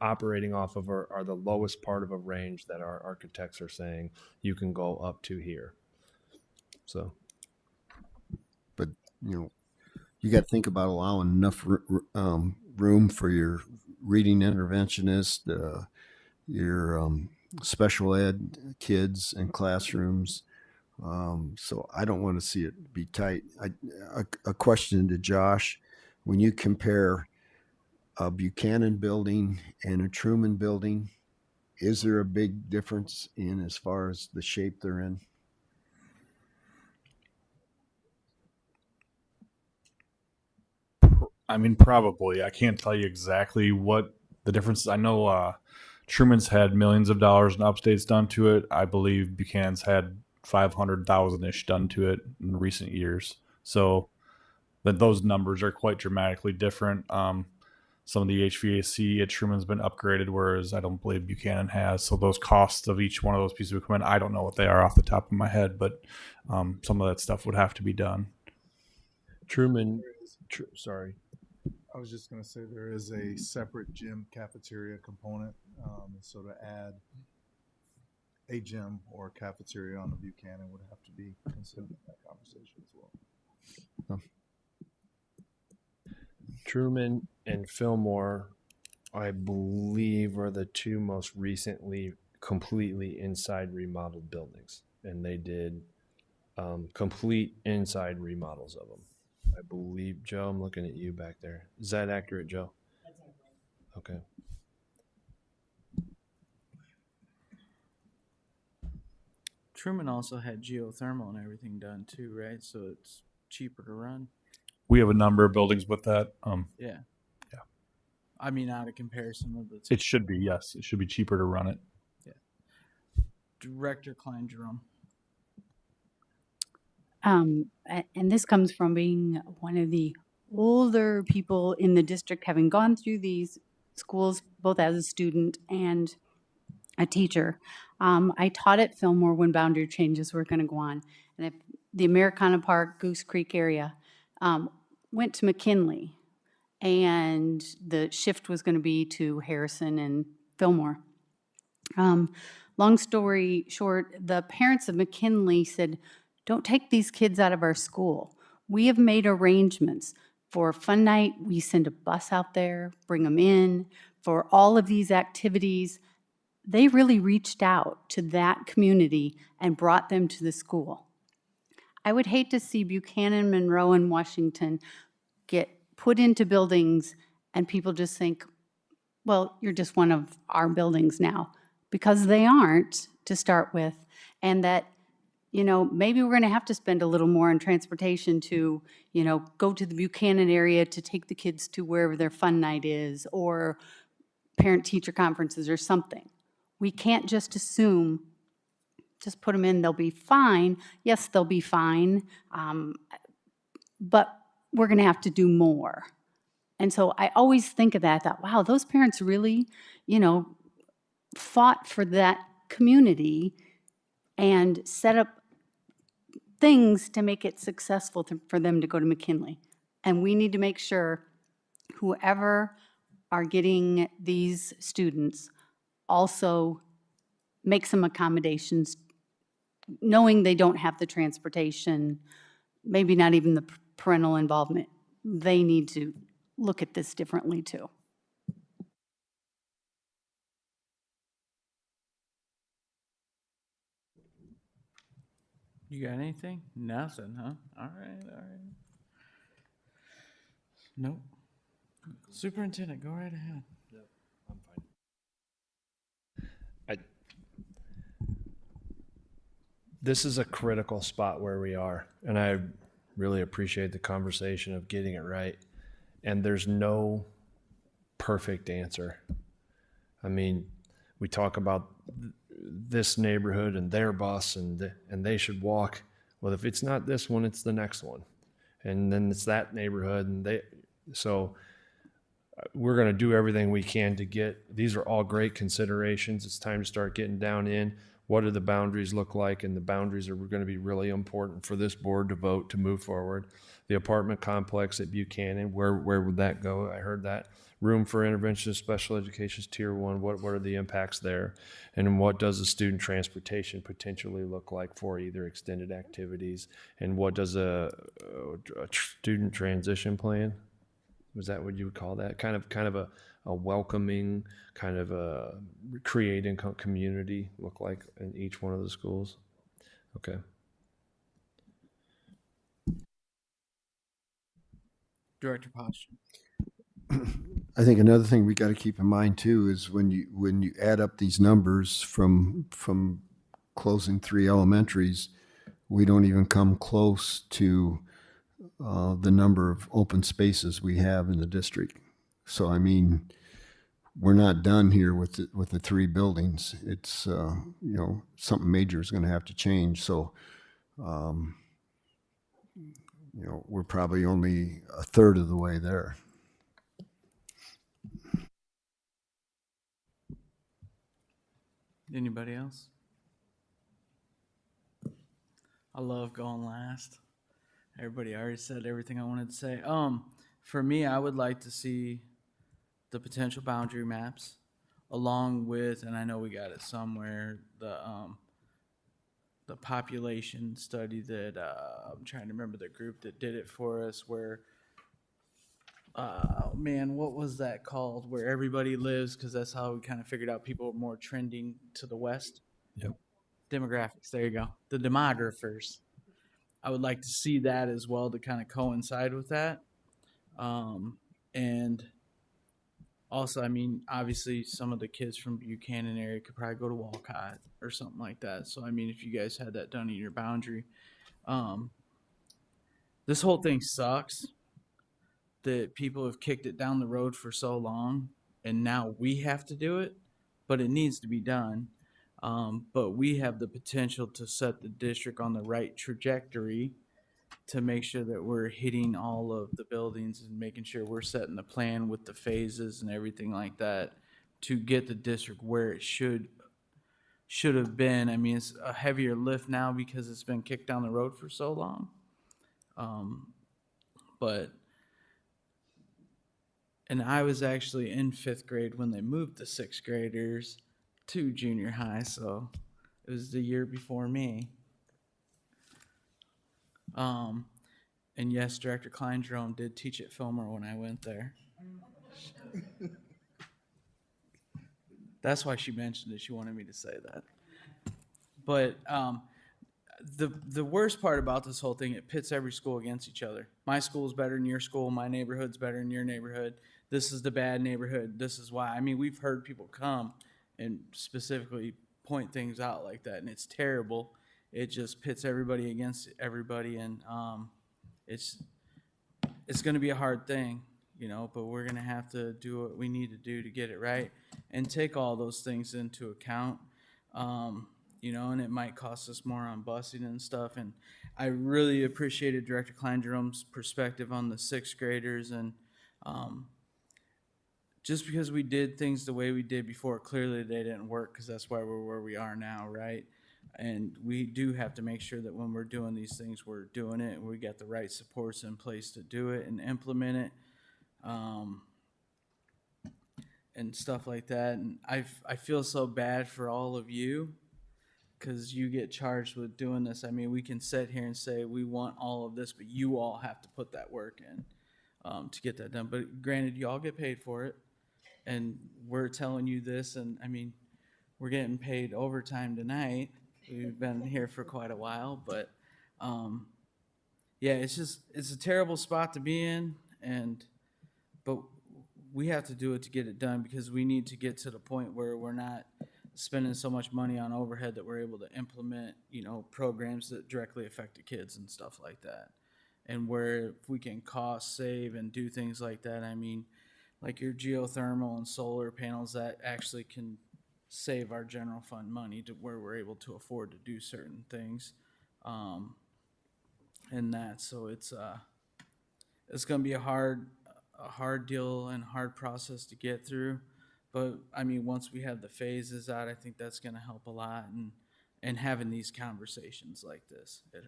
Speaker 24: operating off of are the lowest part of a range that our architects are saying you can go up to here. So,
Speaker 9: but you got to think about allowing enough room for your reading interventionist, your special ed kids and classrooms. So I don't want to see it be tight. A question to Josh: when you compare a Buchanan building and a Truman building, is there a big difference in as far as the shape they're in?
Speaker 3: I mean, probably. I can't tell you exactly what the difference is. I know Truman's had millions of dollars in updates done to it. I believe Buchanan's had 500,000-ish done to it in recent years. So that those numbers are quite dramatically different. Some of the HVAC at Truman's been upgraded, whereas I don't believe Buchanan has. So those costs of each one of those pieces of equipment, I don't know what they are off the top of my head, but some of that stuff would have to be done.
Speaker 24: Truman, sorry.
Speaker 17: I was just going to say there is a separate gym cafeteria component. So to add a gym or cafeteria on the Buchanan would have to be considered in that conversation as well.
Speaker 24: Truman and Fillmore, I believe, are the two most recently completely inside remodeled buildings. And they did complete inside remodels of them. I believe, Joe, I'm looking at you back there. Is that accurate, Joe? That's accurate. Okay.
Speaker 1: Truman also had geothermal and everything done too, right? So it's cheaper to run.
Speaker 3: We have a number of buildings with that.
Speaker 1: Yeah. I mean, out of comparison of the two.
Speaker 3: It should be, yes. It should be cheaper to run it.
Speaker 1: Yeah. Director Klein Jerome.
Speaker 7: And this comes from being one of the older people in the district, having gone through these schools, both as a student and a teacher. I taught at Fillmore when boundary changes were going to go on. And if the Americana Park, Goose Creek area, went to McKinley, and the shift was going to be to Harrison and Fillmore. Long story short, the parents of McKinley said, don't take these kids out of our school. We have made arrangements for fun night. We send a bus out there, bring them in for all of these activities. They really reached out to that community and brought them to the school. I would hate to see Buchanan, Monroe, and Washington get put into buildings and people just think, well, you're just one of our buildings now, because they aren't to start with. and that, you know, maybe we're going to have to spend a little more on transportation to, you know, go to the Buchanan area to take the kids to wherever their fun night is, or parent-teacher conferences or something. We can't just assume, just put them in, they'll be fine. Yes, they'll be fine, but we're going to have to do more. And so I always think of that, wow, those parents really, you know, fought for that community and set up things to make it successful for them to go to McKinley. And we need to make sure whoever are getting these students also make some accommodations, knowing they don't have the transportation, maybe not even the parental involvement. They need to look at this differently too.
Speaker 1: You got anything? Nothing, huh? All right. Nope. Superintendent, go right ahead.
Speaker 24: Yep, I'm fine. This is a critical spot where we are, and I really appreciate the conversation of getting it right. And there's no perfect answer. I mean, we talk about this neighborhood and their bus and they should walk. Well, if it's not this one, it's the next one. And then it's that neighborhood and so we're going to do everything we can to get, these are all great considerations. It's time to start getting down in what do the boundaries look like, and the boundaries are going to be really important for this board to vote to move forward. The apartment complex at Buchanan, where would that go? I heard that. Room for intervention of special education is tier 1. What are the impacts there? And what does the student transportation potentially look like for either extended activities? And what does a student transition plan? Was that what you would call that? Kind of a welcoming, kind of a creating community look like in each one of the schools? Okay.
Speaker 1: Director Posture.
Speaker 9: I think another thing we got to keep in mind too is when you add up these numbers from closing 3 elementaries, we don't even come close to the number of open spaces we have in the district. So I mean, we're not done here with the 3 buildings. It's something major is going to have to change. So we're probably only a third of the way there.
Speaker 1: Anybody else? I love going last. Everybody already said everything I wanted to say. For me, I would like to see the potential boundary maps along with, and I know we got it somewhere, the population study that I'm trying to remember the group that did it for us, where what was that called? Where everybody lives, because that's how we kind of figured out people are more trending to the west.
Speaker 24: Yep.
Speaker 1: Demographics. There you go. The demographers. I would like to see that as well to kind of coincide with that. And also, I mean, obviously some of the kids from Buchanan area could probably go to Walcott or something like that. So, I mean, if you guys had that done in your boundary, this whole thing sucks that people have kicked it down the road for so long and now we have to do it, but it needs to be done. But we have the potential to set the district on the right trajectory to make sure that we're hitting all of the buildings and making sure we're setting the plan with the phases and everything like that to get the district where it should have been. I mean, it's a heavier lift now because it's been kicked down the road for so long. And I was actually in 5th grade when they moved the 6th graders to junior high, so it was the year before me. And yes, Director Klein-Jerome did teach at Fillmore when I went there. That's why she mentioned it. She wanted me to say that. But the worst part about this whole thing, it pits every school against each other. My school's better than your school. My neighborhood's better than your neighborhood. This is the bad neighborhood. This is why. I mean, we've heard people come and specifically point things out like that, and it's terrible. It just pits everybody against everybody, and it's going to be a hard thing, you know, but we're going to have to do what we need to do to get it right and take all those things into account. You know, and it might cost us more on busing and stuff. And I really appreciated Director Klein-Jerome's perspective on the sixth graders. And just because we did things the way we did before, clearly they didn't work, because that's why we're where we are now, right? And we do have to make sure that when we're doing these things, we're doing it and we got the right supports in place to do it and implement it. And stuff like that. And I feel so bad for all of you, because you get charged with doing this. I mean, we can sit here and say we want all of this, but you all have to put that work in to get that done. But granted, you all get paid for it, and we're telling you this, and I mean, we're getting paid overtime tonight. We've been here for quite a while, but yeah, it's a terrible spot to be in, but we have to do it to get it done, because we need to get to the point where we're not spending so much money on overhead that we're able to implement, you know, programs that directly affect the kids and stuff like that. And where if we can cost save and do things like that, I mean, like your geothermal and solar panels, that actually can save our general fund money to where we're able to afford to do certain things. And that, so it's going to be a hard deal and hard process to get through. But I mean, once we have the phases out, I think that's going to help a lot. And having these conversations like this, it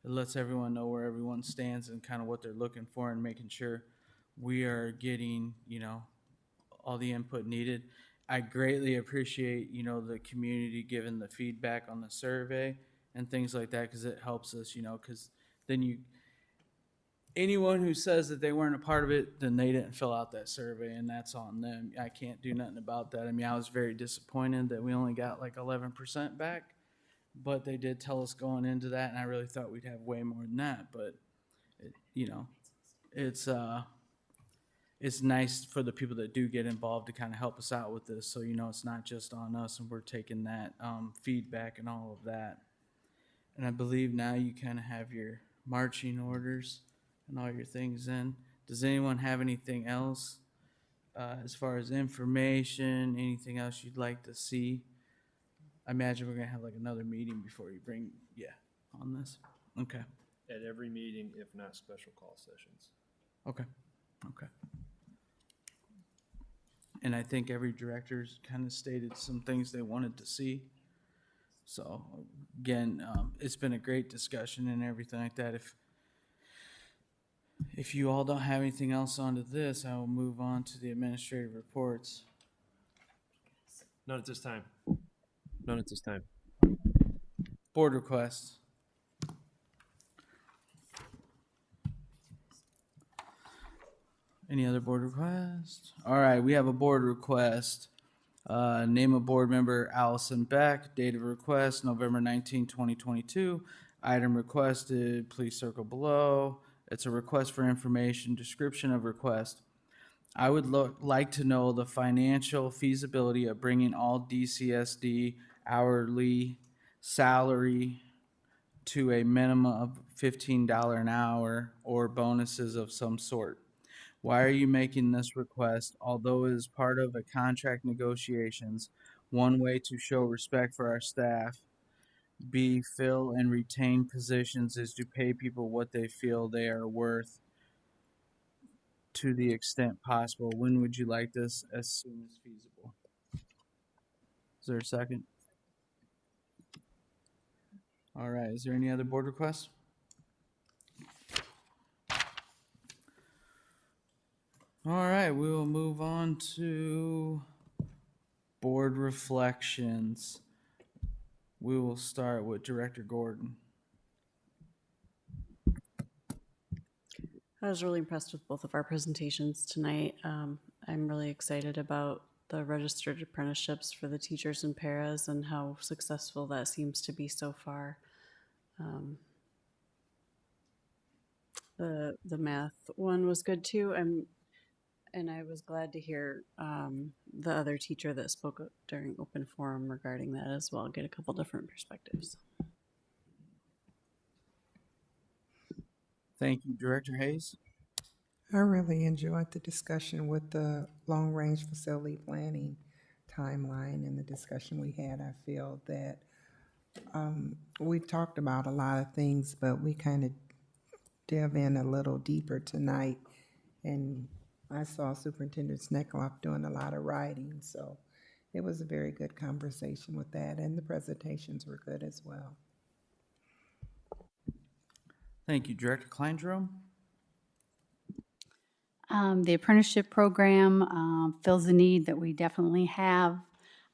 Speaker 1: lets everyone know where everyone stands and kind of what they're looking for, and making sure we are getting, you know, all the input needed. I greatly appreciate, you know, the community giving the feedback on the survey and things like that, because it helps us, you know, because then anyone who says that they weren't a part of it, then they didn't fill out that survey, and that's on them. I can't do nothing about that. I mean, I was very disappointed that we only got like 11% back, but they did tell us going into that, and I really thought we'd have way more than that. But you know, it's nice for the people that do get involved to kind of help us out with this, so you know it's not just on us, and we're taking that feedback and all of that. And I believe now you kind of have your marching orders and all your things in. Does anyone have anything else as far as information, anything else you'd like to see? I imagine we're going to have like another meeting before you bring, on this. Okay.
Speaker 24: At every meeting, if not special call sessions.
Speaker 1: Okay. And I think every director's kind of stated some things they wanted to see. So again, it's been a great discussion and everything like that. If you all don't have anything else onto this, I will move on to the administrative reports.
Speaker 24: None at this time.
Speaker 1: Board requests. Any other board requests? All right, we have a board request. Name of board member Allison Beck. Date of request November 19, 2022. Item requested, please circle below. It's a request for information. Description of request. I would like to know the financial feasibility of bringing all DCSD hourly salary to a minimum of $15 an hour or bonuses of some sort. Why are you making this request? Although it is part of a contract negotiations, one way to show respect for our staff, B, fill and retain positions, is to pay people what they feel they are worth to the extent possible. When would you like this? As soon as feasible. Is there a second? All right. Is there any other board requests? All right. We will move on to board reflections. We will start with Director Gordon.
Speaker 23: I was really impressed with both of our presentations tonight. I'm really excited about the registered apprenticeships for the teachers and paras and how successful that seems to be so far. The math one was good too. and I was glad to hear the other teacher that spoke during open forum regarding that as well, get a couple different perspectives.
Speaker 1: Thank you, Director Hayes.
Speaker 16: I really enjoyed the discussion with the long-range facility planning timeline and the discussion we had. I feel that we talked about a lot of things, but we kind of delve in a little deeper tonight. And I saw Superintendent Sneckloff doing a lot of writing, so it was a very good conversation with that, and the presentations were good as well.
Speaker 1: Thank you, Director Kleindrum.
Speaker 7: The apprenticeship program fills a need that we definitely have.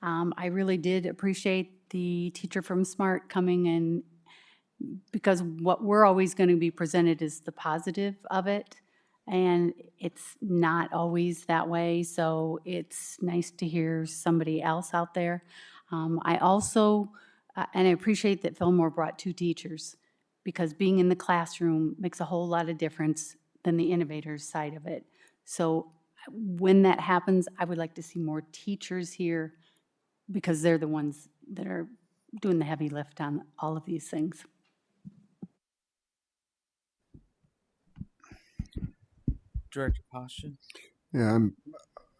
Speaker 7: I really did appreciate the teacher from SMART coming in, because what we're always going to be presented is the positive of it, and it's not always that way, so it's nice to hear somebody else out there. I also, and I appreciate that Fillmore brought 2 teachers, because being in the classroom makes a whole lot of difference than the innovators side of it. So when that happens, I would like to see more teachers here, because they're the ones that are doing the heavy lift on all of these things.
Speaker 1: Director Poston.
Speaker 9: Yeah,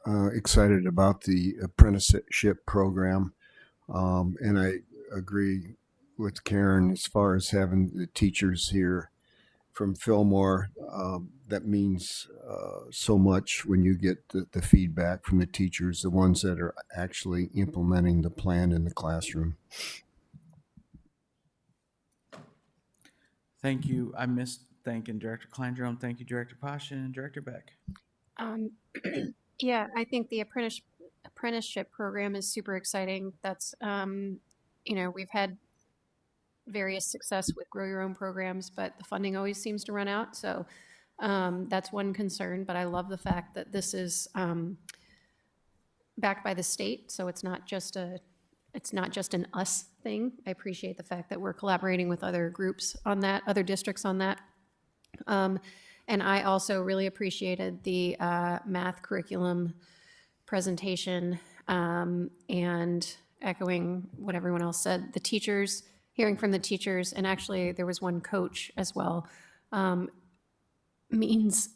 Speaker 9: I'm excited about the apprenticeship program, and I agree with Karen as far as having the teachers here from Fillmore. That means so much when you get the feedback from the teachers, the ones that are actually implementing the plan in the classroom.
Speaker 1: Thank you. I missed thanking Director Kleindrum. Thank you, Director Poston and Director Beck.
Speaker 12: Yeah, I think the apprenticeship program is super exciting. That's, we've had various success with grow your own programs, but the funding always seems to run out. So that's one concern, but I love the fact that this is backed by the state. So it's not just an us thing. I appreciate the fact that we're collaborating with other groups on that, other districts on that. And I also really appreciated the math curriculum presentation, and echoing what everyone else said, the teachers, hearing from the teachers, and actually there was one coach as well, means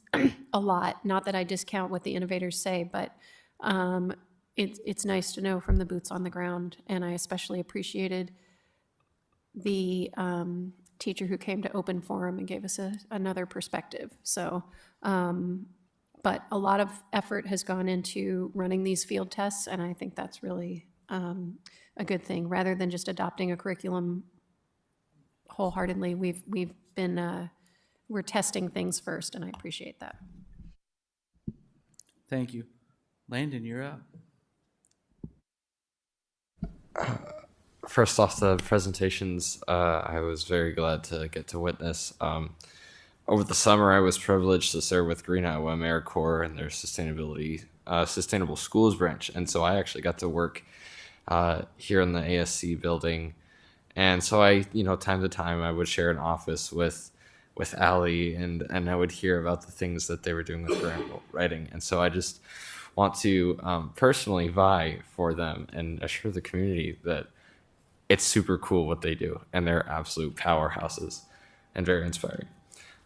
Speaker 12: a lot. Not that I discount what the innovators say, but it's nice to know from the boots on the ground. And I especially appreciated the teacher who came to open forum and gave us another perspective. So, but a lot of effort has gone into running these field tests, and I think that's really a good thing. Rather than just adopting a curriculum wholeheartedly, we're testing things first, and I appreciate that.
Speaker 1: Thank you. Landon, you're up.
Speaker 5: First off, the presentations, I was very glad to get to witness. Over the summer, I was privileged to serve with Green Iowa AmeriCorps and their Sustainable Schools branch. And so I actually got to work here in the ASC building. And so I, time to time, I would share an office with Allie, and I would hear about the things that they were doing with grant writing. And so I just want to personally vie for them and assure the community that it's super cool what they do, and they're absolute powerhouses and very inspiring.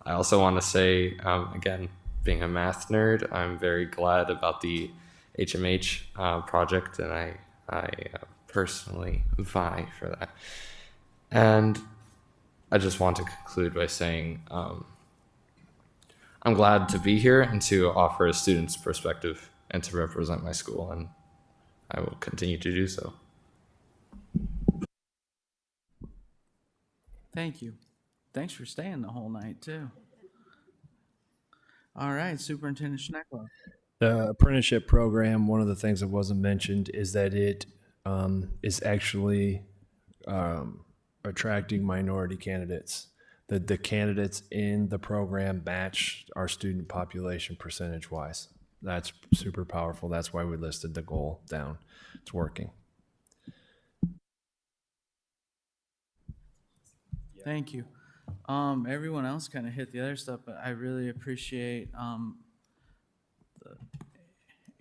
Speaker 5: I also want to say, again, being a math nerd, I'm very glad about the HMH project, and I personally vie for that. And I just want to conclude by saying I'm glad to be here and to offer a student's perspective and to represent my school, and I will continue to do so.
Speaker 1: Thank you. Thanks for staying the whole night, too. All right, Superintendent Schneckler.
Speaker 24: The apprenticeship program, one of the things that wasn't mentioned is that it is actually attracting minority candidates. The candidates in the program match our student population percentage-wise. That's super powerful. That's why we listed the goal down. It's working.
Speaker 1: Thank you. Everyone else kind of hit the other stuff, but I really appreciate the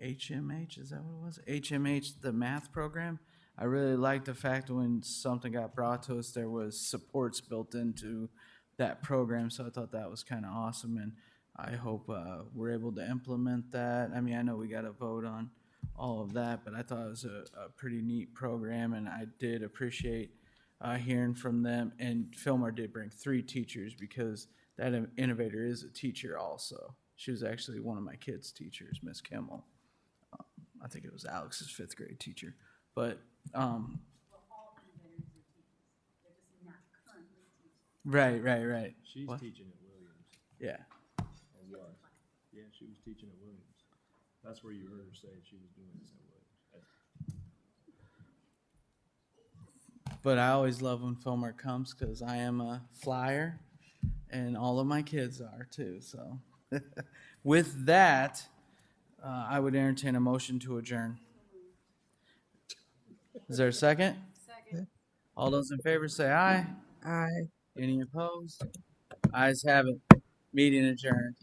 Speaker 1: HMH, is that what it was? HMH, the math program. I really liked the fact when something got brought to us, there was supports built into that program. So I thought that was kind of awesome, and I hope we're able to implement that. I mean, I know we got to vote on all of that, but I thought it was a pretty neat program, and I did appreciate hearing from them. And Fillmore did bring 3 teachers because that innovator is a teacher also. She was actually one of my kids' teachers, Miss Kimmel. I think it was Alex's 5th grade teacher. But right.
Speaker 18: She's
Speaker 1: What?
Speaker 18: teaching at Williams.
Speaker 1: Yeah.
Speaker 18: Or was. Yeah, she was teaching at Williams. That's where you heard her say she was doing this at Williams.
Speaker 1: But I always love when Fillmore comes because I am a flyer, and all of my kids are too. So, with that, I would entertain a motion to adjourn. Is there a second?
Speaker 16: Second.
Speaker 1: All those in favor say aye.
Speaker 16: Aye.
Speaker 1: Any opposed? Ayes have it. Meeting adjourned.